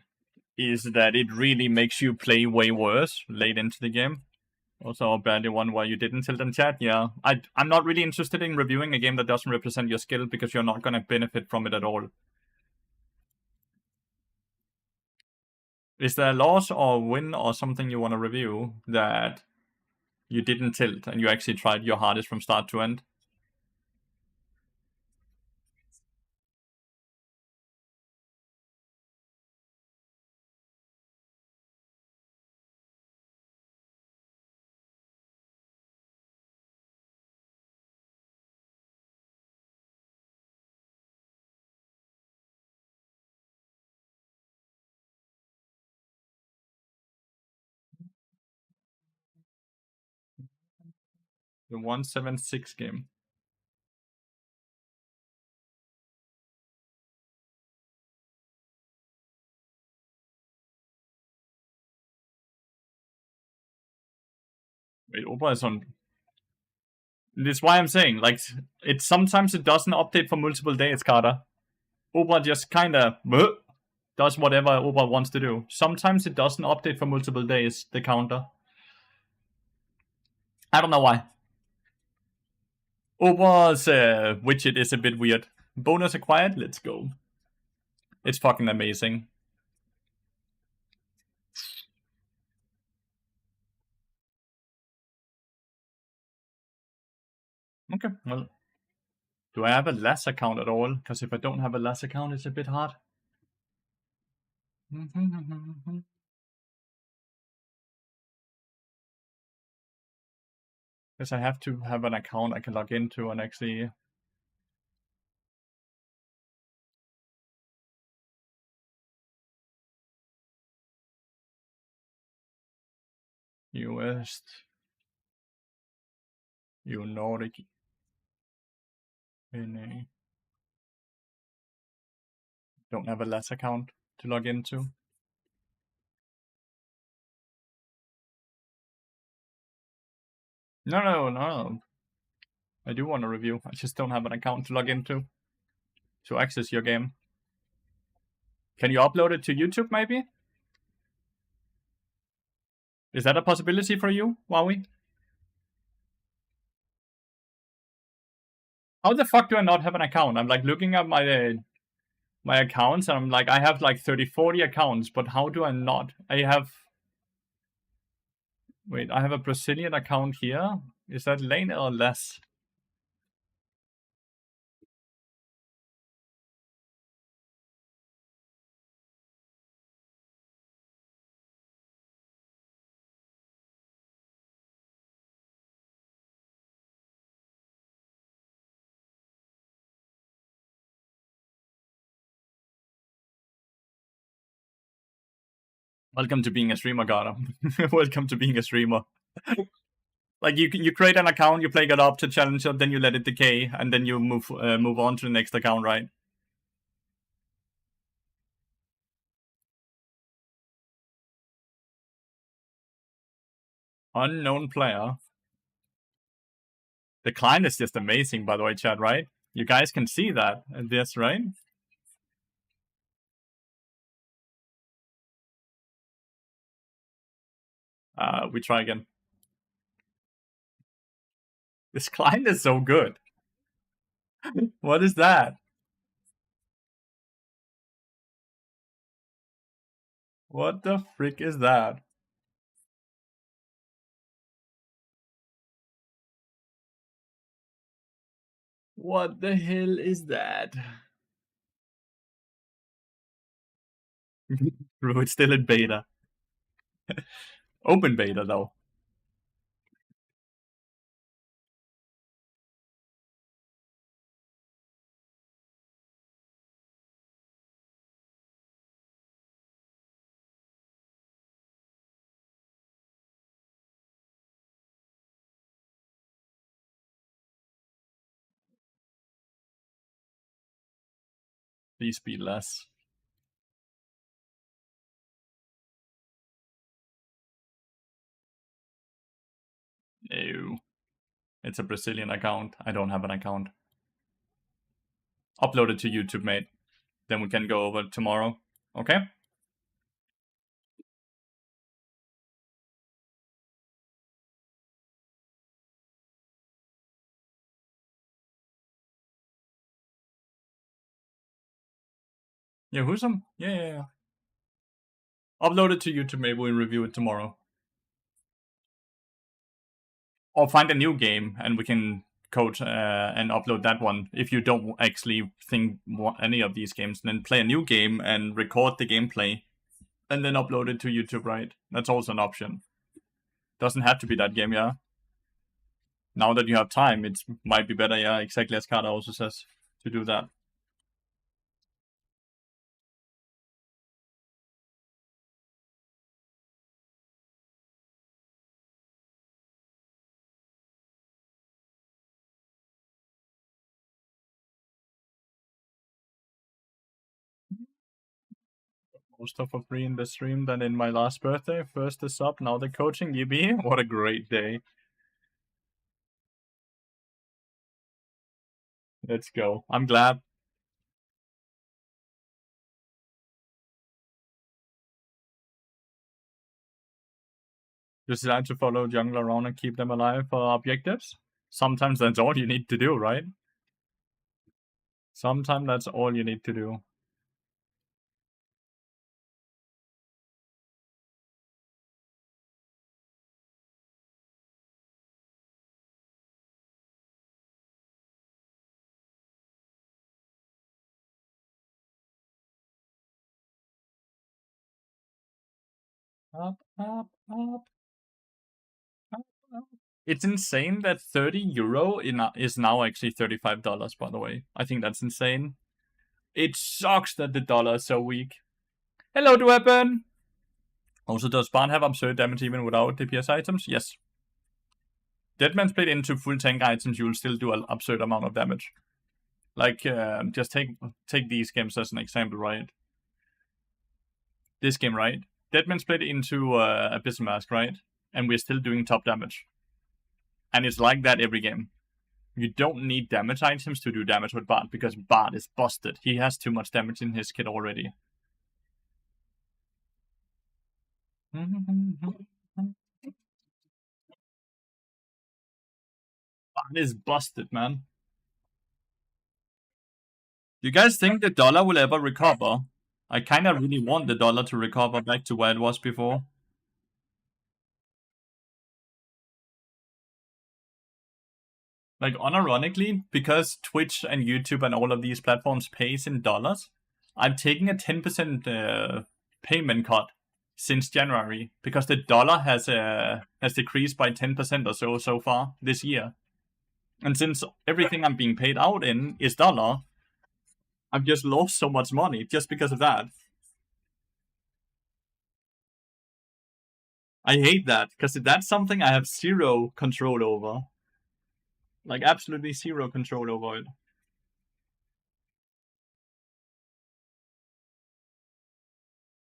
is that it really makes you play way worse late into the game. Also a badly one where you didn't tilt in chat. Yeah, I'm not really interested in reviewing a game that doesn't represent your skill because you're not gonna benefit from it at all. Is there a loss or win or something you want to review that you didn't tilt and you actually tried your hardest from start to end? The 176 game. Wait, Opa is on. That's why I'm saying, like, it sometimes it doesn't update for multiple days, Carter. Opa just kinda does whatever Opa wants to do. Sometimes it doesn't update for multiple days, the counter. I don't know why. Opa's widget is a bit weird. Bonus acquired, let's go. It's fucking amazing. Okay, well, do I have a less account at all? Because if I don't have a less account, it's a bit hard. Because I have to have an account I can log into and actually. US. You Nordic. NA. Don't have a less account to log into. No. I do want to review. I just don't have an account to log into to access your game. Can you upload it to YouTube, maybe? Is that a possibility for you, Wowie? How the fuck do I not have an account? I'm like looking at my accounts and I'm like, I have like 30, 40 accounts, but how do I not? I have a Brazilian account here. Is that lane or less? Welcome to being a streamer, Gara. Welcome to being a streamer. Like you create an account, you play it up to challenge it, then you let it decay, and then you move on to the next account, right? Unknown player. The client is just amazing, by the way, chat, right? You guys can see that. Yes, right? We try again. This client is so good. What is that? What the frick is that? What the hell is that? Bro, it's still in beta. Open beta, though. Please be less. No. It's a Brazilian account. I don't have an account. Upload it to YouTube, mate. Then we can go over tomorrow. Okay? Yeah, who's some? Yeah. Upload it to YouTube. Maybe we'll review it tomorrow. Or find a new game and we can code and upload that one. If you don't actually think any of these games, then play a new game and record the gameplay and then upload it to YouTube, right? That's also an option. Doesn't have to be that game, yeah. Now that you have time, it might be better, yeah, exactly as Carter also says, to do that. More stuff for free in the stream than in my last birthday. First the sub, now the coaching. DB, what a great day. Let's go. I'm glad. Just decide to follow jungle around and keep them alive for objectives. Sometimes that's all you need to do, right? Sometimes that's all you need to do. Up, up, up, up, up. It's insane that 30 euro is now actually $35, by the way. I think that's insane. It sucks that the dollar is so weak. Hello, the weapon! Also, does Barn have absurd damage even without DPS items? Yes. Deadman split into full tank items, you will still do an absurd amount of damage. Like, just take these games as an example, right? This game, right? Deadman split into Abyssal Mask, right? And we're still doing top damage. And it's like that every game. You don't need damage items to do damage with Bard, because Bard is busted. He has too much damage in his kit already. Bard is busted, man. Do you guys think the dollar will ever recover? I kind of really want the dollar to recover back to where it was before. Like, unironically, because Twitch and YouTube and all of these platforms pays in dollars, I'm taking a 10% payment cut since January because the dollar has decreased by 10% or so far this year. And since everything I'm being paid out in is dollar, I've just lost so much money just because of that. I hate that because that's something I have zero control over. Like, absolutely zero control over it.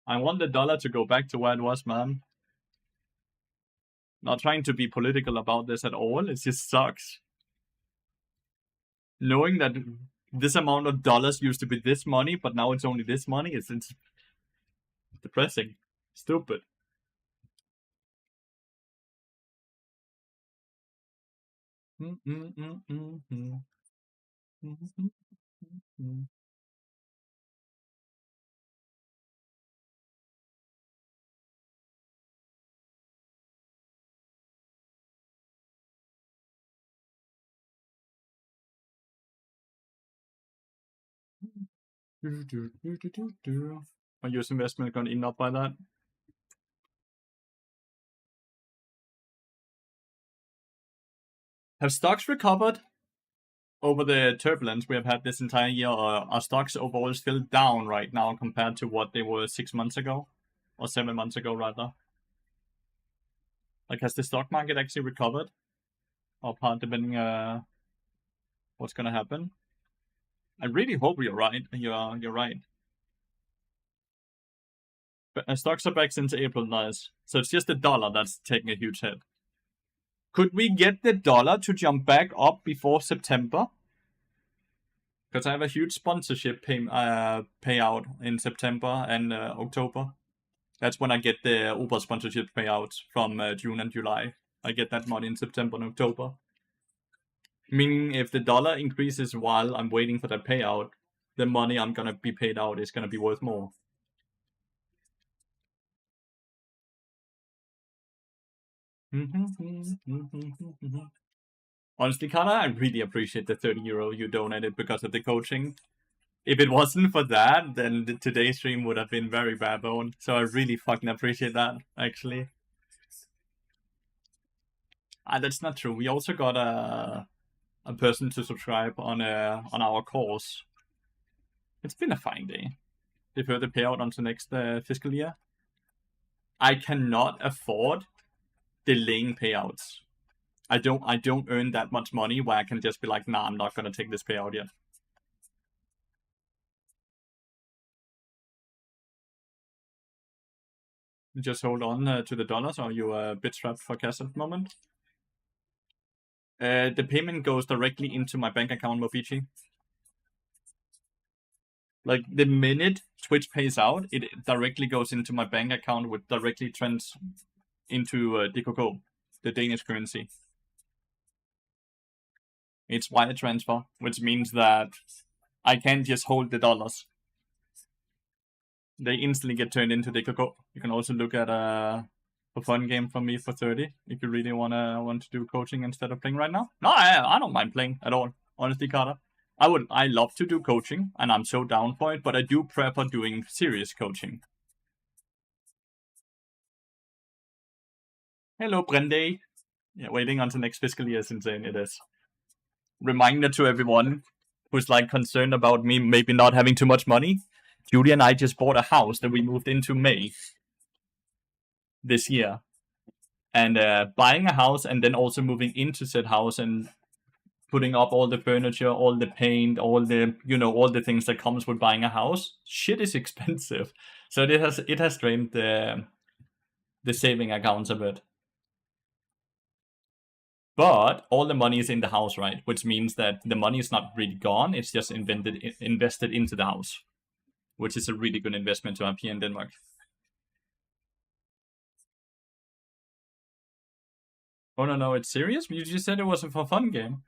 I want the dollar to go back to where it was, man. Not trying to be political about this at all. It just sucks. Knowing that this amount of dollars used to be this money, but now it's only this money, it's depressing. Stupid. Are US investment gonna end up by that? Have stocks recovered over the turbulence we have had this entire year, or are stocks overall still down right now compared to what they were 6 months ago? Or 7 months ago, rather? Like, has the stock market actually recovered? Or part depending what's gonna happen? I really hope you're right. You're right. But stocks are back since April, nice. So it's just the dollar that's taking a huge hit. Could we get the dollar to jump back up before September? Because I have a huge sponsorship payout in September and October. That's when I get the Uber sponsorship payouts from June and July. I get that money in September and October. Meaning if the dollar increases while I'm waiting for that payout, the money I'm gonna be paid out is gonna be worth more. Honestly, Kana, I really appreciate the 30 euro you donated because of the coaching. If it wasn't for that, then today's stream would have been very bare bone. So I really fucking appreciate that, actually. That's not true. We also got a person to subscribe on our course. It's been a fine day. They further payout onto next fiscal year. I cannot afford delaying payouts. I don't earn that much money where I can just be like, nah, I'm not gonna take this payout yet. Just hold on to the dollars, or you a bit strapped for cash at the moment? The payment goes directly into my bank account, Mofichi. Like, the minute Twitch pays out, it directly goes into my bank account, with directly trends into DKK, the Danish currency. It's wire transfer, which means that I can't just hold the dollars. They instantly get turned into DKK. You can also look at a fun game from me for 30 if you really want to do coaching instead of playing right now. No, I don't mind playing at all, honestly, Carter. I love to do coaching, and I'm so down for it, but I do prefer doing serious coaching. Hello, Brende. Yeah, waiting until next fiscal year is insane, it is. Reminder to everyone who's like concerned about me maybe not having too much money. Julie and I just bought a house that we moved into May this year. And buying a house and then also moving into said house and putting up all the furniture, all the paint, all the all the things that comes with buying a house, shit is expensive. So it has drained the saving accounts a bit. But all the money is in the house, right? Which means that the money is not really gone. It's just invested into the house, which is a really good investment to have here in Denmark. Oh, no, it's serious? You just said it was a for fun game.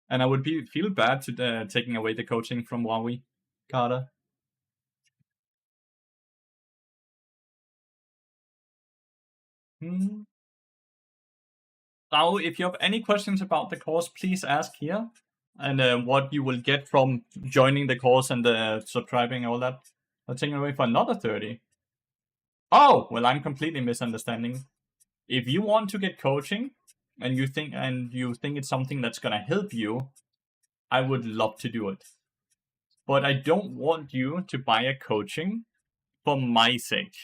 And I would feel bad to taking away the coaching from Huawei, Carter. Now, if you have any questions about the course, please ask here. And what you will get from joining the course and subscribing and all that. I'll take away for another 30. Oh, well, I'm completely misunderstanding. If you want to get coaching and you think it's something that's gonna help you, I would love to do it. But I don't want you to buy a coaching for my sake.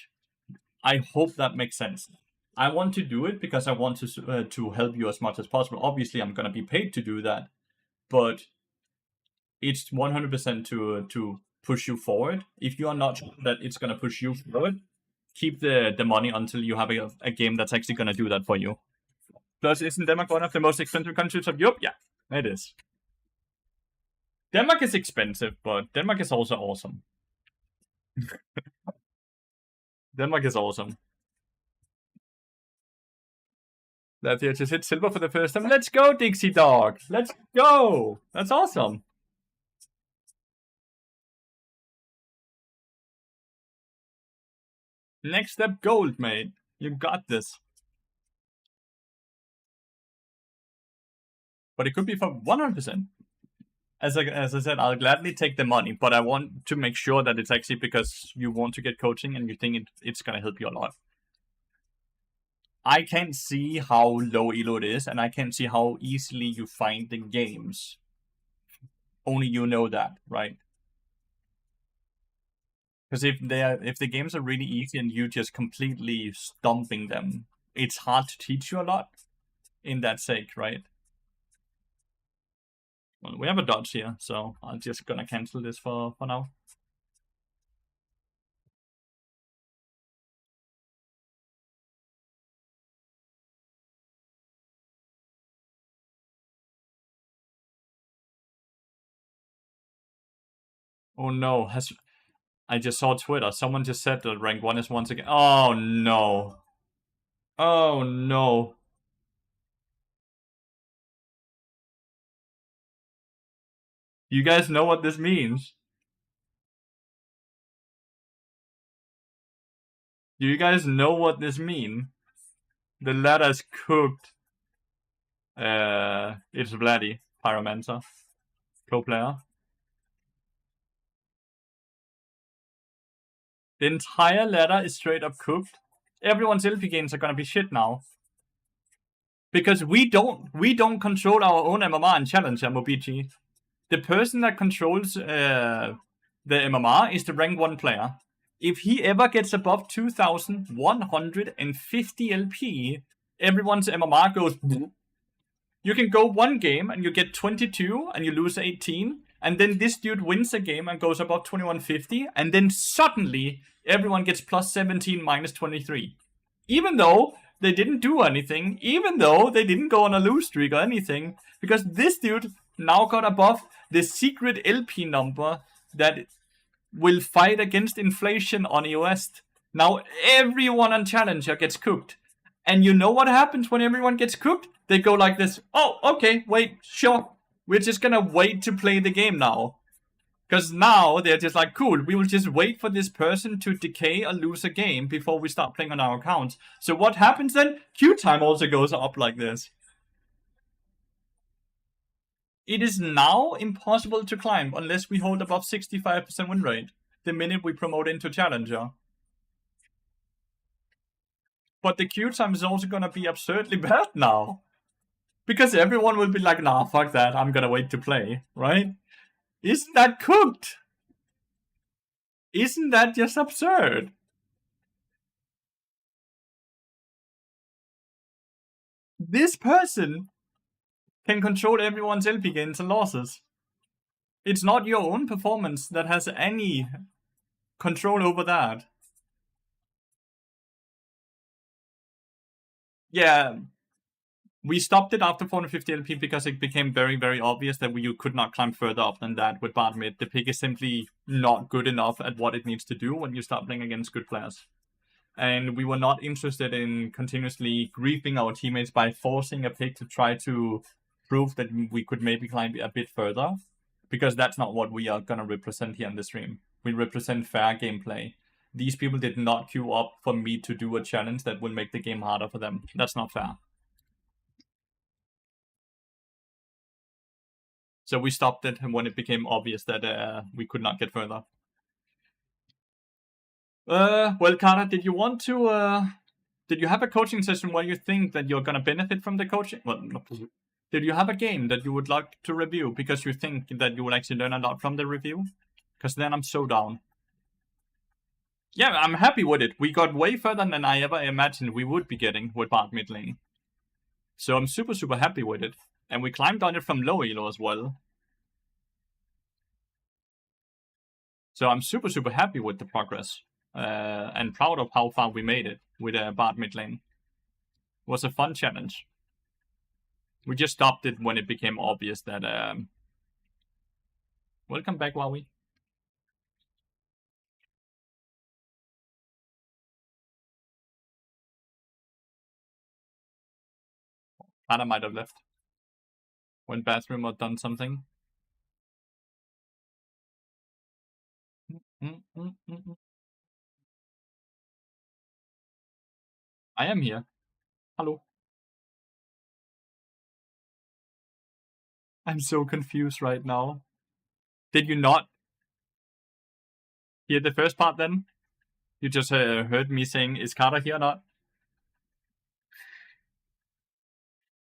I hope that makes sense. I want to do it because I want to help you as much as possible. Obviously, I'm gonna be paid to do that, but it's 100% to push you forward. If you are not sure that it's gonna push you forward, keep the money until you have a game that's actually gonna do that for you. Plus, isn't Denmark one of the most expensive countries of Europe? Yeah, it is. Denmark is expensive, but Denmark is also awesome. Denmark is awesome. Lathyrus just hit silver for the first time. Let's go, Dixie Dog. Let's go. That's awesome. Next step, gold, mate. You got this. But it could be for 100%. As I said, I'll gladly take the money, but I want to make sure that it's actually because you want to get coaching and you think it's going to help you a lot. I can't see how low elo it is, and I can't see how easily you find the games. Only you know that, right? Because if the games are really easy and you just completely stomping them, it's hard to teach you a lot in that sake, right? Well, we have a dodge here, so I'm just gonna cancel this for now. Oh no, I just saw Twitter. Someone just said that rank 1 is once again. Oh no. Oh no. You guys know what this means? Do you guys know what this means? The ladder's cooked. It's Vladdy, Pyromancer, co-player. The entire ladder is straight up cooked. Everyone's LP games are gonna be shit now. Because we don't control our own MMR and Challenger, MoBG. The person that controls the MMR is the rank 1 player. If he ever gets above 2,150 LP, everyone's MMR goes. You can go one game and you get 22 and you lose 18, and then this dude wins a game and goes above 2150, and then suddenly everyone gets plus 17, minus 23. Even though they didn't do anything, even though they didn't go on a lose streak or anything, because this dude now got above the secret LP number that will fight against inflation on EOS. Now everyone on Challenger gets cooked. And you know what happens when everyone gets cooked? They go like this. Oh, okay, wait, sure. We're just gonna wait to play the game now. Because now they're just like, cool, we will just wait for this person to decay or lose a game before we start playing on our accounts. So what happens then? Queue time also goes up like this. It is now impossible to climb unless we hold above 65% win rate the minute we promote into Challenger. But the queue time is also gonna be absurdly bad now. Because everyone will be like, nah, fuck that, I'm gonna wait to play, right? Isn't that cooked? Isn't that just absurd? This person can control everyone's LP gains and losses. It's not your own performance that has any control over that. Yeah, we stopped it after 450 LP because it became very, very obvious that you could not climb further up than that with bot mid. The pick is simply not good enough at what it needs to do when you start playing against good players. And we were not interested in continuously griefing our teammates by forcing a pick to try to prove that we could maybe climb a bit further, because that's not what we are going to represent here in the stream. We represent fair gameplay. These people did not queue up for me to do a challenge that will make the game harder for them. That's not fair. So we stopped it when it became obvious that we could not get further. Well, Carter, did you want to... Did you have a coaching session where you think that you're going to benefit from the coaching? Well, did you have a game that you would like to review because you think that you will actually learn a lot from the review? Because then I'm so down. Yeah, I'm happy with it. We got way further than I ever imagined we would be getting with Bart mid lane. So I'm super, super happy with it. And we climbed on it from low elo as well. So I'm super, super happy with the progress. And proud of how far we made it with Bart mid lane. It was a fun challenge. We just stopped it when it became obvious that... Welcome back, Wowie. Anna might have left. Went bathroom or done something. I am here. Hello. I'm so confused right now. Did you not hear the first part then? You just heard me saying, is Carter here or not?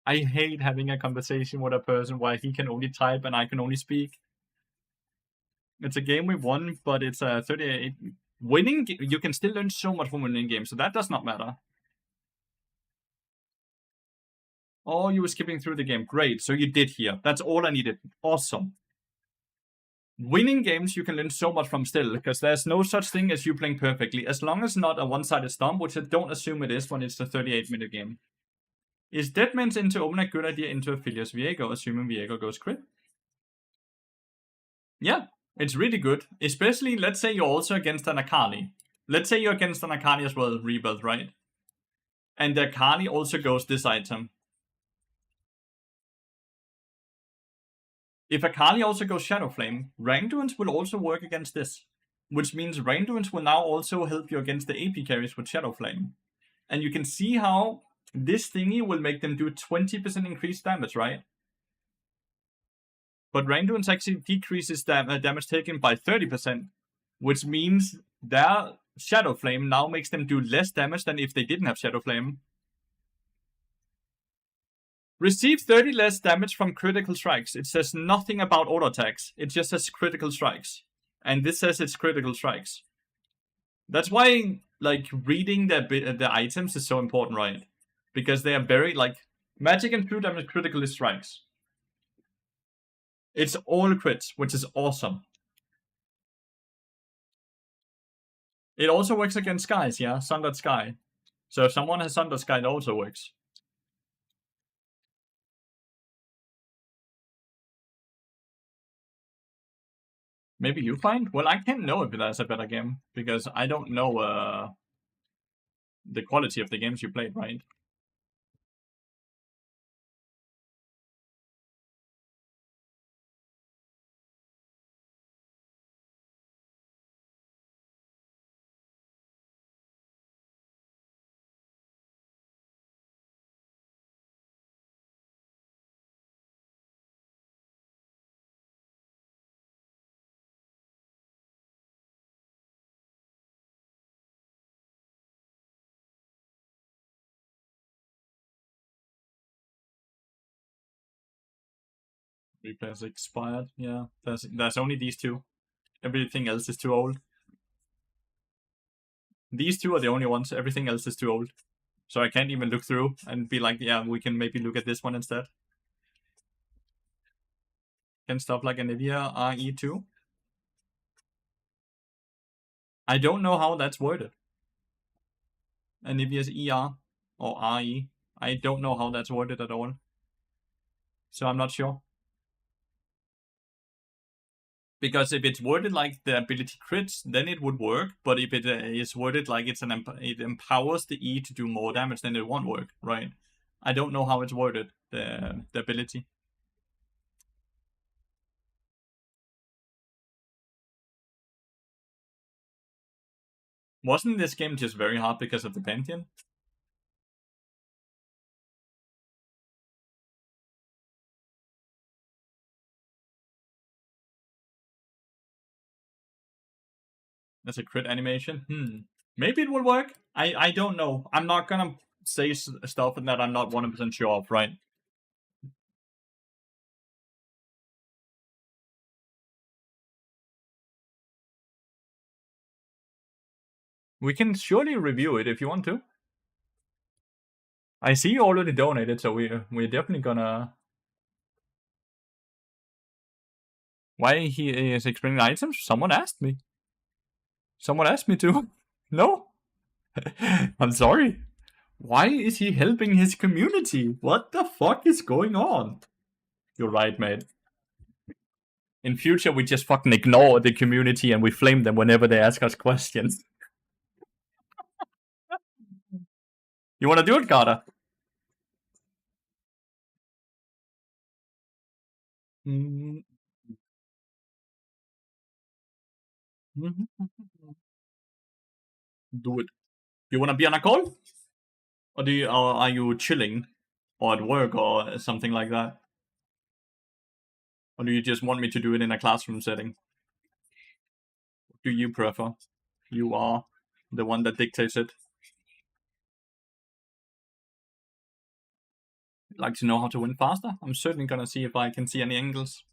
I hate having a conversation with a person where he can only type and I can only speak. It's a game we won, but it's a 38. Winning, you can still learn so much from winning games, so that does not matter. Oh, you were skipping through the game. Great, so you did hear. That's all I needed. Awesome. Winning games you can learn so much from still, because there's no such thing as you playing perfectly, as long as not a one-sided stomp, which I don't assume it is when it's a 38-minute game. Is Deadman's into Omen a good idea into Aphelios Viego, assuming Viego goes crit? Yeah, it's really good. Especially, let's say you're also against an Akali. Let's say you're against an Akali as well, rebuild, right? And the Akali also goes this item. If Akali also goes Shadow Flame, Randuin's will also work against this. Which means Randuin's will now also help you against the AP carries with Shadow Flame. And you can see how this thingy will make them do 20% increased damage, right? But Randuin's actually decreases damage taken by 30%, which means their Shadow Flame now makes them do less damage than if they didn't have Shadow Flame. Receive 30 less damage from critical strikes. It says nothing about auto attacks. It just says critical strikes. And this says it's critical strikes. That's why, like, reading the items is so important, right? Because they are very, like, magic and true damage critically strikes. It's all crits, which is awesome. It also works against skies, yeah? Sundered Sky. So if someone has Sundered Sky, it also works. Maybe you find? Well, I can't know if that's a better game, because I don't know the quality of the games you played, right? Replay has expired, yeah. There's only these two. Everything else is too old. These two are the only ones. Everything else is too old. So I can't even look through and be like, yeah, we can maybe look at this one instead. Can stuff like Anivia RE2. I don't know how that's worded. Anivia's ER or RE. I don't know how that's worded at all. So I'm not sure. Because if it's worded like the ability crits, then it would work. But if it is worded like it empowers the E to do more damage, then it won't work, right? I don't know how it's worded, the ability. Wasn't this game just very hard because of the Pantheon? That's a crit animation. Maybe it will work. I don't know. I'm not gonna say stuff that I'm not 100% sure of, right? We can surely review it if you want to. I see you already donated, so we're definitely gonna. Why he is explaining items? Someone asked me. Someone asked me to. No? I'm sorry. Why is he helping his community? What the fuck is going on? You're right, mate. In future, we just fucking ignore the community and we flame them whenever they ask us questions. You wanna do it, Carter? Do it. You wanna be on a call? Or are you chilling? Or at work or something like that? Or do you just want me to do it in a classroom setting? What do you prefer? You are the one that dictates it. Like to know how to win faster? I'm certainly gonna see if I can see any angles.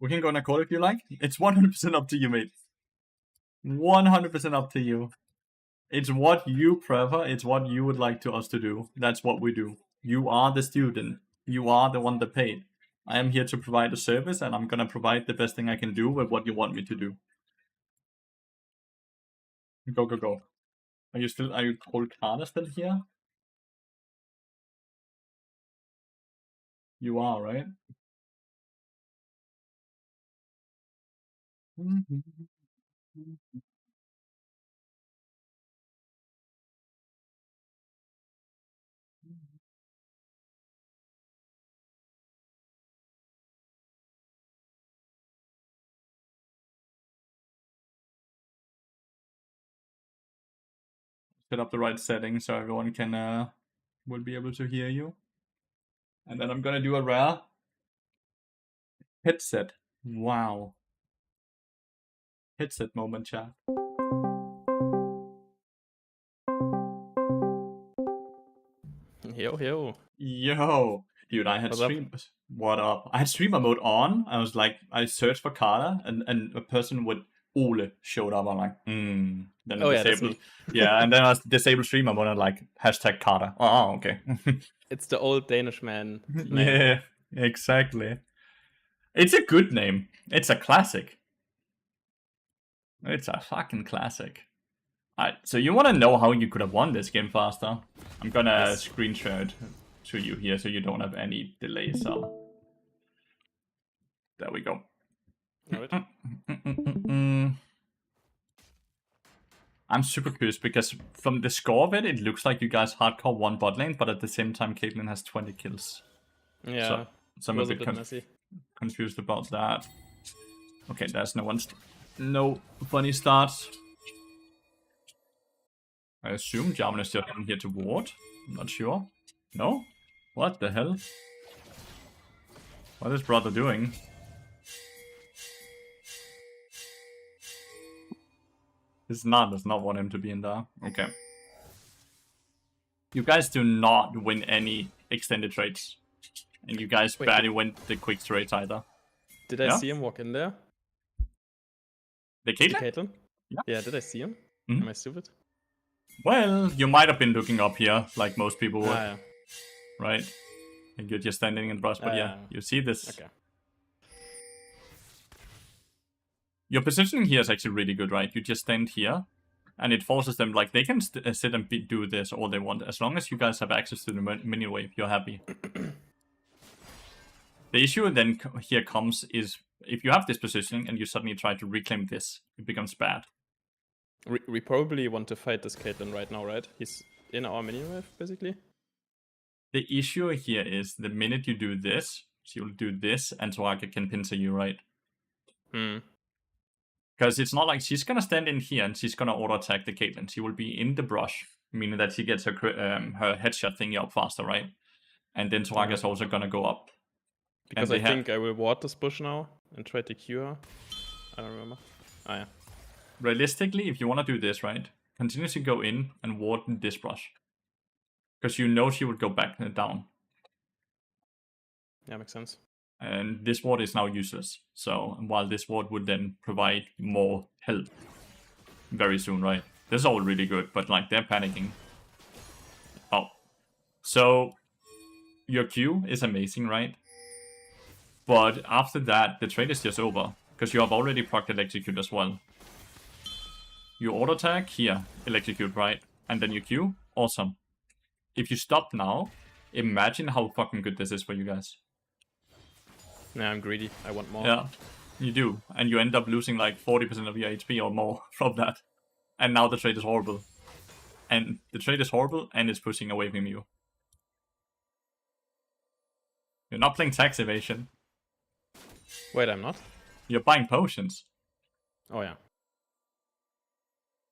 We can go on a call if you like. It's 100% up to you, mate. 100% up to you. It's what you prefer. It's what you would like to us to do. That's what we do. You are the student. You are the one that paid. I am here to provide a service, and I'm gonna provide the best thing I can do with what you want me to do. Go, go, go. Are you Holkana still here? You are, right? Set up the right settings so everyone can will be able to hear you. And then I'm gonna do a rare headset. Wow. Headset moment, chat. Yo. Yo. Dude, I had What's up? What up? I had streamer mode on. I was like, I searched for Carla, and a person with Ole showed up. I'm like, Then I Oh, yeah, that's disabled. me. Yeah, and then I was disabled streamer mode and like hashtag Carla. Oh, okay. It's the old Danish man name. Yeah, exactly. It's a good name. It's a classic. It's a fucking classic. Alright, so you want to know how you could have won this game faster? I'm gonna Yes. screenshot to you here so you don't have any delay, so... There we go. Alright. I'm super curious because from the score of it looks like you guys hardcore won bot lane, but at the same time Caitlyn has 20 kills. Yeah, So I'm a bit messy. confused about that. Okay, there's no funny starts. I assume Jarvan is just in here to ward. I'm not sure. No? What the hell? What is brother doing? His Nard does not want him to be in there. Okay. You guys do not win any extended trades. And you guys barely win the quick trades either. Did I see him walk in there? The Caitlyn? Yeah, did I see him? Mm-hmm. Am I stupid? Well, you might have been looking up here, like most people would. Yeah. Right? And you're just standing in brush, but yeah, you see this. Okay. Your positioning here is actually really good, right? You just stand here, and it forces them, like, they can sit and do this all they want. As long as you guys have access to the mini wave, you're happy. The issue then here comes is, if you have this positioning and you suddenly try to reclaim this, it becomes bad. We probably want to fight this Caitlyn right now, right? He's in our mini wave, basically. The issue here is, the minute you do this, she will do this, and Soraka can pincer you, right? Because it's not like she's gonna stand in here and she's gonna auto-attack the Caitlyn. She will be in the brush, meaning that she gets her headshot thingy up faster, right? And then Soraka's also gonna go up. Because I think I will ward this bush now and try to cure her. I don't remember. Oh, yeah. Realistically, if you want to do this, right, continuously go in and ward this brush. Because you know she would go back and down. Yeah, makes sense. And this ward is now useless. So while this ward would then provide more help very soon, right? This is all really good, but like they're panicking. Oh. So your Q is amazing, right? But after that, the trade is just over. Because you have already procced Electrocute as well. You auto attack, here, Electrocute, right? And then you Q, awesome. If you stop now, imagine how fucking good this is for you guys. Yeah, I'm greedy. I want more. Yeah, you do. And you end up losing like 40% of your HP or more from that. And now the trade is horrible. And the trade is horrible and it's pushing away from you. You're not playing tax evasion. Wait, I'm not? You're buying potions. Oh, yeah.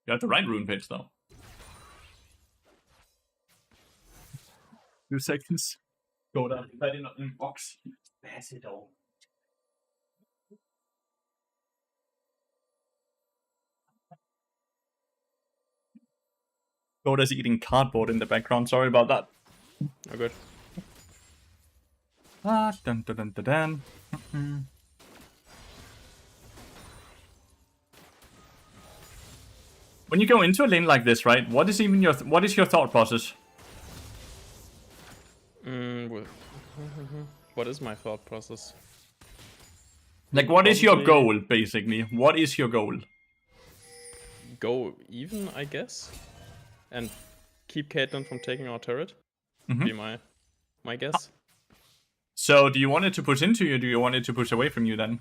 You have the right rune page, though. 2 seconds. Go down. That in a box. Pass it all. Goda's eating cardboard in the background. Sorry about that. Oh, good. Ah, dun dun dun dun dun. When you go into a lane like this, right? What is your thought process? What is my thought process? Like, what is your goal, basically? What is your goal? Go even, I guess. And keep Caitlyn from taking our turret. Be my guess. So do you want it to push into you, or do you want it to push away from you then?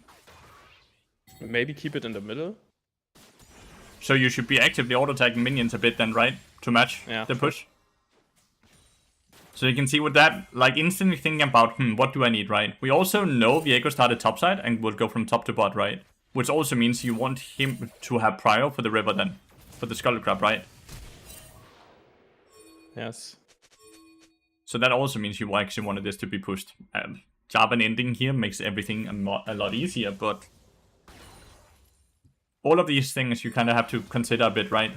Maybe keep it in the middle. So you should be actively auto-tagging minions a bit then, right? To match the push. So you can see with that, like instantly thinking about, what do I need, right? We also know Viego started topside and will go from top to bot, right? Which also means you want him to have prio for the river then. For the Skull Crab, right? Yes. So that also means you actually wanted this to be pushed. Jarvan ending here makes everything a lot easier, but... all of these things you kind of have to consider a bit, right?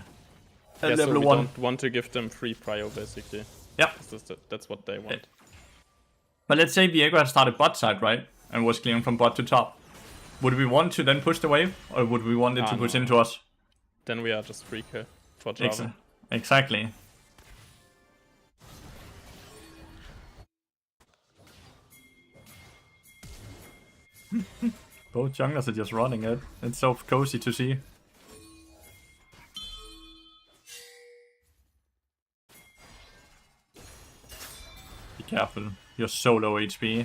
Yeah, so we don't want to give them free prio, basically. Yep. That's what they want. But let's say Viego had started bot side, right? And was clearing from bot to top. Would we want to then push the wave? Or would we want it to push into us? Then we are just free kill for Jarvan. Exactly. Both junglers are just running it. It's so cozy to see. Be careful. You're so low HP.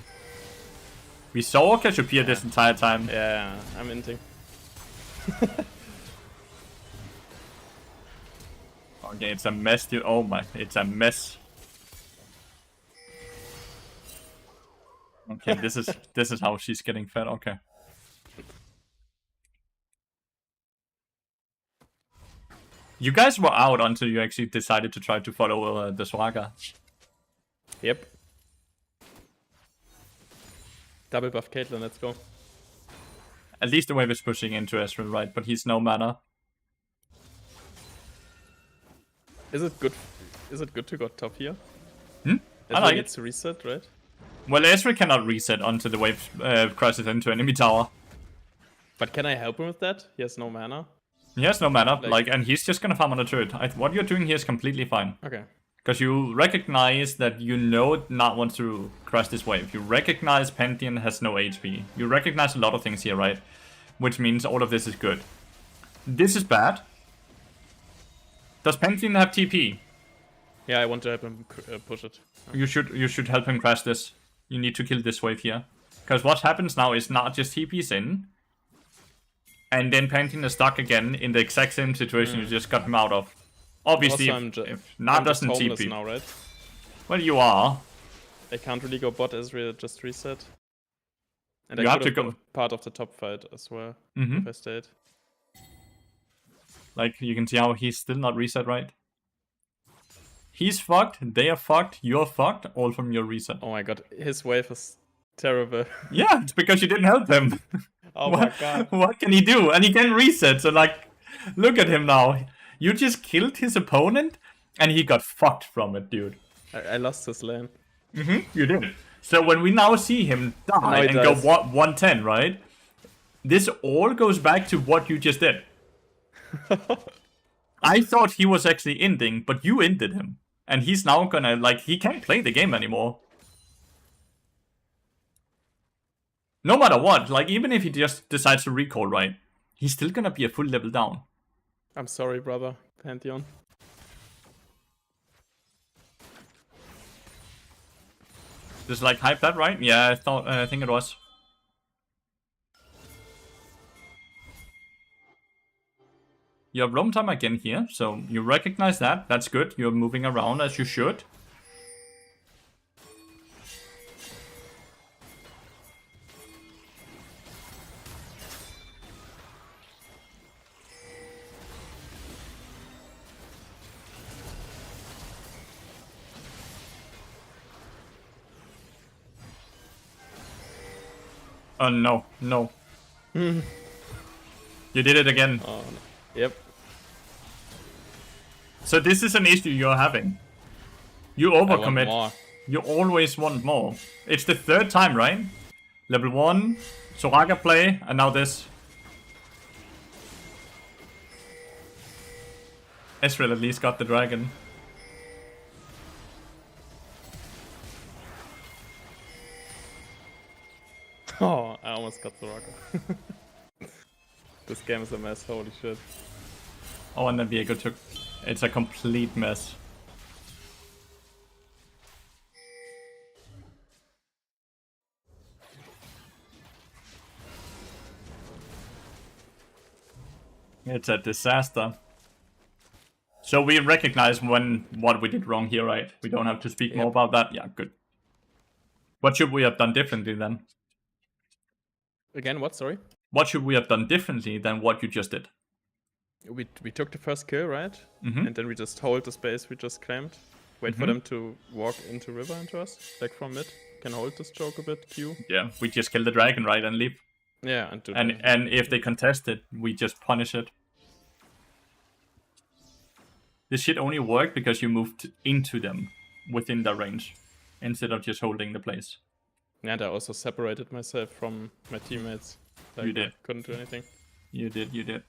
We saw Cassiopeia this entire time. Yeah, I'm inting. Okay, it's a mess, dude. Oh my, it's a mess. Okay, this is how she's getting fed. Okay. You guys were out until you actually decided to try to follow the Swagger. Yep. Double buff Caitlyn, let's go. At least the wave is pushing into Ezreal, right? But he's no mana. Is it good? Is it good to go top here? I like it. To reset, right? Well, Ezreal cannot reset until the wave crashes into enemy tower. But can I help him with that? He has no mana. He has no mana, and he's just gonna farm on the turret. What you're doing here is completely fine. Okay. Because you recognize that not want to crash this wave. You recognize Pantheon has no HP. You recognize a lot of things here, right? Which means all of this is good. This is bad. Does Pantheon have TP? Yeah, I want to help him push it. You should help him crash this. You need to kill this wave here. Because what happens now is not just TP's in. And then Pantheon is stuck again in the exact same situation you just got him out of. Obviously, if Nard doesn't TP. Now, right? Well, you are. I can't really go bot Ezreal, just reset. And you I have could to have go been part of the top fight as well, if I stayed. Like, you can see how he's still not reset, right? He's fucked, they are fucked, you're fucked, all from your reset. Oh my god, his wave is terrible. Yeah, it's because you didn't help him. Oh my god. What can he do? And he can reset, so like, look at him now. You just killed his opponent, and he got fucked from it, dude. I lost his lane. You did. So when we now see him die and go 110, right? This all goes back to what you just did. I thought he was actually ending, but you ended him. And he's now gonna, like, he can't play the game anymore. No matter what, like, even if he just decides to recall, right? He's still gonna be a full level down. I'm sorry, brother, Pantheon. Just like hype that, right? Yeah, I think it was. You have roam time again here, so you recognize that. That's good. You're moving around as you should. Oh, no. No. You did it again. Oh, no. Yep. So this is an issue you're having. You overcommit. You always want more. It's the third time, right? Level 1, Soraka play, and now this. Ezreal at least got the dragon. Oh, I almost got the rocket. This game is a mess, holy shit. Oh, and then Viego took It's a complete mess. It's a disaster. So we recognize what we did wrong here, right? We don't have to speak more about that. Yeah, good. What should we have done differently then? Again, what? Sorry? What should we have done differently than what you just did? We took the first kill, right? Mm-hmm. And then we just hold the space we just claimed. Wait for them to walk into river into us, like from mid. Can hold this joke a bit, Q. Yeah, we just kill the dragon, right, and leave. Yeah, and if they contest it, we just punish it. This shit only worked because you moved into them within their range, instead of just holding the place. Yeah, and I also separated myself from my teammates. Like, You did. I couldn't do anything. You did.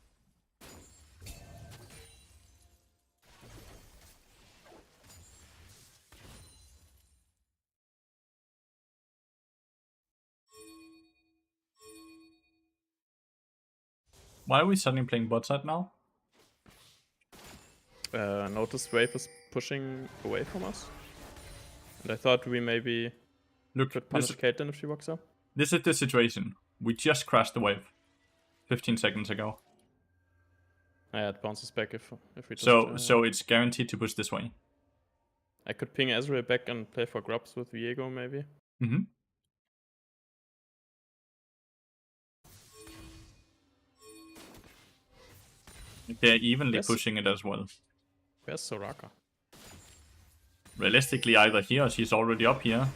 Why are we suddenly playing bot side now? Noticed wave is pushing away from us. And I thought we maybe could punish Caitlyn if she walks up. This is the situation. We just crashed the wave 15 seconds ago. Yeah, it bounces back if we just... So it's guaranteed to push this way. I could ping Ezreal back and play for grubs with Viego, maybe. Mm-hmm. They're evenly pushing it as well. Where's Soraka? Realistically, either here or she's already up here.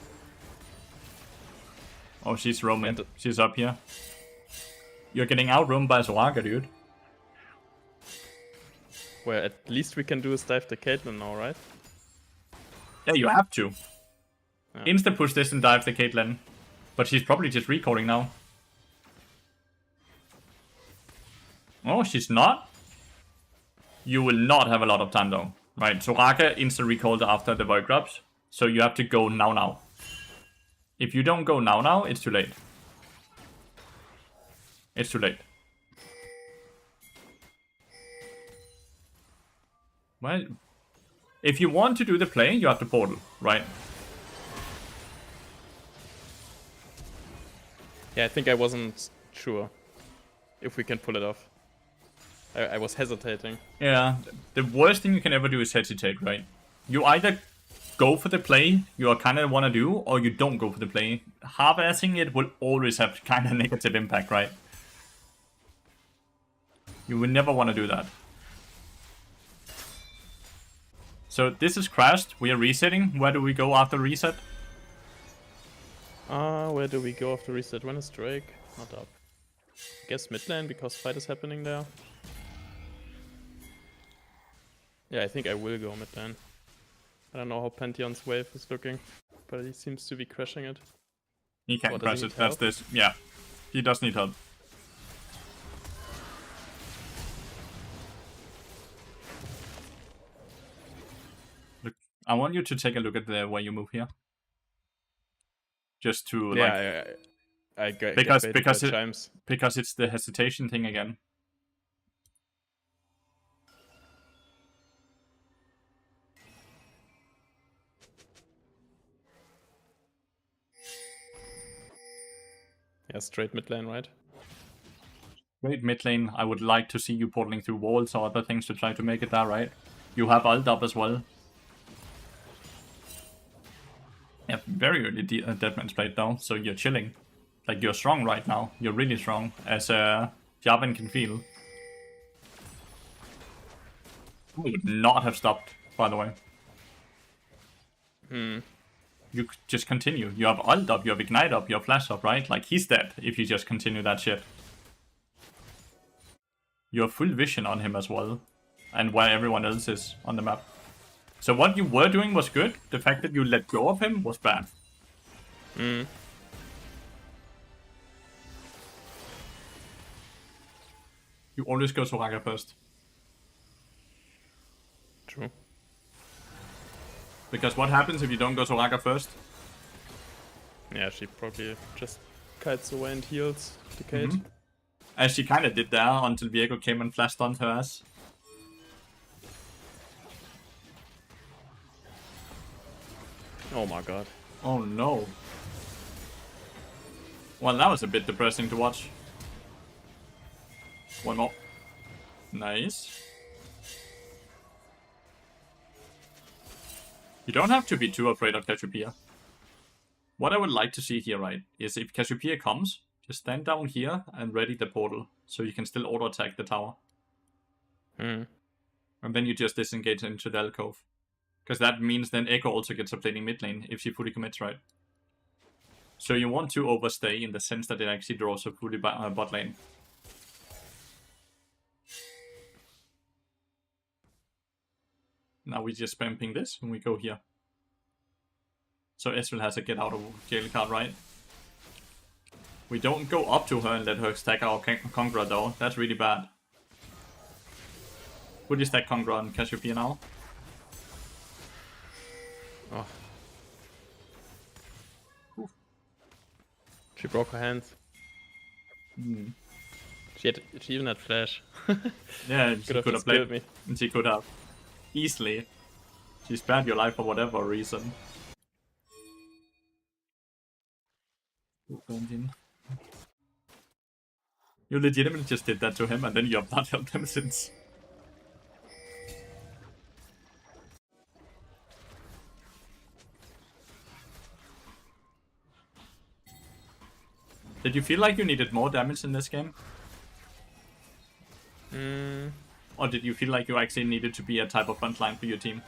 Oh, she's roaming. She's up here. You're getting out-roamed by Soraka, dude. Well, at least we can do is dive the Caitlyn now, right? Yeah, you have to. Yeah. Insta push this and dive the Caitlyn. But she's probably just recalling now. Oh, she's not? You will not have a lot of time though. Right, Soraka insta recalled after the void grubs. So you have to go now. If you don't go now, it's too late. It's too late. Well, if you want to do the play, you have to portal, right? Yeah, I think I wasn't sure if we can pull it off. I was hesitating. Yeah, the worst thing you can ever do is hesitate, right? You either go for the play you kind of want to do, or you don't go for the play. Half-assing it will always have kind of negative impact, right? You will never want to do that. So this is crashed. We are resetting. Where do we go after reset? Where do we go after reset? When is Drake? Not up. I guess mid lane because fight is happening there. Yeah, I think I will go mid lane. I don't know how Pantheon's wave is looking, but he seems to be crashing it. He can't crash it. That's this. Yeah, he does need help. Look, I want you to take a look at the way you move here. Just to I get because it's the hesitation thing again. Yeah, straight mid lane, right? Straight mid lane. I would like to see you portaling through walls or other things to try to make it there, right? You have ult up as well. Yeah, very early Deadman's Blade though, so you're chilling. Like, you're strong right now. You're really strong, as Jarvan can feel. I would not have stopped, by the way. You just continue. You have ult up, you have ignite up, you have flash up, right? Like, he's dead if you just continue that shit. You have full vision on him as well, and where everyone else is on the map. So what you were doing was good. The fact that you let go of him was bad. You always go Soraka first. True. Because what happens if you don't go Soraka first? Yeah, she probably just kites away and heals the Kate. As she kind of did there until Viego came and flashed on her ass. Oh my god. Oh no. Well, that was a bit depressing to watch. One more. Nice. You don't have to be too afraid of Cassiopeia. What I would like to see here, right, is if Cassiopeia comes, just stand down here and ready the portal, so you can still auto-attack the tower. Hmm. And then you just disengage into the alcove. Because that means then Echo also gets a plating mid lane if she fully commits, right? So you want to overstay in the sense that it actually draws a fully bot lane. Now we just spam ping this and we go here. So Ezreal has a get out of jail card, right? We don't go up to her and let her stack our Conqueror though. That's really bad. Would you stack Conqueror on Cassiopeia now? Oh. Oof. She broke her hands. Hmm. She even had flash. Yeah, she could have played me. And she could have. Easily. She spared your life for whatever reason. You legitimately just did that to him and then you have not helped him since. Did you feel like you needed more damage in this game? Or did you feel like you actually needed to be a type of frontline for your team?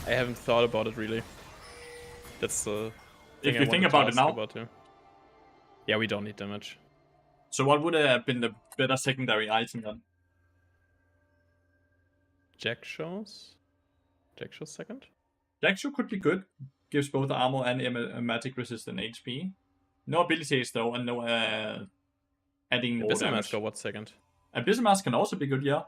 I haven't thought about it really. That's the thing. If you think about it now. Yeah, we don't need damage. So what would have been the better secondary item then? Jack shows? Jack shows second? Jack show could be good. Gives both armor and magic resistant HP. No abilities though, and no adding more Abyssal damage. Mask or what second? Abyssal Mask can also be good, yeah.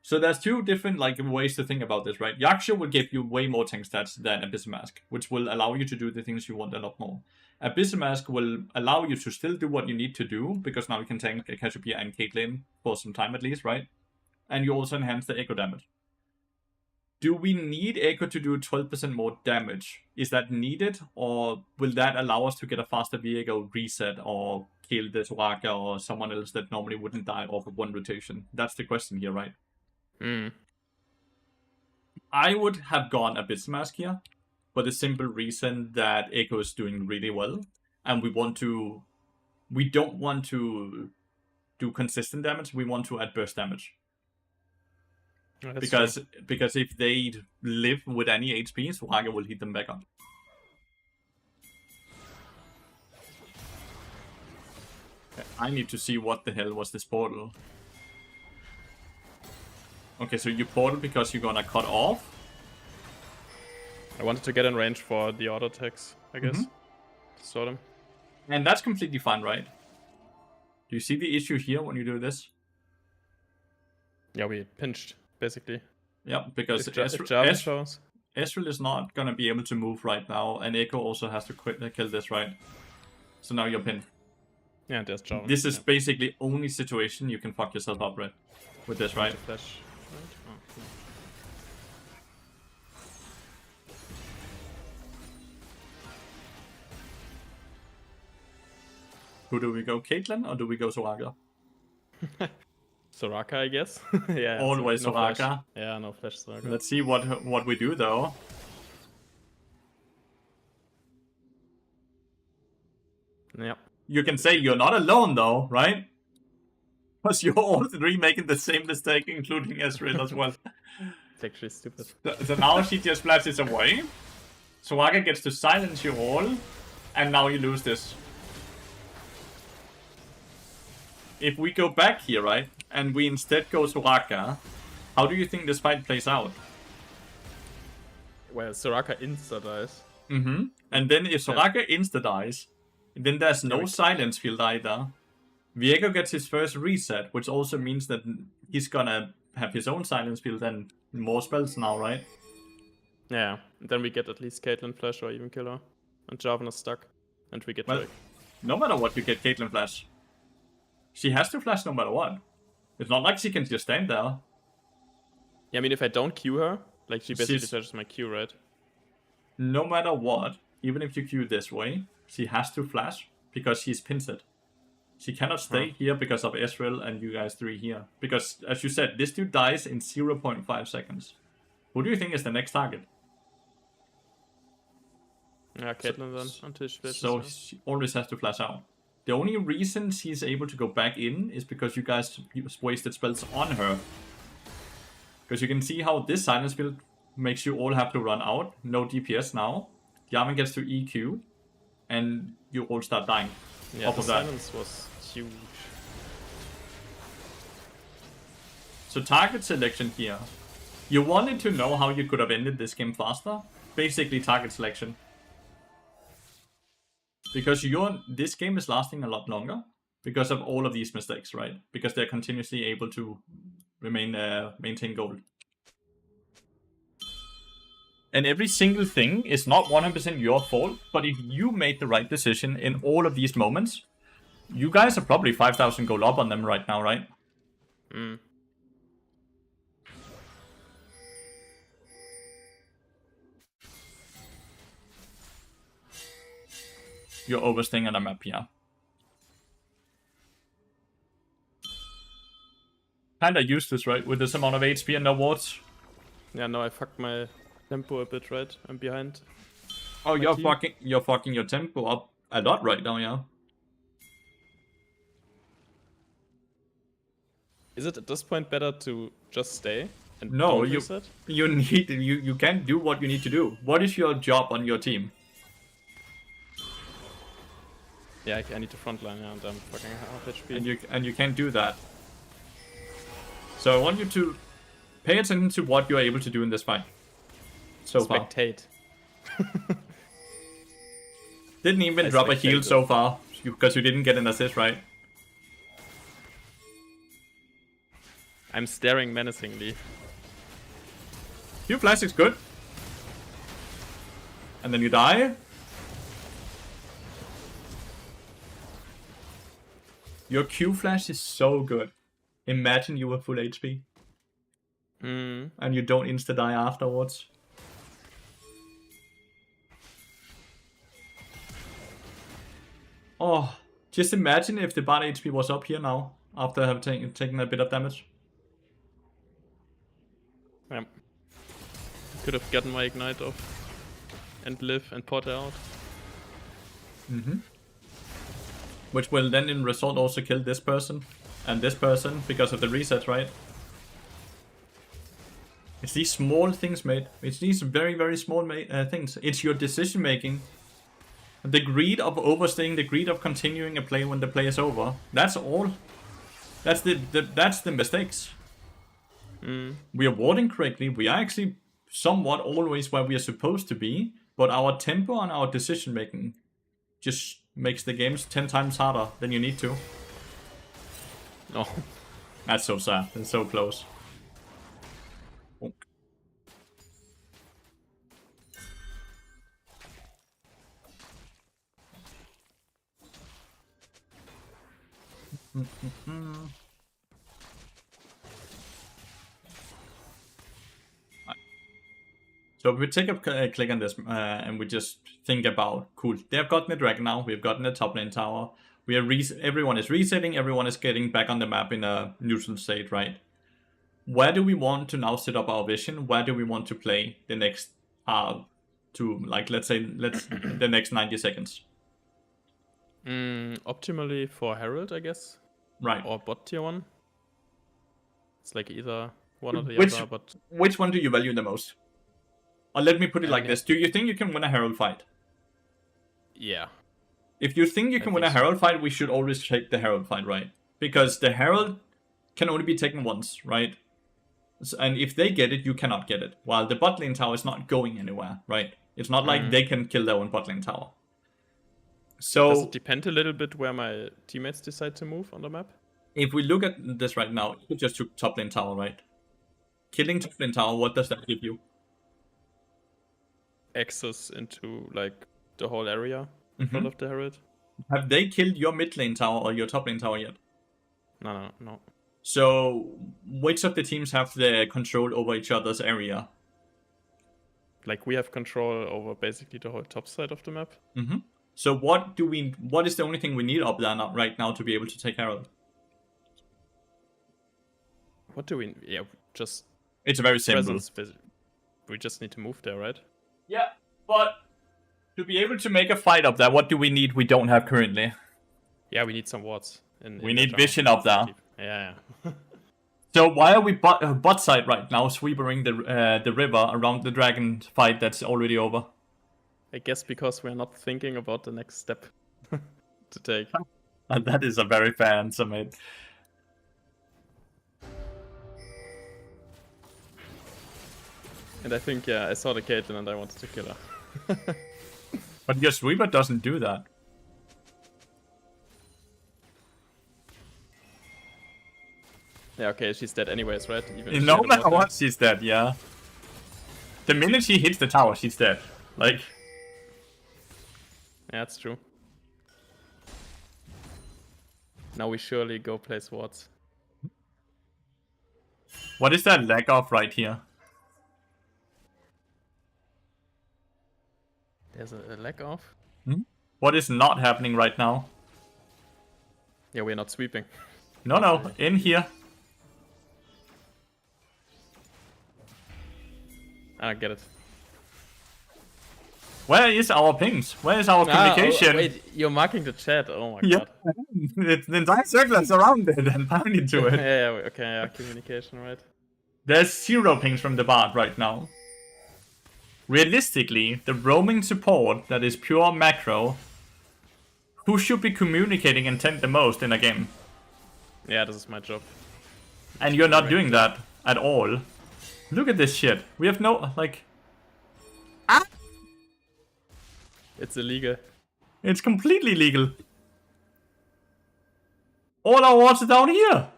So there's two different ways to think about this, right? Yaksha will give you way more tank stats than Abyssal Mask, which will allow you to do the things you want a lot more. Abyssal Mask will allow you to still do what you need to do, because now you can tank Cassiopeia and Caitlyn for some time at least, right? And you also enhance the echo damage. Do we need Echo to do 12% more damage? Is that needed, or will that allow us to get a faster vehicle reset or kill the Soraka or someone else that normally wouldn't die off of one rotation? That's the question here, right? I would have gone Abyssal Mask here, for the simple reason that Echo is doing really well, and we don't want to do consistent damage, we want to add burst damage. Because if they live with any HP, Soraka will hit them back up. I need to see what the hell was this portal. Okay, so you portal because you're gonna cut off? I wanted to get in range for the auto attacks, I guess. To sort them. And that's completely fine, right? Do you see the issue here when you do this? Yeah, we pinched, basically. Yeah, because Ezreal is not gonna be able to move right now, and Echo also has to kill this, right? So now you're pinned. Yeah, there's Jarvan. This is basically only situation you can fuck yourself up, right? With this, right? Flash. Oh, cool. Who do we go, Caitlyn, or do we go Soraka? Soraka, I guess. Yeah. Always no Soraka. Flash. Yeah, no flash Soraka. Let's see what we do though. Yep. You can say you're not alone though, right? Because you're all three making the same mistake, including Ezreal as well. It's actually stupid. So now she just flashes away. Soraka gets to silence you all, and now you lose this. If we go back here, right, and we instead go Soraka, how do you think this fight plays out? Well, Soraka insta-dies. And then if Soraka insta-dies, then there's no silence field either. Viego gets his first reset, which also means that he's gonna have his own silence field and more spells now, right? Yeah, and then we get at least Caitlyn flash or even kill her. And Jarvan is stuck. And we get Drake. No matter what, you get Caitlyn flash. She has to flash no matter what. It's not like she can just stand there. Yeah, I mean, if I don't Q her, like, she basically flashes my Q, right? no matter what, even if you queue this way, she has to flash because she's pincered. She cannot stay here because of Ezreal and you guys 3 here. Because, as you said, this dude dies in 0.5 seconds. Who do you think is the next target? Yeah, Caitlyn then, until she flashes. So she always has to flash out. The only reason she's able to go back in is because you guys wasted spells on her. Because you can see how this silence build makes you all have to run out. No DPS now. Yarman gets to EQ. And you all start dying. Yeah, the silence was huge. So target selection here. You wanted to know how you could have ended this game faster? Basically target selection. Because this game is lasting a lot longer because of all of these mistakes, right? Because they're continuously able to maintain gold. And every single thing is not 100% your fault, but if you made the right decision in all of these moments, you guys are probably 5,000 gold up on them right now, right? Mm. You're overstaying on a map here. Kinda useless, right? With this amount of HP and no wards. Yeah, no, I fucked my tempo a bit, right? I'm behind. Oh, you're fucking your tempo up a lot right now, yeah. Is it at this point better to just stay and no, don't reset? You can't do what you need to do. What is your job on your team? Yeah, I need to frontline, yeah, and I'm fucking half HP. And you can't do that. So I want you to pay attention to what you're able to do in this fight. So far. Spectate. Didn't even drop a heal so far, because you didn't get an assist, right? I'm staring menacingly. Your flash is good. And then you die. Your Q flash is so good. Imagine you were full HP. And you don't insta-die afterwards. Oh, just imagine if the bot HP was up here now, after having taken a bit of damage. Yeah. Could have gotten my ignite off. And live and pot out. Which will then in result also kill this person. And this person, because of the reset, right? It's these small things, mate. It's these very, very small things. It's your decision making. The greed of overstaying, the greed of continuing a play when the play is over. That's all. That's the mistakes. We are warding correctly. We are actually somewhat always where we are supposed to be. But our tempo and our decision making just makes the games 10 times harder than you need to. No. That's so sad. It's so close. So if we take a click on this and we just think about, cool, they've gotten the dragon now, we've gotten the top lane tower, everyone is resetting, everyone is getting back on the map in a neutral state, right? Where do we want to now set up our vision? Where do we want to play the next, let's the next 90 seconds? Optimally for Herald, I guess. Right. Or bot tier 1. It's like either one or the other, but... Which one do you value the most? Or let me put it like this. Do you think you can win a Herald fight? Yeah. If you think you can win a Herald fight, we should always take the Herald fight, right? Because the Herald can only be taken once, right? And if they get it, you cannot get it. While the bot lane tower is not going anywhere, right? It's not like they can kill their own bot lane tower. So does it depend a little bit where my teammates decide to move on the map? If we look at this right now, you just took top lane tower, right? Killing top lane tower, what does that give you? Access into like the whole area in front of the Herald. Have they killed your mid lane tower or your top lane tower yet? No. So which of the teams have the control over each other's area? Like, we have control over basically the whole top side of the map. Mm-hmm. So what is the only thing we need up there right now to be able to take Herald? What do we... Yeah, just... It's very simple. We just need to move there, right? Yeah, but to be able to make a fight up there, what do we need we don't have currently? Yeah, we need some wards. We need vision up there. Yeah. So why are we bot side right now, sweepering the river around the dragon fight that's already over? I guess because we're not thinking about the next step to take. And that is a very fair answer, mate. And I think, yeah, I saw the Caitlyn and I wanted to kill her. But your sweeper doesn't do that. Yeah, okay, she's dead anyways, right? Even No matter what, she's dead, yeah. The minute she hits the tower, she's dead. Like... Yeah, that's true. Now we surely go place wards. What is that lag of right here? There's a lag off? Hmm? What is not happening right now? Yeah, we're not sweeping. No, in here. I get it. Where is our pings? Where is our communication? Oh, wait, you're marking the chat. Oh my god. It's the entire circle is around it and pointing to it. Yeah, okay, yeah, communication, right. There's 0 pings from the bard right now. Realistically, the roaming support that is pure macro, who should be communicating intent the most in a game? Yeah, this is my job. And you're not doing that at all. Look at this shit. We have no, like... Ah! It's illegal. It's completely legal. All our wards are down here.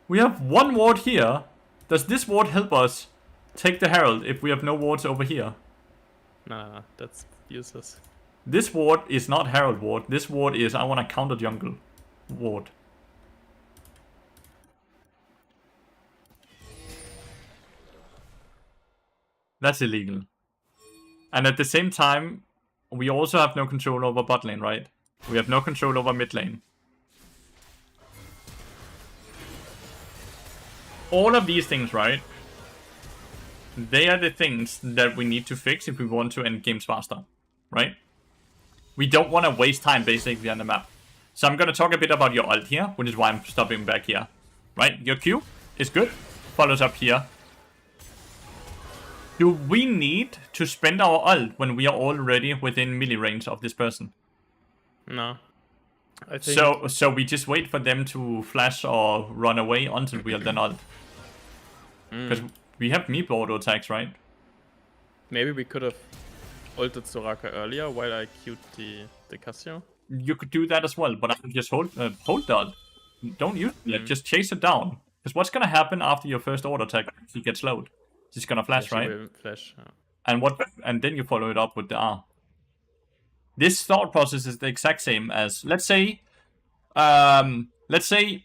We have 1 ward here. Does this ward help us take the Herald if we have no wards over here? No, that's useless. This ward is not Herald ward. This ward is I want to counter jungle ward. That's illegal. And at the same time, we also have no control over bot lane, right? We have no control over mid lane. All of these things, right? They are the things that we need to fix if we want to end games faster, right? We don't want to waste time basically on the map. So I'm going to talk a bit about your ult here, which is why I'm stopping back here. Right? Your Q is good. Follows up here. Do we need to spend our ult when we are already within melee range of this person? No. I think... So we just wait for them to flash or run away until we are then ult. Because we have meep auto attacks, right? Maybe we could have ulted Soraka earlier while I queued the Cassio. You could do that as well, but I would just hold the ult. Don't use it, just chase it down. Because what's gonna happen after your first auto attack if he gets slowed? She's gonna flash, right? Will flash, yeah. And then you follow it up with the R. This thought process is the exact same as let's say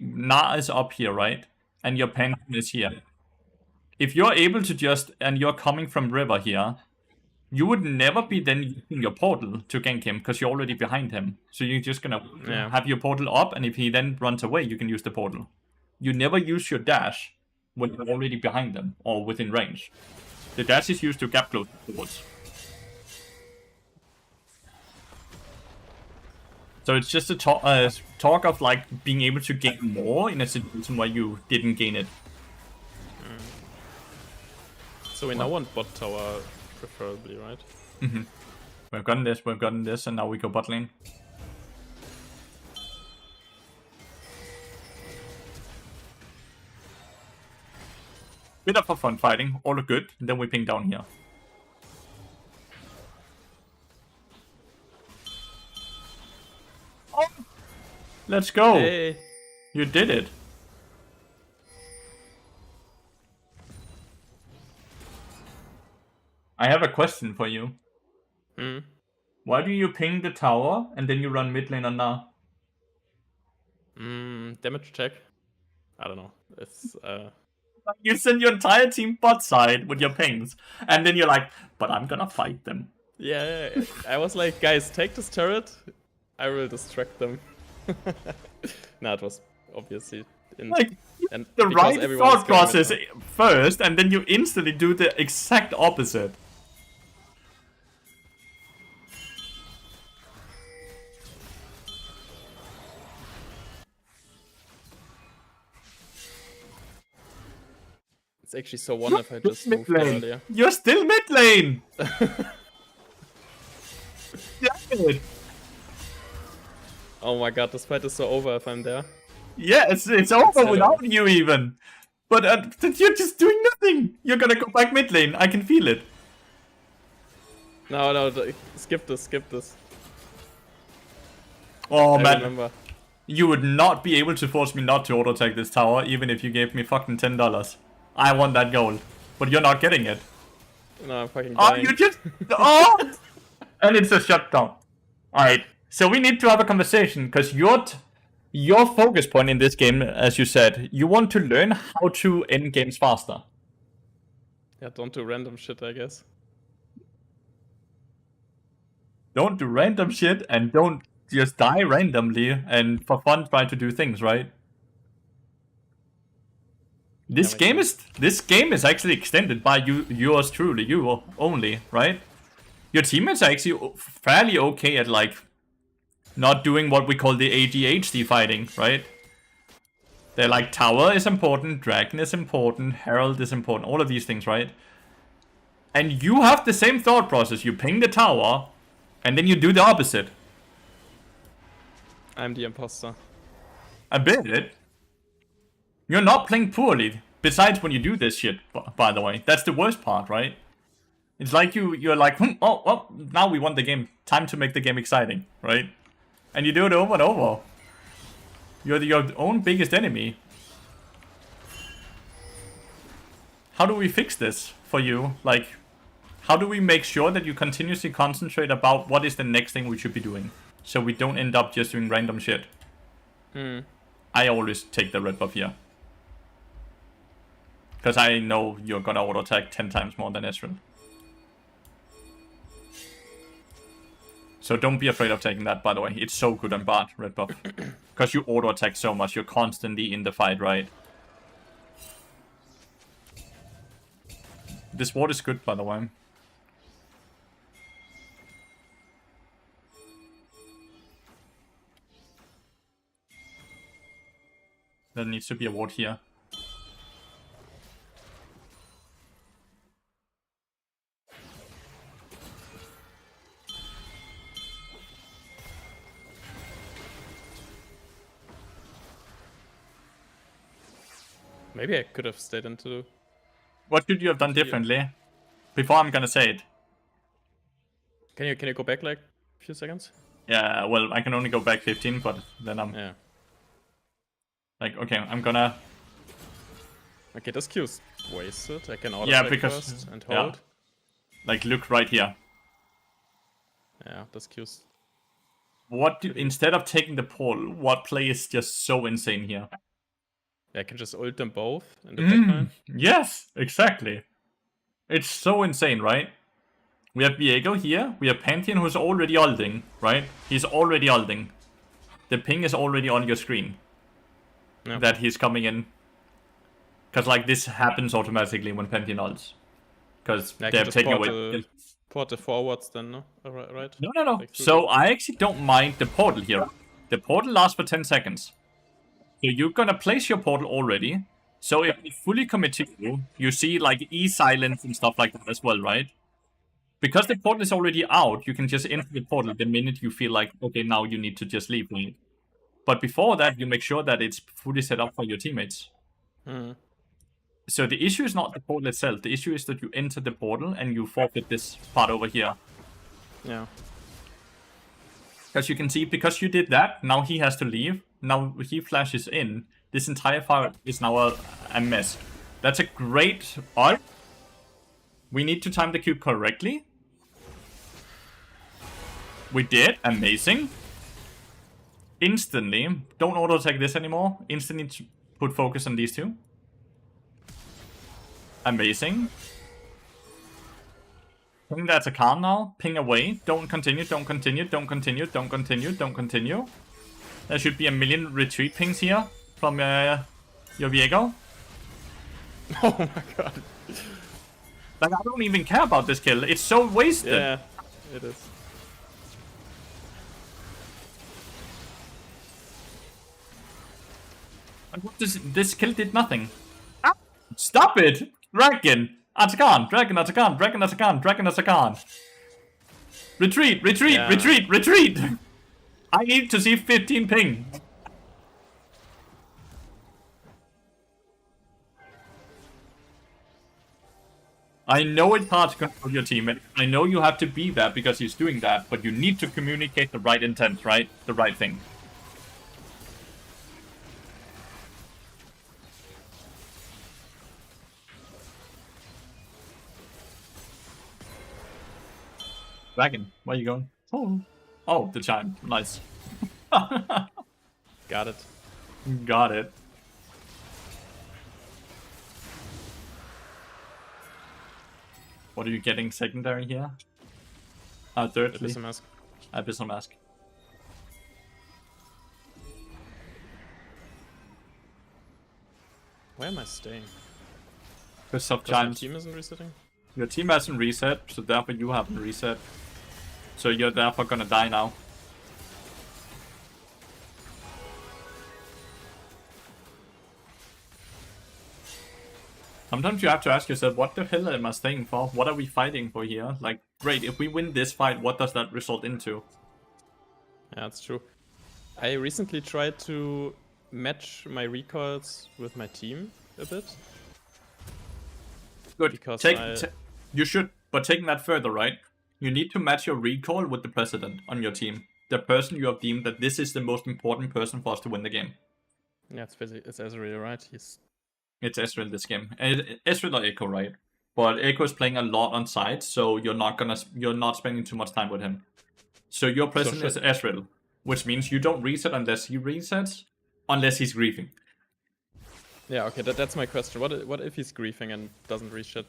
Na is up here, right? And your pen is here. If you're able to and you're coming from river here, you would never be then using your portal to gank him because you're already behind him. So you're just gonna have your portal up, and if he then runs away, you can use the portal. You never use your dash when you're already behind them or within range. The dash is used to gap close towards. So it's just a talk of like being able to gain more in a situation where you didn't gain it. So we now want bot tower preferably, right? Mm-hmm. We've gotten this, and now we go bot lane. Bit of a fun fighting, all good, and then we ping down here. Oh! Let's go! Hey. You did it! I have a question for you. Why do you ping the tower and then you run mid lane on Na? Damage check. I don't know. It's You send your entire team bot side with your pings, and then you're like, but I'm gonna fight them. Yeah, I was like, guys, take this turret. I will distract them. No, it was obviously Like, and the right thought process with first, and then you instantly do the exact opposite. It's actually so one if I just moved earlier. You're still mid lane! Damn it! Oh my god, this fight is so over if I'm there. Yeah, it's over without you even. But you're just doing nothing. You're gonna go back mid lane. I can feel it. No, skip this. Oh I man, remember. you would not be able to force me not to auto attack this tower, even if you gave me fucking $10. I want that gold, but you're not getting it. No, I'm fucking dying. Oh, you just and it's a shutdown. All right, so we need to have a conversation because your focus point in this game, as you said, you want to learn how to end games faster. Yeah, don't do random shit, I guess. Don't do random shit and don't just die randomly and for fun try to do things, right? This game is actually extended by yours truly, you only, right? Your teammates are actually fairly okay at like not doing what we call the ADHD fighting, right? They're like tower is important, dragon is important, herald is important, all of these things, right? And you have the same thought process. You ping the tower, and then you do the opposite. I'm the imposter. A bit. You're not playing poorly. Besides when you do this shit, by the way. That's the worst part, right? It's like you're like, oh, well, now we won the game. Time to make the game exciting, right? And you do it over and over. You're your own biggest enemy. How do we fix this for you? Like, how do we make sure that you continuously concentrate about what is the next thing we should be doing? So we don't end up just doing random shit. I always take the red buff here. Because I know you're gonna auto attack 10 times more than Ezreal. So don't be afraid of taking that, by the way. It's so good on Bard, red buff. Because you auto attack so much, you're constantly in the fight, right? This ward is good, by the way. There needs to be a ward here. Maybe I could have stayed into... What could you have done differently? Before I'm gonna say it. Can you go back like a few seconds? Yeah, well, I can only go back 15, but then I'm... Yeah. Like, okay, I'm gonna... Okay, this Q's wasted. I can auto first and hold. Yeah. Like, look right here. Yeah, this Q's... Instead of taking the portal, what play is just so insane here? Yeah, I can just ult them both in the backline. Yes, exactly. It's so insane, right? We have Viego here. We have Pantheon who's already ulting, right? He's already ulting. The ping is already on your screen. Yep. That he's coming in. Because, like, this happens automatically when Pantheon ults. Because they're taking away... Port the forwards then, no? Right? No. Like, so I actually don't mind the portal here. The portal lasts for 10 seconds. So you're gonna place your portal already. So if we fully commit to you, you see like E-silence and stuff like that as well, right? Because the portal is already out, you can just enter the portal the minute you feel like, okay, now you need to just leave. Right? But before that, you make sure that it's fully set up for your teammates. So the issue is not the portal itself. The issue is that you enter the portal and you forfeit this part over here. Yeah. Because you can see, because you did that, now he has to leave. Now he flashes in. This entire fire is now a mess. That's a great art. We need to time the cube correctly. We did. Amazing. Instantly. Don't auto-attack this anymore. Instantly put focus on these two. Amazing. I think that's a Khan now. Ping away. Don't continue, don't continue, don't continue, don't continue, don't continue. There should be a million retreat pings here from your Viego. Oh my god. Like, I don't even care about this kill. It's so wasted. Yeah, it is. And what this kill did nothing. Ah, stop it! Dragon! Atakan! Dragon Atakan! Dragon Atakan! Dragon Atakan! Retreat! Retreat! Yeah. Retreat! Retreat! I need to see 15 ping. I know it's hard to control your teammate. I know you have to be that because he's doing that, but you need to communicate the right intent, right? The right thing. Dragon, where are you going? Oh, the chime. Nice. Got it. Got it. What are you getting secondary here? Thirdly. Abyssal Mask. Abyssal Mask. Where am I staying? Because of Because my chimes. team isn't resetting? Your team hasn't reset, so therefore you haven't reset. So you're therefore gonna die now. Sometimes you have to ask yourself, what the hell am I staying for? What are we fighting for here? Like, great, if we win this fight, what does that result into? Yeah, that's true. I recently tried to match my recoils with my team a bit. Good. Because You should, but taking that further, right? You need to match your recoil with the president on your team. The person you have deemed that this is the most important person for us to win the game. Yeah, it's Ezreal, right? It's Ezreal this game. Ezreal or Echo, right? But Echo is playing a lot on side, so you're not spending too much time with him. So your president is Ezreal, which means you don't reset unless he resets, unless he's griefing. Yeah, okay, that's my question. What if he's griefing and doesn't reset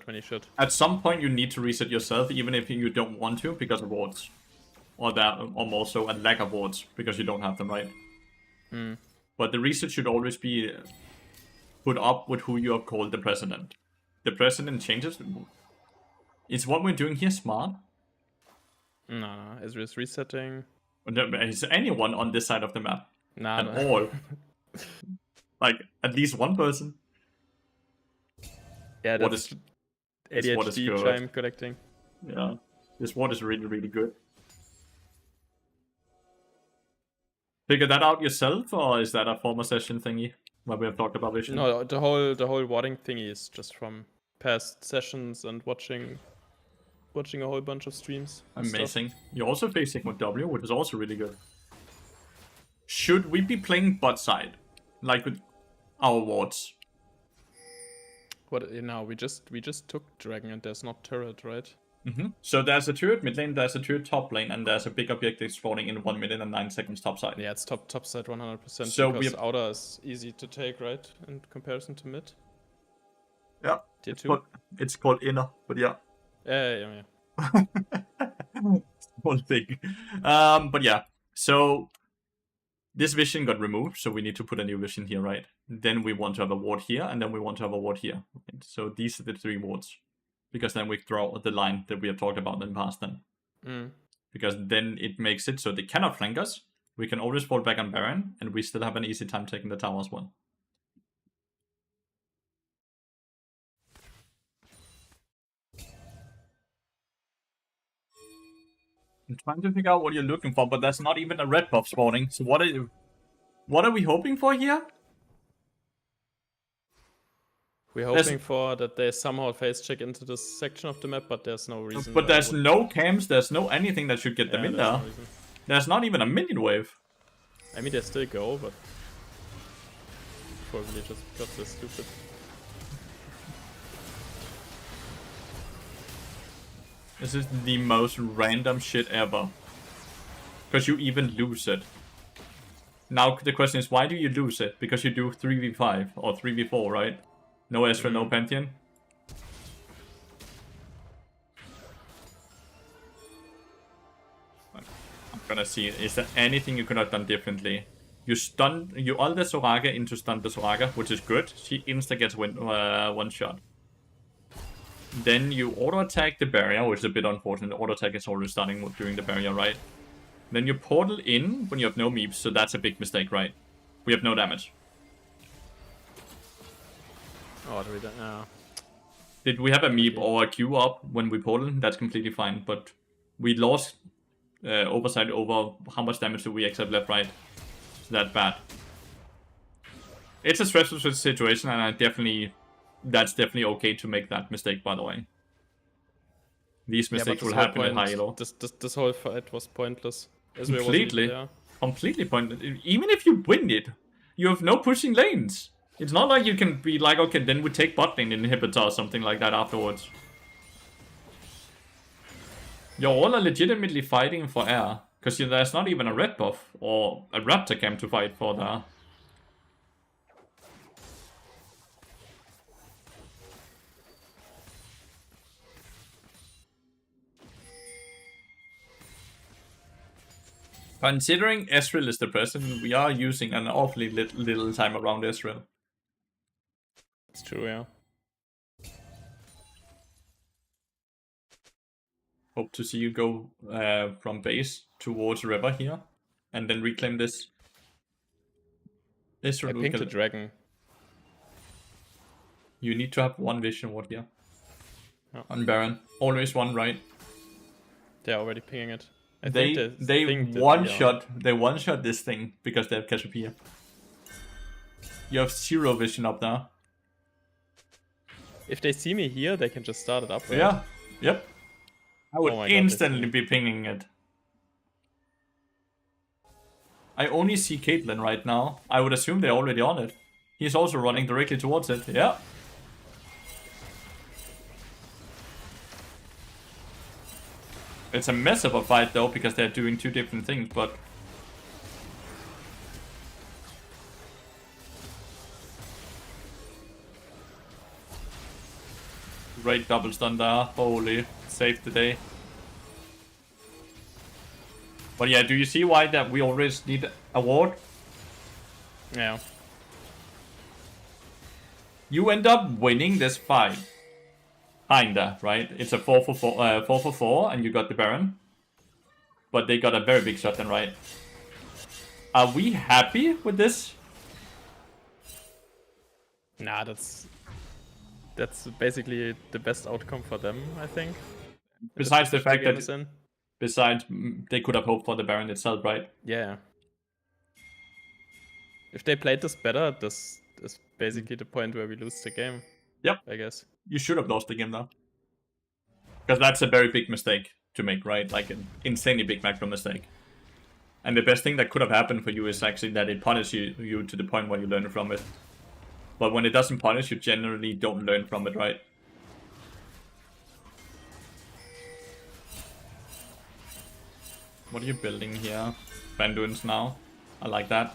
when he should? At some point you need to reset yourself, even if you don't want to, because of wards. Or more so a lack of wards, because you don't have them, right? Mm. But the reset should always be put up with who you have called the president. The president changes. Is what we're doing here smart? No, Ezreal's resetting. Is anyone on this side of the map? Nah, At all? Like, at least one person? Yeah, that's ADHD chime collecting. Yeah, this ward is really, really good. Figure that out yourself, or is that a former session thingy where we have talked about vision? No, the whole warding thingy is just from past sessions and watching a whole bunch of streams. Amazing. You're also facing with W, which is also really good. Should we be playing bot side, like with our wards? What? No, we just took dragon and there's not turret, right? So there's a turret mid lane, there's a turret top lane, and there's a big objective spawning in 1 minute and 9 seconds top side. Yeah, it's top side 100%. So because outer is easy to take, right, in comparison to mid. Yeah. Tier 2. It's called inner, but yeah. Yeah. One thing. But yeah. So this vision got removed, so we need to put a new vision here, right? Then we want to have a ward here, and then we want to have a ward here. Right? So these are the 3 wards. Because then we draw the line that we have talked about in the past then. Because then it makes it so they cannot flank us. We can always fall back on Baron, and we still have an easy time taking the tower as well. I'm trying to figure out what you're looking for, but there's not even a red buff spawning. So what are we hoping for here? We're hoping for that they somehow phase check into this section of the map, but there's no reason. But there's no camps, there's no anything that should get them in there. There's not even a minion wave. I mean, they still go, but probably just because they're stupid. This is the most random shit ever. Because you even lose it. Now the question is, why do you lose it? Because you do 3v5 or 3v4, right? No Ezreal, no Pantheon. I'm gonna see. Is there anything you could have done differently? You ult the Soraka into stun the Soraka, which is good. She insta gets one shot. Then you auto attack the barrier, which is a bit unfortunate. Auto attack is already starting during the barrier, right? Then you portal in when you have no meeps, so that's a big mistake, right? We have no damage. Oh, do we don't know? Did we have a meep or a Q up when we portaled? That's completely fine, but we lost oversight over how much damage do we accept left, right. So that's bad. It's a stressful situation, and that's definitely okay to make that mistake, by the way. These mistakes will happen at high elo. This whole fight was pointless. As Completely pointless. Even if you win it, you have no pushing lanes. It's not like you can be like, okay, then we take bot lane inhibitor or something like that afterwards. You're all legitimately fighting for air, because there's not even a red buff or a raptor camp to fight for there. Considering Ezreal is the president, we are using an awfully little time around Ezreal. It's true, yeah. Hope to see you go from base towards river here, and then reclaim this. I pinged the dragon. You need to have one vision ward here. Oh. On Baron. Always one, right? They're already pinging it. They one-shot this thing because they have Cassiopeia. You have 0 vision up there. If they see me here, they can just start it up. Right? Yeah. Yep. I would instantly be pinging it. I only see Caitlyn right now. I would assume they're already on it. He's also running directly towards it. Yeah. It's a mess of a fight though, because they're doing 2 different things, but... Great double stun there. Holy, saved the day. But yeah, do you see why that we always need a ward? Yeah. You end up winning this fight. Kinda, right? It's a 4 for 4, and you got the Baron. But they got a very big shot then, right? Are we happy with this? Nah, that's basically the best outcome for them, I think. Besides the fact that... Besides, they could have hoped for the Baron itself, right? Yeah. If they played this better, this is basically the point where we lose the game. Yep. I guess. You should have lost the game now. Because that's a very big mistake to make, right? Like an insanely big macro mistake. And the best thing that could have happened for you is actually that it punishes you to the point where you learn from it. But when it doesn't punish, you generally don't learn from it, right? What are you building here? Banduins now. I like that.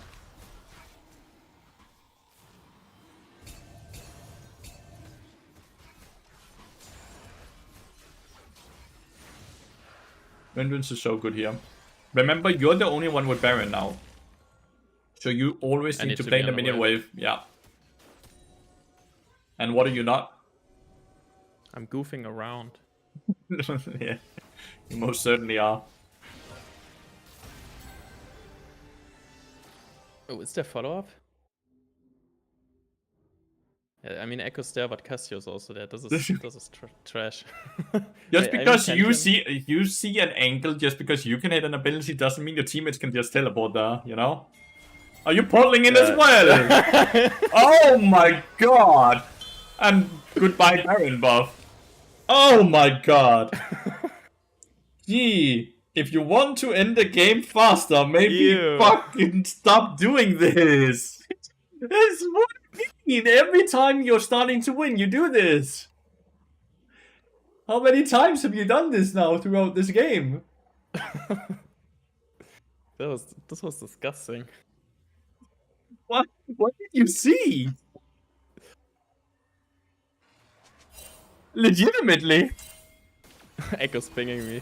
Banduins is so good here. Remember, you're the only one with Baron now. So you always need to play the minion wave. Yeah. And what are you not? I'm goofing around. Yeah, you most certainly are. Oh, is there follow-up? Yeah, I mean, Echo's there, but Cassio's also there. This is trash. Just because you see an angle, just because you can hit an ability, doesn't mean your teammates can just teleport there, you know? Are you portaling in as well? Oh my god! And goodbye Baron buff. Oh my god. Gee, if you want to end the game faster, maybe fucking stop doing this. It's what I mean. Every time you're starting to win, you do this. How many times have you done this now throughout this game? This was disgusting. What did you see? Legitimately. Echo's pinging me.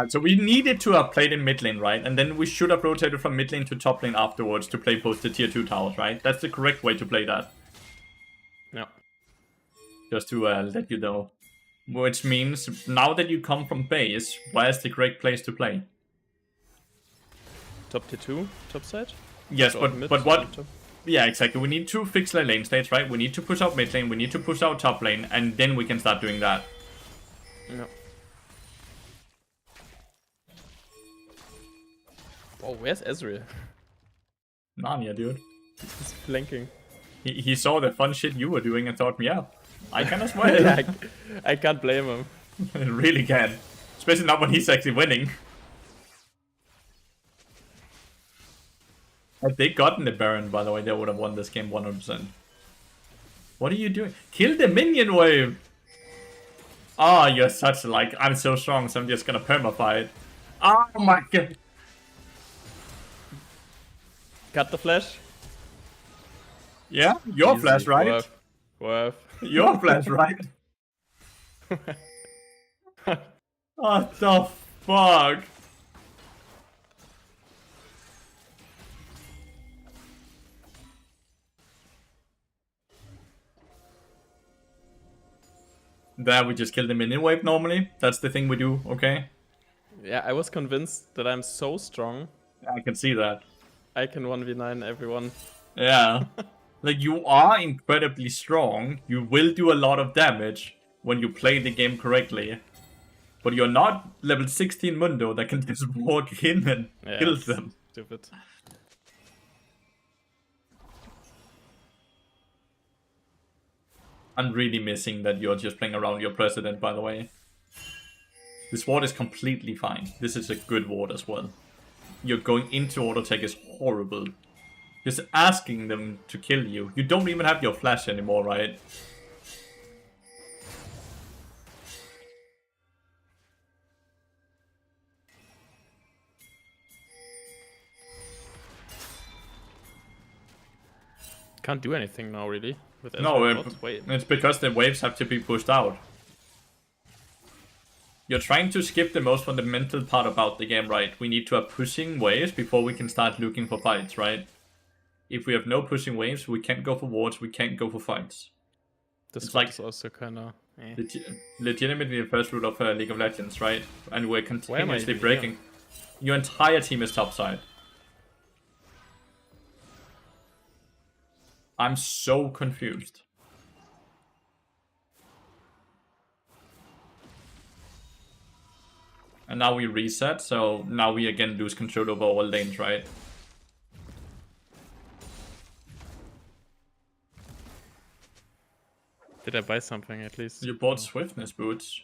So we needed to have played in mid lane, right? And then we should have rotated from mid lane to top lane afterwards to play both the tier 2 towers, right? That's the correct way to play that. Yeah. Just to let you know. Which means, now that you come from base, where's the correct place to play? Top tier 2, top side? Yes, Or but what... Yeah, exactly. We need 2 fixed lane states, right? We need to push out mid lane, we need to push out top lane, and then we can start doing that. No. Oh, where's Ezreal? Narnia, dude. He's flanking. He saw the fun shit you were doing and thought, yeah, I can as well. Yeah, I can't blame him. I really can. Especially not when he's actually winning. Had they gotten the Baron, by the way, they would have won this game 100%. What are you doing? Kill the minion wave! Ah, oh, you're such like, I'm so strong, so I'm just gonna perma-fight. Oh my god! Cut the flash. Yeah, your Easy. flash, right? Worth. Your flash, right? What the fuck? There, we just kill the minion wave normally. That's the thing we do, okay? Yeah, I was convinced that I'm so strong. I can see that. I can 1v9 everyone. Yeah. Like, you are incredibly strong. You will do a lot of damage when you play the game correctly. But you're not level 16 Mundo that can just walk in and kill them. Stupid. I'm really missing that you're just playing around your president, by the way. This ward is completely fine. This is a good ward as well. You're going into auto tech is horrible. Just asking them to kill you. You don't even have your flash anymore, right? Can't do anything now, really. With No, Wait. it's because the waves have to be pushed out. You're trying to skip the most fundamental part about the game, right? We need to have pushing waves before we can start looking for fights, right? If we have no pushing waves, we can't go for wards, we can't go for fights. This one is also kinda... legitimately the first rule of League of Legends, right? And we're continuously even breaking. Your entire team is topside. I'm so confused. And now we reset, so now we again lose control over all lanes, right? Did I buy something at least? You bought swiftness boots.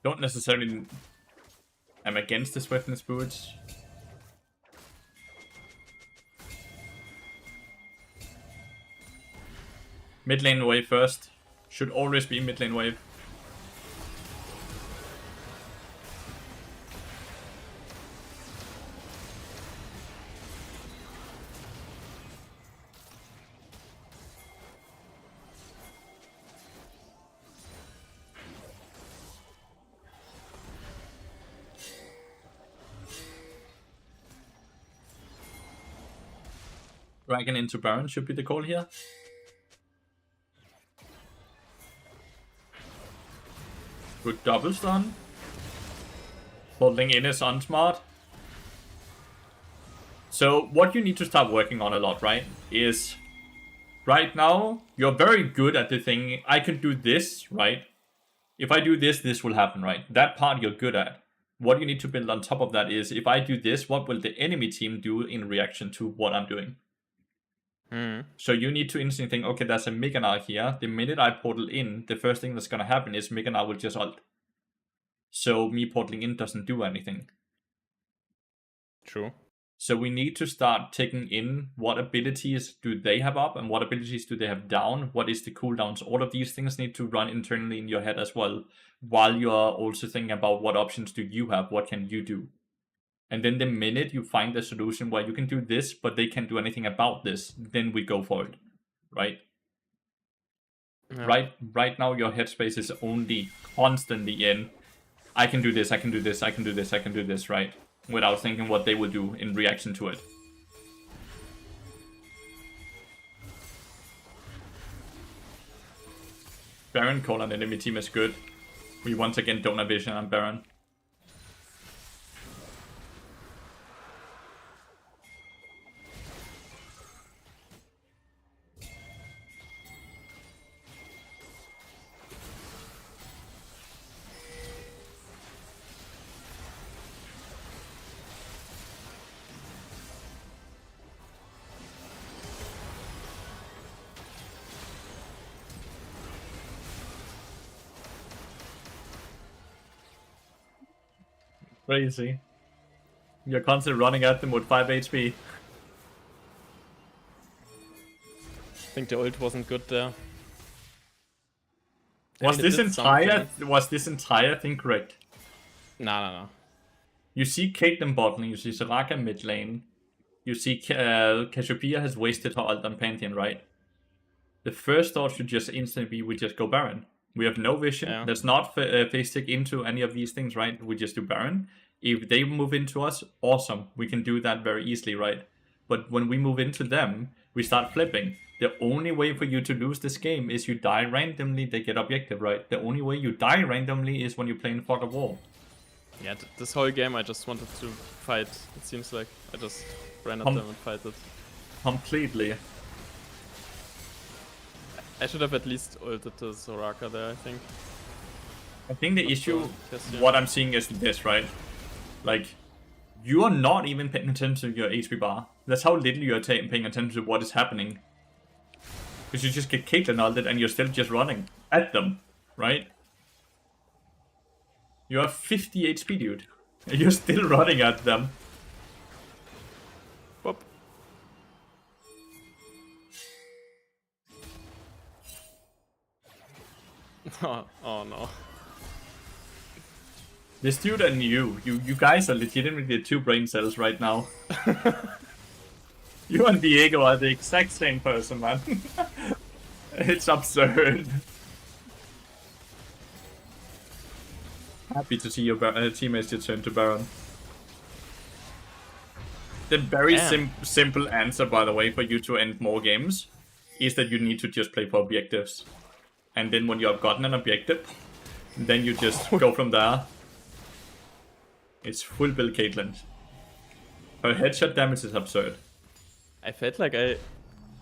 Don't necessarily... I'm against the swiftness boots. Mid lane wave first. Should always be mid lane wave. Dragon into Baron should be the call here. Good double stun. Holding in is unsmart. So what you need to start working on a lot, right, is right now you're very good at the thing. I can do this, right? If I do this, this will happen, right? That part you're good at. What you need to build on top of that is, if I do this, what will the enemy team do in reaction to what I'm doing? So you need to instantly think, okay, there's a Meganar here. The minute I portal in, the first thing that's going to happen is Meganar will just ult. So me portaling in doesn't do anything. True. So we need to start taking in what abilities do they have up and what abilities do they have down. What is the cooldowns? All of these things need to run internally in your head as well, while you are also thinking about what options do you have, what can you do. And then the minute you find a solution where you can do this, but they can't do anything about this, then we go for it, right? Yeah. Right now your headspace is only constantly in, I can do this, I can do this, I can do this, I can do this, right? Without thinking what they will do in reaction to it. Baron call on enemy team is good. We once again don't have vision on Baron. Crazy. You're constantly running at them with 5 HP. I think the ult wasn't good there. Was this entire thing correct? No. You see Caitlyn bot lane, you see Soraka mid lane, you see Cassiopeia has wasted her ult on Pantheon, right? The first thought should just instantly be we just go Baron. We have no vision. Yeah. Let's not face stick into any of these things, right? We just do Baron. If they move into us, awesome. We can do that very easily, right? But when we move into them, we start flipping. The only way for you to lose this game is you die randomly, they get objective, right? The only way you die randomly is when you play in Fog of War. Yeah, this whole game I just wanted to fight. It seems like I just ran at them and fighted. Completely. I should have at least ulted the Soraka there, I think. I think the Not issue, Cassian. what I'm seeing is this, right? Like, you are not even paying attention to your HP bar. That's how little you are paying attention to what is happening. Because you just get Caitlyn ulted and you're still just running at them, right? You have 50 HP, dude. And you're still running at them. Whoop. Oh no. This dude and you guys are legitimately the two brain cells right now. You and Diego are the exact same person, man. It's absurd. Happy to see your teammates return to Baron. The very simple answer, by the way, for you to end more games is that you need to just play for objectives. And then when you have gotten an objective, then you just go from there. It's full build Caitlyn. Her headshot damage is absurd. I felt like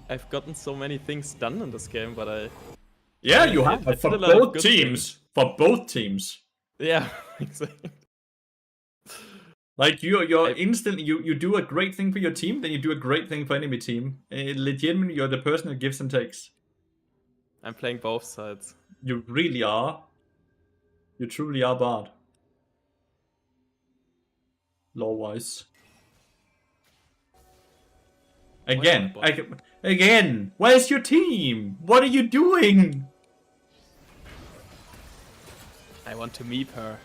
I've gotten so many things done in this game, but Yeah, you have for both teams. For both teams. Yeah, exactly. Like you're instantly you do a great thing for your team, then you do a great thing for enemy team. Legitimately, you're the person that gives and takes. I'm playing both sides. You really are. You truly are bad. Lore-wise. Again, where's your team? What are you doing? I want to meet her.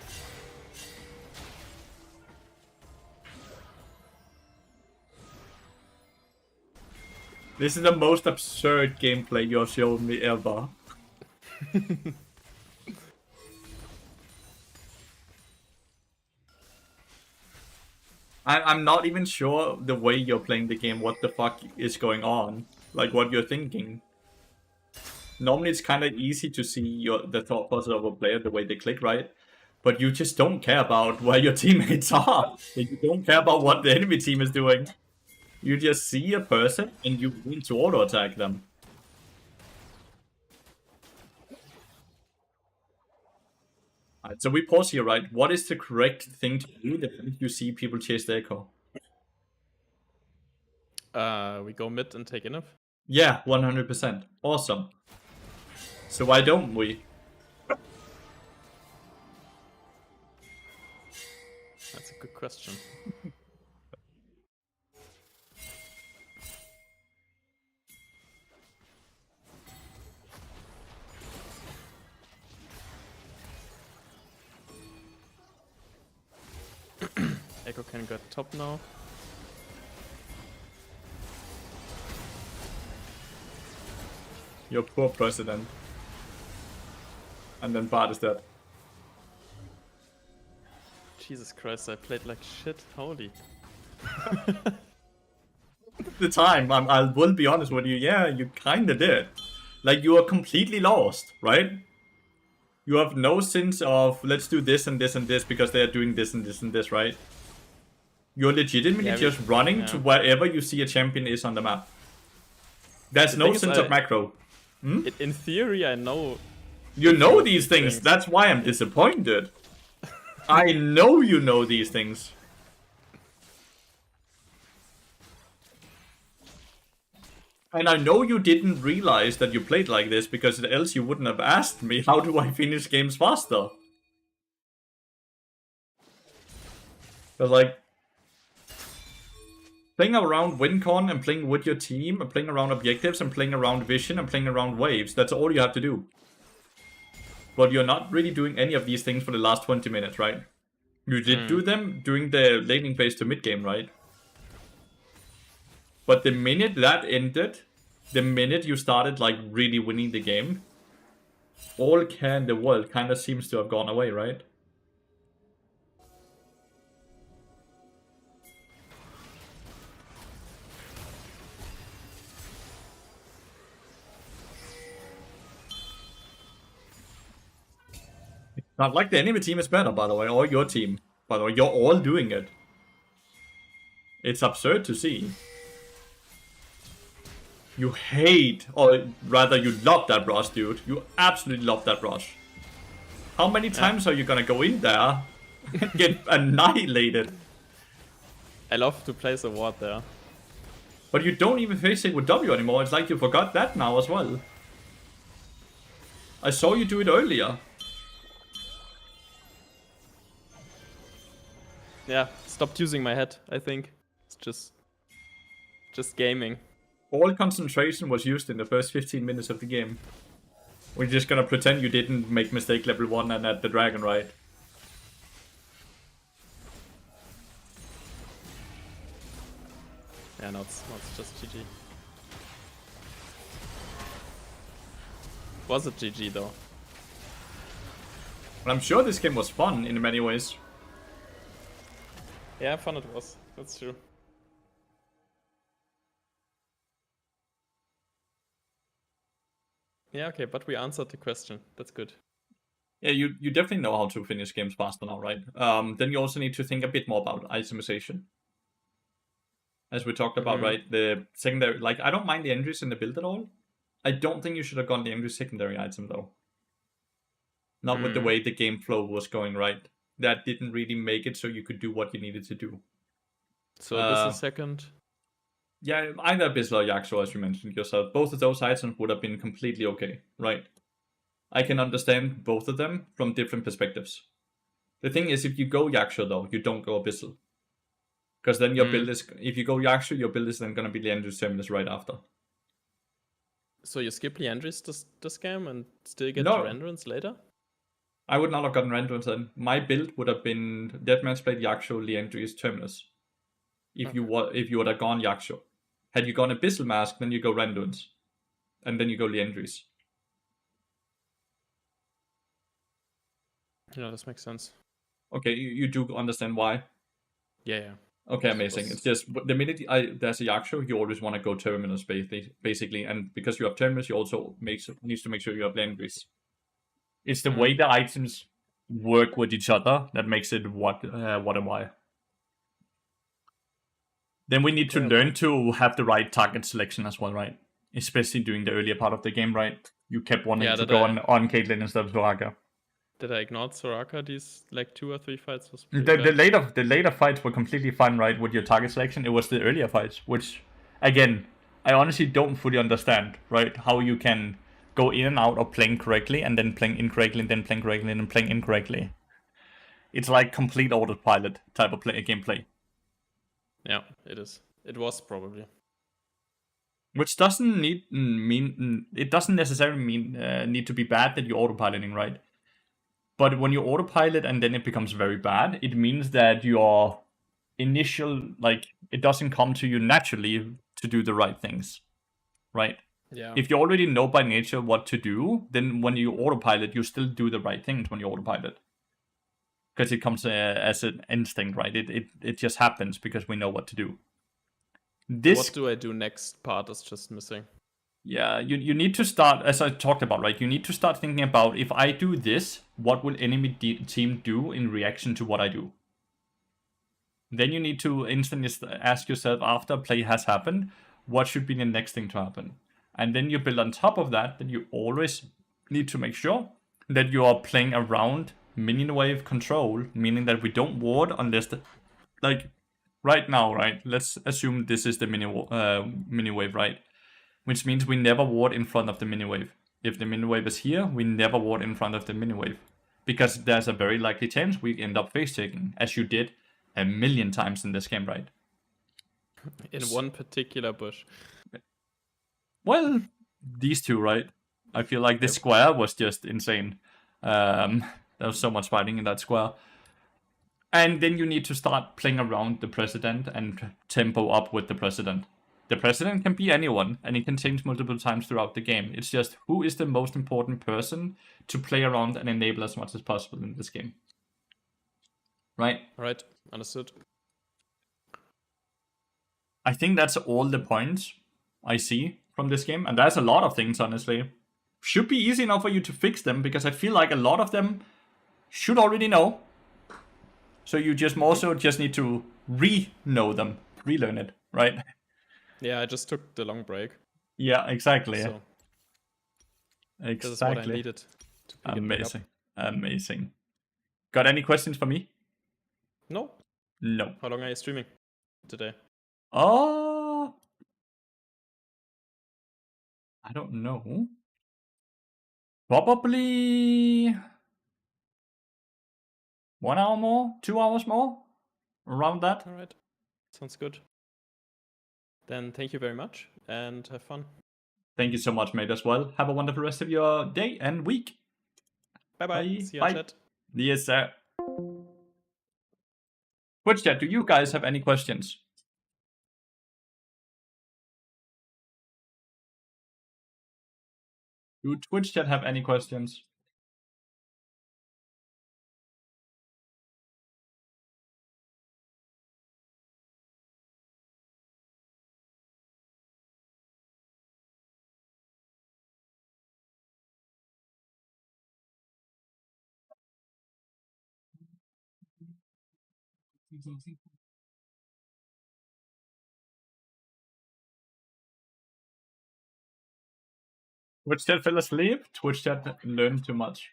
This is the most absurd gameplay you've shown me ever. I'm not even sure the way you're playing the game, what the fuck is going on. Like, what you're thinking. Normally it's kind of easy to see the thought process of a player, the way they click, right? But you just don't care about where your teammates are. You don't care about what the enemy team is doing. You just see a person and you want to auto-attack them. Alright, so we pause here, right? What is the correct thing to do the minute you see people chase the echo? We go mid and take enough? Yeah, 100%. Awesome. So why don't we? That's a good question. Echo can get top now. Your poor president. and then Bart is dead. Jesus Christ, I played like shit. Holy. The time, I will be honest with you, yeah, you kinda did. Like, you are completely lost, right? You have no sense of, let's do this and this and this because they are doing this and this and this, right? You're legitimately just running to wherever you see a champion is on the map. There's no sense of macro. In theory, I know... You know these things, that's why I'm disappointed. I know you know these things. And I know you didn't realize that you played like this, because else you wouldn't have asked me, how do I finish games faster? But like, playing around WinCon and playing with your team, and playing around objectives, and playing around vision, and playing around waves, that's all you have to do. But you're not really doing any of these things for the last 20 minutes, right? You did do them during the laning phase to mid-game, right? But the minute that ended, the minute you started like really winning the game, all care in the world kind of seems to have gone away, right? Not like the enemy team is better, by the way, or your team. By the way, you're all doing it. It's absurd to see. You hate, or rather you love that brush, dude. You absolutely love that brush. How many times are you gonna go in there and get annihilated? I love to place a ward there. But you don't even face it with W anymore. It's like you forgot that now as well. I saw you do it earlier. Yeah, stopped using my head, I think. It's just gaming. All concentration was used in the first 15 minutes of the game. We're just gonna pretend you didn't make mistake level 1 and at the dragon, right? Yeah, no, it's just GG. Was it GG though? And I'm sure this game was fun in many ways. Yeah, fun it was. That's true. Yeah, okay, but we answered the question. That's good. Yeah, you definitely know how to finish games faster now, right? Then you also need to think a bit more about itemization. As we talked about, right? The secondary, like, I don't mind the entries in the build at all. I don't think you should have gone the entry secondary item, though. Not with the way the game flow was going, right? That didn't really make it so you could do what you needed to do. So this is second? Yeah, either Abyssal or Yaxo, as you mentioned yourself. Both of those items would have been completely okay, right? I can understand both of them from different perspectives. The thing is, if you go Yaxo, though, you don't go Abyssal. Because then your build is... If you go Yaxo, your build is then going to be Leandry's Terminus right after. So you skip Leandry's this game and still get your Endurance later? I would not have gotten Endurance then. My build would have been Deathmatch Blade, Yaxo, Leandry's Terminus. If you would have gone Yaxo. Had you gone Abyssal Mask, then you go Rendurance. And then you go Leandry's. Yeah, this makes sense. Okay, you do understand why? Yeah. Okay, amazing. It's just, the minute there's a Yaxo, you always want to go Terminus, basically. And because you have Terminus, you also needs to make sure you have Leandry's. It's the way the items work with each other that makes it what and why. Then we need to learn to have the right target selection as well, right? Especially during the earlier part of the game, right? You kept wanting to go on Caitlyn instead of Soraka. Did I ignore Soraka these like 2 or 3 fights? Was the later fights were completely fine, right, with your target selection. It was the earlier fights, which, again, I honestly don't fully understand, right? How you can go in and out of playing correctly, and then playing incorrectly, and then playing correctly, and then playing incorrectly. It's like complete autopilot type of gameplay. Yeah, it is. It was probably. Which doesn't it doesn't necessarily need to be bad that you're autopiloting, right? But when you autopilot and then it becomes very bad, it means that your initial, like, it doesn't come to you naturally to do the right things, right? Yeah. If you already know by nature what to do, then when you autopilot, you still do the right things when you autopilot. Because it comes as an instinct, right? It just happens because we know what to do. The what do I do next part is just missing. Yeah, you need to start, as I talked about, right? You need to start thinking about, if I do this, what will enemy team do in reaction to what I do? Then you need to instantly ask yourself, after play has happened, what should be the next thing to happen? And then you build on top of that you always need to make sure that you are playing around minion wave control, meaning that we don't ward unless like right now, right? Let's assume this is the mini wave, right? Which means we never ward in front of the mini wave. If the mini wave is here, we never ward in front of the mini wave, because there's a very likely chance we end up face taking, as you did a million times in this game, right? In one particular bush. Well, these two, right? I feel like this square was just insane. There was so much fighting in that square. And then you need to start playing around the president and tempo up with the president. The president can be anyone, and it can change multiple times throughout the game. It's just who is the most important person to play around and enable as much as possible in this game. Right? Right, understood. I think that's all the points I see from this game, and there's a lot of things, honestly. Should be easy enough for you to fix them, because I feel like a lot of them should already know. So you just more so just need to know them, relearn it, right? Yeah, I just took the long break. Yeah, exactly. So exactly. This is what I needed to pick Amazing. it Amazing. Got any questions for me? No. No. How long are you streaming today? I don't know. Probably 1 hour more, 2 hours more, around that. All right, sounds good. Then thank you very much and have fun. Thank you so much, mate, as well. Have a wonderful rest of your day and week. Bye-bye. See you on chat. Yes, sir. Twitch chat, do you guys have any questions? Do Twitch chat have any questions? Twitch chat fell asleep. Twitch chat learned too much.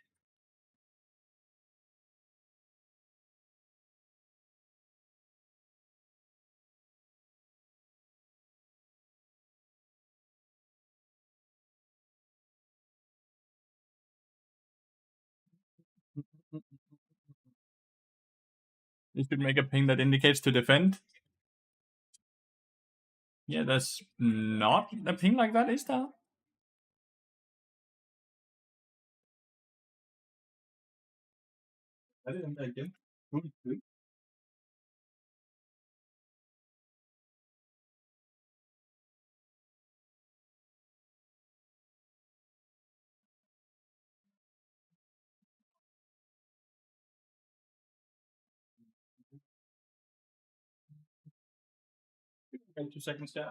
You should make a ping that indicates to defend. Yeah, there's not a ping like that, is there? I didn't like it. Okay, 2 seconds, yeah.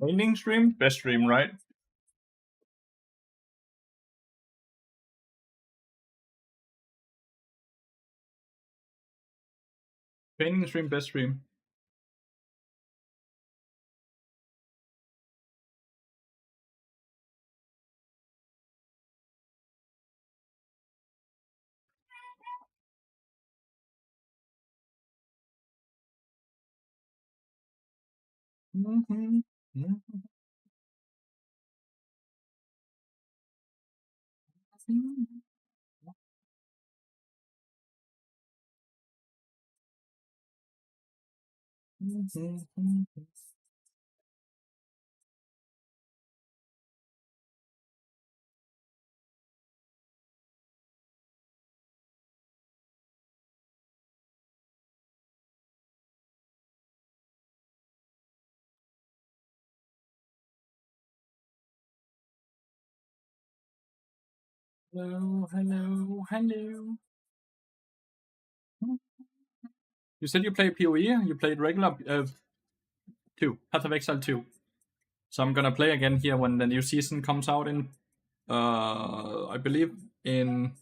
Training stream? Best stream, right? Training stream, best stream. Hello, hello, hello. You said you played PoE, you played regular 2, Path of Exile 2. So I'm gonna play again here when the new season comes out in, I believe in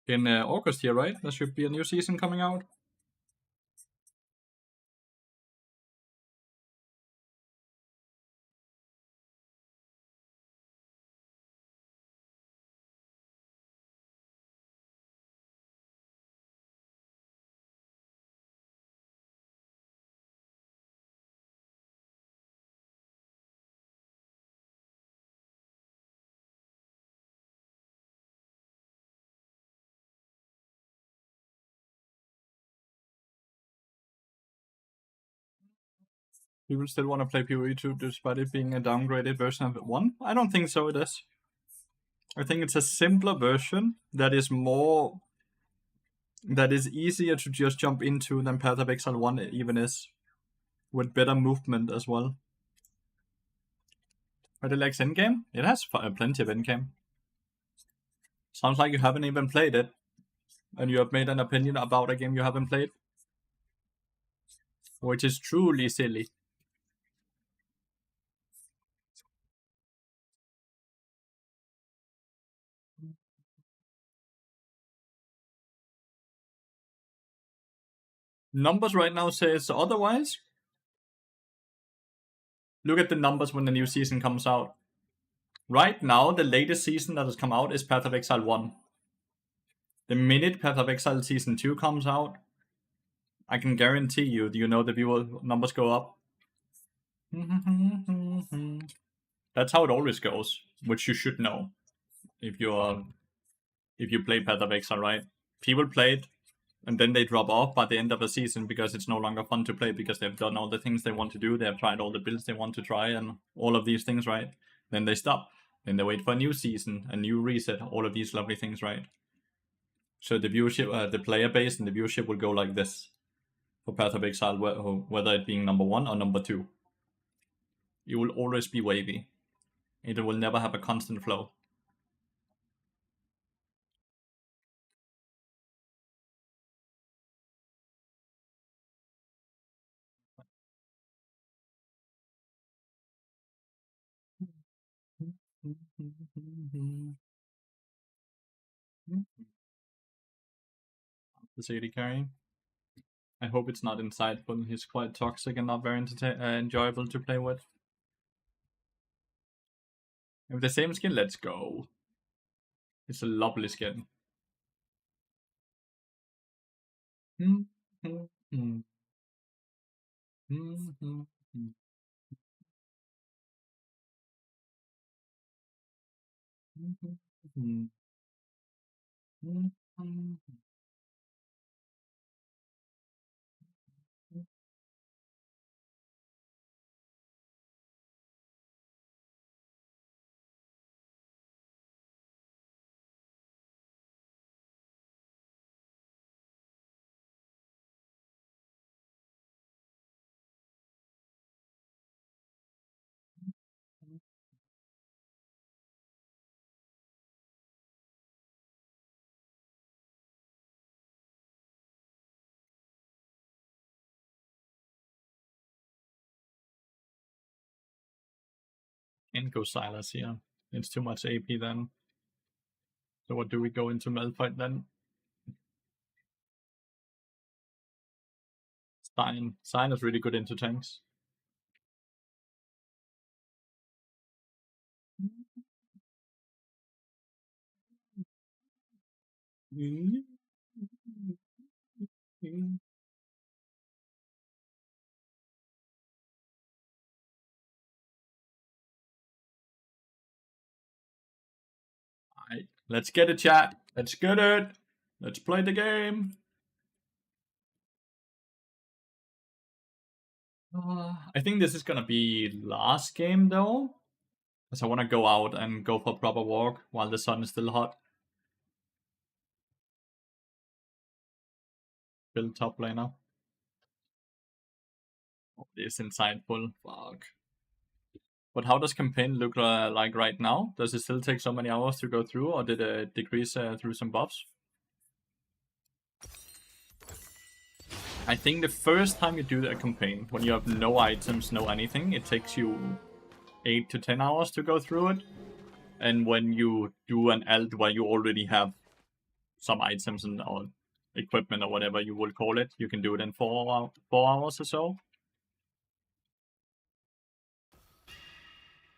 August here, right? There should be a new season coming out. People still want to play PoE 2 despite it being a downgraded version of 1? I don't think so, it is. I think it's a simpler version that is easier to just jump into than Path of Exile 1 even is. With better movement as well. But it likes endgame? It has plenty of endgame. Sounds like you haven't even played it. And you have made an opinion about a game you haven't played. Which is truly silly. Numbers right now says otherwise. Look at the numbers when the new season comes out. Right now, the latest season that has come out is Path of Exile 1. The minute Path of Exile Season 2 comes out, I can guarantee you, the viewer numbers go up. That's how it always goes, which you should know if you play Path of Exile, right? People play it, and then they drop off by the end of the season because it's no longer fun to play because they've done all the things they want to do, they have tried all the builds they want to try, and all of these things, right? Then they stop. Then they wait for a new season, a new reset, all of these lovely things, right? So the viewership, the player base and the viewership will go like this for Path of Exile, whether it being number 1 or number 2. It will always be wavy. It will never have a constant flow. The AD carry. I hope it's not insightful. He's quite toxic and not very enjoyable to play with. With the same skin, let's go. It's a lovely skin. And go Silas here. It's too much AP then. So what do we go into Malphite then? Stein. Stein is really good into tanks. Alright, let's get it, chat. Let's get it. Let's play the game. I think this is gonna be last game though, because I want to go out and go for a proper walk while the sun is still hot. Build top laner. Oh, this is insightful. Fuck. But how does campaign look like right now? Does it still take so many hours to go through, or did it decrease through some buffs? I think the first time you do a campaign, when you have no items, no anything, it takes you 8 to 10 hours to go through it. And when you do an alt where you already have some items and or equipment or whatever you will call it, you can do it in 4 hours or so.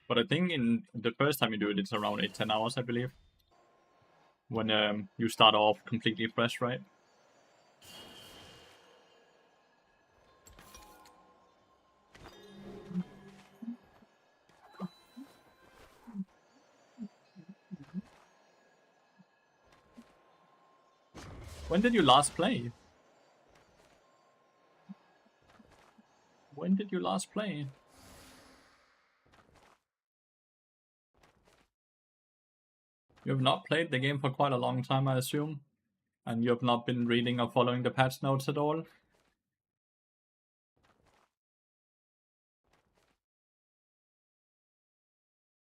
But I think in the first time you do it, it's around 8-10 hours, I believe. When you start off completely fresh, right? When did you last play? When did you last play? You have not played the game for quite a long time, I assume? And you have not been reading or following the patch notes at all?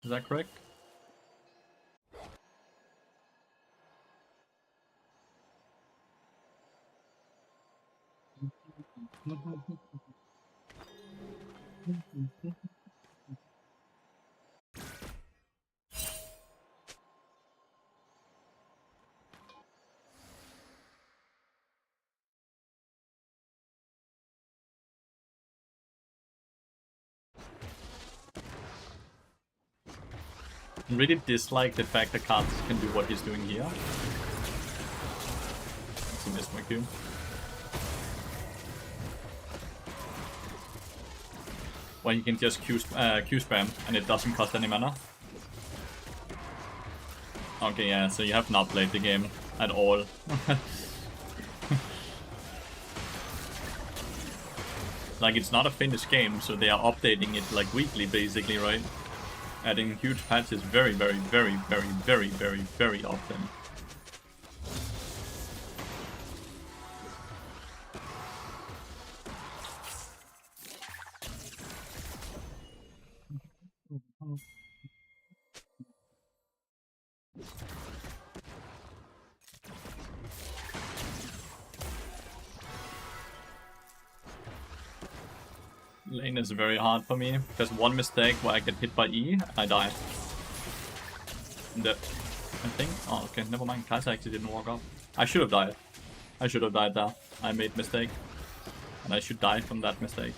Is that correct? I really dislike the fact that Karthus can do what he's doing here. He missed my Q. Where he can just Q spam and it doesn't cost any mana. Okay, yeah, so you have not played the game at all. Like, it's not a finished game, so they are updating it like weekly basically, right? Adding huge patches very, very, very, very, very, very, very often. Lane is very hard for me, because one mistake where I get hit by E, I die. I think. Oh, okay, never mind. Kai'Sa actually didn't walk off. I should have died. I should have died there. I made mistake. And I should die from that mistake.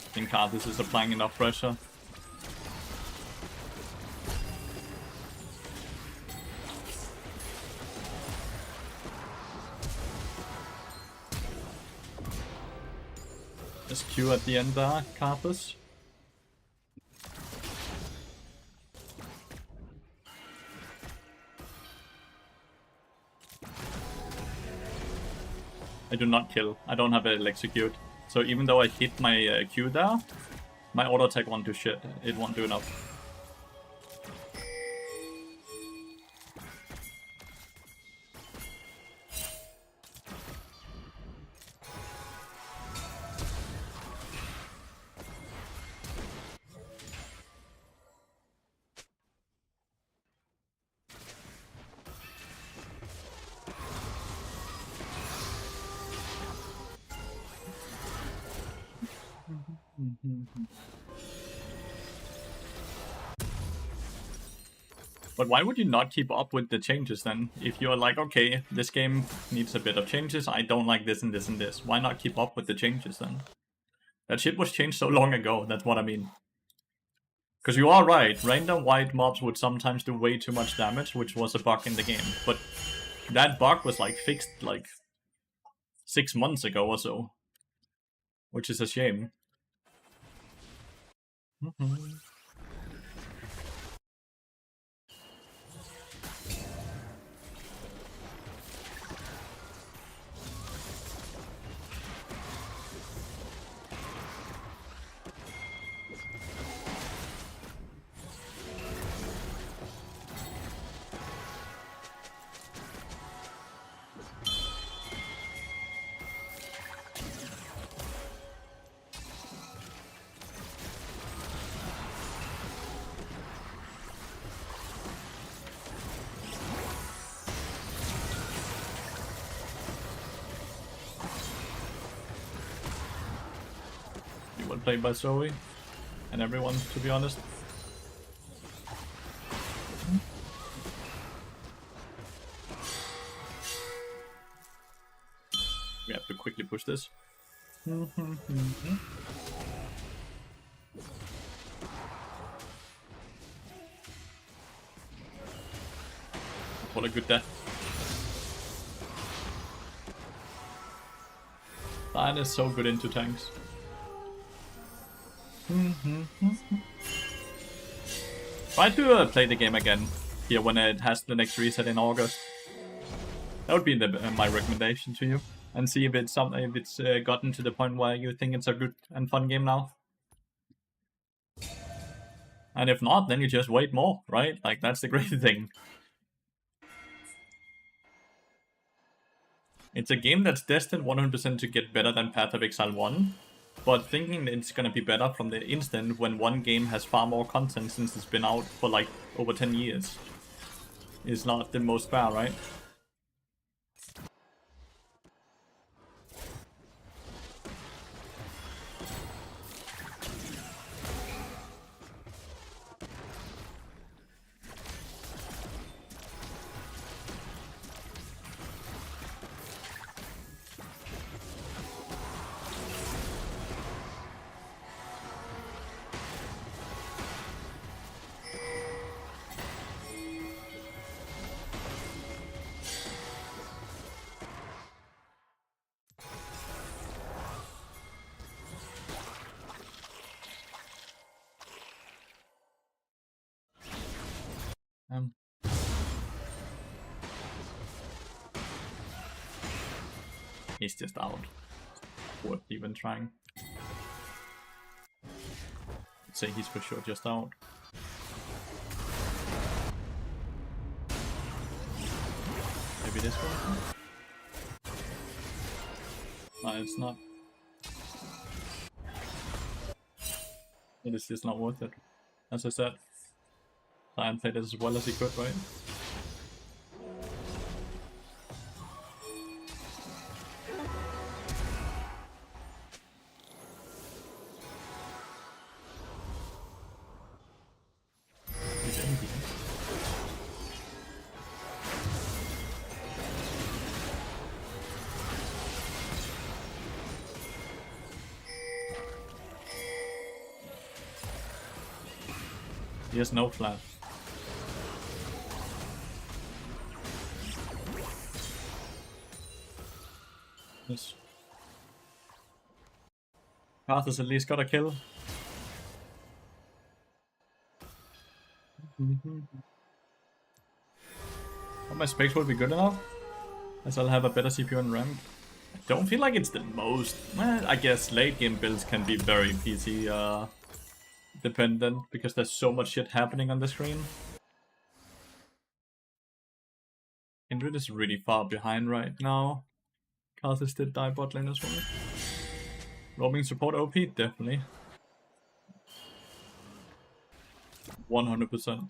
I think Karthus is applying enough pressure. Just Q at the end there, Karthus. I do not kill. I don't have an execute. So even though I hit my Q there, my auto attack won't do shit. It won't do enough. But why would you not keep up with the changes then? If you're like, okay, this game needs a bit of changes, I don't like this and this and this. Why not keep up with the changes then? That shit was changed so long ago, that's what I mean. Because you are right, random white mobs would sometimes do way too much damage, which was a bug in the game. But that bug was like fixed like 6 months ago or so. Which is a shame. Well played by Zoe and everyone, to be honest. We have to quickly push this. What a good death. That is so good into tanks. Try to play the game again here when it has the next reset in August. That would be my recommendation to you, and see if it's gotten to the point where you think it's a good and fun game now. And if not, then you just wait more, right? Like, that's the great thing. It's a game that's destined 100% to get better than Path of Exile 1. But thinking it's gonna be better from the instant when one game has far more content since it's been out for like over 10 years is not the most fair, right? He's just out. Worth even trying. I'd say he's for sure just out. Maybe this one? No, it's not. It is just not worth it. As I said, Lion played as well as he could, right? He has no flash. Yes. Path has at least got a kill. But my specs will be good enough, as I'll have a better CPU and RAM. I don't feel like it's the most... Well, I guess late game builds can be very PC dependent, because there's so much shit happening on the screen. Kindred is really far behind right now. Karthus did die bot lane as well. Roaming support OP, definitely. 100%.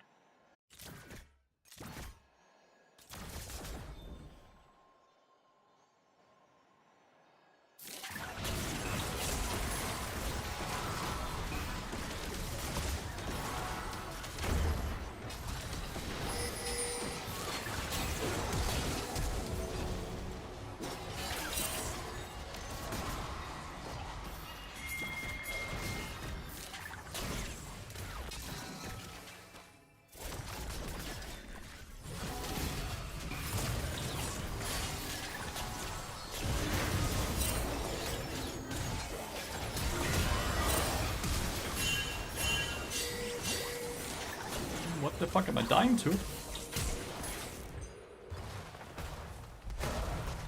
The fuck am I dying to?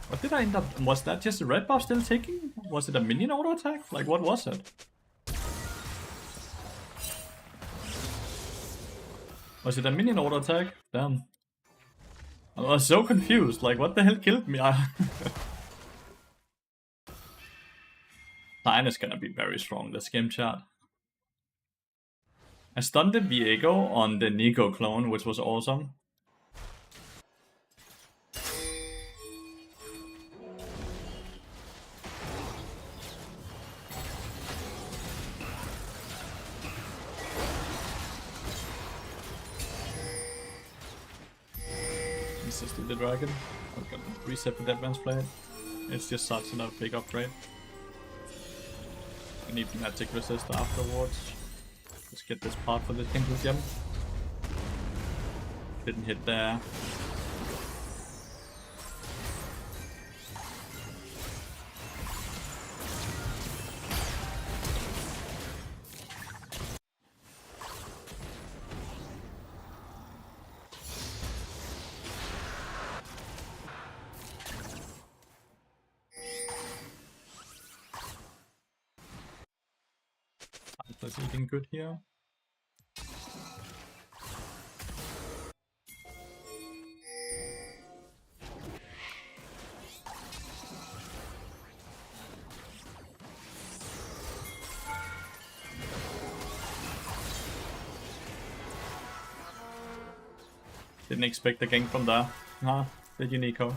What did I end up? Was that just a red buff still ticking? Was it a minion auto attack? Like, what was it? Was it a minion auto attack? Damn. I was so confused. Like, what the hell killed me? Cyan is gonna be very strong this game, chat. I stunned the Viego on the Nico clone, which was awesome. Assisted the dragon. I'm gonna reset the Deadman's Blade. It's just such a big upgrade. I need magic resist afterwards. Let's get this part for the Kingdom Gem. Didn't hit there. That's eating good here. Didn't expect the gank from there. Huh? Did you, Nico?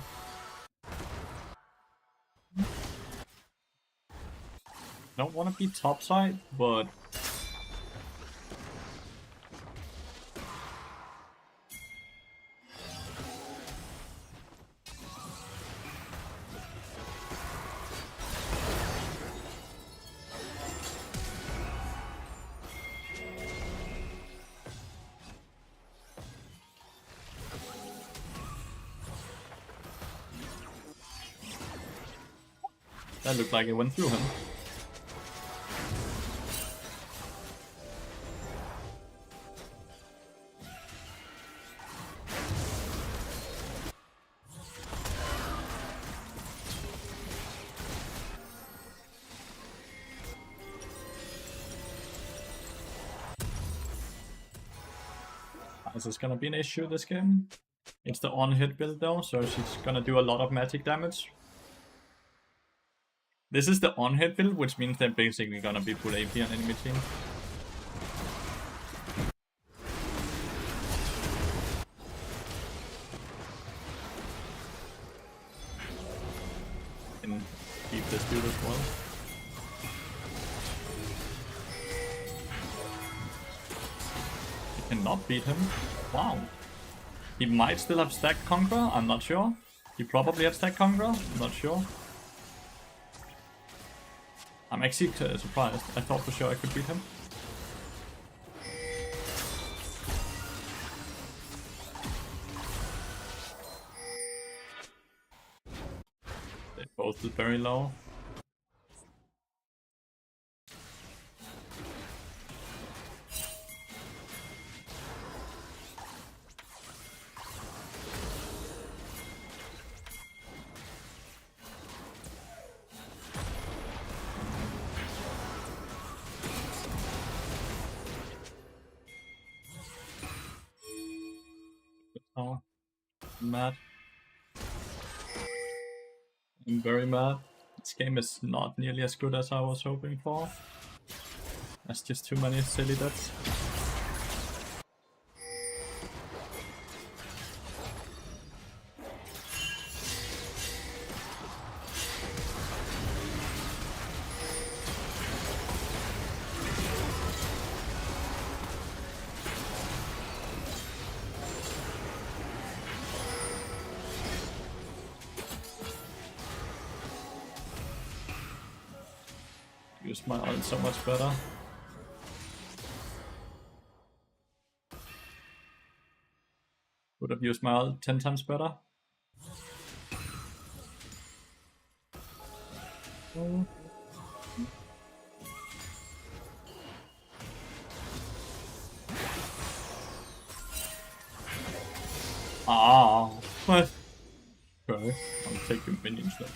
Don't want to be topside, but that looked like it went through him. This is gonna be an issue this game. It's the on-hit build though, so she's gonna do a lot of magic damage. This is the on-hit build, which means they're basically gonna be full AP on enemy team. And keep this dude as well. Cannot beat him. Wow. He might still have stacked Conqueror, I'm not sure. He probably had stacked Conqueror, I'm not sure. I'm actually surprised. I thought for sure I could beat him. They both did very low. Oh, I'm mad. I'm very mad. This game is not nearly as good as I was hoping for. There's just too many silly deaths. Use my ult so much better. Would have used my ult 10 times better. Ah, what? Okay, I'll take your minions then.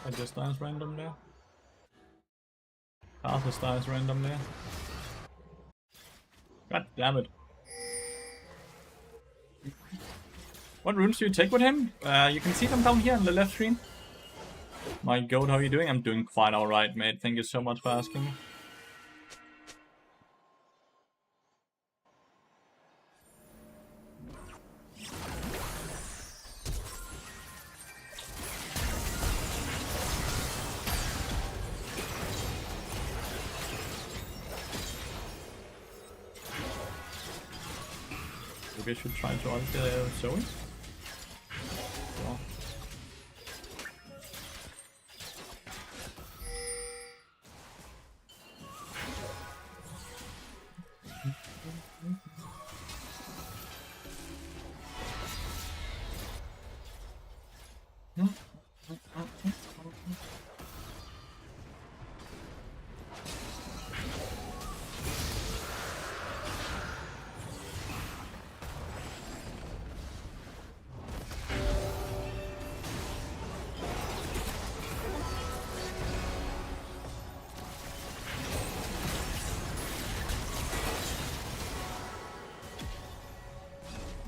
I just dies random there. Arthur dies random there. God damn it. What runes do you take with him? You can see them down here on the left screen. My god, how are you doing? I'm doing quite alright, mate. Thank you so much for asking. Maybe I should try to ult Zoe. Well.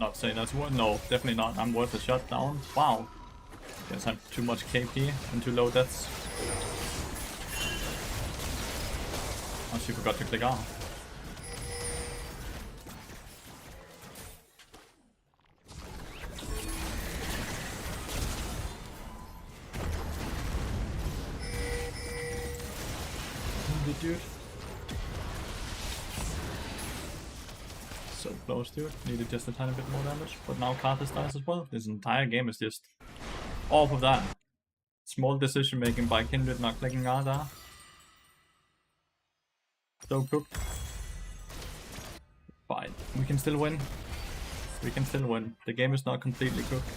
Not saying that's worth. No, definitely not. I'm worth a shot down. Wow. Guess I have too much KP and too low deaths. Oh, she forgot to click R. Dude. So close, dude. Needed just a tiny bit more damage. But now Lathyrus dies as well. This entire game is just off of that. Small decision making by Kindred not clicking R there. So cooked. Fine. We can still win. We can still win. The game is not completely cooked.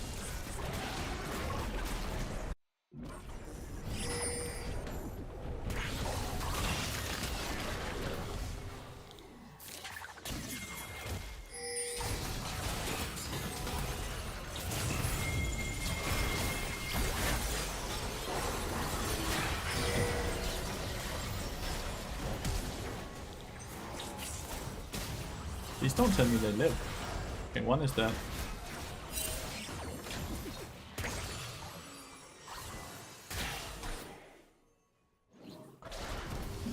Please don't tell me they live. Okay, one is dead.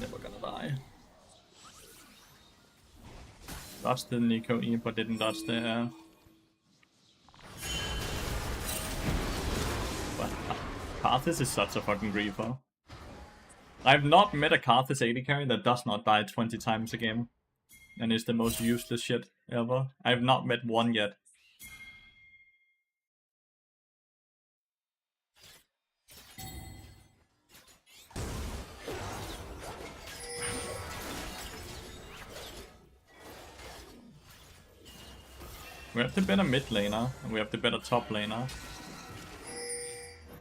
Never gonna die. Dodged the Nico E, but didn't dodge the But Lathyrus is such a fucking griefer. I've not met a Lathyrus AD carry that does not die 20 times a game. And is the most useless shit ever. I've not met one yet. We have the better mid laner, and we have the better top laner.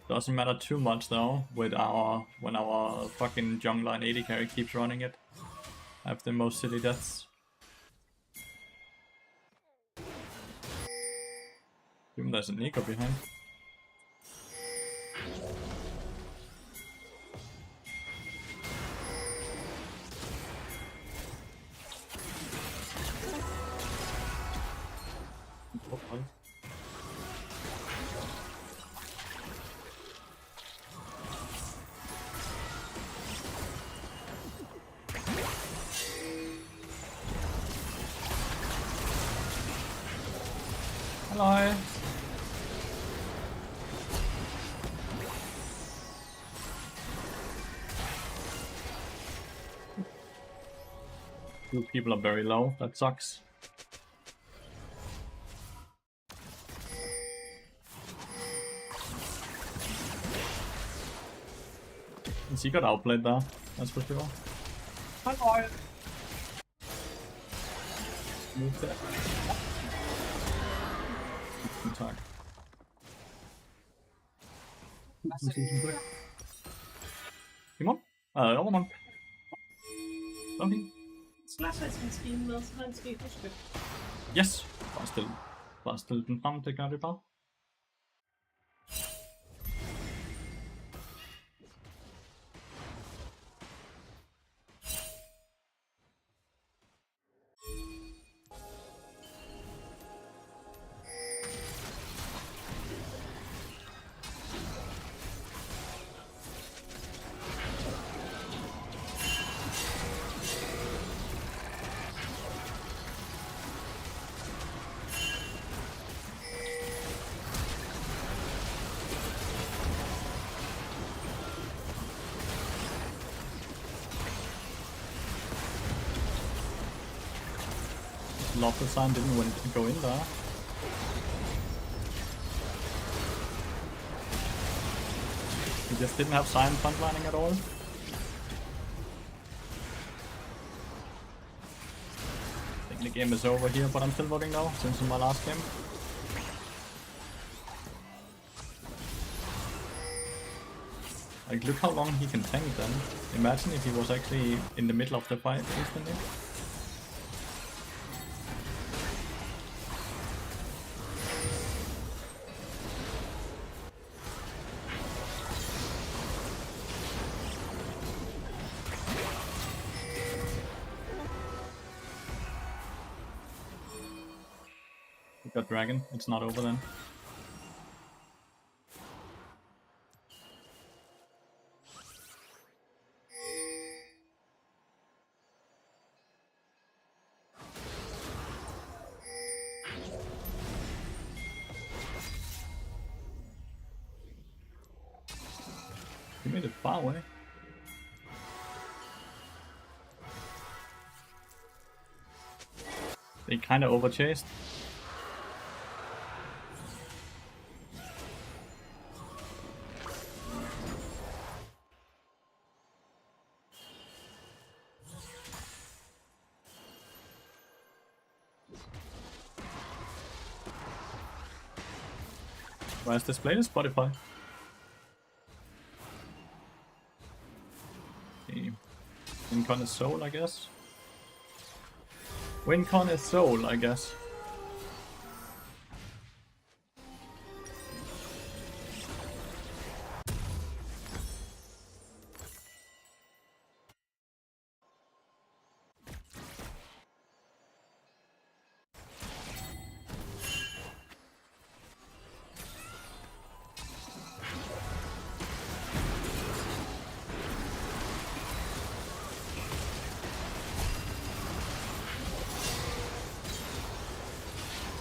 Doesn't matter too much though, with when our fucking jungler and AD carry keeps running it. I have the most silly deaths. Even there's a Nico behind. Hello. Two people are very low. That sucks. He got outplayed there. That's for sure. Hi, Move there. Attack. Come on. Come on. Okay. Slashheads-maskinen med, så han skal huske. Yes. Bare stil den frem, det gør det bare. Lathyrus didn't go in there. He just didn't have Sion frontlining at all. I think the game is over here, but I'm still voting now, since it's my last game. Like, look how long he can tank then. Imagine if he was actually in the middle of the fight instantly. Got dragon, it's not over then. He made it far away. They kinda overchased. Why is displayed in Spotify? Okay. WinCon is soul, I guess. WinCon is soul, I guess.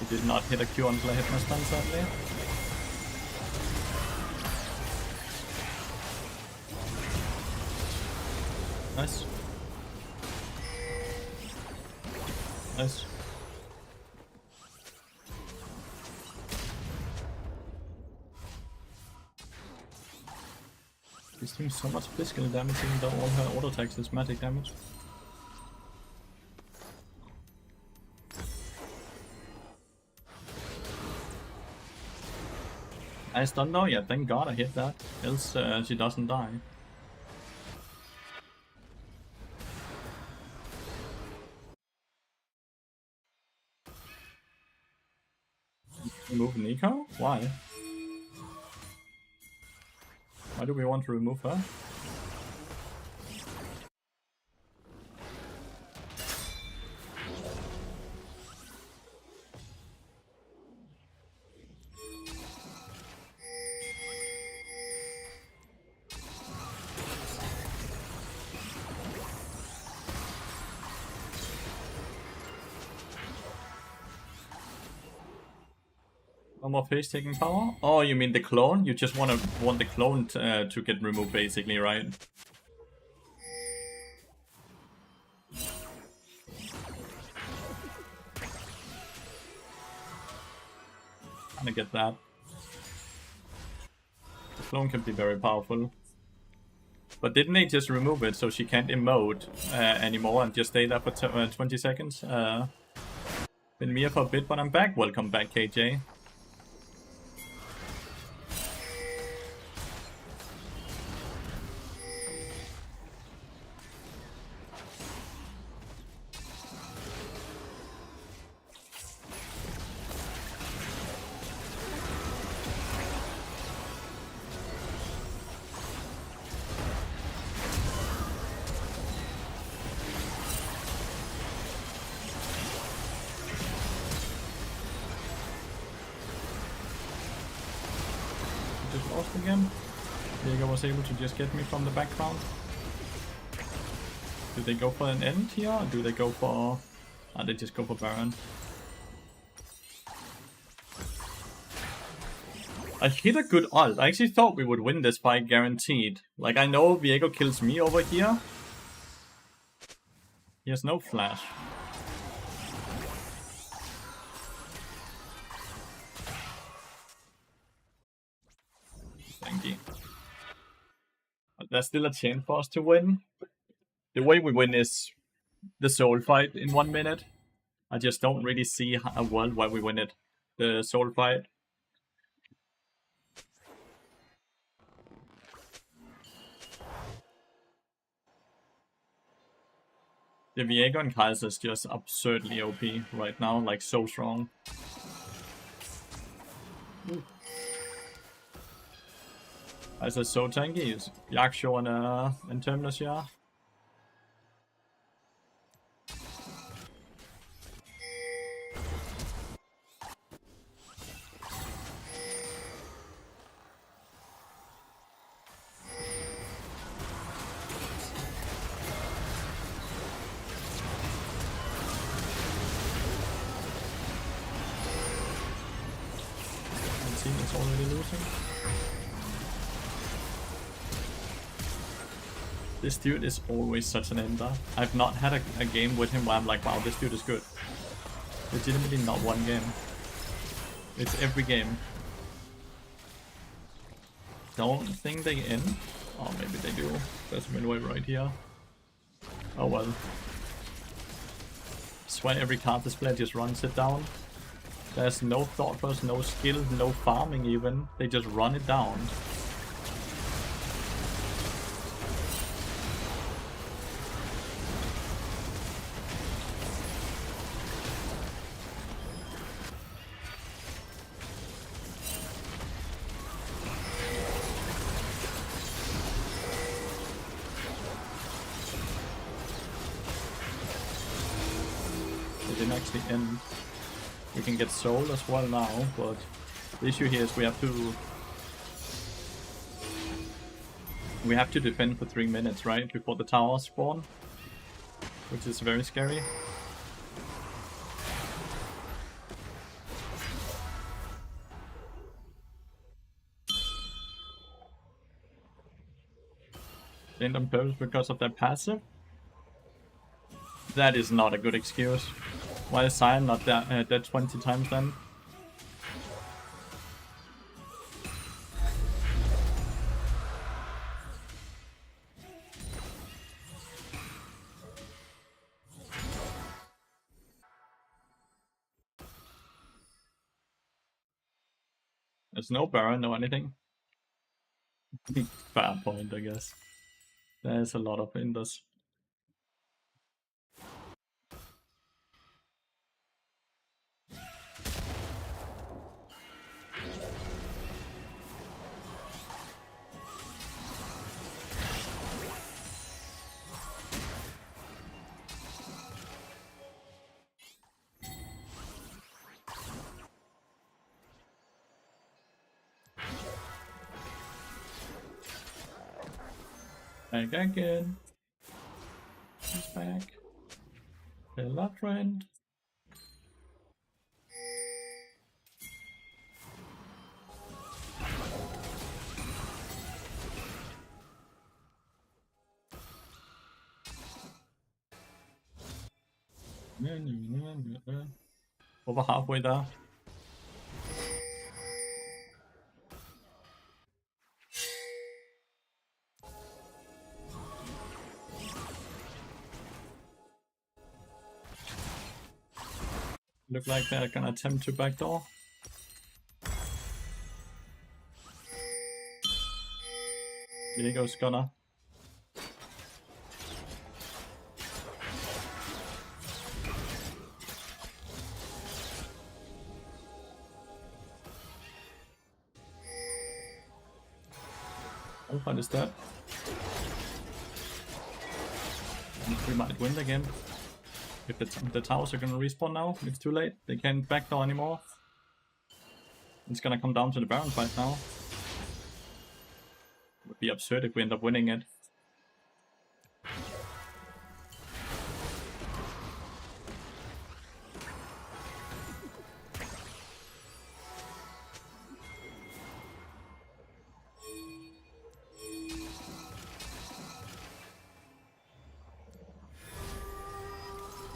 He did not hit a Q until I hit my stun, sadly. Nice. Nice. He's doing so much physical damage even though all her auto attacks is magic damage. I stunned though, yeah, thank god I hit that, else she doesn't die. Remove Nico? Why? Why do we want to remove her? No more face taking power? Oh, you mean the clone? You just want the clone to get removed, basically, right? I get that. The clone can be very powerful. But didn't they just remove it so she can't emote anymore and just stay there for 20 seconds? Been me for a bit, but I'm back. Welcome back, KJ. Just lost again. Diego was able to just get me from the background. Do they go for an end here? Or do they go for... Ah, they just go for Baron. I hit a good ult. I actually thought we would win this fight guaranteed. Like, I know Diego kills me over here. He has no flash. Thank you. But there's still a chance for us to win. The way we win is the soul fight in 1 minute. I just don't really see a world where we win it. The soul fight. The Viego and Kaiser is just absurdly OP right now, like so strong. Kaiser is so tanky. He's Yaksho and Terminus, yeah. Team is already losing. This dude is always such an ender. I've not had a game with him where I'm like, wow, this dude is good. Legitimately not one game. It's every game. Don't think they end. Oh, maybe they do. There's a midway right here. Oh well. Swear every card display just runs it down. There's no thought process, no skill, no farming even. They just run it down. They didn't actually end. We can get soul as well now, but the issue here is we have to defend for 3 minutes, right, before the towers spawn, which is very scary. End on purpose because of their passive? That is not a good excuse. Why is Sion not dead 20 times then? There's no Baron, no anything. Fair point, I guess. There's a lot of Indus. Back again. He's back. Hello, friend. Over halfway there. Look like they're gonna attempt to backdoor. Diego's gonna. Alpha is dead. And we might win the game. If the towers are gonna respawn now, it's too late. They can't backdoor anymore. It's gonna come down to the Baron fight now. It would be absurd if we end up winning it.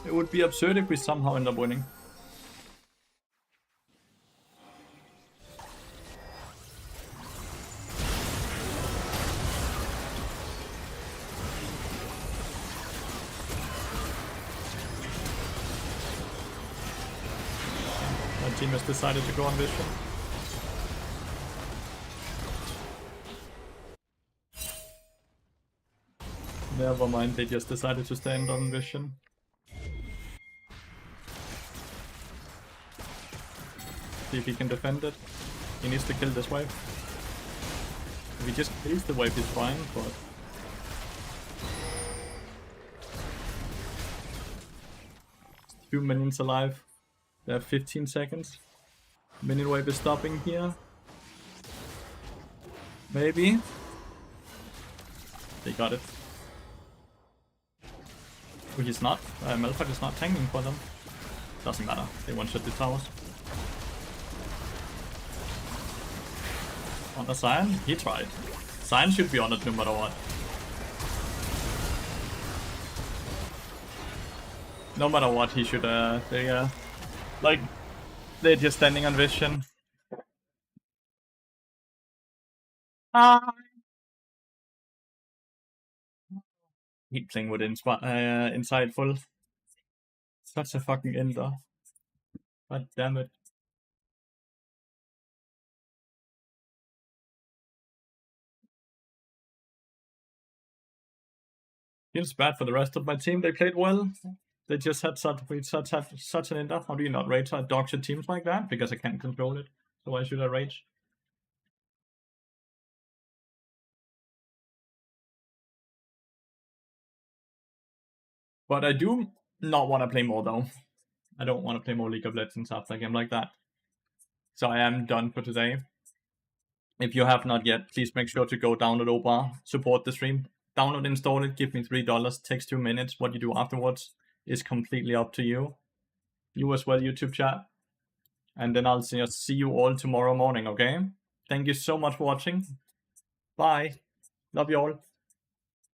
It would be absurd if we somehow end up winning. My team has decided to go on Vision. Never mind, they just decided to stand on Vision. See if he can defend it. He needs to kill this wave. If he just kills the wave, he's fine, but... Two minions alive. They have 15 seconds. Minion wave is stopping here. Maybe. They got it. Oh, he's not. Malphite is not tanking for them. Doesn't matter. They one-shot the towers. On the Sion? He tried. Sion should be on it no matter what. No matter what, he should, they're just standing on Vision. Keep playing with Insightful. Such a fucking ender. God damn it. Feels bad for the rest of my team. They played well. They just had such an ender. How do you not rage at dog shit teams like that? Because I can't control it. So why should I rage? But I do not want to play more though. I don't want to play more League of Legends after a game like that. So I am done for today. If you have not yet, please make sure to go download OBAR, support the stream. Download, install it, give me $3, takes 2 minutes. What you do afterwards is completely up to you. You as well, YouTube chat. And then I'll just see you all tomorrow morning, okay? Thank you so much for watching. Bye. Love you all.